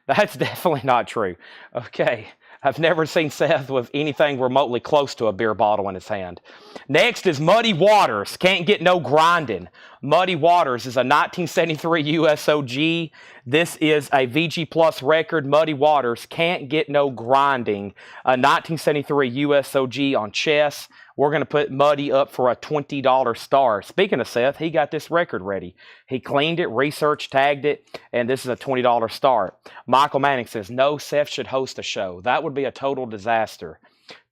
That's definitely not true. Okay, I've never seen Seth with anything remotely close to a beer bottle in his hand. Next is Muddy Waters, Can't Get No Grinding. Muddy Waters is a 1973 USOG. This is a VG Plus record. Muddy Waters, Can't Get No Grinding. A 1973 USOG on chess. We're going to put Muddy up for a $20 star. Speaking of Seth, he got this record ready. He cleaned it, researched, tagged it, and this is a $20 star. Michael Manning says, no, Seth should host a show. That would be a total disaster.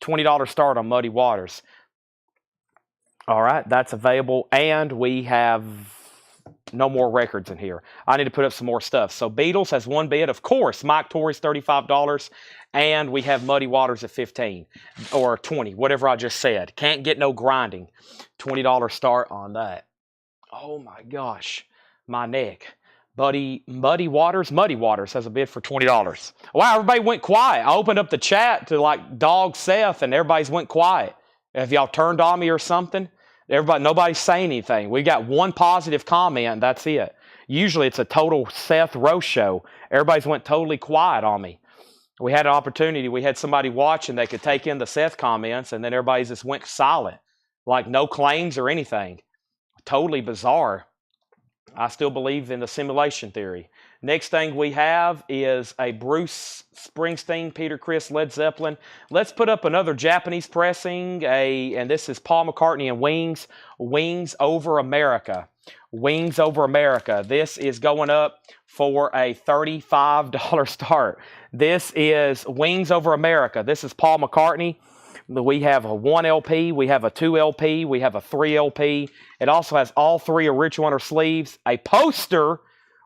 $20 start on Muddy Waters. All right, that's available, and we have no more records in here. I need to put up some more stuff. So Beatles has one bid. Of course, Mike Torrey's $35. And we have Muddy Waters at $15 or $20, whatever I just said. Can't Get No Grinding. $20 start on that. Oh my gosh, my neck. Muddy Waters has a bid for $20. Wow, everybody went quiet. I opened up the chat to like dog Seth, and everybody's went quiet. Have y'all turned on me or something? Nobody's saying anything. We got one positive comment, and that's it. Usually it's a total Seth roast show. Everybody's went totally quiet on me. We had an opportunity. We had somebody watching. They could take in the Seth comments, and then everybody just went silent. Like no claims or anything. Totally bizarre. I still believe in the simulation theory. Next thing we have is a Bruce Springsteen, Peter Criss, Led Zeppelin. Let's put up another Japanese pressing, and this is Paul McCartney and Wings, Wings Over America. Wings Over America. This is going up for a $35 start. This is Wings Over America. This is Paul McCartney. We have a 1 LP, we have a 2 LP, we have a 3 LP. It also has all 3 original inner sleeves, a poster,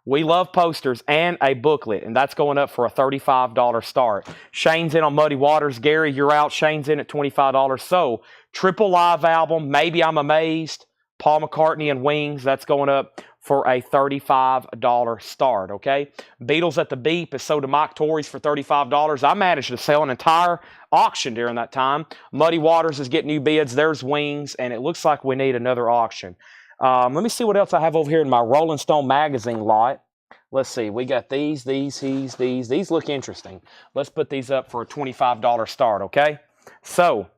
we love posters, and a booklet. And that's going up for a $35 start. Shane's in on Muddy Waters. Gary, you're out. Shane's in at $25. So, triple live album, Maybe I'm Amazed, Paul McCartney and Wings, that's going up for a $35 start, okay? Beatles at the Beep is sold to Mike Torrey's for $35. I managed to sell an entire auction during that time. Muddy Waters is getting new bids. There's Wings, and it looks like we need another auction. Let me see what else I have over here in my Rolling Stone magazine lot. Let's see. We got these. These look interesting. Let's put these up for a $25 start, okay? So,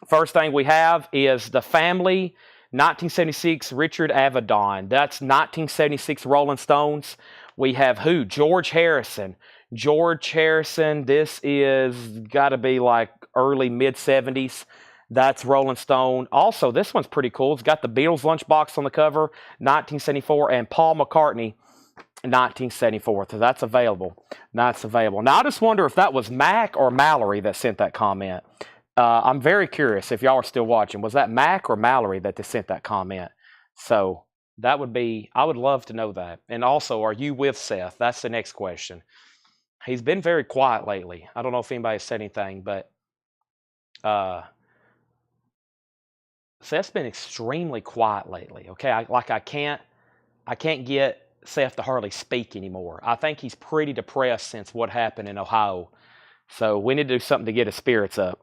first thing we have is The Family 1976 Richard Avedon. That's 1976 Rolling Stones. We have who? George Harrison. George Harrison, this is got to be like early mid-70s. That's Rolling Stone. Also, this one's pretty cool. It's got the Beatles lunchbox on the cover, 1974, and Paul McCartney, 1974. So that's available. That's available. Now, I just wonder if that was Mac or Mallory that sent that comment. I'm very curious if y'all are still watching. Was that Mac or Mallory that sent that comment? So that would be, I would love to know that. And also, are you with Seth? That's the next question. He's been very quiet lately. I don't know if anybody said anything, but Seth's been extremely quiet lately. Okay, I can't get Seth to hardly speak anymore. I think he's pretty depressed since what happened in Ohio. So we need to do something to get his spirits up.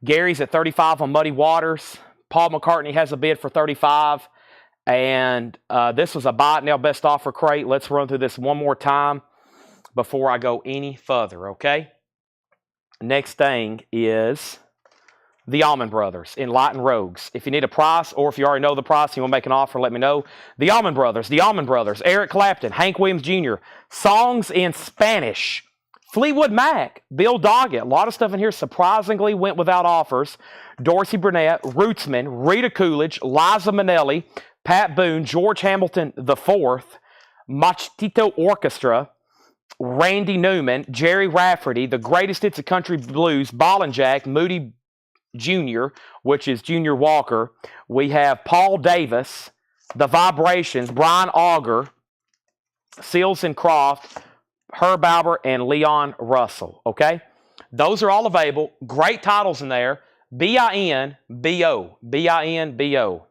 Gary's at 35 on Muddy Waters. Paul McCartney has a bid for 35. And this was a buy it now best offer crate. Let's run through this one more time before I go any further, okay? Next thing is the Allman Brothers, Enlightened Rogues. If you need a price, or if you already know the price, you want to make an offer, let me know. The Allman Brothers, Eric Clapton, Hank Williams Jr., songs in Spanish. Fleetwood Mac, Bill Doggett. A lot of stuff in here surprisingly went without offers. Dorsey Burnett, Rootsman, Rita Coolidge, Liza Minnelli, Pat Boone, George Hamilton IV, Machito Orchestra, Randy Newman, Jerry Rafferty, The Greatest Hits of Country Blues, Ball and Jack, Moody Jr., which is Junior Walker. We have Paul Davis, The Vibrations, Brian Auger, Seals and Croft, Herb Albert, and Leon Russell, okay? Those are all available. Great titles in there. B-I-N-B-O. B-I-N-B-O.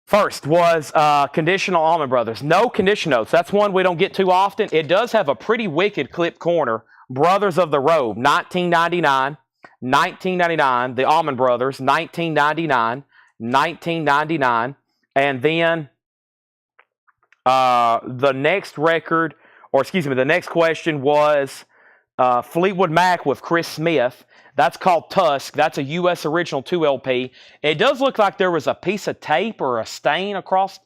First was Conditional Allman Brothers. No condition notes. That's one we don't get too often. It does have a pretty wicked clip corner. Brothers of the Robe, 1999. 1999, the Allman Brothers, 1999, 1999, and then the next record, or excuse me, the next question was Fleetwood Mac with Chris Smith. That's called Tusk. That's a U.S. original 2 LP. It does look like there was a piece of tape or a stain across.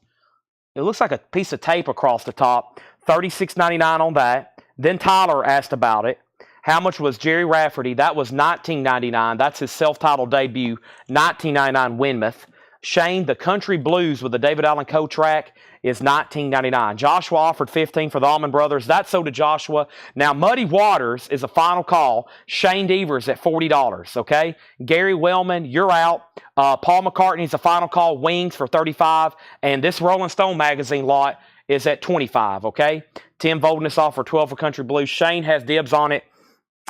It looks like a piece of tape across the top. $36.99 on that. Then Tyler asked about it. How much was Jerry Rafferty? That was $19.99. That's his self-titled debut, $19.99 Winmouth. Shane, The Country Blues with the David Allen Coe track is $19.99. Joshua offered $15 for the Allman Brothers. That's so to Joshua. Now, Muddy Waters is a final call. Shane Devers at $40, okay? Gary Wellman, you're out. Paul McCartney's a final call. Wings for $35. And this Rolling Stone magazine lot is at $25, okay? Tim Voldness offered $12 for Country Blues. Shane has dibs on it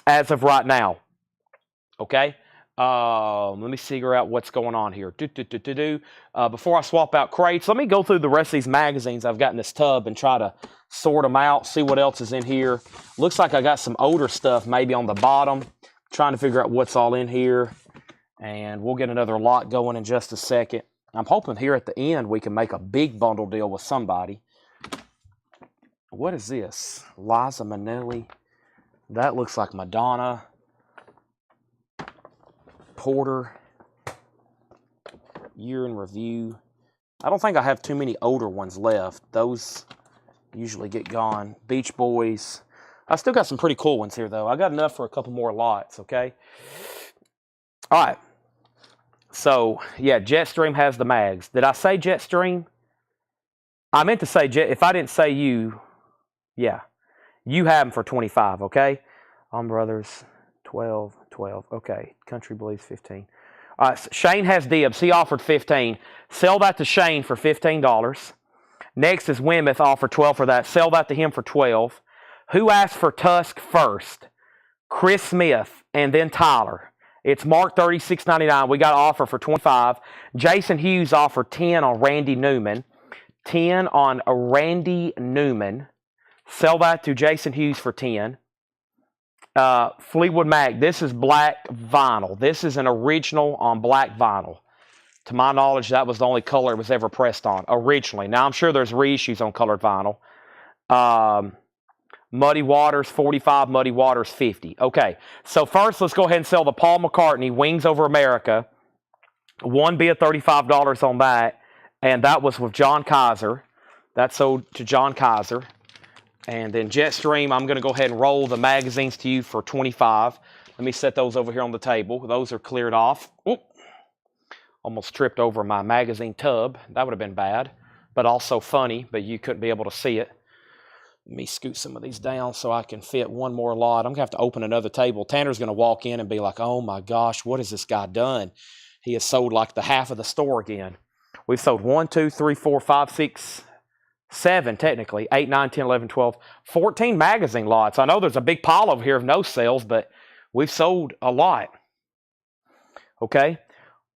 as of right now, okay? Let me figure out what's going on here. Before I swap out crates, let me go through the rest of these magazines I've got in this tub and try to sort them out, see what else is in here. Looks like I got some older stuff maybe on the bottom. Trying to figure out what's all in here. And we'll get another lot going in just a second. I'm hoping here at the end we can make a big bundle deal with somebody. What is this? Liza Minnelli. That looks like Madonna. Porter. Year in review. I don't think I have too many older ones left. Those usually get gone. Beach Boys. I still got some pretty cool ones here, though. I got enough for a couple more lots, okay? All right. So, yeah, Jetstream has the mags. Did I say Jetstream? I meant to say Jet. If I didn't say you, yeah. You have them for 25, okay? Brothers, 12. Okay. Country Blues, 15. All right, so Shane has dibs. He offered 15. Sell that to Shane for $15. Next is Wemeth, offered 12 for that. Sell that to him for 12. Who asked for Tusk first? Chris Smith and then Tyler. It's marked $36.99. We got an offer for 25. Jason Hughes offered 10 on Randy Newman. 10 on Randy Newman. Sell that to Jason Hughes for 10. Fleetwood Mac. This is black vinyl. This is an original on black vinyl. To my knowledge, that was the only color it was ever pressed on originally. Now, I'm sure there's reissues on colored vinyl. Muddy Waters, 45. Muddy Waters, 50. Okay, so first, let's go ahead and sell the Paul McCartney Wings Over America. One bid, $35 on that. And that was with John Kaiser. That sold to John Kaiser. And then Jetstream, I'm going to go ahead and roll the magazines to you for 25. Let me set those over here on the table. Those are cleared off. Oop. Almost tripped over my magazine tub. That would have been bad, but also funny, but you couldn't be able to see it. Let me scoot some of these down so I can fit one more lot. I'm going to have to open another table. Tanner's going to walk in and be like, oh my gosh, what has this guy done? He has sold like the half of the store again. We've sold 1, 2, 3, 4, 5, 6, 7 technically, 8, 9, 10, 11, 12, 14 magazine lots. I know there's a big pile over here of no sales, but we've sold a lot. Okay.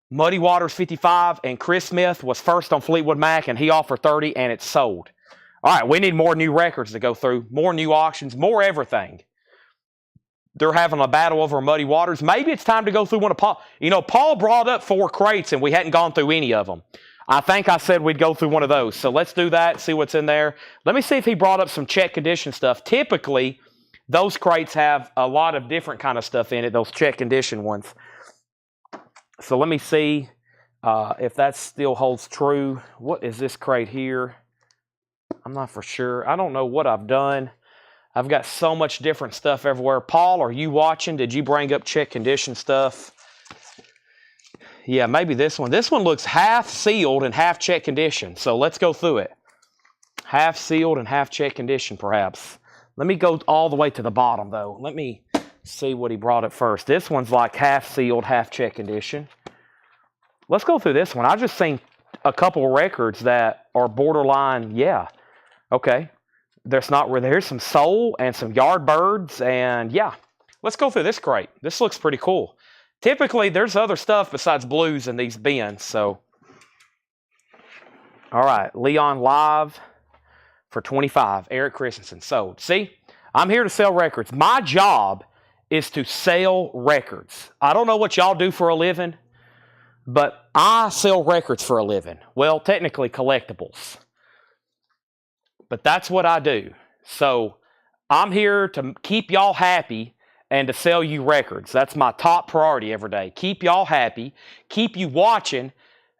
Muddy Waters 55 and Chris Smith was first on Fleetwood Mac and he offered 30 and it's sold. All right, we need more new records to go through, more new auctions, more everything. They're having a battle over Muddy Waters. Maybe it's time to go through one of Paul. You know, Paul brought up 4 crates and we hadn't gone through any of them. I think I said we'd go through one of those. So let's do that, see what's in there. Let me see if he brought up some check condition stuff. Typically, those crates have a lot of different kind of stuff in it, those check condition ones. So let me see if that still holds true. What is this crate here? I'm not for sure. I don't know what I've done. I've got so much different stuff everywhere. Paul, are you watching? Did you bring up check condition stuff? Yeah, maybe this one. This one looks half sealed and half check condition. So let's go through it. Half sealed and half check condition, perhaps. Let me go all the way to the bottom, though. Let me see what he brought up first. This one's like half sealed, half check condition. Let's go through this one. I've just seen a couple records that are borderline, yeah. Okay. There's some soul and some Yardbirds, and yeah. Let's go through this crate. This looks pretty cool. Typically, there's other stuff besides blues in these bins, so. All right, Leon Live for 25. Eric Christensen sold. See, I'm here to sell records. My job is to sell records. I don't know what y'all do for a living, but I sell records for a living. Well, technically collectibles. But that's what I do. So I'm here to keep y'all happy and to sell you records. That's my top priority every day. Keep y'all happy, keep you watching,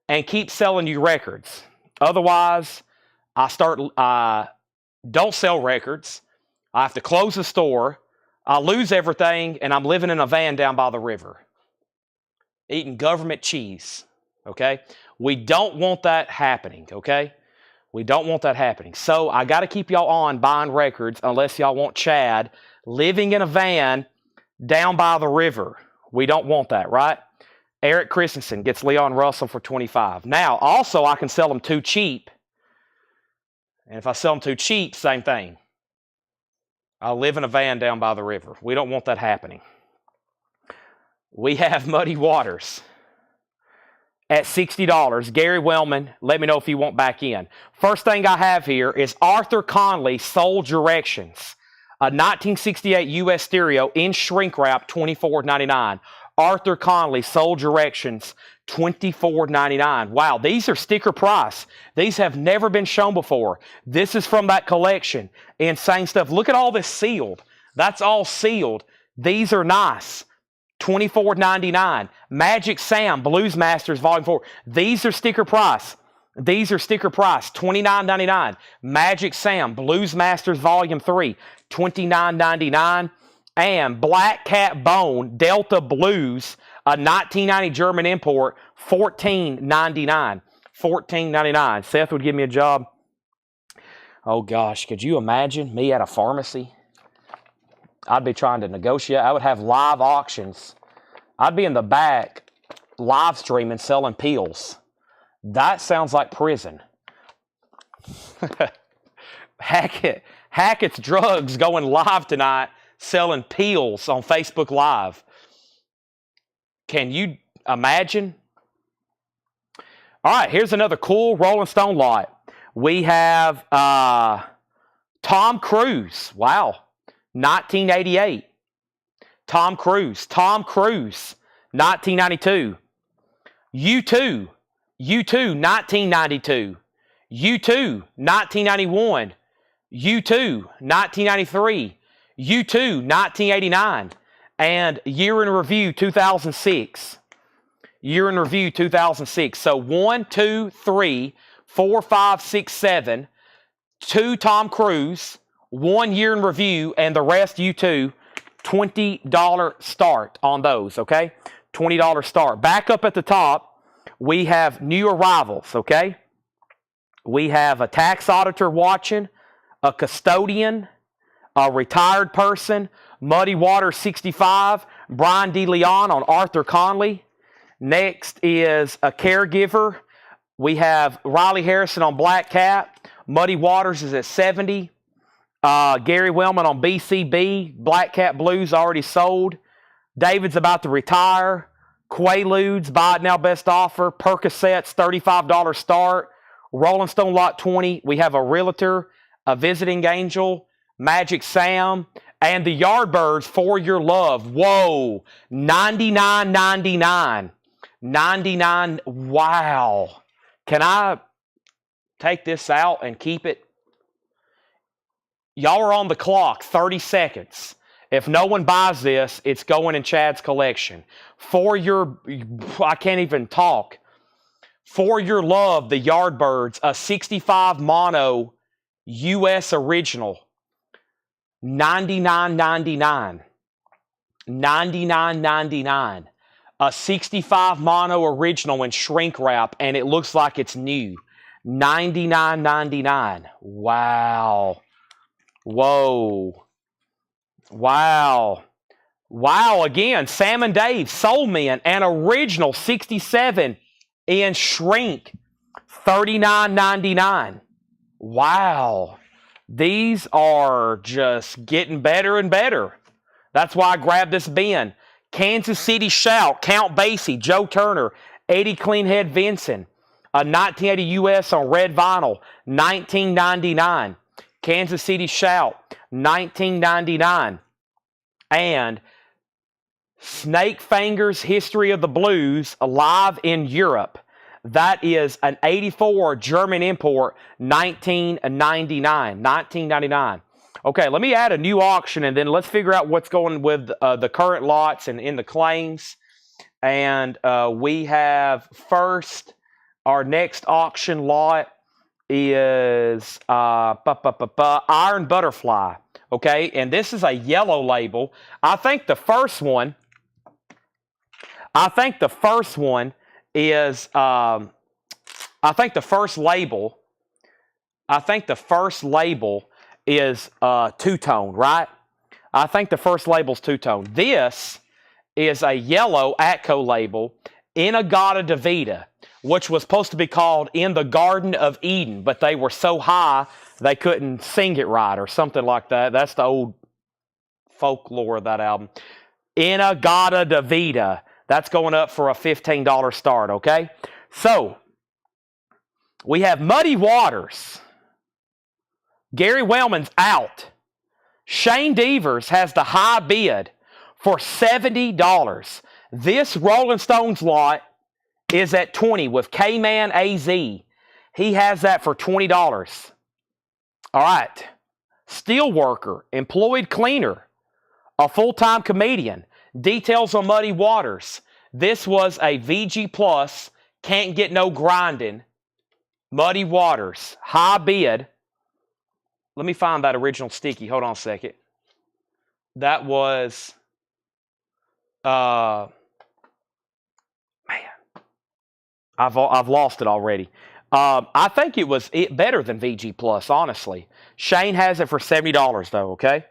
and keep selling you records. Otherwise, I don't sell records. I have to close the store. I lose everything, and I'm living in a van down by the river, eating government cheese, okay? We don't want that happening, okay? We don't want that happening. So I got to keep y'all on buying records unless y'all want Chad living in a van down by the river. We don't want that, right? Eric Christensen gets Leon Russell for 25. Now, also, I can sell them too cheap. And if I sell them too cheap, same thing. I live in a van down by the river. We don't want that happening. We have Muddy Waters at $60. Gary Wellman, let me know if you want back in. First thing I have here is Arthur Conley Soul Directions, a 1968 U.S. stereo in shrink wrap, $24.99. Arthur Conley Soul Directions, $24.99. Wow, these are sticker price. These have never been shown before. This is from that collection. Insane stuff. Look at all this sealed. That's all sealed. These are nice. $24.99. Magic Sam, Blues Masters Volume 4. These are sticker price. These are sticker price, $29.99. Magic Sam, Blues Masters Volume 3, $29.99. And Black Cat Bone, Delta Blues, a 1990 German import, $14.99. $14.99. Seth would give me a job. Oh gosh, could you imagine me at a pharmacy? I'd be trying to negotiate. I would have live auctions. I'd be in the back live streaming selling pills. That sounds like prison. Hackett's Drugs going live tonight selling pills on Facebook Live. Can you imagine? All right, here's another cool Rolling Stone lot. We have Tom Cruise. Wow. 1988. Tom Cruise. 1992. U2. 1992. U2, 1991. U2, 1993. U2, 1989. And Year in Review, 2006. Year in Review, 2006. So 1, 2, 3, 4, 5, 6, 7. 2 Tom Cruise. 1 Year in Review. And the rest U2. $20 start on those, okay? $20 start. Back up at the top, we have new arrivals, okay? We have a tax auditor watching, a custodian, a retired person, Muddy Water 65, Brian DeLeon on Arthur Conley. Next is a caregiver. We have Riley Harrison on Black Cat. Muddy Waters is at 70. Gary Wellman on BCB. Black Cat Blues already sold. David's about to retire. Quaaludes, buy it now, best offer. Percocets, $35 start. Rolling Stone Lot 20. We have a realtor, a visiting angel, Magic Sam, and the Yardbirds For Your Love. Whoa, $99.99. $99. Wow. Can I take this out and keep it? Y'all are on the clock, 30 seconds. If no one buys this, it's going in Chad's collection. I can't even talk. For Your Love, the Yardbirds, a 65 mono US original. $99.99. $99.99. A 65 mono original in shrink wrap, and it looks like it's new. $99.99. Wow. Whoa. Wow. Wow, again, Sam and Dave, Soul Men, an original 67 in shrink, $39.99. Wow. These are just getting better and better. That's why I grabbed this bin. Kansas City Shout, Count Basie, Joe Turner, Eddie Cleanhead Vinson, a 1980 US on red vinyl, $19.99. Kansas City Shout, $19.99. And Snake Fingers History of the Blues, live in Europe. That is an 84 German import, $19.99. $19.99. Okay, let me add a new auction, and then let's figure out what's going with the current lots and in the claims. And we have first, our next auction lot is Iron Butterfly. Okay, and this is a yellow label. I think the first one is two-tone, right? I think the first label's two-tone. This is a yellow Atco label, Inagata Davida, which was supposed to be called In the Garden of Eden, but they were so high they couldn't sing it right or something like that. That's the old folklore of that album. Inagata Davida. That's going up for a $15 start, okay? So, we have Muddy Waters. Gary Wellman's out. Shane Devers has the high bid for $70. This Rolling Stones lot is at $20 with K-Man AZ. He has that for $20. All right. Steelworker, employed cleaner, a full-time comedian, Details on Muddy Waters. This was a VG Plus, can't get no grinding. Muddy Waters, high bid. Let me find that original sticky. Hold on a second. That was, man, I've lost it already. I think it was better than VG Plus, honestly. Shane has it for $70 though, okay?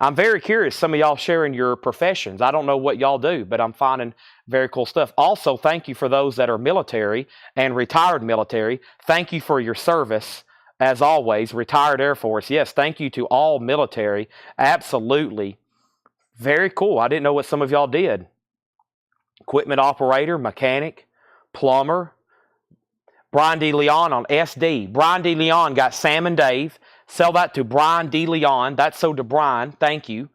I'm very curious, some of y'all sharing your professions. I don't know what y'all do, but I'm finding very cool stuff. Also, thank you for those that are military and retired military. Thank you for your service, as always. Retired Air Force, yes, thank you to all military. Absolutely. Very cool. I didn't know what some of y'all did. Equipment operator, mechanic, plumber. Brian D. Leon on SD. Brian D. Leon got Sam and Dave. Sell that to Brian D. Leon. That's so to Brian. Thank you.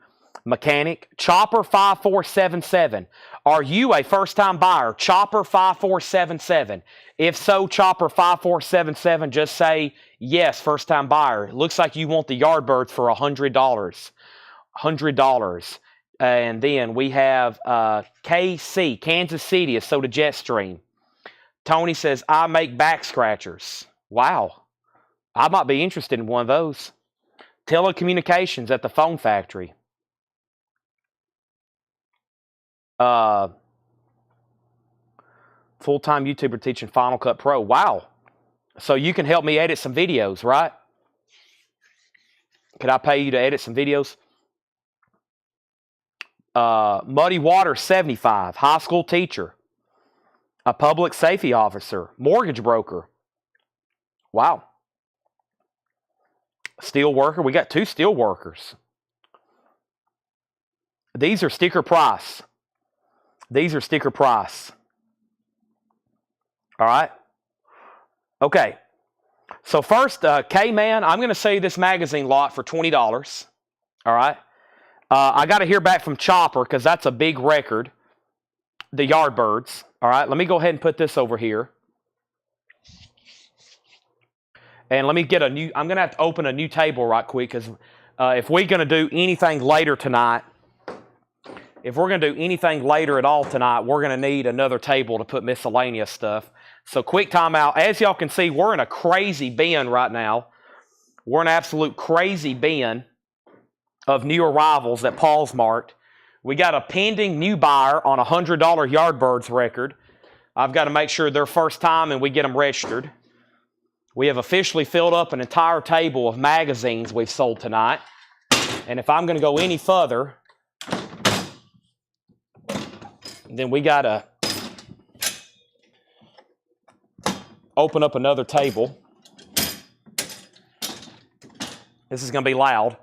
Mechanic. Chopper 5477. Are you a first-time buyer? Chopper 5477. If so, Chopper 5477, just say, yes, first-time buyer. It looks like you want the Yardbirds for $100. $100. And then we have KC, Kansas City, is so to Jetstream. Tony says, I make back scratchers. Wow. I might be interested in one of those. Telecommunications at the phone factory. Full-time YouTuber teaching Final Cut Pro. Wow. So you can help me edit some videos, right? Could I pay you to edit some videos? Muddy Water 75. High school teacher. A public safety officer. Mortgage broker. Wow. Steel worker. We got 2 steel workers. These are sticker price. These are sticker price. All right. Okay. So first, K-Man, I'm going to sell you this magazine lot for $20. All right. I got to hear back from Chopper because that's a big record. The Yardbirds. All right. Let me go ahead and put this over here. And let me get a new, I'm going to have to open a new table right quick because if we're going to do anything later tonight, if we're going to do anything later at all tonight, we're going to need another table to put miscellaneous stuff. So quick timeout. As y'all can see, we're in a crazy bin right now. We're in an absolute crazy bin of new arrivals that Paul's marked. We got a pending new buyer on a $100 Yardbirds record. I've got to make sure they're first time and we get them registered. We have officially filled up an entire table of magazines we've sold tonight. And if I'm going to go any further, then we got to open up another table. This is going to be loud.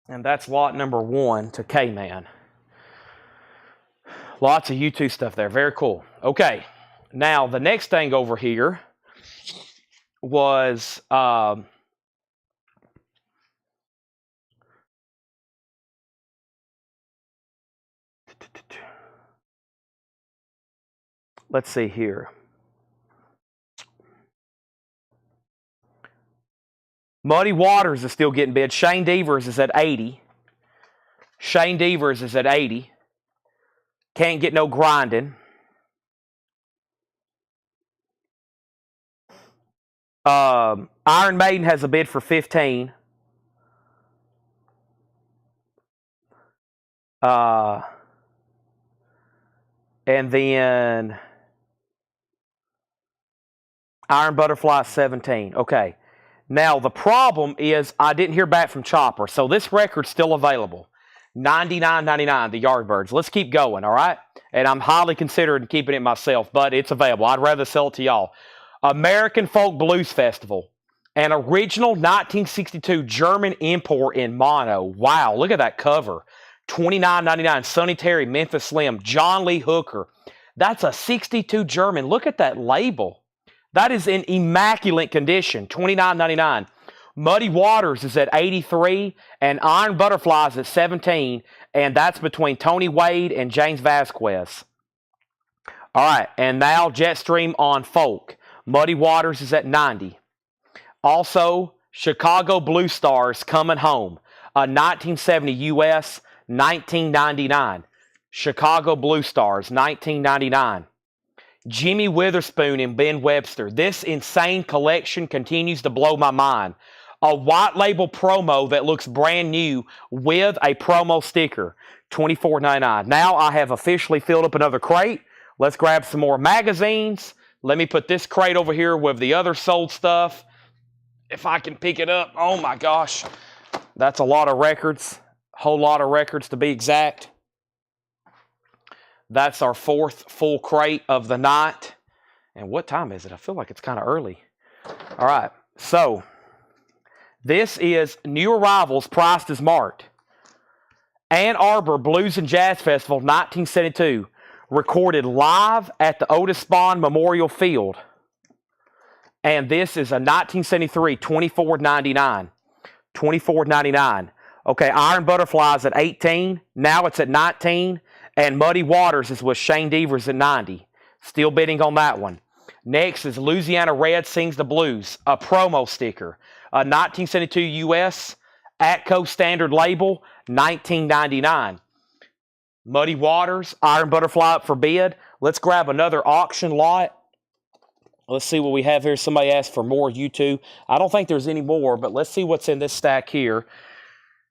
And that's lot number 1 to K-Man. Lots of YouTube stuff there. Very cool. Okay. Now, the next thing over here was... let's see here. Muddy Waters is still getting bid. Shane Devers is at 80. Shane Devers is at 80. Can't get no grinding. Iron Maiden has a bid for 15. And then Iron Butterfly 17. Okay. Now, the problem is I didn't hear back from Chopper, so this record's still available. $99.99, the Yardbirds. Let's keep going, all right? And I'm highly considering keeping it myself, but it's available. I'd rather sell it to y'all. American Folk Blues Festival. An original 1962 German import in mono. Wow, look at that cover. $29.99. Sonny Terry, Memphis Slim, John Lee Hooker. That's a 62 German. Look at that label. That is in immaculate condition. $29.99. Muddy Waters is at 83, and Iron Butterflies at 17, and that's between Tony Wade and James Vasquez. All right, and now Jetstream on Folk. Muddy Waters is at 90. Also, Chicago Blue Stars coming home. 1970 US, 1999. Chicago Blue Stars, 1999. Jimmy Witherspoon and Ben Webster. This insane collection continues to blow my mind. A white label promo that looks brand new with a promo sticker. $24.99. Now I have officially filled up another crate. Let's grab some more magazines. Let me put this crate over here with the other sold stuff. If I can pick it up. Oh my gosh. That's a lot of records. A whole lot of records to be exact. That's our fourth full crate of the night. And what time is it? I feel like it's kind of early. All right. So this is new arrivals priced as marked. Ann Arbor Blues and Jazz Festival 1972. Recorded live at the Otis Bond Memorial Field. And this is a 1973, $24.99. $24.99. Okay, Iron Butterflies at 18. Now it's at 19. And Muddy Waters is with Shane Devers at 90. Still bidding on that one. Next is Louisiana Red Sings the Blues. A promo sticker. 1972 US. Atco Standard Label. 1999. Muddy Waters. Iron Butterfly up for bid. Let's grab another auction lot. Let's see what we have here. Somebody asked for more U2. I don't think there's any more, but let's see what's in this stack here.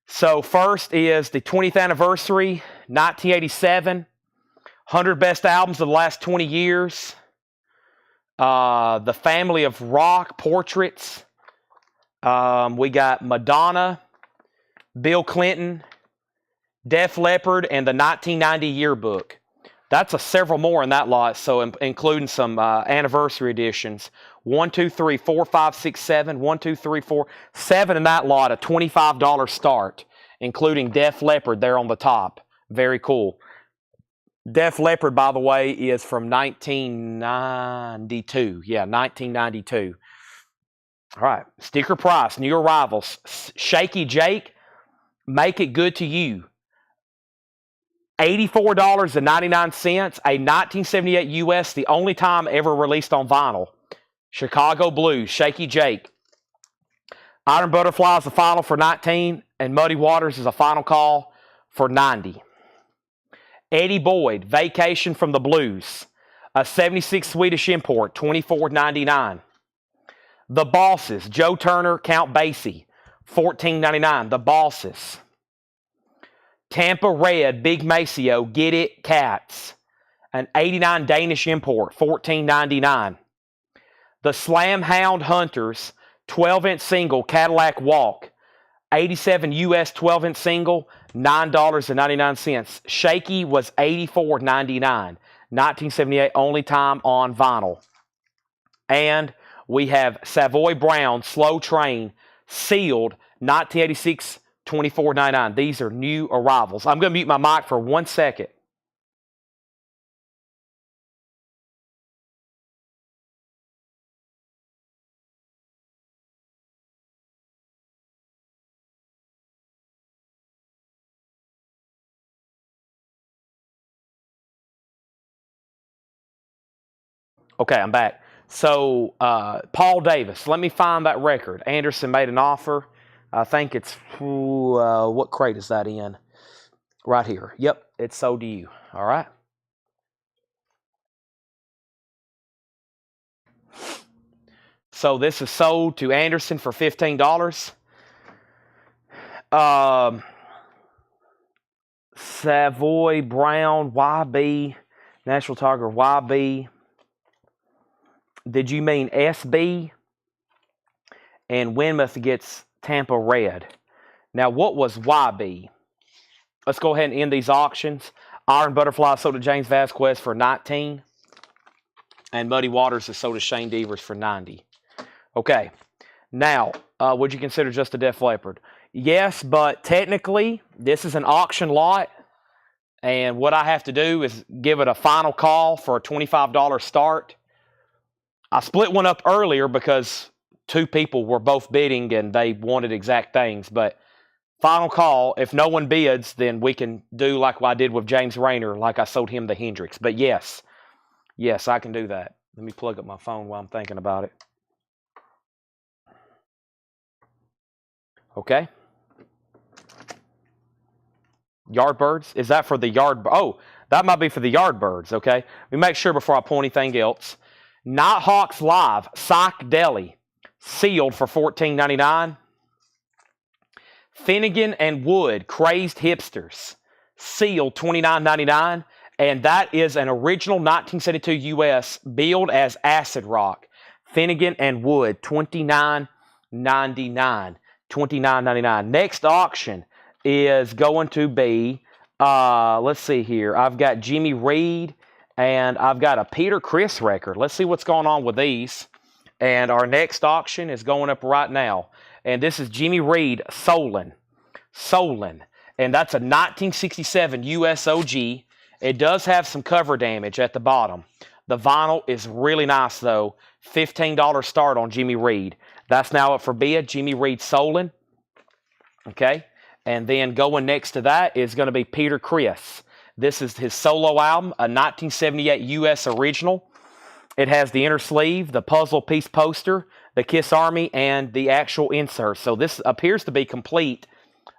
So first is the 20th anniversary, 1987. 100 best albums of the last 20 years. The Family of Rock portraits. We got Madonna, Bill Clinton, Def Leppard, and the 1990 yearbook. That's several more in that lot, so including some anniversary editions. 1, 2, 3, 4, 5, 6, 7. 1, 2, 3, 4, 7 in that lot. A $25 start, including Def Leppard there on the top. Very cool. Def Leppard, by the way, is from 1992. Yeah, 1992. All right. Sticker price, new arrivals. Shaky Jake, Make It Good to You. $84.99, a 1978 US, the only time ever released on vinyl. Chicago Blues, Shaky Jake. Iron Butterfly is the final for 19, and Muddy Waters is a final call for 90. Eddie Boyd, Vacation from the Blues, a 76 Swedish import, $24.99. The Bosses, Joe Turner, Count Basie, $14.99. The Bosses. Tampa Red, Big Maceo, Get It, Cats. An 89 Danish import, $14.99. The Slam Hound Hunters, 12-inch single, Cadillac Walk. 87 US 12-inch single, $9.99. Shaky was $84.99. 1978, only time on vinyl. And we have Savoy Brown, Slow Train, sealed, 1986, $24.99. These are new arrivals. I'm going to mute my mic for 1 second. Okay, I'm back. So, Paul Davis, let me find that record. Anderson made an offer. I think it's, what crate is that in? Right here. Yep, it's sold to you. All right. So this is sold to Anderson for $15. Savoy Brown, YB, National Tiger, YB. Did you mean SB? And Winmouth gets Tampa Red. Now, what was YB? Let's go ahead and end these auctions. Iron Butterfly sold to James Vasquez for $19. And Muddy Waters is sold to Shane Devers for $90. Okay. Now, would you consider just a Def Leppard? Yes, but technically, this is an auction lot. And what I have to do is give it a final call for a $25 start. I split one up earlier because two people were both bidding and they wanted exact things. But final call, if no one bids, then we can do like I did with James Rayner, like I sold him the Hendrix. But yes, I can do that. Let me plug up my phone while I'm thinking about it. Okay. Yardbirds. Is that for the yard? Oh, that might be for the Yardbirds. Okay. Let me make sure before I pull anything else. Nighthawks Live, Psych Deli, sealed for $14.99. Finnegan and Wood, Crazed Hipsters, sealed $29.99. And that is an original 1972 US billed as acid rock. Finnegan and Wood, $29.99. $29.99. Next auction is going to be, let's see here. I've got Jimmy Reed and I've got a Peter Criss record. Let's see what's going on with these. And our next auction is going up right now. And this is Jimmy Reed Solon. And that's a 1967 US OG. It does have some cover damage at the bottom. The vinyl is really nice, though. $15 start on Jimmy Reed. That's now up for bid. Jimmy Reed Solon. Okay. And then going next to that is going to be Peter Criss. This is his solo album, a 1978 US original. It has the inner sleeve, the puzzle piece poster, the Kiss Army, and the actual insert. So this appears to be complete.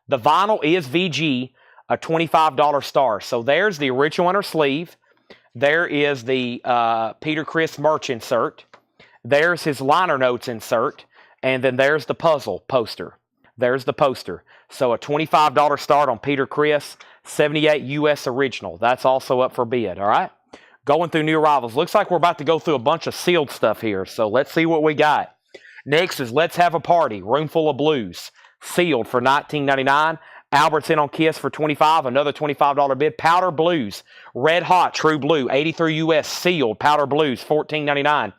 The vinyl is VG, a $25 star. So there's the original inner sleeve. There is the Peter Criss merch insert. There's his liner notes insert. And then there's the puzzle poster. There's the poster. So a $25 start on Peter Criss, 78 US original. That's also up for bid, all right? Going through new arrivals. Looks like we're about to go through a bunch of sealed stuff here. So let's see what we got. Next is Let's Have a Party, Roomful of Blues, sealed for $19.99. Albert's in on Kiss for $25, another $25 bid. Powder Blues, Red Hot True Blue, 83 US, sealed. Powder Blues, $14.99.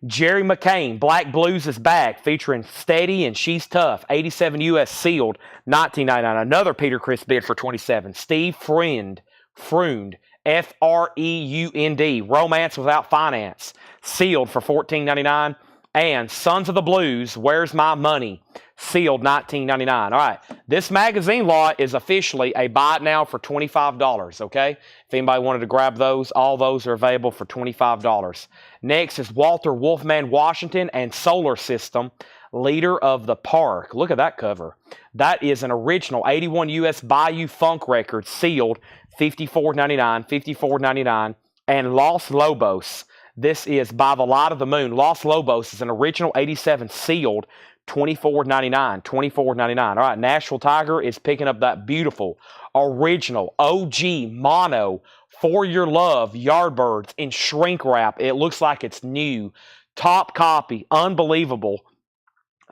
Jerry McCain, Black Blues is back, featuring Steady and She's Tough, 87 US, sealed, $19.99. Another Peter Criss bid for $27. Steve Freund, Freund, Freund, Romance Without Finance, sealed for $14.99. And Sons of the Blues, Where's My Money, sealed $19.99. All right, this magazine lot is officially a buy it now for $25, okay? If anybody wanted to grab those, all those are available for $25. Next is Walter Wolfman Washington and Solar System, Leader of the Park. Look at that cover. That is an original 81 US Bayou Funk record, sealed, $54.99, $54.99. And Los Lobos. This is By the Light of the Moon. Los Lobos is an original 87 sealed, $24.99, $24.99. All right, Nashville Tiger is picking up that beautiful, original, OG, mono, For Your Love, Yardbirds in shrink wrap. It looks like it's new. Top copy, unbelievable.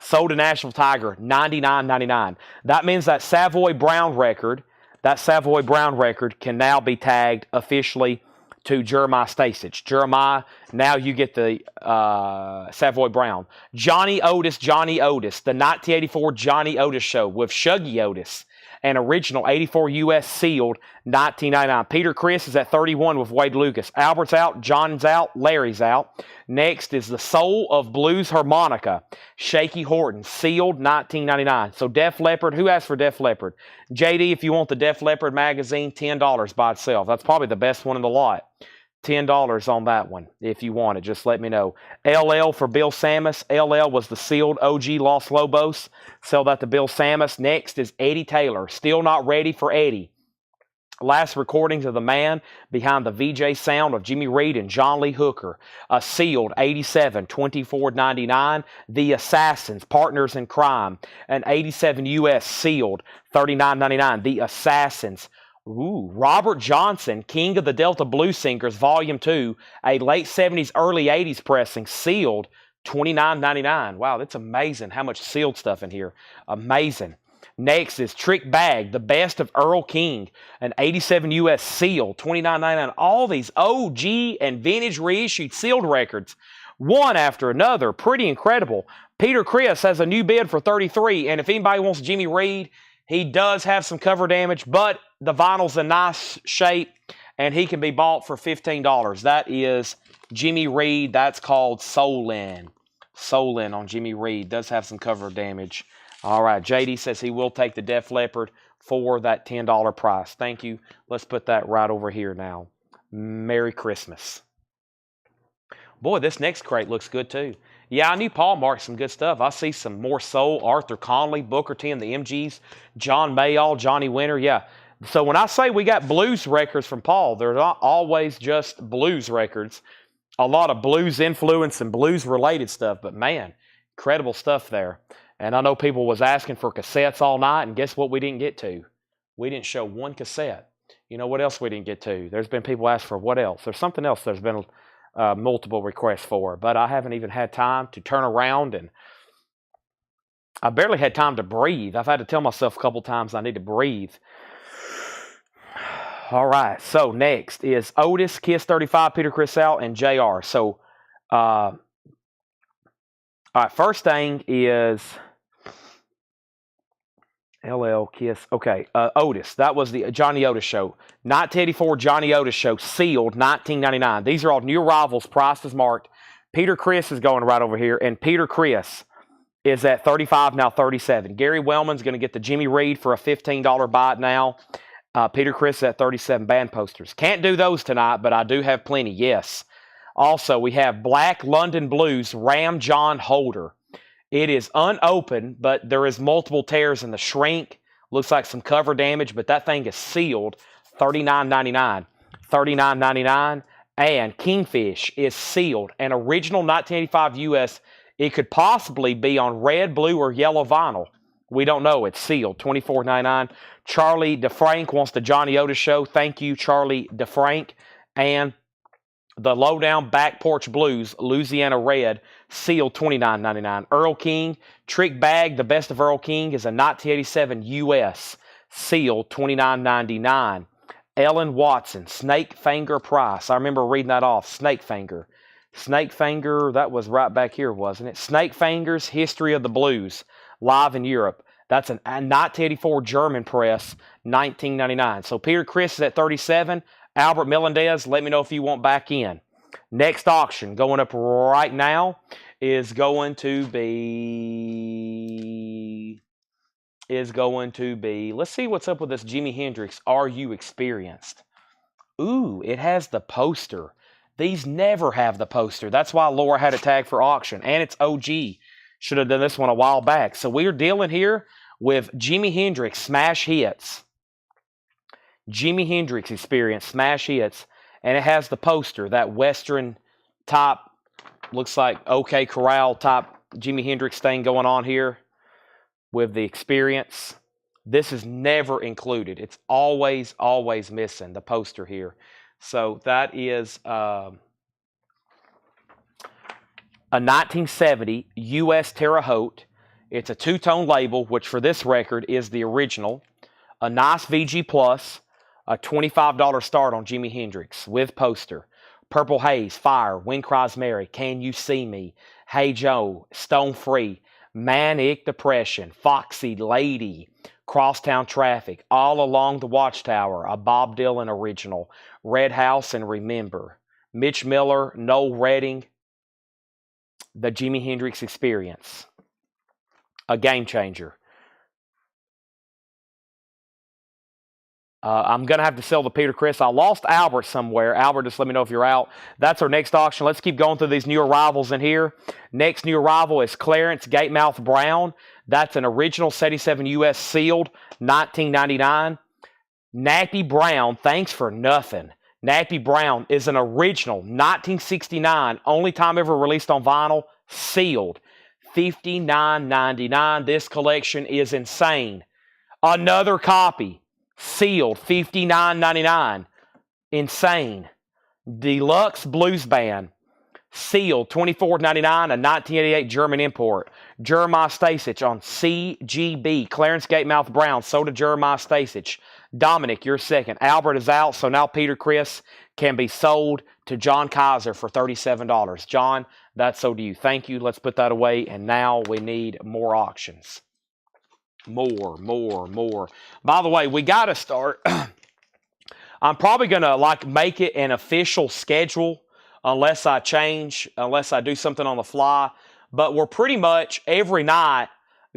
Sold to Nashville Tiger, $99.99. That means that Savoy Brown record can now be tagged officially to Jeremiah Stasich. Jeremiah, now you get the Savoy Brown. Johnny Otis, the 1984 Johnny Otis show with Shuggy Otis. An original 84 US sealed, $19.99. Peter Criss is at 31 with Wade Lucas. Albert's out, John's out, Larry's out. Next is the Soul of Blues Harmonica, Shaky Horton, sealed, $19.99. So Def Leppard, who asked for Def Leppard? JD, if you want the Def Leppard magazine, $10 by itself. That's probably the best one in the lot. $10 on that one. If you want it, just let me know. LL for Bill Samus. LL was the sealed OG Los Lobos. Sell that to Bill Samus. Next is Eddie Taylor. Still not ready for Eddie. Last recordings of the man behind the VJ sound of Jimmy Reed and John Lee Hooker. A sealed 87, $24.99. The Assassins, Partners in Crime. An 87 US sealed, $39.99. The Assassins. Ooh, Robert Johnson, King of the Delta Blues Singers, Volume 2, a late 70s, early 80s pressing, sealed, $29.99. Wow, that's amazing how much sealed stuff in here. Amazing. Next is Trick Bag, the best of Earl King, an 87 US sealed, $29.99. All these OG and vintage reissued sealed records, one after another. Pretty incredible. Peter Criss has a new bid for $33, and if anybody wants Jimmy Reed, he does have some cover damage, but the vinyl's in nice shape, and he can be bought for $15. That is Jimmy Reed. That's called Solon. Solon on Jimmy Reed. Does have some cover damage. All right, JD says he will take the Def Leppard for that $10 price. Thank you. Let's put that right over here now. Merry Christmas. Boy, this next crate looks good too. Yeah, I knew Paul marked some good stuff. I see some more soul, Arthur Conley, Booker T and the MGs, John Mayall, Johnny Winter. Yeah. So when I say we got blues records from Paul, they're not always just blues records. A lot of blues influence and blues related stuff, but man, incredible stuff there. And I know people was asking for cassettes all night, and guess what we didn't get to? We didn't show one cassette. You know what else we didn't get to? There's been people ask for what else? There's something else there's been multiple requests for, but I haven't even had time to turn around, and I barely had time to breathe. I've had to tell myself a couple times I need to breathe. All right, so next is Otis, Kiss 35, Peter Chris out, and JR. So, all right, first thing is LL Kiss. Okay, Otis. That was the Johnny Otis show. 1984 Johnny Otis show, sealed, 1999. These are all new arrivals, price is marked. Peter Chris is going right over here, and Peter Chris is at 35, now 37. Gary Wellman's going to get the Jimmy Reed for a $15 buy it now. Peter Chris at 37 band posters. Can't do those tonight, but I do have plenty, yes. Also, we have Black London Blues Ram John Holder. It is unopened, but there is multiple tears in the shrink. Looks like some cover damage, but that thing is sealed. $39.99. $39.99. And Kingfish is sealed. An original 1985 US. It could possibly be on red, blue, or yellow vinyl. We don't know. It's sealed. $24.99. Charlie DeFrank wants the Johnny Otis show. Thank you, Charlie DeFrank. And the Lowdown Back Porch Blues, Louisiana Red, sealed $29.99. Earl King, Trick Bag, the best of Earl King, is a 1987 US, sealed $29.99. Ellen Watson, Snake Finger Price. I remember reading that off. Snake Finger. Snake Finger, that was right back here, wasn't it? Snake Fingers, History of the Blues, live in Europe. That's a 1984 German press, $19.99. So Peter Chris is at 37. Albert Melendez, let me know if you want back in. Next auction going up right now is going to be, let's see what's up with this Jimi Hendrix, Are You Experienced? Ooh, it has the poster. These never have the poster. That's why Laura had it tagged for auction. And it's OG. Should have done this one a while back. So we're dealing here with Jimi Hendrix Smash Hits. Jimi Hendrix Experience Smash Hits. And it has the poster, that Western type, looks like OK Corral type Jimi Hendrix thing going on here with the Experience. This is never included. It's always, always missing, the poster here. So that is a 1970 U.S. Terre Haute. It's a two-tone label, which for this record is the original. A nice VG Plus, a $25 start on Jimi Hendrix with poster. Purple Haze, Fire, Wind Cries Mary, Can You See Me, Hey Joe, Stone Free, Manic Depression, Foxy Lady, Crosstown Traffic, All Along the Watchtower, a Bob Dylan original, Red House and Remember, Mitch Miller, Noel Redding, the Jimi Hendrix Experience, a game changer. I'm going to have to sell the Peter Chris. I lost Albert somewhere. Albert, just let me know if you're out. That's our next auction. Let's keep going through these new arrivals in here. Next new arrival is Clarence Gatemouth Brown. That's an original 77 US sealed, $19.99. Nappy Brown, thanks for nothing. Nappy Brown is an original, 1969, only time ever released on vinyl, sealed, $59.99. This collection is insane. Another copy. Sealed, $59.99. Insane. Deluxe Blues Band. Sealed, $24.99. A 1988 German import. Jeremiah Stasich on CGB. Clarence Gatemouth Brown. So did Jeremiah Stasich. Dominic, you're second. Albert is out, so now Peter Chris can be sold to John Kaiser for $37. John, that's so to you. Thank you. Let's put that away. And now we need more auctions. More. By the way, we got to start. I'm probably going to make it an official schedule unless I do something on the fly. But we're pretty much every night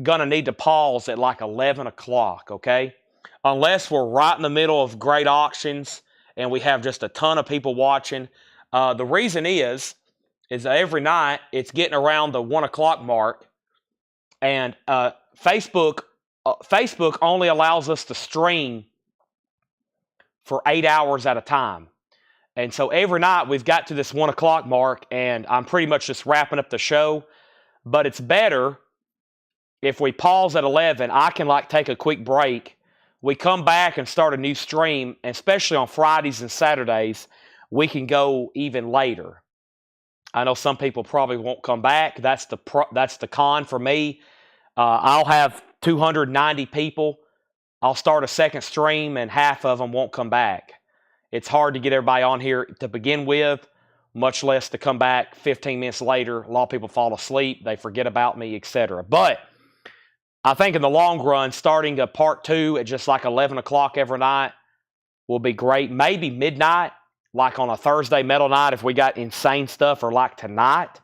going to need to pause at 11 o'clock, okay? Unless we're right in the middle of great auctions and we have just a ton of people watching. The reason is is every night it's getting around the 1 o'clock mark, and Facebook only allows us to stream for 8 hours at a time. And so every night we've got to this 1 o'clock mark, and I'm pretty much just wrapping up the show. But it's better if we pause at 11. I can take a quick break. We come back and start a new stream, and especially on Fridays and Saturdays, we can go even later. I know some people probably won't come back. That's the con for me. I'll have 290 people. I'll start a second stream, and half of them won't come back. It's hard to get everybody on here to begin with, much less to come back 15 minutes later. A lot of people fall asleep. They forget about me, etc. But I think in the long run, starting a part 2 at just 11 o'clock every night will be great. Maybe midnight, like on a Thursday metal night if we got insane stuff, or like tonight.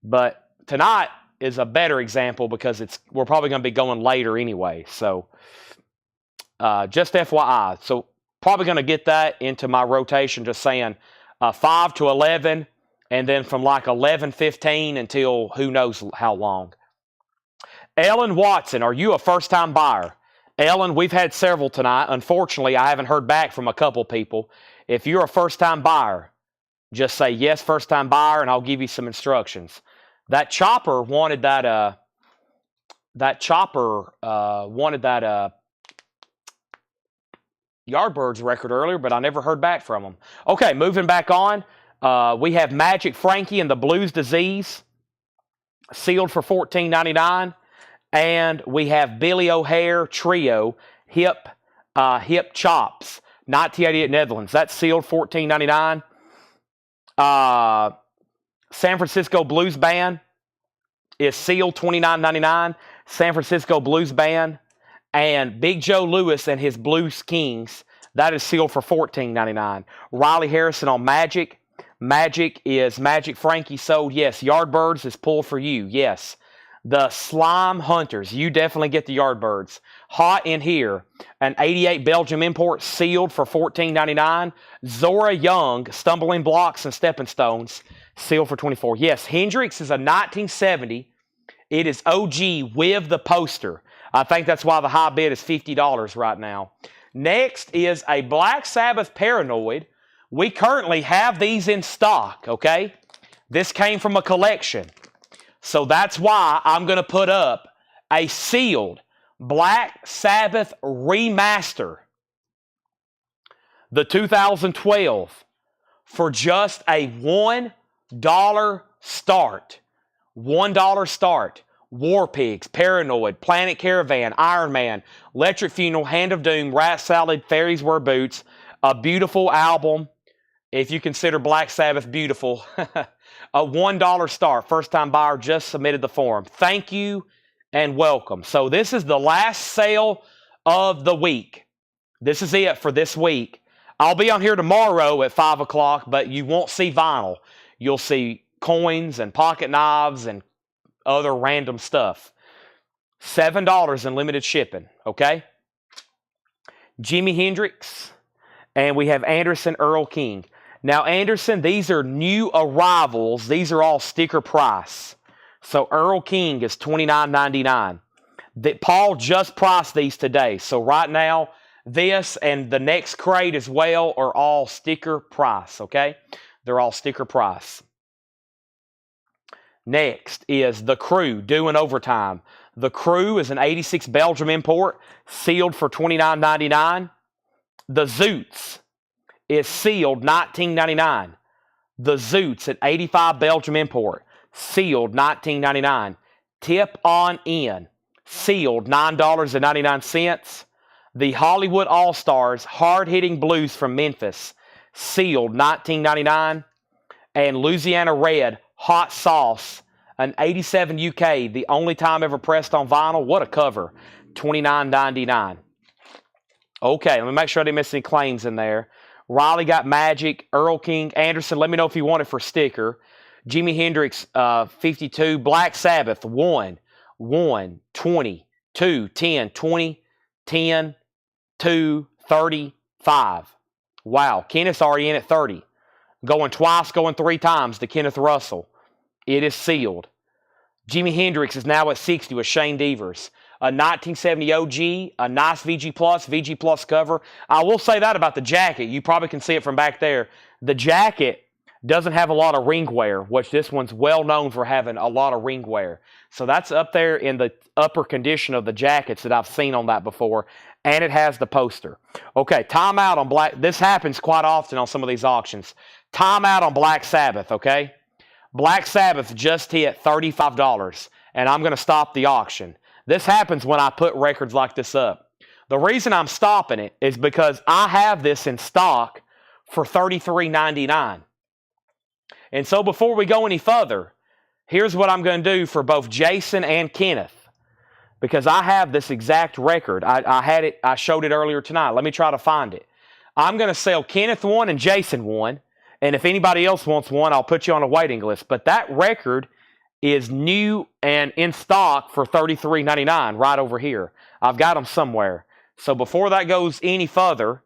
But tonight is a better example because we're probably going to be going later anyway. So just FYI. So probably going to get that into my rotation, just saying 5 to 11, and then from 11:15 until who knows how long. Ellen Watson, are you a first-time buyer? Ellen, we've had several tonight. Unfortunately, I haven't heard back from a couple people. If you're a first-time buyer, just say yes, first-time buyer, and I'll give you some instructions. That chopper wanted that. Yardbirds record earlier, but I never heard back from them. Okay, moving back on. We have Magic Frankie and the Blues Disease, sealed for $14.99. And we have Billy O'Hare Trio Hip Chops, 1988 Netherlands. That's sealed $14.99. San Francisco Blues Band is sealed $29.99. San Francisco Blues Band. And Big Joe Lewis and his Blues Kings, that is sealed for $14.99. Riley Harrison on Magic. Magic Frankie sold. Yes. Yardbirds is pulled for you. Yes. The Slime Hunters, you definitely get the Yardbirds. Hot in here, an 88 Belgium import sealed for $14.99. Zora Young, Stumbling Blocks and Stepping Stones, sealed for $24. Yes, Hendrix is a 1970. It is OG with the poster. I think that's why the high bid is $50 right now. Next is a Black Sabbath Paranoid. We currently have these in stock, okay? This came from a collection. So that's why I'm going to put up a sealed Black Sabbath remaster, the 2012, for just a $1 start. $1 start. War Pigs, Paranoid, Planet Caravan, Iron Man, Electric Funeral, Hand of Doom, Rat Salad, Fairies Wear Boots. A beautiful album, if you consider Black Sabbath beautiful. A $1 start. First-time buyer just submitted the form. Thank you and welcome. So this is the last sale of the week. This is it for this week. I'll be on here tomorrow at 5 o'clock, but you won't see vinyl. You'll see coins and pocket knives and other random stuff. $7 in limited shipping, okay? Jimi Hendrix, and we have Anderson Earl King. Now, Anderson, these are new arrivals. These are all sticker price. So Earl King is $29.99. Paul just priced these today. So right now, this and the next crate as well are all sticker price, okay? They're all sticker price. Next is The Crew, doing overtime. The Crew is an 86 Belgium import, sealed for $29.99. The Zoots is sealed $19.99. The Zoots, an 85 Belgium import, sealed $19.99. Tip on In, sealed $9.99. The Hollywood All-Stars, hard-hitting blues from Memphis, sealed $19.99. And Louisiana Red, Hot Sauce, an 87 UK, the only time ever pressed on vinyl. What a cover, $29.99. Okay, let me make sure I didn't miss any claims in there. Riley got Magic, Earl King, Anderson. Let me know if you want it for sticker. Jimi Hendrix, 52. Black Sabbath, 1, 20, 2, 10, 20, 10, 2, 35. Wow, Kenneth's already in at 30. Going twice, going 3 times, the Kenneth Russell. It is sealed. Jimi Hendrix is now at 60 with Shane Devers. A 1970 OG, a nice VG Plus cover. I will say that about the jacket. You probably can see it from back there. The jacket doesn't have a lot of ring wear, which this one's well known for having a lot of ring wear. So that's up there in the upper condition of the jackets that I've seen on that before. And it has the poster. Okay, timeout on Black. This happens quite often on some of these auctions. Timeout on Black Sabbath, okay? Black Sabbath just hit $35, and I'm going to stop the auction. This happens when I put records like this up. The reason I'm stopping it is because I have this in stock for $33.99. And so before we go any further, here's what I'm going to do for both Jason and Kenneth. Because I have this exact record. I showed it earlier tonight. Let me try to find it. I'm going to sell Kenneth one and Jason one. And if anybody else wants one, I'll put you on a waiting list. But that record is new and in stock for $33.99 right over here. I've got them somewhere. So before that goes any further,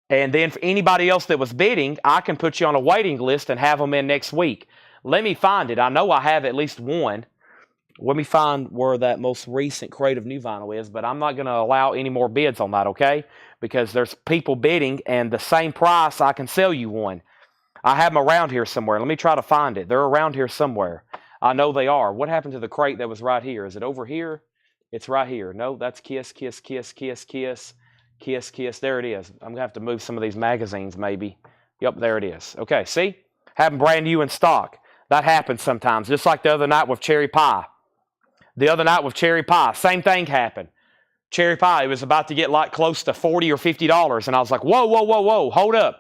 and then for anybody else that was bidding, I can put you on a waiting list and have them in next week. Let me find it. I know I have at least one. Let me find where that most recent crate of new vinyl is, but I'm not going to allow any more bids on that, okay? Because there's people bidding, and the same price, I can sell you one. I have them around here somewhere. Let me try to find it. They're around here somewhere. I know they are. What happened to the crate that was right here? Is it over here? It's right here. No, that's Kiss, Kiss, Kiss, Kiss, Kiss, Kiss, Kiss. There it is. I'm going to have to move some of these magazines maybe. Yep, there it is. Okay, see? Have them brand new in stock. That happens sometimes, just like the other night with Cherry Pie. The other night with Cherry Pie, same thing happened. Cherry Pie, it was about to get like close to $40 or $50, and I was like, whoa, whoa, whoa, whoa, hold up.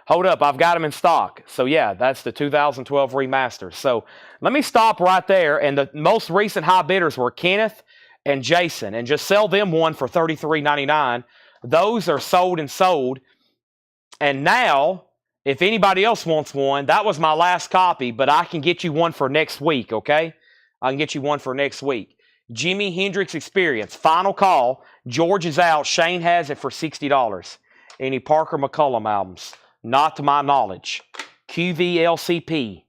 Hold up, I've got them in stock. So yeah, that's the 2012 remaster. So let me stop right there, and the most recent high bidders were Kenneth and Jason, and just sell them one for $33.99. Those are sold and sold. And now, if anybody else wants one, that was my last copy, but I can get you one for next week, okay? I can get you one for next week. Jimi Hendrix Experience, final call. George is out. Shane has it for $60. Any Parker McCullum albums? Not to my knowledge. QVLCP.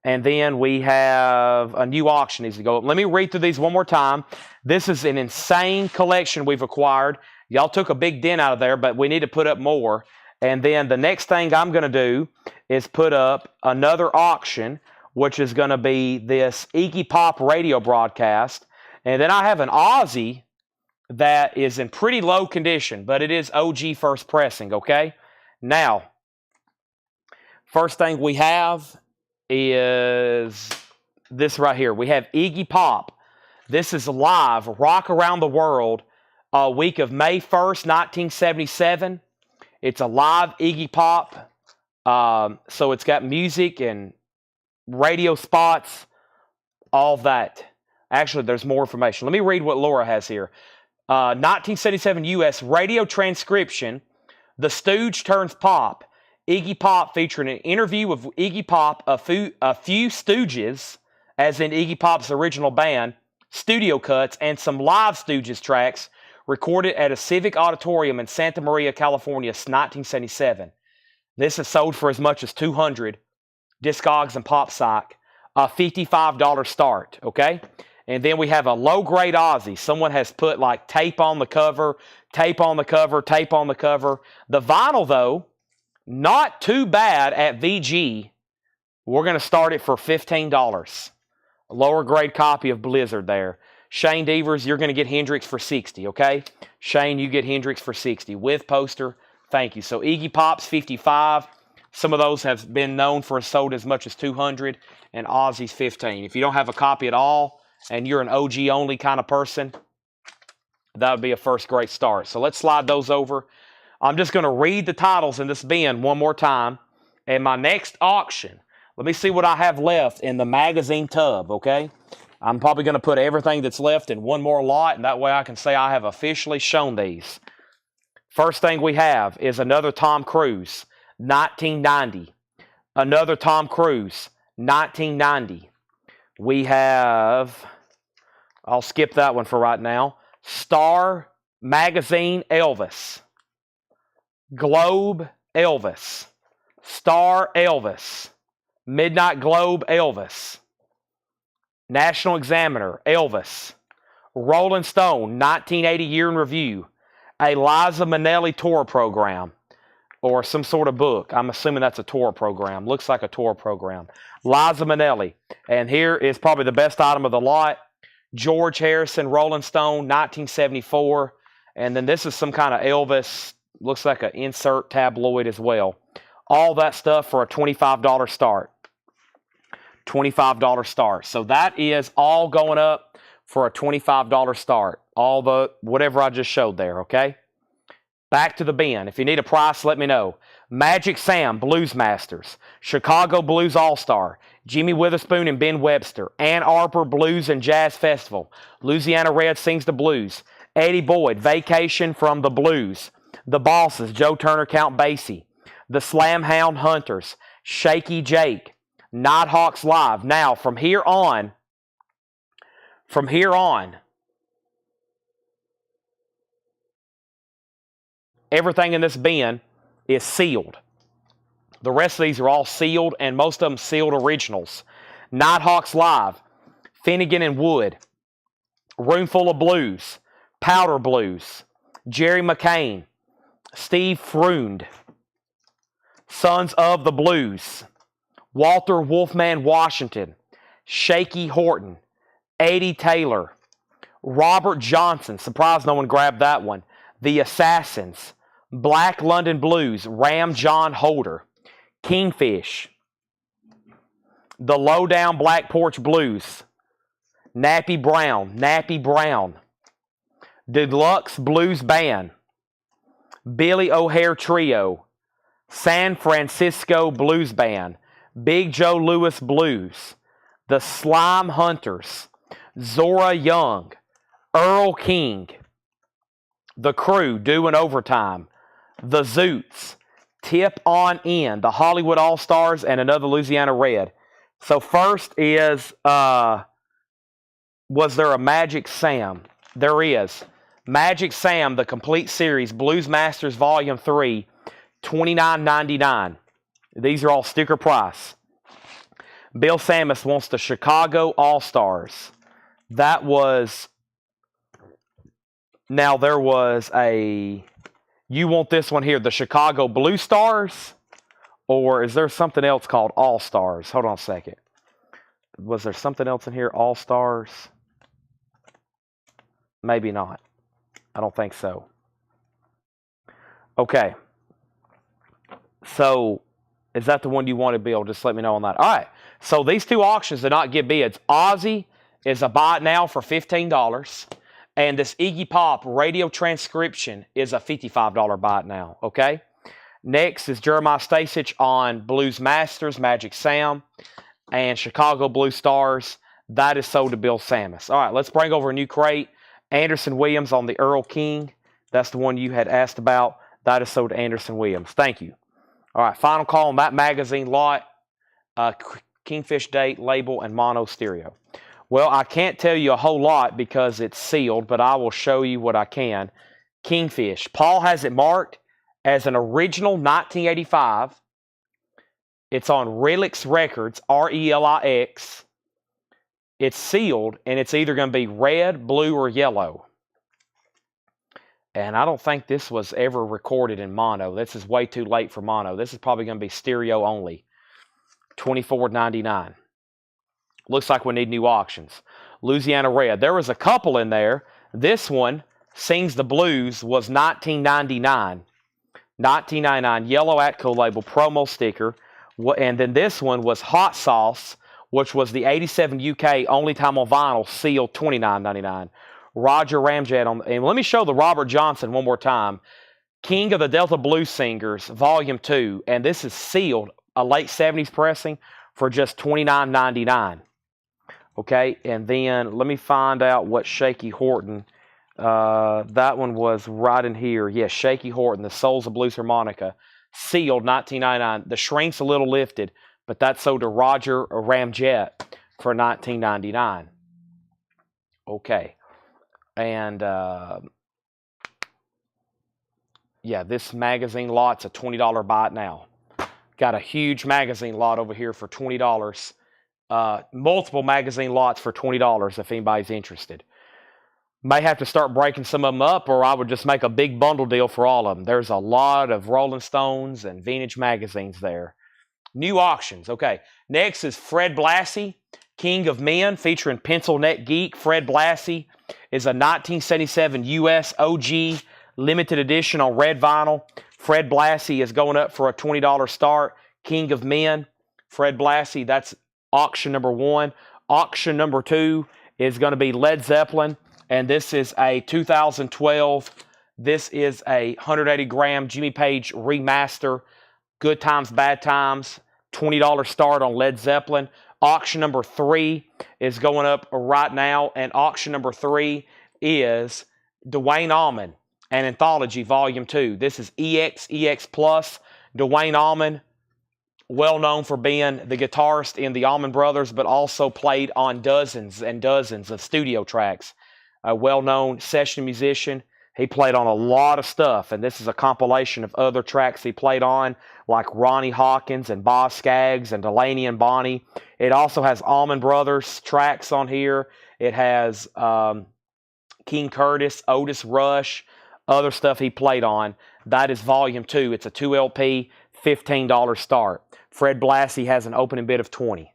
And then we have a new auction needs to go up. Let me read through these one more time. This is an insane collection we've acquired. Y'all took a big dent out of there, but we need to put up more. And then the next thing I'm going to do is put up another auction, which is going to be this Iggy Pop radio broadcast. And then I have an Aussie that is in pretty low condition, but it is OG first pressing, okay? Now, first thing we have is this right here. We have Iggy Pop. This is live, Rock Around the World, a week of May 1st, 1977. It's a live Iggy Pop. So it's got music and radio spots, all that. Actually, there's more information. Let me read what Laura has here. 1977 U.S. radio transcription, The Stooge Turns Pop. Iggy Pop featuring an interview with Iggy Pop, a few Stooges, as in Iggy Pop's original band, studio cuts, and some live Stooges tracks recorded at a Civic Auditorium in Santa Maria, California, 1977. This is sold for as much as $200. Discogs and PopSock, a $55 start, okay? And then we have a low-grade Aussie. Someone has put like tape on the cover, tape on the cover, tape on the cover. The vinyl, though, not too bad at VG. We're going to start it for $15. A lower-grade copy of Blizzard there. Shane Devers, you're going to get Hendrix for $60, okay? Shane, you get Hendrix for $60 with poster. Thank you. So Iggy Pop's $55. Some of those have been known for sold as much as $200, and Aussie's $15. If you don't have a copy at all, and you're an OG-only kind of person, that would be a first great start. So let's slide those over. I'm just going to read the titles in this bin one more time. And my next auction, let me see what I have left in the magazine tub, okay? I'm probably going to put everything that's left in one more lot, and that way I can say I have officially shown these. First thing we have is another Tom Cruise, 1990. Another Tom Cruise, 1990. We have, I'll skip that one for right now, Star Magazine Elvis. Globe Elvis. Star Elvis. Midnight Globe Elvis. National Examiner Elvis. Rolling Stone 1980 Year in Review. A Liza Minnelli tour program. Or some sort of book. I'm assuming that's a tour program. Looks like a tour program. Liza Minnelli. And here is probably the best item of the lot. George Harrison, Rolling Stone, 1974. And then this is some kind of Elvis. Looks like an insert tabloid as well. All that stuff for a $25 start. $25 start. So that is all going up for a $25 start. All the whatever I just showed there, okay? Back to the bin. If you need a price, let me know. Magic Sam, Blues Masters. Chicago Blues All-Star. Jimmy Witherspoon and Ben Webster. Ann Arbor Blues and Jazz Festival. Louisiana Red Sings the Blues. Eddie Boyd, Vacation from the Blues. The Bosses, Joe Turner, Count Basie. The Slam Hound Hunters. Shaky Jake. Nighthawks Live. Now, from here on, everything in this bin is sealed. The rest of these are all sealed, and most of them sealed originals. Nighthawks Live, Finnegan and Wood, Roomful of Blues, Powder Blues, Jerry McCain, Steve Freund, Sons of the Blues, Walter Wolfman Washington, Shaky Horton, Eddie Taylor, Robert Johnson, surprised no one grabbed that one, The Assassins, Black London Blues, Ram John Holder, Kingfish, The Lowdown Black Porch Blues, Nappy Brown, Deluxe Blues Band, Billy O'Hare Trio, San Francisco Blues Band, Big Joe Louis Blues, The Slime Hunters, Zora Young, Earl King, The Crew doing overtime, The Zoots, Tip on In, the Hollywood All-Stars, and another Louisiana Red. So first is, was there a Magic Sam? There is. Magic Sam, the complete series, Blues Masters Volume 3, $29.99. These are all sticker price. Bill Samus wants the Chicago All-Stars. That was... Now there was a... You want this one here, the Chicago Blue Stars? Or is there something else called All-Stars? Hold on a second. Was there something else in here? All-Stars? Maybe not. I don't think so. Okay. So, is that the one you wanted, Bill? Just let me know on that. All right. So, these two auctions did not get bids. Ozzy is a buy it now for $15. And this Iggy Pop radio transcription is a $55 buy it now. Okay? Next is Jeremiah Stasich on Blues Masters, Magic Sam, and Chicago Blue Stars. That is sold to Bill Samus. All right, let's bring over a new crate. Anderson Williams on the Earl King. That's the one you had asked about. That is sold to Anderson Williams. Thank you. All right, final call on that magazine lot. Kingfish date, label, and mono stereo. Well, I can't tell you a whole lot because it's sealed, but I will show you what I can. Kingfish. Paul has it marked as an original 1985. It's on Relix Records, R-E-L-I-X. It's sealed, and it's either going to be red, blue, or yellow. And I don't think this was ever recorded in mono. This is way too late for mono. This is probably going to be stereo only. $24.99. Looks like we need new auctions. Louisiana Red. There was a couple in there. This one, Sings the Blues, was $19.99. $19.99. Yellow Atco label, promo sticker. And then this one was Hot Sauce, which was the 87 UK only time on vinyl, sealed $29.99. Roger Ramjet on, and let me show the Robert Johnson one more time. King of the Delta Blues Singers, Volume 2, and this is sealed, a late 70s pressing, for just $29.99. Okay, and then let me find out what Shaky Horton, that one was right in here. Yes, Shaky Horton, the Souls of Blues Harmonica, sealed $19.99. The shrink's a little lifted, but that's sold to Roger Ramjet for $19.99. Okay. And, yeah, this magazine lot's a $20 buy it now. Got a huge magazine lot over here for $20. Multiple magazine lots for $20 if anybody's interested. May have to start breaking some of them up, or I would just make a big bundle deal for all of them. There's a lot of Rolling Stones and vintage magazines there. New auctions. Okay, next is Fred Blassie, King of Men, featuring Pencil Neck Geek. Fred Blassie is a 1977 US OG limited edition on red vinyl. Fred Blassie is going up for a $20 start. King of Men, Fred Blassie, that's auction number 1. Auction number 2 is going to be Led Zeppelin, and this is a 2012. This is a 180-gram Jimmy Page remaster. Good Times, Bad Times, $20 start on Led Zeppelin. Auction number 3 is going up right now, and auction number 3 is Dwayne Allman, an Anthology Volume 2. This is EX Plus. Dwayne Allman, well known for being the guitarist in the Allman Brothers, but also played on dozens and dozens of studio tracks. A well-known session musician. He played on a lot of stuff, and this is a compilation of other tracks he played on, like Ronnie Hawkins and Boz Scaggs and Delaney and Bonnie. It also has Allman Brothers tracks on here. It has King Curtis, Otis Rush, other stuff he played on. That is Volume 2. It's a 2 LP, $15 start. Fred Blassie has an opening bid of $20.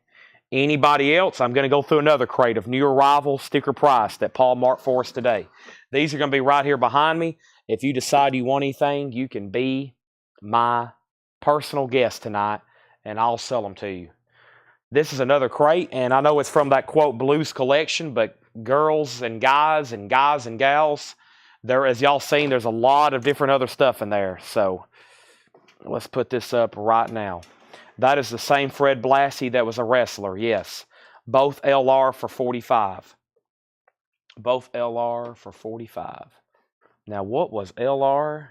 Anybody else? I'm going to go through another crate of new arrival sticker price that Paul marked for us today. These are going to be right here behind me. If you decide you want anything, you can be my personal guest tonight, and I'll sell them to you. This is another crate, and I know it's from that, quote, blues collection, but girls and guys and gals, there, as y'all seen, there's a lot of different other stuff in there. So let's put this up right now. That is the same Fred Blassie that was a wrestler, yes. Both LR for $45. Both LR for $45. Now, what was LR?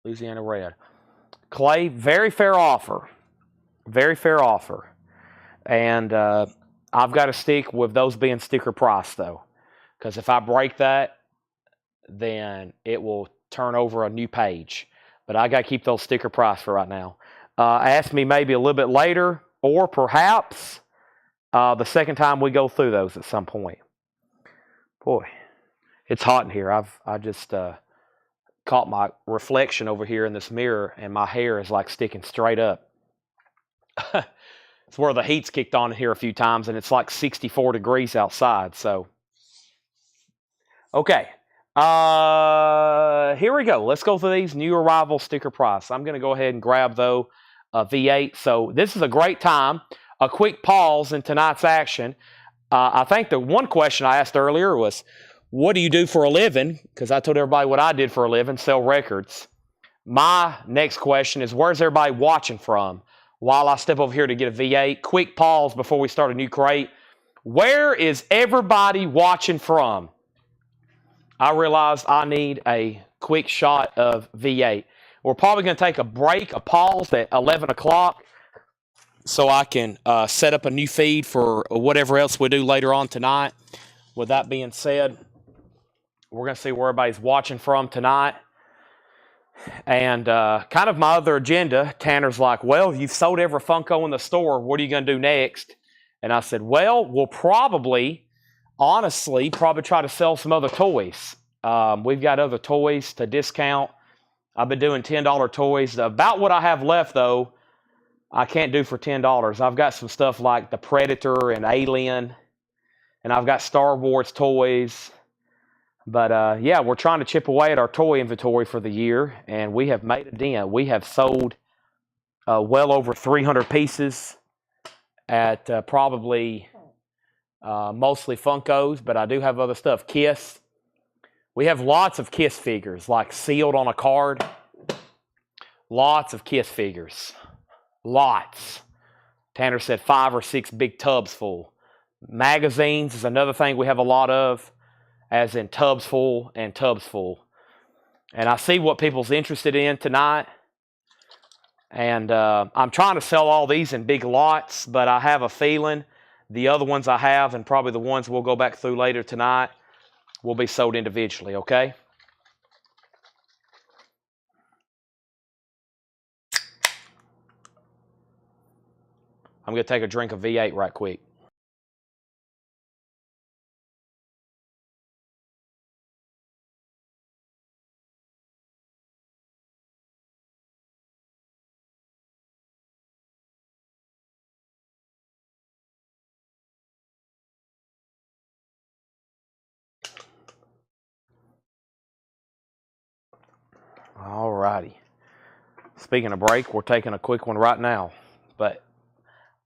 Louisiana Red. Clay, very fair offer. Very fair offer. And I've got to stick with those being sticker price, though. Because if I break that, then it will turn over a new page. But I got to keep those sticker price for right now. Ask me maybe a little bit later, or perhaps the second time we go through those at some point. Boy, it's hot in here. I just caught my reflection over here in this mirror, and my hair is like sticking straight up. It's where the heat's kicked on here a few times, and it's like 64 degrees outside. So, okay. Here we go. Let's go through these new arrival sticker price. I'm going to go ahead and grab, though, a V8. So this is a great time. A quick pause in tonight's action. I think the one question I asked earlier was, what do you do for a living? Because I told everybody what I did for a living, sell records. My next question is, where's everybody watching from? While I step over here to get a V8, quick pause before we start a new crate. Where is everybody watching from? I realized I need a quick shot of V8. We're probably going to take a break, a pause at 11 o'clock so I can set up a new feed for whatever else we do later on tonight. With that being said, we're going to see where everybody's watching from tonight. And kind of my other agenda, Tanner's like, well, you've sold every Funko in the store. What are you going to do next? And I said, well, we'll honestly try to sell some other toys. We've got other toys to discount. I've been doing $10 toys. About what I have left, though, I can't do for $10. I've got some stuff like the Predator and Alien, and I've got Star Wars toys. But, yeah, we're trying to chip away at our toy inventory for the year, and we have made a dent. We have sold well over 300 pieces at probably mostly Funkos, but I do have other stuff. Kiss. We have lots of Kiss figures, like sealed on a card. Lots of Kiss figures. Lots. Tanner said 5 or 6 big tubs full. Magazines is another thing we have a lot of, as in tubs full and tubs full. And I see what people's interested in tonight. And I'm trying to sell all these in big lots, but I have a feeling the other ones I have, and probably the ones we'll go back through later tonight, will be sold individually, okay? I'm going to take a drink of V8 right quick. All righty. Speaking of break, we're taking a quick one right now, but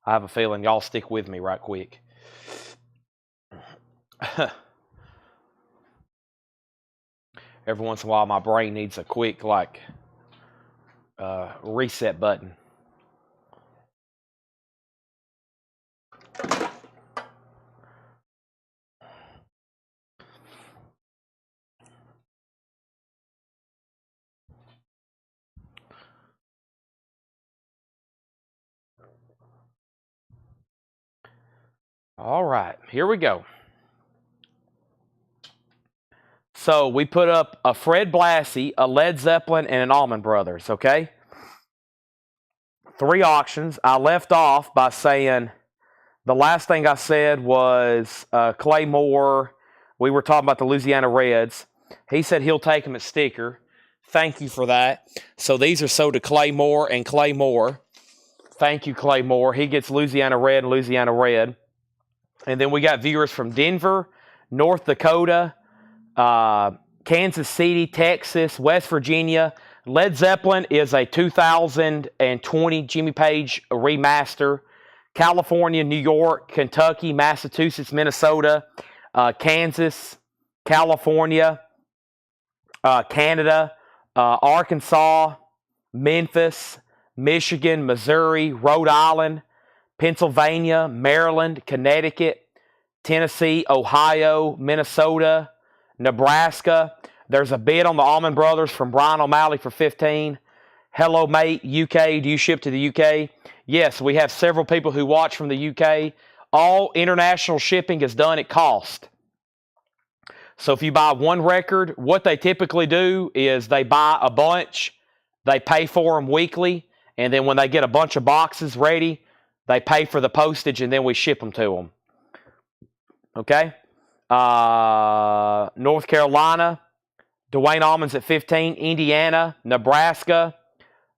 I have a feeling y'all stick with me right quick. Every once in a while, my brain needs a quick, reset button. All right, here we go. So we put up a Fred Blassie, a Led Zeppelin, and an Allman Brothers, okay? 3 auctions. I left off by saying the last thing I said was Clay Moore. We were talking about the Louisiana Reds. He said he'll take them at sticker. Thank you for that. So these are sold to Clay Moore and Clay Moore. Thank you, Clay Moore. He gets Louisiana Red and Louisiana Red. And then we got viewers from Denver, North Dakota, Kansas City, Texas, West Virginia. Led Zeppelin is a 2020 Jimmy Page remaster. California, New York, Kentucky, Massachusetts, Minnesota, Kansas, California, Canada, Arkansas, Memphis, Michigan, Missouri, Rhode Island, Pennsylvania, Maryland, Connecticut, Tennessee, Ohio, Minnesota, Nebraska. There's a bid on the Allman Brothers from Brian O'Malley for $15. Hello, mate, UK. Do you ship to the UK? Yes, we have several people who watch from the UK. All international shipping is done at cost. So if you buy one record, what they typically do is they buy a bunch, they pay for them weekly, and then when they get a bunch of boxes ready, they pay for the postage, and then we ship them to them. Okay? North Carolina, Dwayne Allman's at 15. Indiana, Nebraska,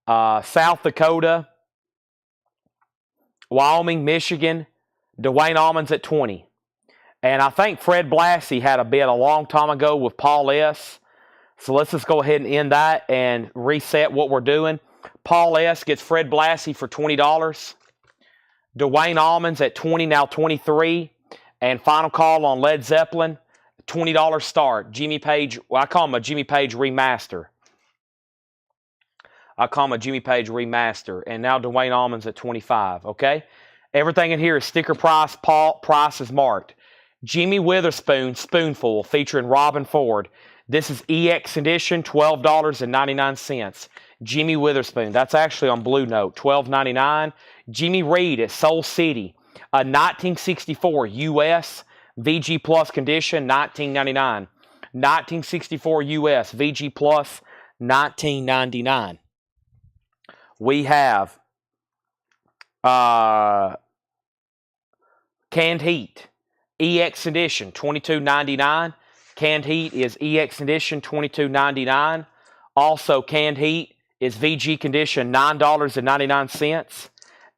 South Dakota, Wyoming, Michigan, Dwayne Allman's at 20. And I think Fred Blassie had a bid a long time ago with Paul S. So let's just go ahead and end that and reset what we're doing. Paul S. gets Fred Blassie for $20. Dwayne Allman's at 20, now 23. And final call on Led Zeppelin, $20 start. Jimmy Page, well, I call him a Jimmy Page remaster. And now Dwayne Allman's at 25, okay? Everything in here is sticker price. Price is marked. Jimmy Witherspoon, Spoonful, featuring Robin Ford. This is EX edition, $12.99. Jimmy Witherspoon. That's actually on Blue Note, $12.99. Jimmy Reed at Soul City, a 1964 US VG Plus condition, $19.99. 1964 US VG Plus, $19.99. We have Canned Heat, EX edition, $22.99. Canned Heat is EX edition, $22.99. Also, Canned Heat is VG condition, $9.99.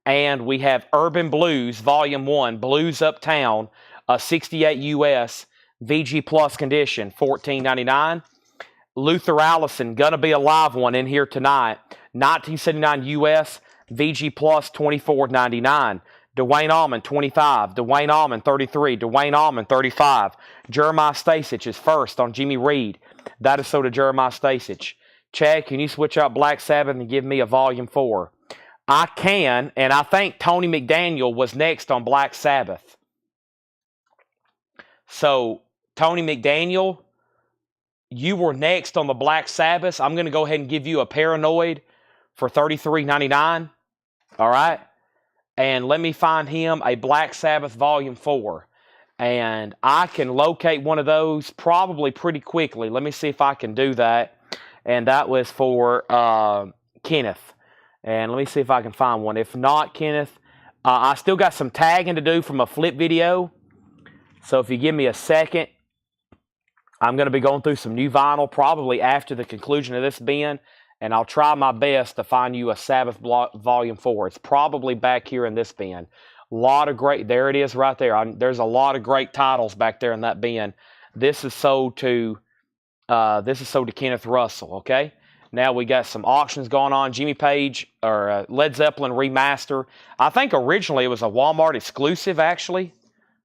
And we have Urban Blues, Volume 1, Blues Uptown, a 68 US VG Plus condition, $14.99. Luther Allison, Gonna Be a Live One in here tonight, 1979 US VG Plus, $24.99. Dwayne Allman, 25. Dwayne Allman, 33. Dwayne Allman, 35. Jeremiah Stasich is first on Jimmy Reed. That is so to Jeremiah Stasich. Chad, can you switch out Black Sabbath and give me a Volume 4? I can, and I think Tony McDaniel was next on Black Sabbath. So, Tony McDaniel, you were next on the Black Sabbath. I'm going to go ahead and give you a Paranoid for $33.99. All right? And let me find him a Black Sabbath Volume 4. And I can locate one of those probably pretty quickly. Let me see if I can do that. And that was for Kenneth. And let me see if I can find one. If not, Kenneth, I still got some tagging to do from a flip video. So if you give me a second, I'm going to be going through some new vinyl probably after the conclusion of this bin, and I'll try my best to find you a Sabbath Volume 4. It's probably back here in this bin. A lot of great, there it is right there. There's a lot of great titles back there in that bin. This is sold to Kenneth Russell, okay? Now we got some auctions going on. Jimmy Page, or Led Zeppelin remaster. I think originally it was a Walmart exclusive, actually.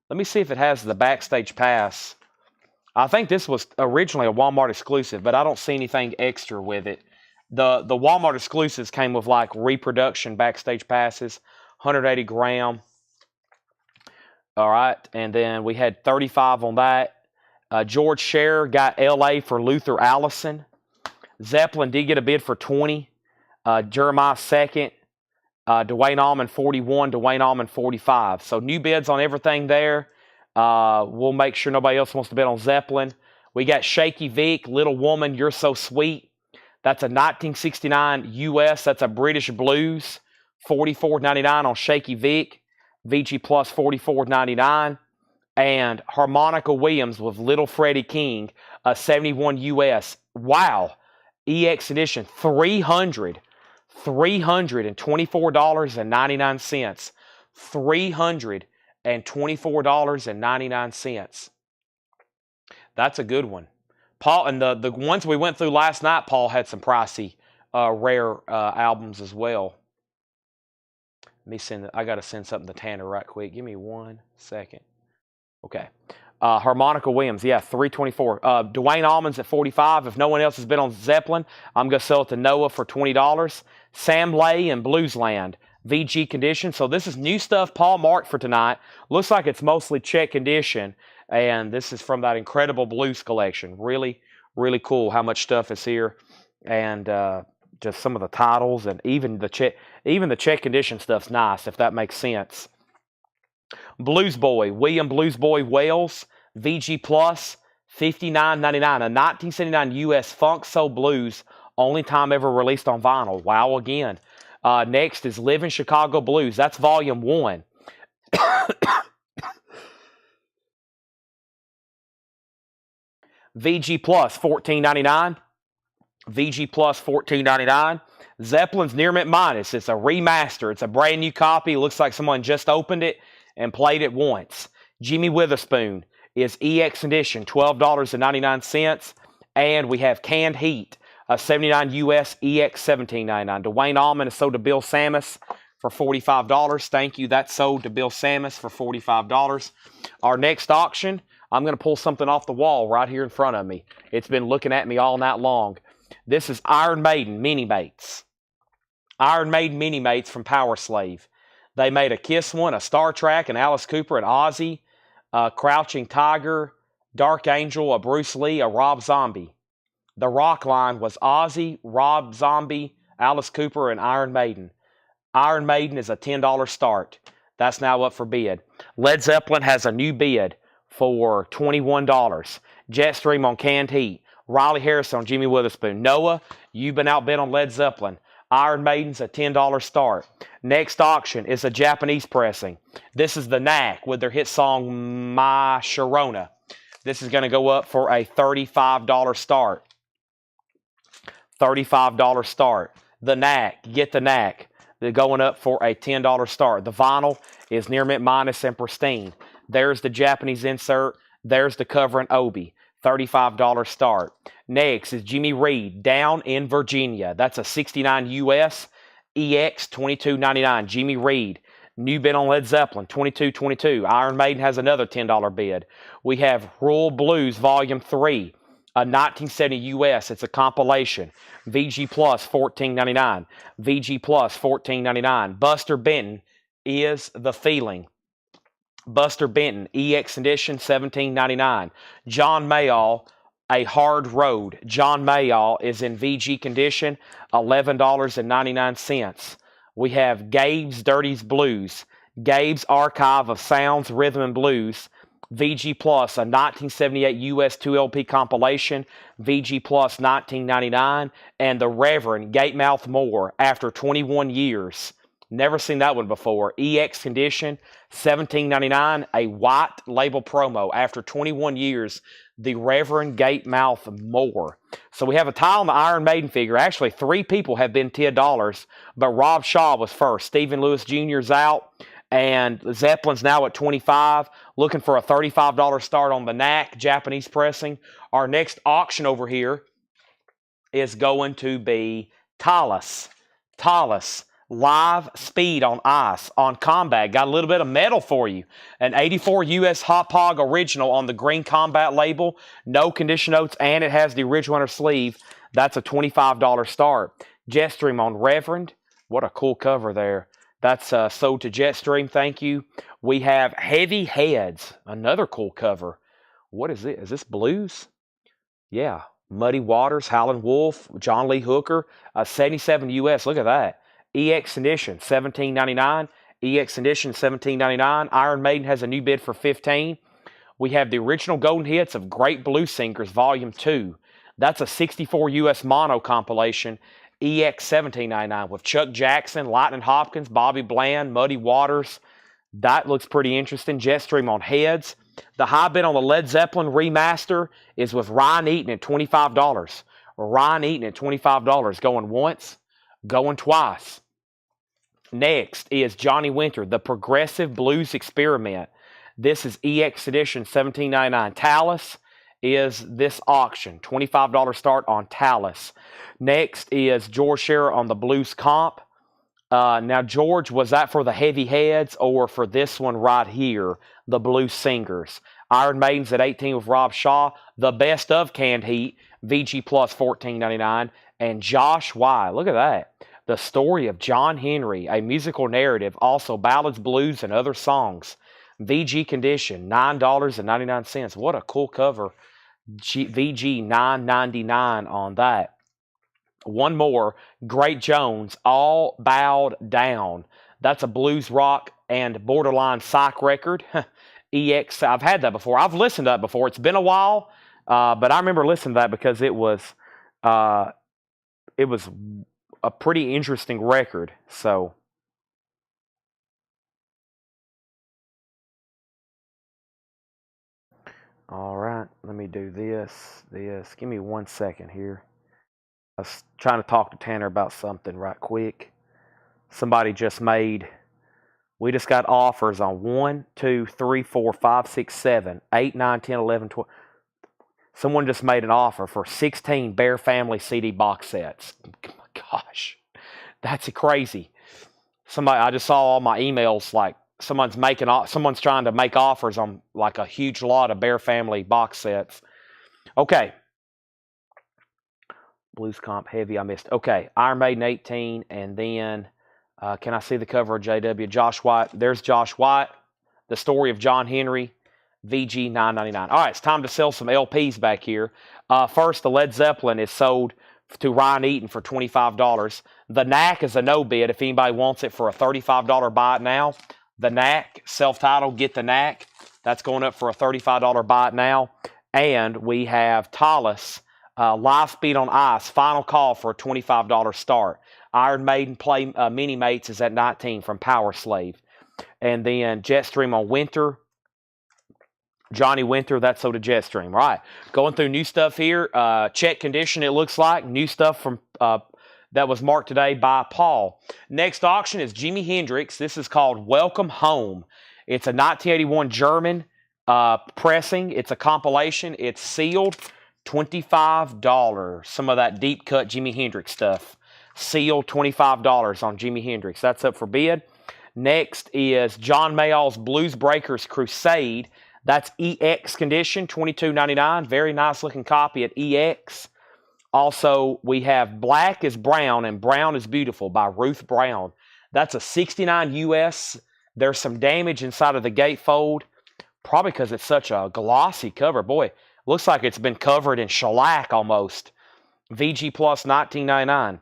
Let me see if it has the backstage pass. I think this was originally a Walmart exclusive, but I don't see anything extra with it. The Walmart exclusives came with like reproduction backstage passes, 180 gram. All right, and then we had 35 on that. George Scherer got LA for Luther Allison. Zeppelin did get a bid for 20. Jeremiah 2nd. Dwayne Allman 41. Dwayne Allman 45. So new bids on everything there. We'll make sure nobody else wants to bid on Zeppelin. We got Shaky Vic, Little Woman, You're So Sweet. That's a 1969 US. That's a British Blues. $44.99 on Shaky Vic. VG Plus $44.99. And Harmonica Williams with Little Freddie King, a 71 US. Wow. EX edition, $324.99. $324.99. That's a good one. Paul, and the ones we went through last night, Paul had some pricey, rare albums as well. Let me send. I got to send something to Tanner right quick. Give me 1 second. Okay. Harmonica Williams, yeah, $324. Dwayne Allman's at $45. If no one else has been on Zeppelin, I'm going to sell it to Noah for $20. Sam Lay and Bluesland, VG condition. So this is new stuff Paul marked for tonight. Looks like it's mostly check condition. And this is from that incredible blues collection. Really, really cool how much stuff is here. And just some of the titles and even the check condition stuff's nice, if that makes sense. Blues Boy, William Blues Boy Wales, VG Plus, $59.99. A 1979 US Funk Soul Blues, only time ever released on vinyl. Wow, again. Next is Living Chicago Blues. That's Volume 1. VG Plus, $14.99. VG Plus, $14.99. Zeppelin's Near Mint Minus. It's a remaster. It's a brand new copy. Looks like someone just opened it and played it once. Jimmy Witherspoon is EX edition, $12.99. And we have Canned Heat, a 79 US EX, $17.99. Dwayne Allman is sold to Bill Samus for $45. Thank you. That's sold to Bill Samus for $45. Our next auction, I'm going to pull something off the wall right here in front of me. It's been looking at me all night long. This is Iron Maiden Mini-Mates. Iron Maiden Mini-Mates from Power Slave. They made a Kiss one, a Star Trek, an Alice Cooper, an Ozzy, a Crouching Tiger, Dark Angel, a Bruce Lee, a Rob Zombie. The rock line was Ozzy, Rob Zombie, Alice Cooper, and Iron Maiden. Iron Maiden is a $10 start. That's now up for bid. Led Zeppelin has a new bid for $21. Jetstream on Canned Heat. Riley Harrison on Jimmy Witherspoon. Noah, you've been outbid on Led Zeppelin. Iron Maiden's a $10 start. Next auction is a Japanese pressing. This is the Knack with their hit song My Sharona. This is going to go up for a $35 start. $35 start. The Knack, get the Knack. They're going up for a $10 start. The vinyl is Near Mint Minus and pristine. There's the Japanese insert. There's the cover and obi. $35 start. Next is Jimmy Reed, Down in Virginia. That's a 69 US EX, $22.99. Jimmy Reed. New bid on Led Zeppelin, $22.22. Iron Maiden has another $10 bid. We have Rural Blues Volume 3, a 1970 US. It's a compilation. VG Plus, $14.99. VG Plus, $14.99. Buster Benton is The Feeling. Buster Benton, EX edition, $17.99. John Mayall, A Hard Road. John Mayall is in VG condition, $11.99. We have Gabe's Dirty's Blues. Gabe's Archive of Sounds, Rhythm and Blues. VG Plus, a 1978 US 2LP compilation. VG Plus, $19.99. And the Reverend Gatemouth Moore, After 21 Years. Never seen that one before. EX condition, $17.99. A white label promo. After 21 years, the Reverend Gatemouth Moore. So we have a tie on the Iron Maiden figure. Actually, 3 people have been $10, but Rob Shaw was first. Stephen Lewis Jr. is out, and Zeppelin's now at 25. Looking for a $35 start on the NAC Japanese pressing. Our next auction over here is going to be Talus. Live speed on ice on combat. Got a little bit of metal for you. An 84 US Hot Pog original on the green combat label. No condition notes, and it has the original inner sleeve. That's a $25 start. Jetstream on Reverend. What a cool cover there. That's sold to Jetstream. Thank you. We have Heavy Heads. Another cool cover. What is it? Is this blues? Yeah. Muddy Waters, Howlin' Wolf, John Lee Hooker. 77 US. Look at that. EX Edition, $17.99. EX Edition, $17.99. Iron Maiden has a new bid for $15. We have the original golden hits of Great Blues Singers, Volume 2. That's a 64 US mono compilation. EX, $17.99 with Chuck Jackson, Lightning Hopkins, Bobby Bland, Muddy Waters. That looks pretty interesting. Jetstream on Heads. The high bid on the Led Zeppelin remaster is with Ryan Eaton at $25. Ryan Eaton at $25. Going once, going twice. Next is Johnny Winter, the Progressive Blues Experiment. This is EX Edition, $17.99. Talus is this auction, $25 start on Talus. Next is George Scherer on the Blues Comp. Now, George, was that for the Heavy Heads or for this one right here, the Blues Singers? Iron Maiden's at 18 with Rob Shaw. The Best of Canned Heat, VG Plus, $14.99. And Josh Y. Look at that. The Story of John Henry, a musical narrative, also ballads, blues, and other songs. VG condition, $9.99. What a cool cover. VG $9.99 on that. One more, Great Jones, All Bowed Down. That's a blues rock and borderline psych record. EX, I've had that before. I've listened to that before. It's been a while, but I remember listening to that because it was a pretty interesting record. So all right, let me do this. Give me 1 second here. I was trying to talk to Tanner about something right quick. Somebody just made, we just got offers on 1, 2, 3, 4, 5, 6, 7, 8, 9, 10, 11, 12. Someone just made an offer for 16 Bear Family CD box sets. Gosh, that's crazy. I just saw all my emails, like someone's trying to make offers on like a huge lot of Bear Family box sets. Okay. Blues Comp Heavy, I missed. Okay, Iron Maiden 18, and then can I see the cover of JW? Josh White. There's Josh White. The Story of John Henry, VG $9.99. All right, it's time to sell some LPs back here. First, the Led Zeppelin is sold to Ryan Eaton for $25. The NAC is a no bid if anybody wants it for a $35 buy it now. The NAC, self-titled, get the NAC. That's going up for a $35 buy it now. And we have Talus, Live Speed on Ice, final call for a $25 start. Iron Maiden Play Mini Mates is at 19 from Power Slave. And then Jetstream on Winter. Johnny Winter, that's sold to Jetstream. All right, going through new stuff here. Check condition, it looks like. New stuff from that was marked today by Paul. Next auction is Jimi Hendrix. This is called Welcome Home. It's a 1981 German pressing. It's a compilation. It's sealed. $25. Some of that deep cut Jimi Hendrix stuff. Sealed $25 on Jimi Hendrix. That's up for bid. Next is John Mayall's Blues Breakers Crusade. That's EX condition, $22.99. Very nice looking copy at EX. Also, we have Black is Brown and Brown is Beautiful by Ruth Brown. That's a 69 US. There's some damage inside of the gatefold, probably because it's such a glossy cover. Boy, looks like it's been covered in shellac almost. VG Plus $19.99.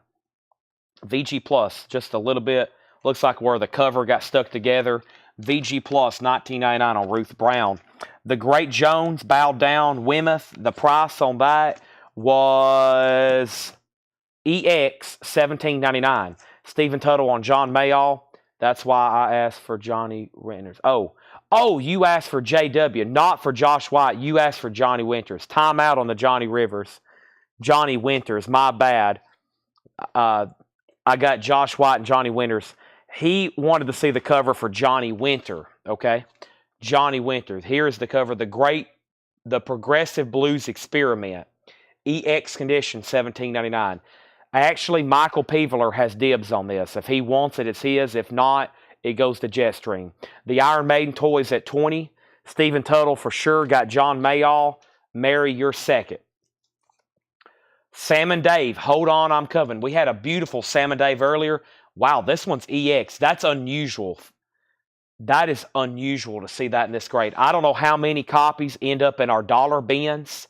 VG Plus, just a little bit. Looks like where the cover got stuck together. VG Plus $19.99 on Ruth Brown. The Great Jones, Bowed Down, Weymouth. The price on that was EX $17.99. Stephen Tuttle on John Mayall. That's why I asked for Johnny Winters. Oh, you asked for JW, not for Josh White. You asked for Johnny Winters. Time out on the Johnny Winters. My bad. I got Josh White and Johnny Winters. He wanted to see the cover for Johnny Winter. Okay, Johnny Winters. Here's the cover. The Progressive Blues Experiment. EX condition, $17.99. Actually, Michael Peveler has dibs on this. If he wants it, it's his. If not, it goes to Jetstream. The Iron Maiden toys at $20. Stephen Tuttle for sure. Got John Mayall. Mary, you're second. Sam and Dave, hold on, I'm coming. We had a beautiful Sam and Dave earlier. Wow, this one's EX. That's unusual. That is unusual to see that in this grade. I don't know how many copies end up in our dollar bins.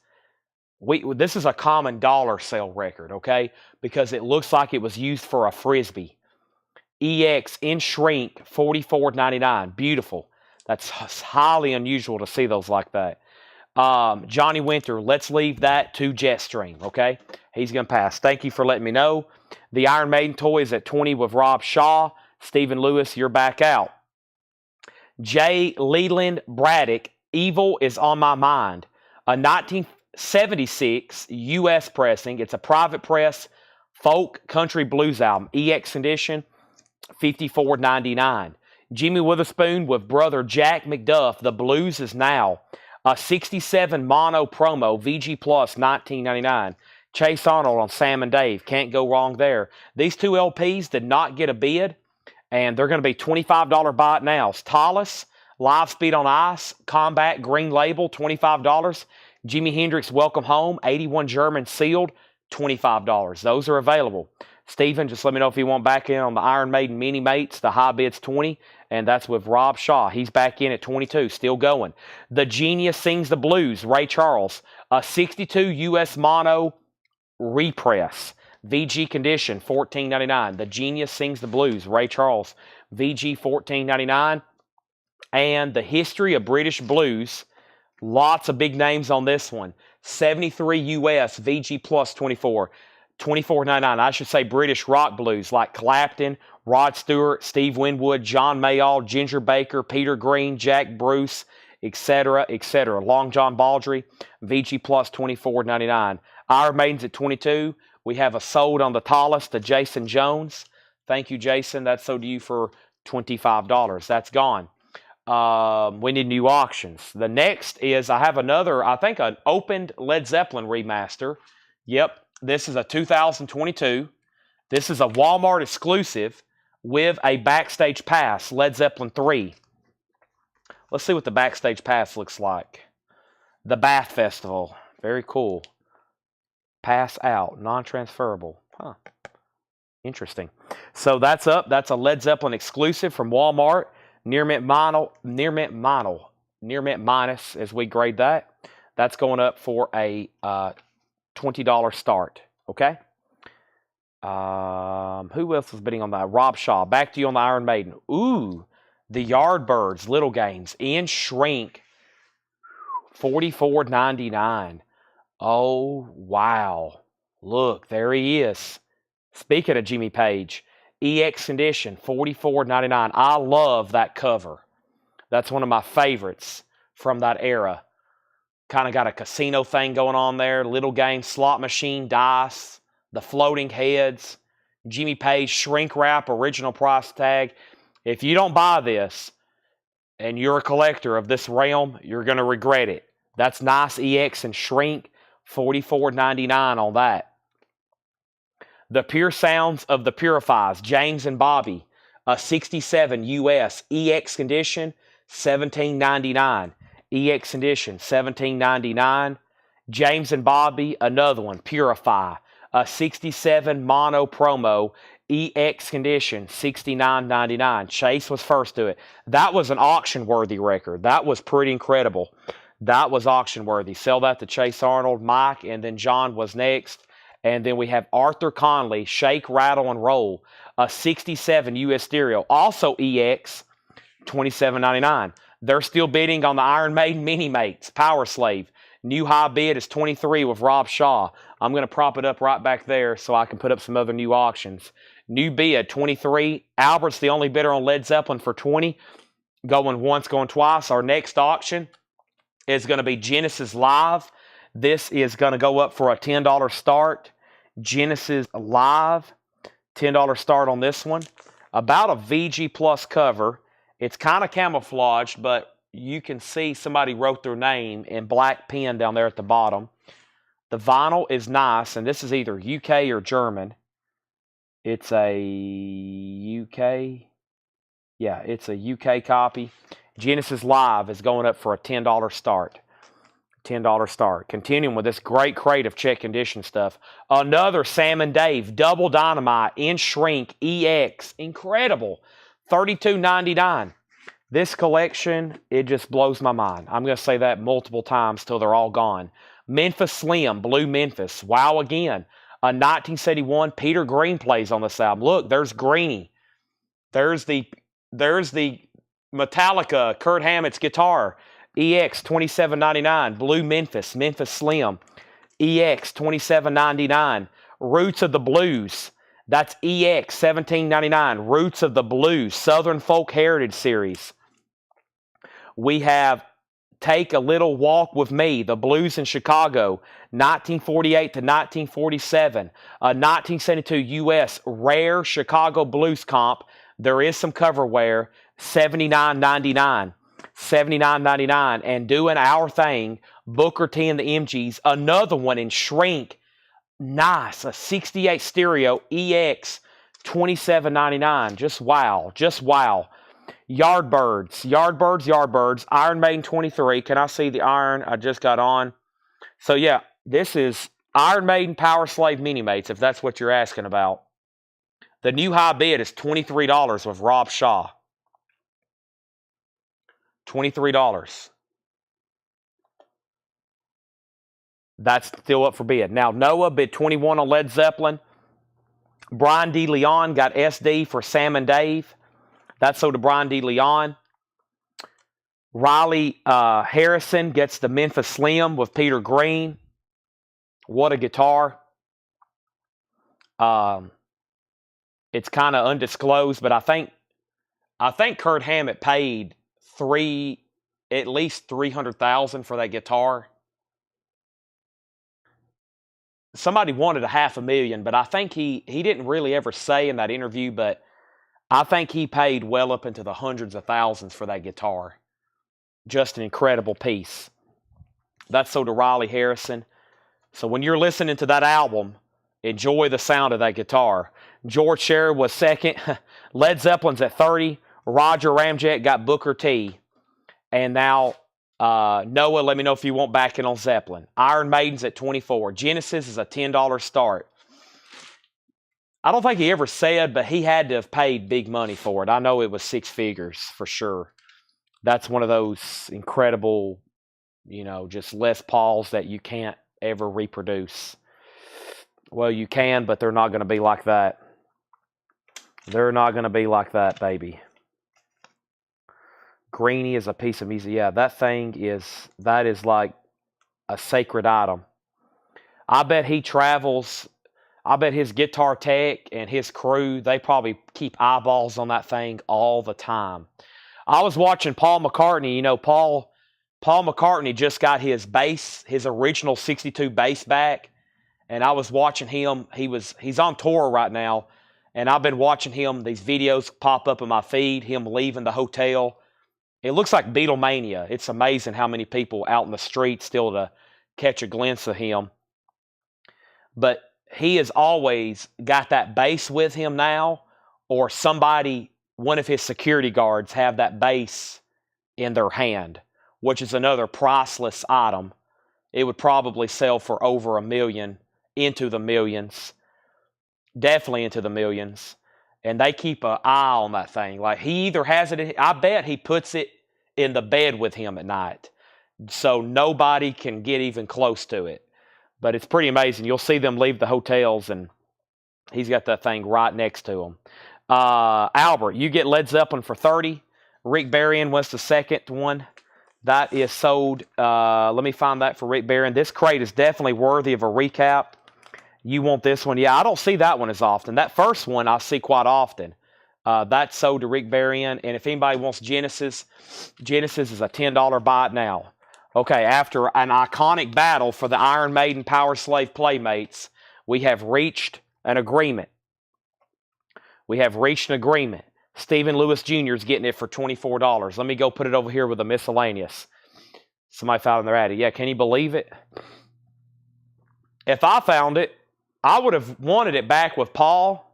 This is a common dollar sale record, okay? Because it looks like it was used for a Frisbee. EX in shrink, $44.99. Beautiful. That's highly unusual to see those like that. Johnny Winter, let's leave that to Jetstream, okay? He's going to pass. Thank you for letting me know. The Iron Maiden toy is at $20 with Rob Shaw. Stephen Lewis, you're back out. J. Leland Braddock, Evil is on My Mind. A 1976 U.S. pressing. It's a private press folk country blues album. EX condition, $54.99. Jimmy Witherspoon with brother Jack McDuff. The Blues Is Now. A 67 mono promo, VG Plus, $19.99. Chase Arnold on Sam and Dave. Can't go wrong there. These two LPs did not get a bid, and they're going to be $25 buy it nows. Tallis, Live Speed on Ice, Combat Green Label, $25. Jimi Hendrix, Welcome Home, 81 German sealed, $25. Those are available. Steven, just let me know if you want back in on the Iron Maiden Mini Mates. The high bid's $20, and that's with Rob Shaw. He's back in at $22, still going. The Genius Sings the Blues, Ray Charles. A 62 U.S. mono repress. VG condition, $14.99. The Genius Sings the Blues, Ray Charles. VG, $14.99. And the History of British Blues. Lots of big names on this one. 73 U.S. VG Plus 24. $24.99. I should say British rock blues like Clapton, Rod Stewart, Steve Winwood, John Mayall, Ginger Baker, Peter Green, Jack Bruce, etc., etc. Long John Baldry, VG Plus $24.99. Iron Maiden's at $22. We have a sold on the tallest to Jason Jones. Thank you, Jason. That's sold to you for $25. That's gone. We need new auctions. The next is I have another, I think, an opened Led Zeppelin remaster. Yep. This is a 2022. This is a Walmart exclusive with a backstage pass, Led Zeppelin 3. Let's see what the backstage pass looks like. The Bath Festival. Very cool. Pass out. Non-transferable. Huh. Interesting. So that's up. That's a Led Zeppelin exclusive from Walmart. Near mint minus as we grade that. That's going up for a $20 start. Okay. Who else is bidding on that? Rob Shaw. Back to you on the Iron Maiden. Ooh, the Yardbirds, Little Games in shrink, $44.99. Oh wow! Look, there he is. Speaking of Jimmy Page, EX condition, $44.99. I love that cover. That's one of my favorites from that era. Kind of got a casino thing going on there. Little game, slot machine, dice, the floating heads. Jimmy Page shrink wrap, original price tag. If you don't buy this and you're a collector of this realm, you're going to regret it. That's nice EX and shrink, $44.99 on that. The Pure Sounds of the Purifies, James and Bobby, a 67 US EX condition, $17.99. EX condition, $17.99. James and Bobby, another one, Purify, a 67 mono promo, EX condition, $69.99. Chase was first to it. That was an auction-worthy record. That was pretty incredible. That was auction-worthy. Sell that to Chase Arnold, Mike, and then John was next. And then we have Arthur Conley, Shake, Rattle, and Roll, a 67 US stereo, also EX, $27.99. They're still bidding on the Iron Maiden Mini Mates, Power Slave. New high bid is $23 with Rob Shaw. I'm going to prop it up right back there so I can put up some other new auctions. New bid, 23. Albert's the only bidder on Led Zeppelin for 20. Going once, going twice. Our next auction is going to be Genesis Live. This is going to go up for a $10 start. Genesis Live, $10 start on this one. About a VG Plus cover. It's kind of camouflaged, but you can see somebody wrote their name in black pen down there at the bottom. The vinyl is nice, and this is either UK or German. It's a UK. Yeah, it's a UK copy. Genesis Live is going up for a $10 start. $10 start. Continuing with this great crate of check condition stuff. Another Sam and Dave Double Dynamite in Shrink EX. Incredible. $32.99. This collection, it just blows my mind. I'm going to say that multiple times till they're all gone. Memphis Slim, Blue Memphis. Wow again. A 1971 Peter Green plays on this album. Look, there's Greenie. There's the Metallica, Kurt Hammett's guitar. EX $27.99. Blue Memphis, Memphis Slim. EX $27.99. Roots of the Blues. That's EX $17.99. Roots of the Blues, Southern Folk Heritage Series. We have Take a Little Walk with Me, The Blues in Chicago, 1948 to 1947. A 1972 U.S. Rare Chicago Blues Comp. There is some coverware, $79.99. $79.99. And doing our thing, Booker T and the MGs, another one in Shrink. Nice. A 68 stereo EX $27.99. Just wow. Just wow. Yardbirds. Iron Maiden 23. Can I see the iron I just got on? So yeah, this is Iron Maiden Power Slave Mini Mates, if that's what you're asking about. The new high bid is $23 with Rob Shaw. $23. That's still up for bid. Now, Noah bid 21 on Led Zeppelin. Brian D. Leon got SD for Sam and Dave. That's sold to Brian D. Leon. Riley Harrison gets the Memphis Slim with Peter Green. What a guitar. It's kind of undisclosed, but I think Kurt Hammett paid at least $300,000 for that guitar. Somebody wanted $500,000, but I think he didn't really ever say in that interview, but I think he paid well up into the hundreds of thousands for that guitar. Just an incredible piece. That's sold to Riley Harrison. So when you're listening to that album, enjoy the sound of that guitar. George Scherer was second. Led Zeppelin's at 30. Roger Ramjet got Booker T. And now Noah, let me know if you want back in on Zeppelin. Iron Maiden's at 24. Genesis is a $10 start. I don't think he ever said, but he had to have paid big money for it. I know it was six figures for sure. That's one of those incredible, just Les Pauls that you can't ever reproduce. Well, you can, but they're not going to be like that. They're not going to be like that, baby. Greenie is a piece of music. Yeah, that is like a sacred item. I bet he travels. I bet his guitar tech and his crew, they probably keep eyeballs on that thing all the time. I was watching Paul McCartney. Paul McCartney just got his bass, his original 62 bass back. And I was watching him. He's on tour right now. And I've been watching him. These videos pop up in my feed, him leaving the hotel. It looks like Beatlemania. It's amazing how many people out in the street still to catch a glimpse of him. But he has always got that bass with him now, or one of his security guards have that bass in their hand, which is another priceless item. It would probably sell for over $1 million, into the millions, definitely into the millions. And they keep an eye on that thing. Like he either has it, I bet he puts it in the bed with him at night, so nobody can get even close to it. But it's pretty amazing. You'll see them leave the hotels, and he's got that thing right next to him. Albert, you get Led Zeppelin for 30. Rick Barron was the second one. That is sold. Let me find that for Rick Barron. This crate is definitely worthy of a recap. You want this one? Yeah, I don't see that one as often. That first one I see quite often. That's sold to Rick Varian. And if anybody wants Genesis, Genesis is a $10 buy it now. Okay, after an iconic battle for the Iron Maiden Power Slave Playmates, we have reached an agreement. We have reached an agreement. Stephen Lewis Jr. is getting it for $24. Let me go put it over here with a miscellaneous. Somebody found their addy. Yeah, can you believe it? If I found it, I would have wanted it back with Paul,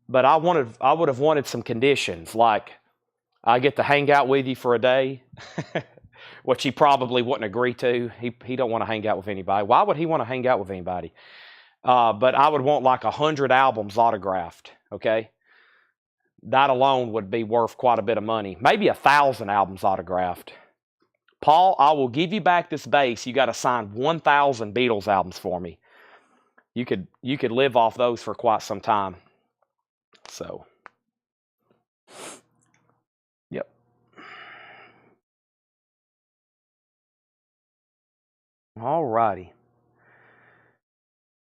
but I would have wanted some conditions, like I get to hang out with you for a day, which he probably wouldn't agree to. He don't want to hang out with anybody. Why would he want to hang out with anybody? But I would want like 100 albums autographed, okay? That alone would be worth quite a bit of money. Maybe 1,000 albums autographed. Paul, I will give you back this base. You got to sign 1,000 Beatles albums for me. You could live off those for quite some time. So, yep. All righty.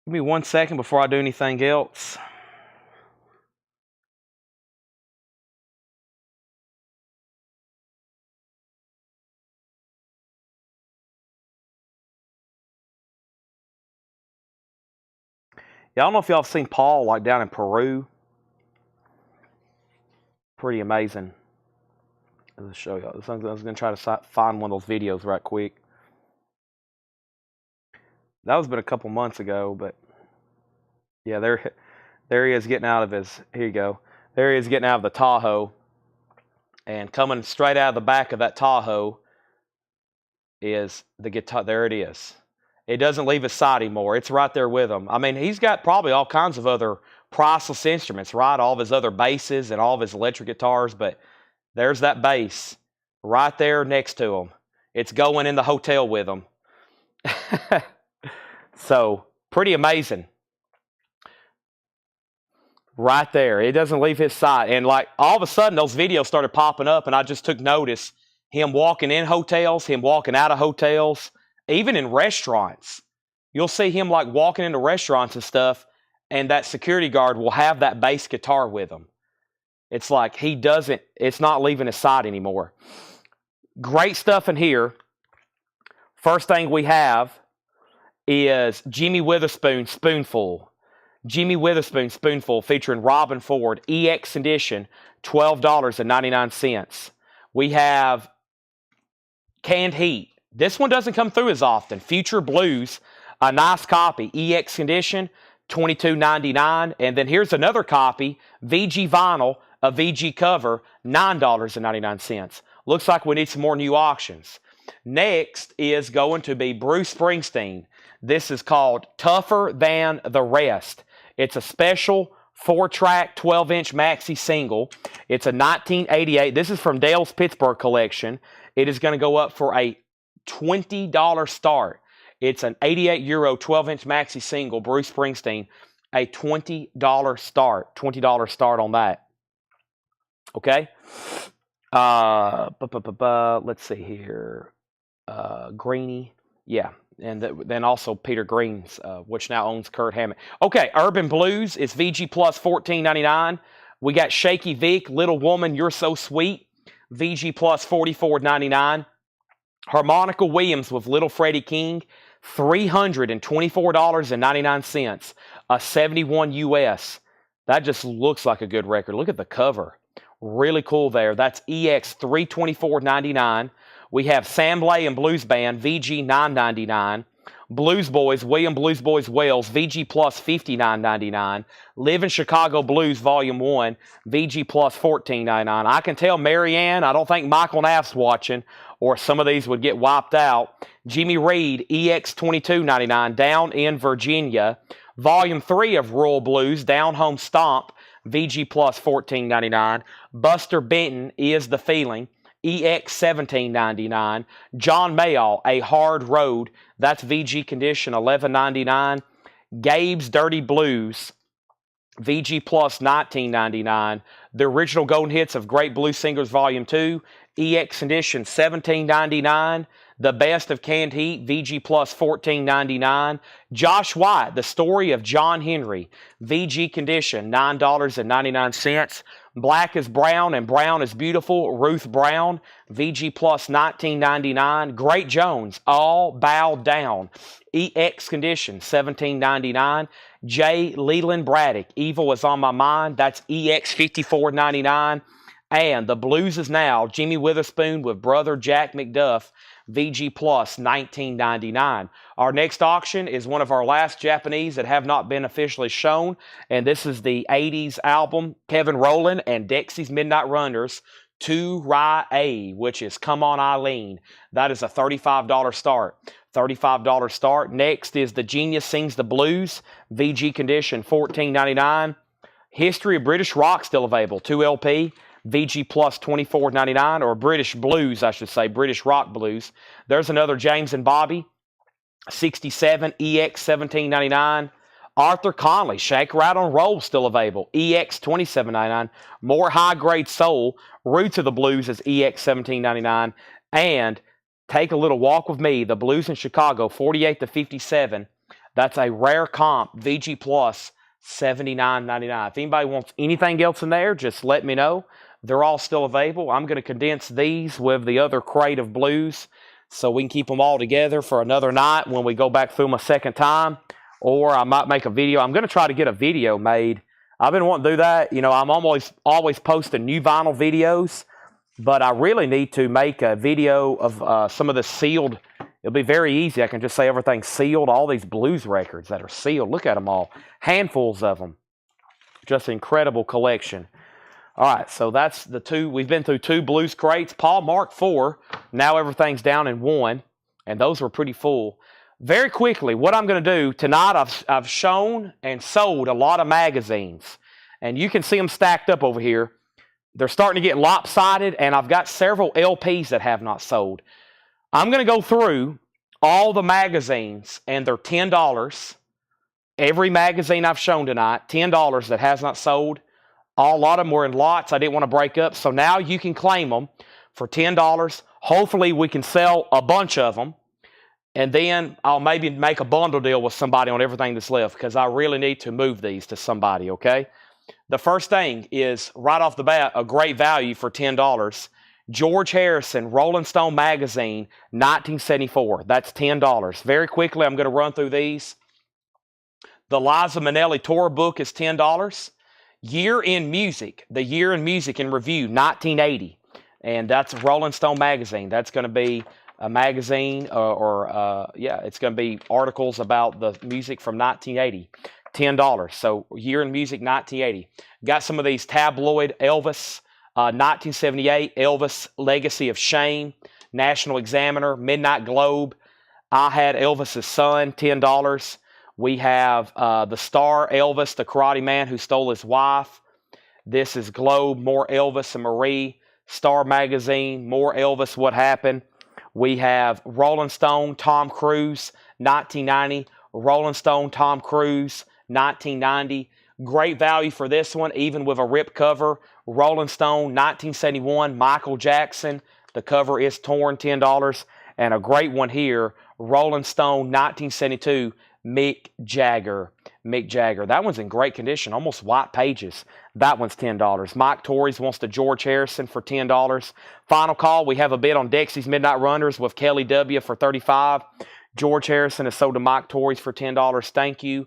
Give me 1 second before I do anything else. Yeah, I don't know if y'all have seen Paul like down in Peru. Pretty amazing. I'll show y'all. I was going to try to find one of those videos right quick. That was been a couple months ago, but yeah, there he is getting out of his. Here you go. There he is getting out of the Tahoe, and coming straight out of the back of that Tahoe is the guitar. There it is. It doesn't leave his side anymore. It's right there with him. I mean, he's got probably all kinds of other priceless instruments, right? All of his other basses and all of his electric guitars, but there's that bass right there next to him. It's going in the hotel with him. So, pretty amazing. Right there. It doesn't leave his side. And like all of a sudden, those videos started popping up, and I just took notice. Him walking in hotels, him walking out of hotels, even in restaurants. You'll see him like walking into restaurants and stuff, and that security guard will have that bass guitar with him. It's like it's not leaving his side anymore. Great stuff in here. First thing we have is Jimmy Witherspoon Spoonful. Jimmy Witherspoon Spoonful featuring Robin Ford, EX edition, $12.99. We have Canned Heat. This one doesn't come through as often. Future Blues, a nice copy, EX edition, $22.99. And then here's another copy, VG Vinyl, a VG cover, $9.99. Looks like we need some more new auctions. Next is going to be Bruce Springsteen. This is called Tougher Than the Rest. It's a special 4-track, 12-inch maxi single. It's a 1988. This is from Dale's Pittsburgh collection. It is going to go up for a $20 start. It's an 88 euro 12-inch maxi single, Bruce Springsteen. A $20 start. $20 start on that. Okay? Let's see here. Greenie. Yeah. And then also Peter Green's, which now owns Kurt Hammett. Okay, Urban Blues is VG Plus $14.99. We got Shaky Vic, Little Woman, You're So Sweet, VG Plus $44.99. Harmonica Williams with Little Freddie King, $324.99. A 71 US. That just looks like a good record. Look at the cover. Really cool there. That's EX $324.99. We have Sam Lay and Blues Band, VG $9.99. Blues Boys, William Blues Boys Wells, VG Plus $59.99. Live in Chicago Blues Volume 1, VG Plus $14.99. I can tell Marianne, I don't think Michael Knapp's watching, or some of these would get wiped out. Jimmy Reed, EX $22.99, Down in Virginia. Volume 3 of Rural Blues, Down Home Stomp, VG Plus $14.99. Buster Benton, Is the Feeling, EX $17.99. John Mayall, A Hard Road, that's VG Condition $11.99. Gabe's Dirty Blues, VG Plus $19.99. The Original Golden Hits of Great Blues Singers Volume 2, EX Condition $17.99. The Best of Canned Heat, VG Plus $14.99. Josh White, The Story of John Henry, VG Condition, $9.99. Black is Brown and Brown is Beautiful, Ruth Brown, VG Plus $19.99. Great Jones, All Bow Down, EX Condition, $17.99. J. Leland Braddock, Evil is on My Mind, that's EX $54.99. And The Blues Is Now, Jimmy Witherspoon with brother Jack McDuff, VG Plus $19.99. Our next auction is one of our last Japanese that have not been officially shown, and this is the 80s album, Kevin Rowland and Dexy's Midnight Runners, 2 Rye A, which is Come On Eileen. That is a $35 start. $35 start. Next is The Genius Sings the Blues, VG Condition, $14.99. History of British Rock still available, 2 LP. VG Plus $24.99, or British Blues, I should say, British Rock Blues. There's another James and Bobby, 67, EX $17.99. Arthur Conley, Shake, Rattle, and Roll still available, EX $27.99. More High Grade Soul, Roots of the Blues is EX $17.99. And Take a Little Walk with Me, The Blues in Chicago, 48 to 57. That's a rare comp, VG Plus $79.99. If anybody wants anything else in there, just let me know. They're all still available. I'm going to condense these with the other crate of blues so we can keep them all together for another night when we go back through them a second time. Or I might make a video. I'm going to try to get a video made. I've been wanting to do that. You know, I'm always posting new vinyl videos, but I really need to make a video of some of the sealed. It'll be very easy. I can just say everything's sealed. All these blues records that are sealed. Look at them all. Handfuls of them. Just an incredible collection. All right, so that's the two. We've been through 2 blues crates. Paul Mark 4. Now everything's down in 1, and those were pretty full. Very quickly, what I'm going to do tonight, I've shown and sold a lot of magazines, and you can see them stacked up over here. They're starting to get lopsided, and I've got several LPs that have not sold. I'm going to go through all the magazines, and they're $10. Every magazine I've shown tonight, $10 that has not sold. A lot of them were in lots. I didn't want to break up. So now you can claim them for $10. Hopefully we can sell a bunch of them. And then I'll maybe make a bundle deal with somebody on everything that's left because I really need to move these to somebody, okay? The first thing is, right off the bat, a great value for $10. George Harrison, Rolling Stone Magazine, 1974. That's $10. Very quickly, I'm going to run through these. The Liza Minnelli Tour book is $10. Year in Music, the Year in Music in Review, 1980. And that's Rolling Stone Magazine. That's going to be a magazine it's going to be articles about the music from 1980. $10. So Year in Music, 1980. Got some of these tabloid Elvis, 1978, Elvis Legacy of Shame, National Examiner, Midnight Globe. I Had Elvis's Son, $10. We have The Star, Elvis, the Karate Man Who Stole His Wife. This is Globe, More Elvis and Marie. Star Magazine, More Elvis, What Happened. We have Rolling Stone, Tom Cruise, 1990. Rolling Stone, Tom Cruise, 1990. Great value for this one, even with a rip cover. Rolling Stone, 1971, Michael Jackson. The cover is torn, $10. And a great one here, Rolling Stone, 1972, Mick Jagger. Mick Jagger. That one's in great condition, almost white pages. That one's $10. Mike Torres wants the George Harrison for $10. Final call, we have a bid on Dexy's Midnight Runners with Kelly W. for $35. George Harrison is sold to Mike Torres for $10. Thank you.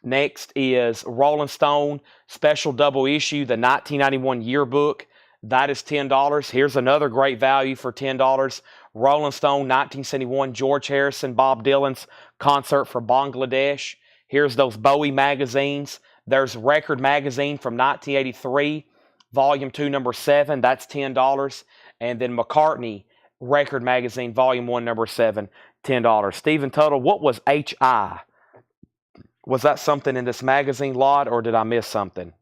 Next is Rolling Stone Special Double Issue, the 1991 yearbook. That is $10. Here's another great value for $10. Rolling Stone 1971, George Harrison, Bob Dylan's concert for Bangladesh. Here's those Bowie magazines. There's Record Magazine from 1983, Volume 2, Number 7. That's $10. And then McCartney Record Magazine, Volume 1, Number 7, $10. Stephen Tuttle, what was H.I.? Was that something in this magazine lot, or did I miss something?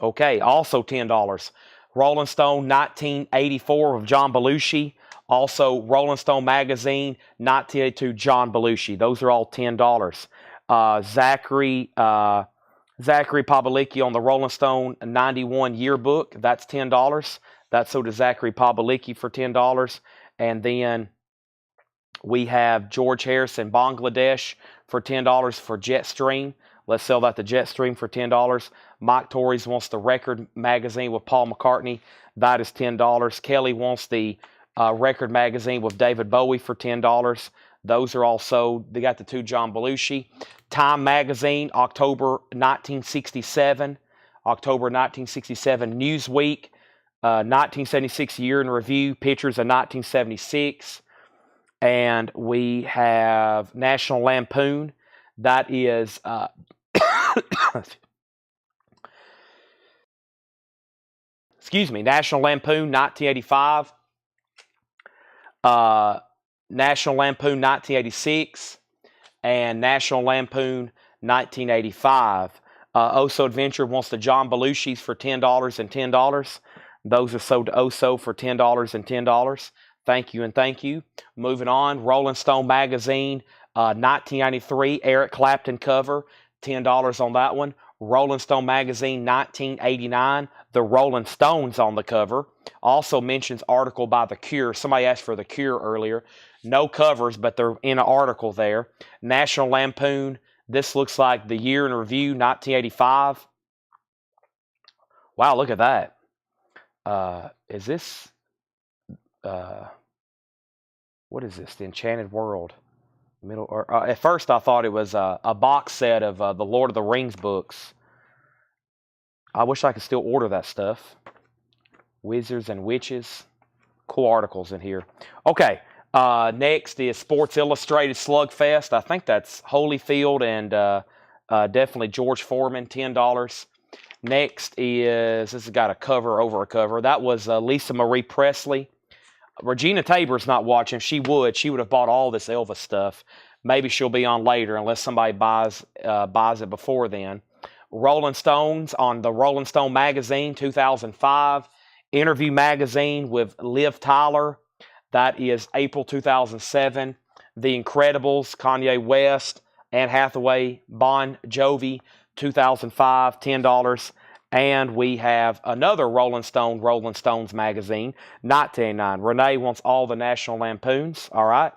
Okay, also $10. Rolling Stone 1984 of John Belushi. Also, Rolling Stone Magazine 1982, John Belushi. Those are all $10. Zachary Pawlicki on the Rolling Stone 91 yearbook. That's $10. That's sold to Zachary Pawlicki for $10. And then we have George Harrison, Bangladesh, for $10 for Jetstream. Let's sell that to Jetstream for $10. Mike Torres wants the record magazine with Paul McCartney. That is $10. Kelly wants the record magazine with David Bowie for $10. Those are all sold. They got the 2 John Belushi. Time magazine, October 1967. October 1967. Newsweek, 1976 year in review. Pictures of 1976. And we have National Lampoon. That is excuse me, National Lampoon 1985, National Lampoon 1986, and National Lampoon 1985. Oso Adventure wants the John Belushis for $10 and $10. Those are sold to Oso for $10 and $10. Thank you and thank you. Moving on, Rolling Stone magazine, 1993, Eric Clapton cover, $10 on that one. Rolling Stone magazine, 1989, the Rolling Stones on the cover. Also mentions article by The Cure. Somebody asked for The Cure earlier. No covers, but they're in an article there. National Lampoon, this looks like the year in review, 1985. Wow, look at that. Is this... what is this? The Enchanted World. At first, I thought it was a box set of the Lord of the Rings books. I wish I could still order that stuff. Wizards and Witches. Cool articles in here. Okay, next is Sports Illustrated Slugfest. I think that's Holyfield and definitely George Foreman, $10. Next is, this has got a cover over a cover. That was Lisa Marie Presley. Regina Tabor's not watching. She would have bought all this Elvis stuff. Maybe she'll be on later unless somebody buys it before then. Rolling Stones on the Rolling Stone magazine, 2005. Interview magazine with Liv Tyler. That is April 2007. The Incredibles, Kanye West, Anne Hathaway, Bon Jovi, 2005, $10. And we have another Rolling Stones magazine, 1989. Renee wants all the National Lampoons. All right.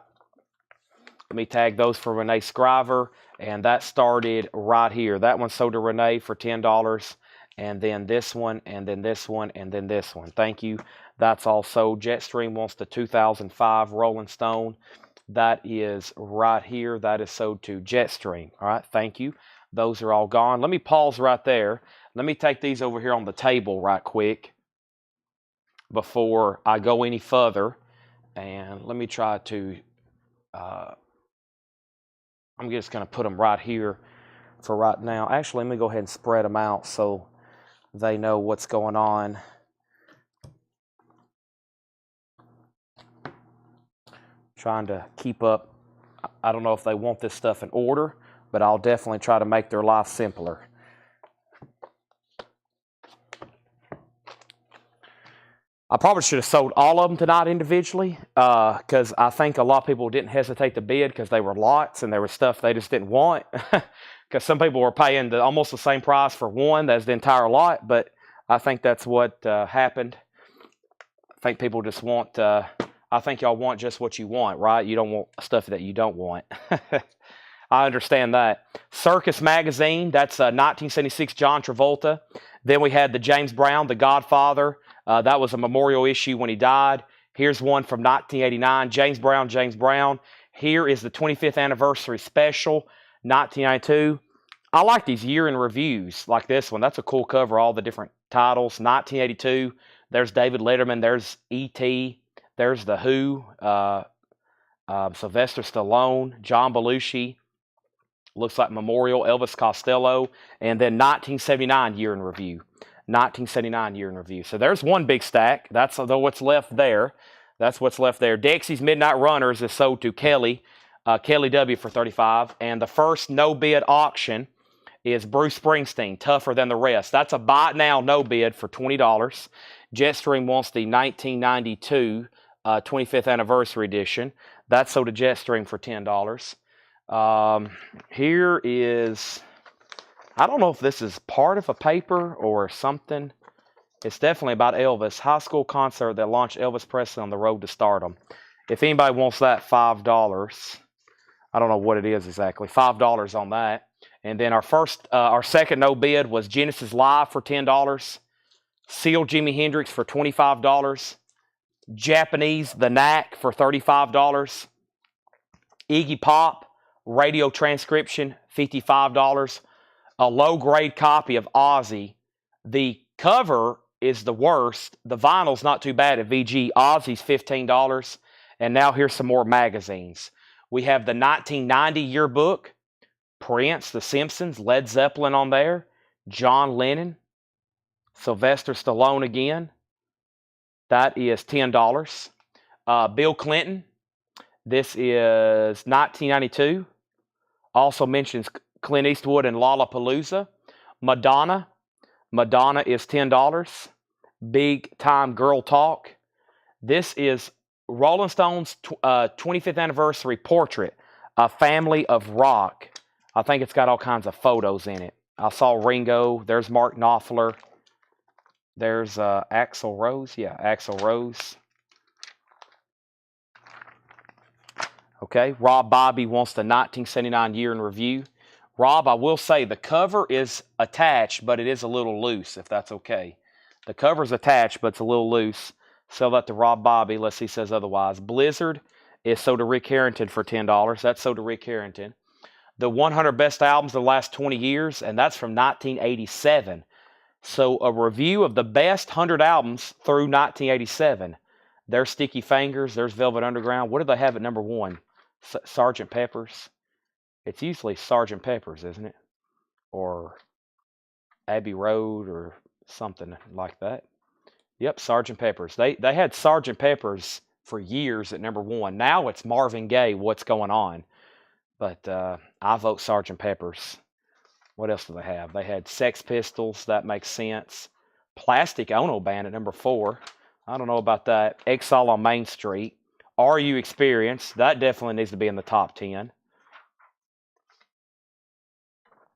Let me tag those for Renee Scriver. And that started right here. That one sold to Renee for $10. And then this one, and then this one, and then this one. Thank you. That's all sold. Jetstream wants the 2005 Rolling Stone. That is right here. That is sold to Jetstream. All right. Thank you. Those are all gone. Let me pause right there. Let me take these over here on the table right quick before I go any further. And let me try to, I'm just going to put them right here for right now. Actually, let me go ahead and spread them out so they know what's going on. Trying to keep up. I don't know if they want this stuff in order, but I'll definitely try to make their life simpler. I probably should have sold all of them tonight individually because I think a lot of people didn't hesitate to bid because they were lots and there was stuff they just didn't want. Because some people were paying almost the same price for one as the entire lot, but I think that's what happened. I think people just want, I think y'all want just what you want, right? You don't want stuff that you don't want. I understand that. Circus Magazine, that's 1976 John Travolta. Then we had the James Brown, The Godfather. That was a memorial issue when he died. Here's one from 1989, James Brown, James Brown. Here is the 25th anniversary special, 1992. I like these year in reviews like this one. That's a cool cover, all the different titles. 1982, there's David Letterman, there's E.T., there's The Who, Sylvester Stallone, John Belushi. Looks like Memorial, Elvis Costello. And then 1979 year in review. 1979 year in review. So there's one big stack. That's what's left there. That's what's left there. Dexy's Midnight Runners is sold to Kelly W for $35. And the first no bid auction is Bruce Springsteen, Tougher Than the Rest. That's a buy it now, no bid for $20. Jetstream wants the 1992 25th anniversary edition. That's sold to Jetstream for $10. Here is, I don't know if this is part of a paper or something. It's definitely about Elvis. High school concert that launched Elvis Presley on the road to stardom. If anybody wants that, $5. I don't know what it is exactly. $5 on that. And then our second no bid was Genesis Live for $10. Sealed Jimi Hendrix for $25. Japanese The Knack for $35. Iggy Pop radio transcription, $55. A low-grade copy of Ozzy. The cover is the worst. The vinyl's not too bad at VG. Ozzy's $15. And now here's some more magazines. We have the 1990 yearbook, Prince, The Simpsons, Led Zeppelin on there, John Lennon, Sylvester Stallone again. That is $10. Bill Clinton. This is 1992. Also mentions Clint Eastwood and Lollapalooza. Madonna. Madonna is $10. Big Time Girl Talk. This is Rolling Stone's 25th anniversary portrait, A Family of Rock. I think it's got all kinds of photos in it. I saw Ringo. There's Mark Knopfler. There's Axl Rose. Yeah, Axl Rose. Okay, Rob Bobby wants the 1979 year in review. Rob, I will say the cover is attached, but it is a little loose, if that's okay. The cover's attached, but it's a little loose. Sell that to Rob Bobby, unless he says otherwise. Blizzard is sold to Rick Harrington for $10. That's sold to Rick Harrington. The 100 best albums of the last 20 years, and that's from 1987. So a review of the best 100 albums through 1987. There's Sticky Fingers. There's Velvet Underground. What do they have at number one? Sgt. Pepper's. It's usually Sgt. Pepper's, isn't it? Or Abbey Road or something like that. Yep, Sgt. Pepper's. They had Sgt. Pepper's for years at number one. Now it's Marvin Gaye, What's Going On? But I vote Sgt. Pepper's. What else do they have? They had Sex Pistols. That makes sense. Plastic Ono Band at number 4. I don't know about that. Exile on Main Street. Are You Experienced? That definitely needs to be in the top 10.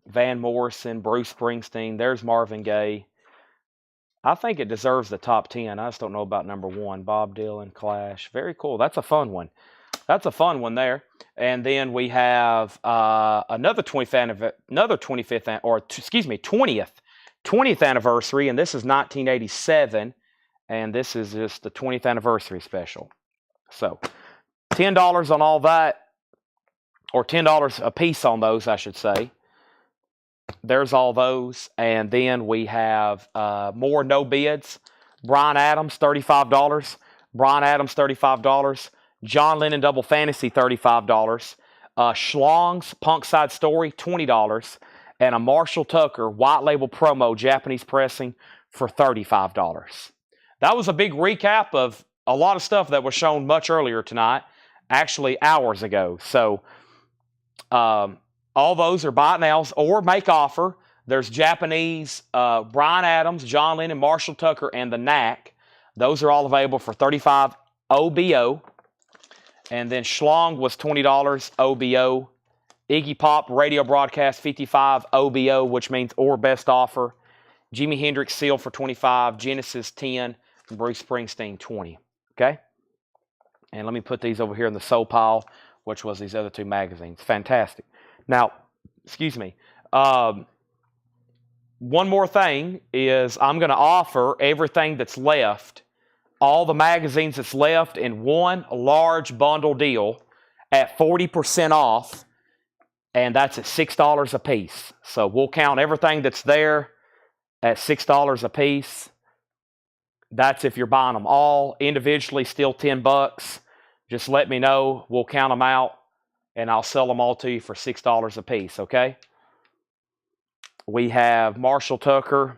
Van Morrison, Bruce Springsteen. There's Marvin Gaye. I think it deserves the top 10. I just don't know about number 1. Bob Dylan, Clash. Very cool. That's a fun one. That's a fun one there. And then we have another 20th anniversary, and this is 1987, and this is just the 20th anniversary special. So $10 on all that, or $10 a piece on those, I should say. There's all those. And then we have more no bids. Bryan Adams, $35. Bryan Adams, $35. John Lennon Double Fantasy, $35. Schlong's Punk Side Story, $20. And a Marshall Tucker White Label Promo Japanese pressing for $35. That was a big recap of a lot of stuff that was shown much earlier tonight, actually hours ago. So all those are buy it nows or make offer. There's Japanese, Bryan Adams, John Lennon, Marshall Tucker, and the Knack. Those are all available for $35 OBO. And then Schlong was $20 OBO. Iggy Pop radio broadcast $55 OBO, which means or best offer. Jimi Hendrix sealed for $25. Genesis $10. And Bruce Springsteen $20. Okay? And let me put these over here in the soul pile, which was these other two magazines. Fantastic. Now, excuse me. One more thing is I'm going to offer everything that's left, all the magazines that's left in one large bundle deal at 40% off, and that's at $6 a piece. So we'll count everything that's there at $6 a piece. That's if you're buying them all. Individually, still $10. Just let me know. We'll count them out, and I'll sell them all to you for $6 a piece, okay? We have Marshall Tucker.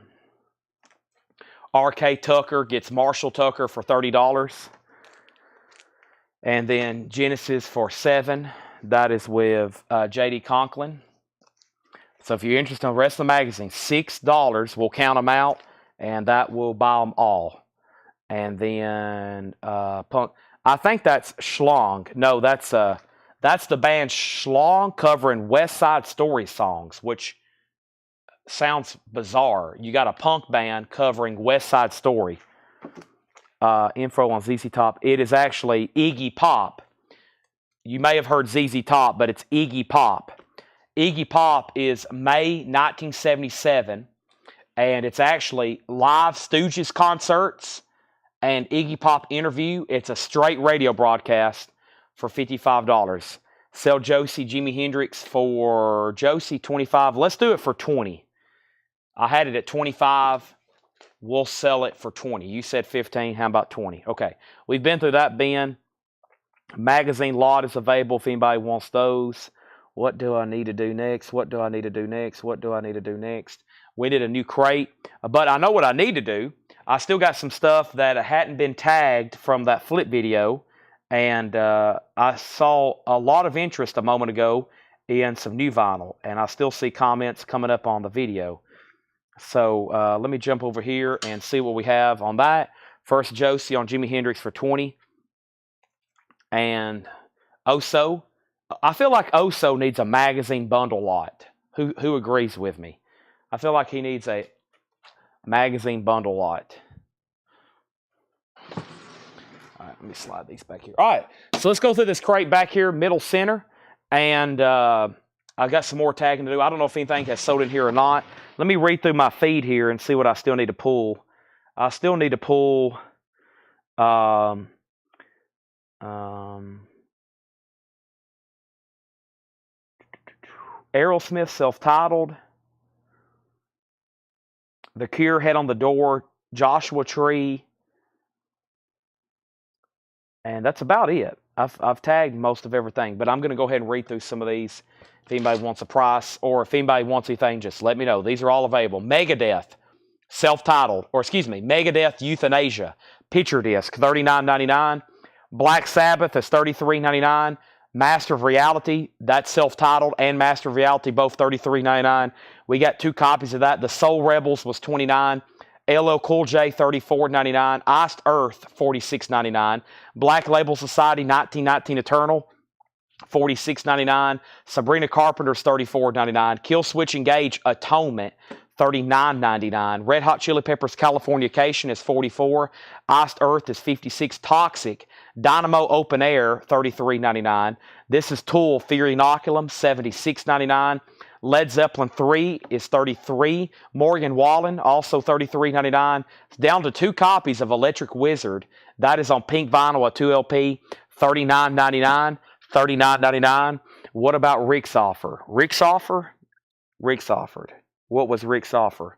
R.K. Tucker gets Marshall Tucker for $30. And then Genesis for $7. That is with J.D. Conklin. So if you're interested in the rest of the magazine, $6. We'll count them out, and that will buy them all. And then Punk. I think that's Schlong. No, that's the band Schlong covering West Side Story songs, which sounds bizarre. You got a punk band covering West Side Story. info on ZZ Top. It is actually Iggy Pop. You may have heard ZZ Top, but it's Iggy Pop. Iggy Pop is May 1977, and it's actually live Stooges concerts and Iggy Pop interview. It's a straight radio broadcast for $55. Sell Josie Jimi Hendrix for Josie 25. Let's do it for 20. I had it at 25. We'll sell it for 20. You said 15. How about 20? Okay. We've been through that bin. Magazine lot is available if anybody wants those. What do I need to do next? What do I need to do next? What do I need to do next? We did a new crate, but I know what I need to do. I still got some stuff that hadn't been tagged from that flip video, and I saw a lot of interest a moment ago in some new vinyl, and I still see comments coming up on the video. So let me jump over here and see what we have on that. First, Josie on Jimi Hendrix for 20. And Oso. I feel like Oso needs a magazine bundle lot. Who agrees with me? I feel like he needs a magazine bundle lot. All right, let me slide these back here. All right, so let's go through this crate back here, middle center. And I've got some more tagging to do. I don't know if anything has sold in here or not. Let me read through my feed here and see what I still need to pull. I still need to pull Aerosmith self-titled, The Cure, Head on the Door, Joshua Tree, and that's about it. I've tagged most of everything, but I'm going to go ahead and read through some of these. If anybody wants a price, or if anybody wants anything, just let me know. These are all available. Megadeth, self-titled, or excuse me, Megadeth Euthanasia, picture disc, $39.99. Black Sabbath is $33.99. Master of Reality, that's self-titled, and Master of Reality, both $33.99. We got 2 copies of that. The Soul Rebels was $29. LL Cool J, $34.99. Iced Earth, $46.99. Black Label Society, 1919 Eternal, $46.99. Sabrina Carpenter's $34.99. Kill Switch Engage Atonement, $39.99. Red Hot Chili Peppers Californication is $44. Iced Earth is $56. Toxic Dynamo Open Air, $33.99. This is Tool Fear Inoculum, $76.99. Led Zeppelin 3 is $33. Morgan Wallen, also $33.99. It's down to 2 copies of Electric Wizard. That is on pink vinyl, a 2LP, $39.99. $39.99. What about Rick's offer? Rick's offer? Rick's offered. What was Rick's offer?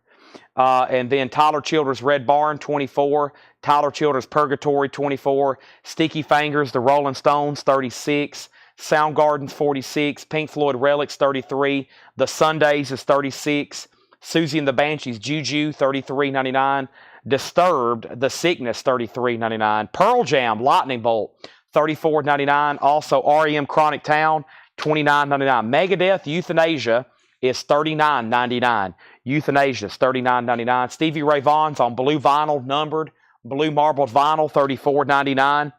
And then Tyler Childers' Red Barn, $24. Tyler Childers' Purgatory, $24. Sticky Fingers, The Rolling Stones, $36. Soundgarden's $46. Pink Floyd Relics, $33. The Sundays is $36. Susie and the Banshees, Juju, $33.99. Disturbed, The Sickness, $33.99. Pearl Jam, Lightning Bolt, $34.99. Also REM Chronic Town, $29.99. Megadeth Euthanasia is $39.99. Euthanasia is $39.99. Stevie Ray Vaughan's on blue vinyl, numbered, blue marbled vinyl, $34.99.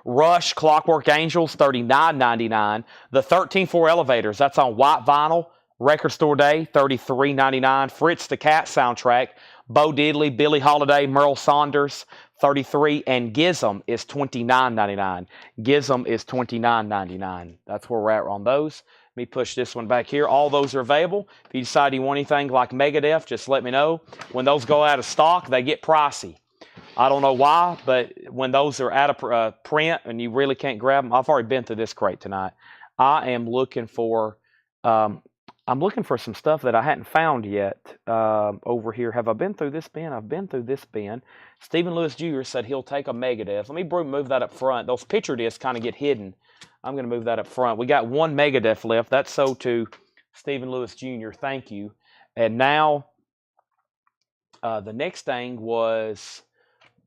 Rush Clockwork Angels, $39.99. The 13-4 Elevators, that's on white vinyl, Record Store Day, $33.99. Fritz the Cat soundtrack, Bo Diddley, Billie Holiday, Merle Saunders, $33. And Gizm is $29.99. Gizm is $29.99. That's where we're at on those. Let me push this one back here. All those are available. If you decide you want anything like Megadeth, just let me know. When those go out of stock, they get pricey. I don't know why, but when those are out of print and you really can't grab them, I've already been through this crate tonight. I am looking for, I'm looking for some stuff that I hadn't found yet over here. Have I been through this bin? I've been through this bin. Stephen Lewis Jr. said he'll take a Megadeth. Let me move that up front. Those picture discs kind of get hidden. I'm going to move that up front. We got 1 Megadeth left. That's sold to Stephen Lewis Jr. Thank you. And now the next thing was,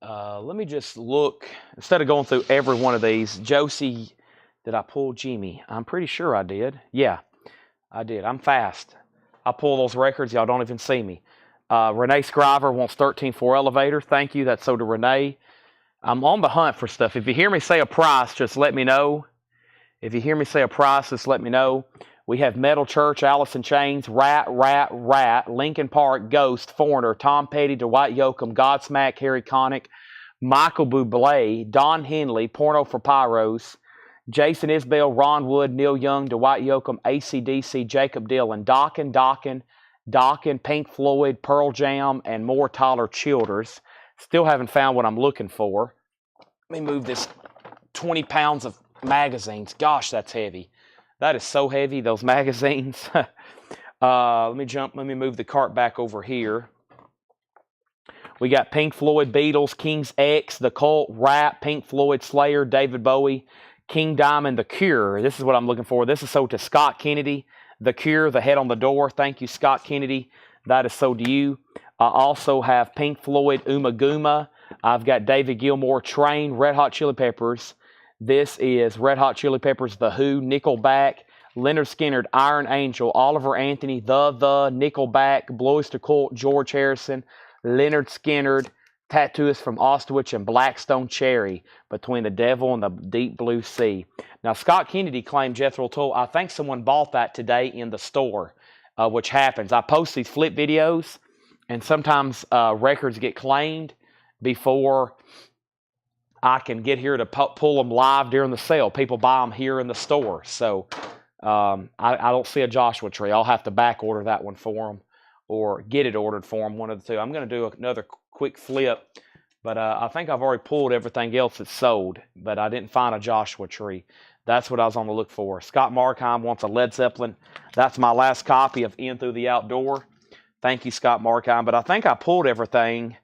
let me just look. Instead of going through every one of these, Josie, did I pull Jimmy? I'm pretty sure I did. Yeah, I did. I'm fast. I pull those records. Y'all don't even see me. Renee Scriver wants 13-4 Elevator. Thank you. That's sold to Renee. I'm on the hunt for stuff. If you hear me say a price, just let me know. If you hear me say a price, just let me know. We have Metal Church, Alice in Chains, Rat, Linkin Park, Ghost, Foreigner, Tom Petty, Dwight Yoakam, Godsmack, Harry Connick, Michael Bublé, Don Henley, Porno for Pyros, Jason Isbell, Ron Wood, Neil Young, Dwight Yoakam, AC/DC, Jacob Dylan, Dokken, Pink Floyd, Pearl Jam, and more Tyler Childers. Still haven't found what I'm looking for. Let me move this 20 pounds of magazines. Gosh, that's heavy. That is so heavy, those magazines. Let me move the cart back over here. We got Pink Floyd, Beatles, King's X, The Cult, Rap, Pink Floyd, Slayer, David Bowie, King Diamond, The Cure. This is what I'm looking for. This is sold to Scott Kennedy. The Cure, The Head on the Door. Thank you, Scott Kennedy. That is sold to you. I also have Pink Floyd, Uma Guma. I've got David Gilmour, Train, Red Hot Chili Peppers. This is Red Hot Chili Peppers, The Who, Nickelback, Leonard Skinner, Iron Angel, Oliver Anthony, The, Nickelback, Blue Oyster Cult, George Harrison, Leonard Skinner, Tattooist from Auschwitz, and Blackstone Cherry, Between the Devil and the Deep Blue Sea. Now, Scott Kennedy claimed Jethro Tull. I think someone bought that today in the store, which happens. I post these flip videos, and sometimes records get claimed before I can get here to pull them live during the sale. People buy them here in the store. So I don't see a Joshua Tree. I'll have to back order that one for them or get it ordered for them, one of the two. I'm going to do another quick flip, but I think I've already pulled everything else that's sold, but I didn't find a Joshua Tree. That's what I was on the look for. Scott Markheim wants a Led Zeppelin. That's my last copy of In Through the Outdoor. Thank you, Scott Markheim. But I think I pulled everything.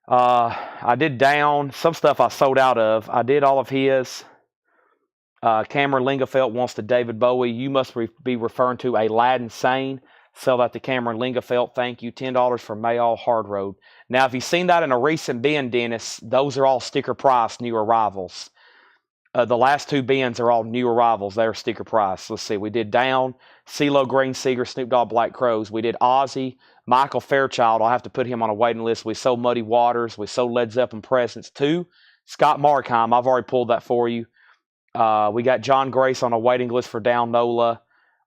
I did Down. Some stuff I sold out of. I did all of his. Cameron Lingefeld wants to David Bowie. You must be referring to Aladdin Sane. Sell that to Cameron Lingefeld. Thank you. $10 for Mayall Hard Road. Now, if you've seen that in a recent bin, Dennis, those are all sticker price new arrivals. The last two bins are all new arrivals. They're sticker price. Let's see. We did Down, CeeLo Green Seeger, Snoop Dogg Black Crows. We did Ozzy, Michael Fairchild. I'll have to put him on a waiting list. We sold Muddy Waters. We sold Led Zeppelin Presents too. Scott Markheim, I've already pulled that for you. We got John Grace on a waiting list for Down Nola.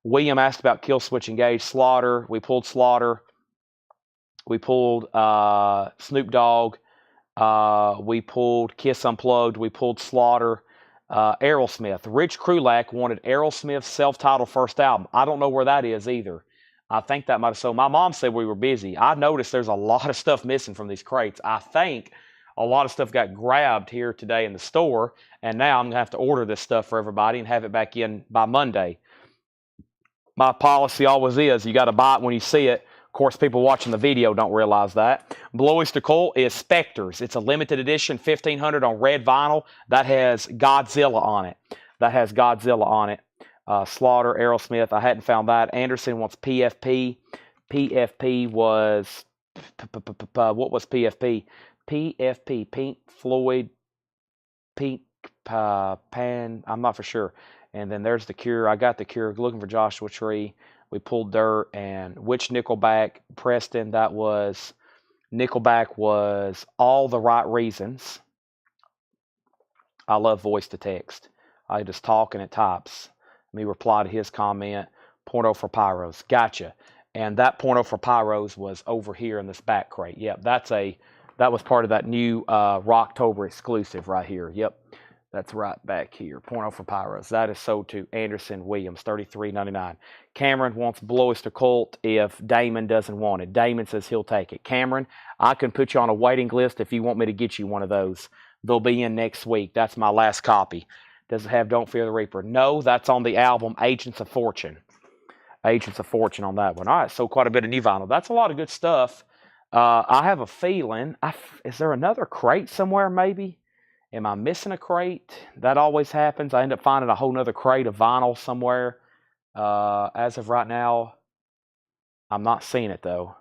William asked about Kill Switch Engage. Slaughter. We pulled Slaughter. We pulled Snoop Dogg. We pulled Kiss Unplugged. We pulled Slaughter. Aerosmith. Rich Krulak wanted Aerosmith's self-titled first album. I don't know where that is either. I think that might have sold. My mom said we were busy. I noticed there's a lot of stuff missing from these crates. I think a lot of stuff got grabbed here today in the store, and now I'm going to have to order this stuff for everybody and have it back in by Monday. My policy always is you got to buy it when you see it. Of course, people watching the video don't realize that. Blue Oyster Cult is Spectres. It's a limited edition, 1500 on red vinyl. That has Godzilla on it. Slaughter, Aerosmith. I hadn't found that. Anderson wants PFP. PFP was... What was PFP? PFP, Pink Floyd, Pink Pan. I'm not for sure. And then there's The Cure. I got The Cure. Looking for Joshua Tree. We pulled Dirt. And which Nickelback? Preston. That was... Nickelback was All the Right Reasons. I love voice to text. I just talk and it types. Let me reply to his comment. Porno for Pyros. Gotcha. And that Porno for Pyros was over here in this back crate. Yep, that was part of that new Rocktober exclusive right here. Yep, that's right back here. Porno for Pyros. That is sold to Anderson Williams, $33.99. Cameron wants Blue Oyster Cult if Damon doesn't want it. Damon says he'll take it. Cameron, I can put you on a waiting list if you want me to get you one of those. They'll be in next week. That's my last copy. Does it have Don't Fear the Reaper? No, that's on the album Agents of Fortune. Agents of Fortune on that one. All right, so quite a bit of new vinyl. That's a lot of good stuff. I have a feeling, is there another crate somewhere maybe? Am I missing a crate? That always happens. I end up finding a whole nother crate of vinyl somewhere. As of right now, I'm not seeing it though.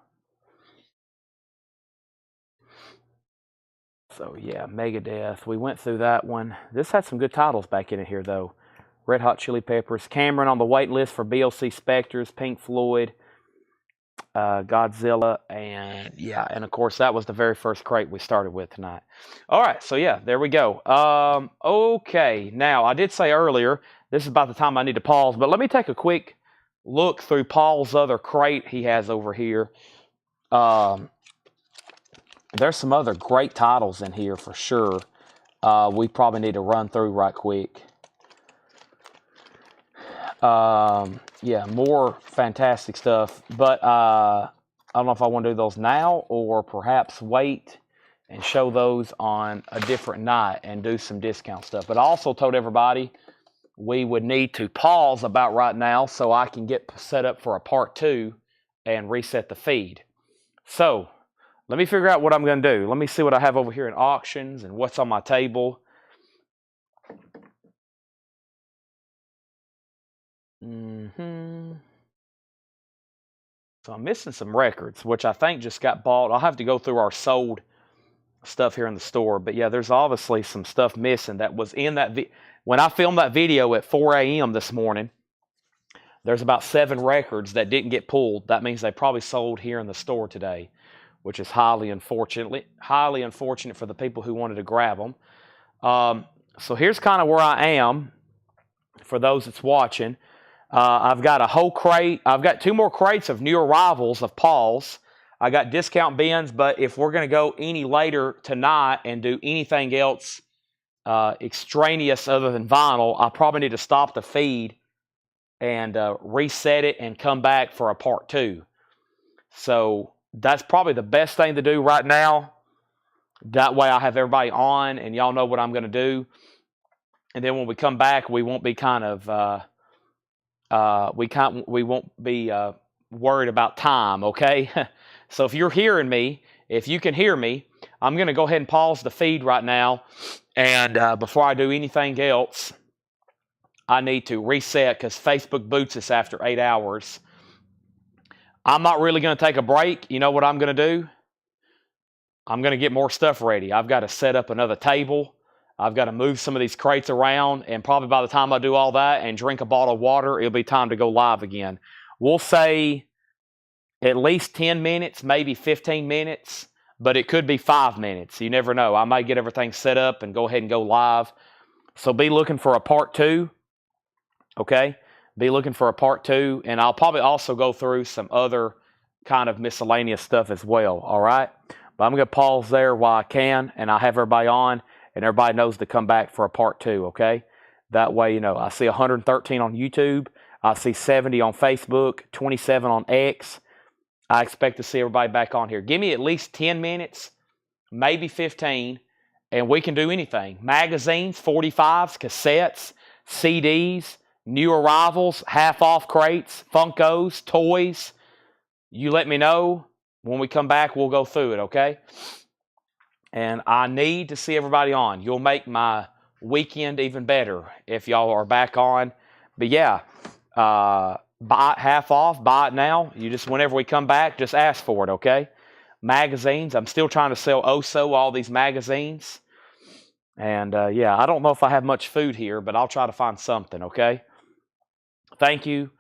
So yeah, Megadeth. We went through that one. This had some good titles back in it here though. Red Hot Chili Peppers. Cameron on the wait list for BLC Spectres, Pink Floyd, Godzilla, and yeah, and of course that was the very first crate we started with tonight. All right, so yeah, there we go. Okay, now I did say earlier, this is about the time I need to pause, but let me take a quick look through Paul's other crate he has over here. There's some other great titles in here for sure. We probably need to run through right quick. Yeah, more fantastic stuff. But I don't know if I want to do those now or perhaps wait and show those on a different night and do some discount stuff. But I also told everybody we would need to pause about right now so I can get set up for a part 2 and reset the feed. So let me figure out what I'm going to do. Let me see what I have over here in auctions and what's on my table. So I'm missing some records, which I think just got bought. I'll have to go through our sold stuff here in the store. But yeah, there's obviously some stuff missing that was in that. When I filmed that video at 4 a.m. this morning, there's about 7 records that didn't get pulled. That means they probably sold here in the store today, which is highly unfortunate for the people who wanted to grab them. So here's kind of where I am for those that's watching. I've got a whole crate. I've got 2 more crates of new arrivals of Paul's. I got discount bins, but if we're going to go any later tonight and do anything else extraneous other than vinyl, I probably need to stop the feed and reset it and come back for a part 2. So that's probably the best thing to do right now. That way I have everybody on and y'all know what I'm going to do. And then when we come back, we won't be we won't be worried about time, okay? So if you're hearing me, if you can hear me, I'm going to go ahead and pause the feed right now. And before I do anything else, I need to reset because Facebook boots us after 8 hours. I'm not really going to take a break. You know what I'm going to do? I'm going to get more stuff ready. I've got to set up another table. I've got to move some of these crates around, and probably by the time I do all that and drink a bottle of water, it'll be time to go live again. We'll say at least 10 minutes, maybe 15 minutes, but it could be 5 minutes. You never know. I might get everything set up and go ahead and go live. So be looking for a part 2, okay? Be looking for a part 2, and I'll probably also go through some other kind of miscellaneous stuff as well, all right? But I'm going to pause there while I can, and I'll have everybody on. And everybody knows to come back for a part 2, okay? That way, you know, I see 113 on YouTube. I see 70 on Facebook, 27 on X. I expect to see everybody back on here. Give me at least 10 minutes, maybe 15, and we can do anything. Magazines, 45s, cassettes, CDs, new arrivals, half-off crates, Funkos, toys. You let me know. When we come back, we'll go through it, okay? And I need to see everybody on. You'll make my weekend even better if y'all are back on. But yeah, buy it half off. Buy it now. You just, whenever we come back, just ask for it, okay? Magazines. I'm still trying to sell Oso, all these magazines. And yeah, I don't know if I have much food here, but I'll try to find something, okay? Thank you.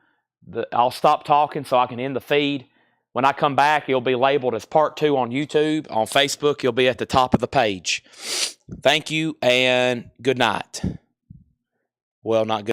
I'll stop talking so I can end the feed. When I come back, it'll be labeled as part 2 on YouTube. On Facebook, you'll be at the top of the page. Thank you and good night. Well, not good.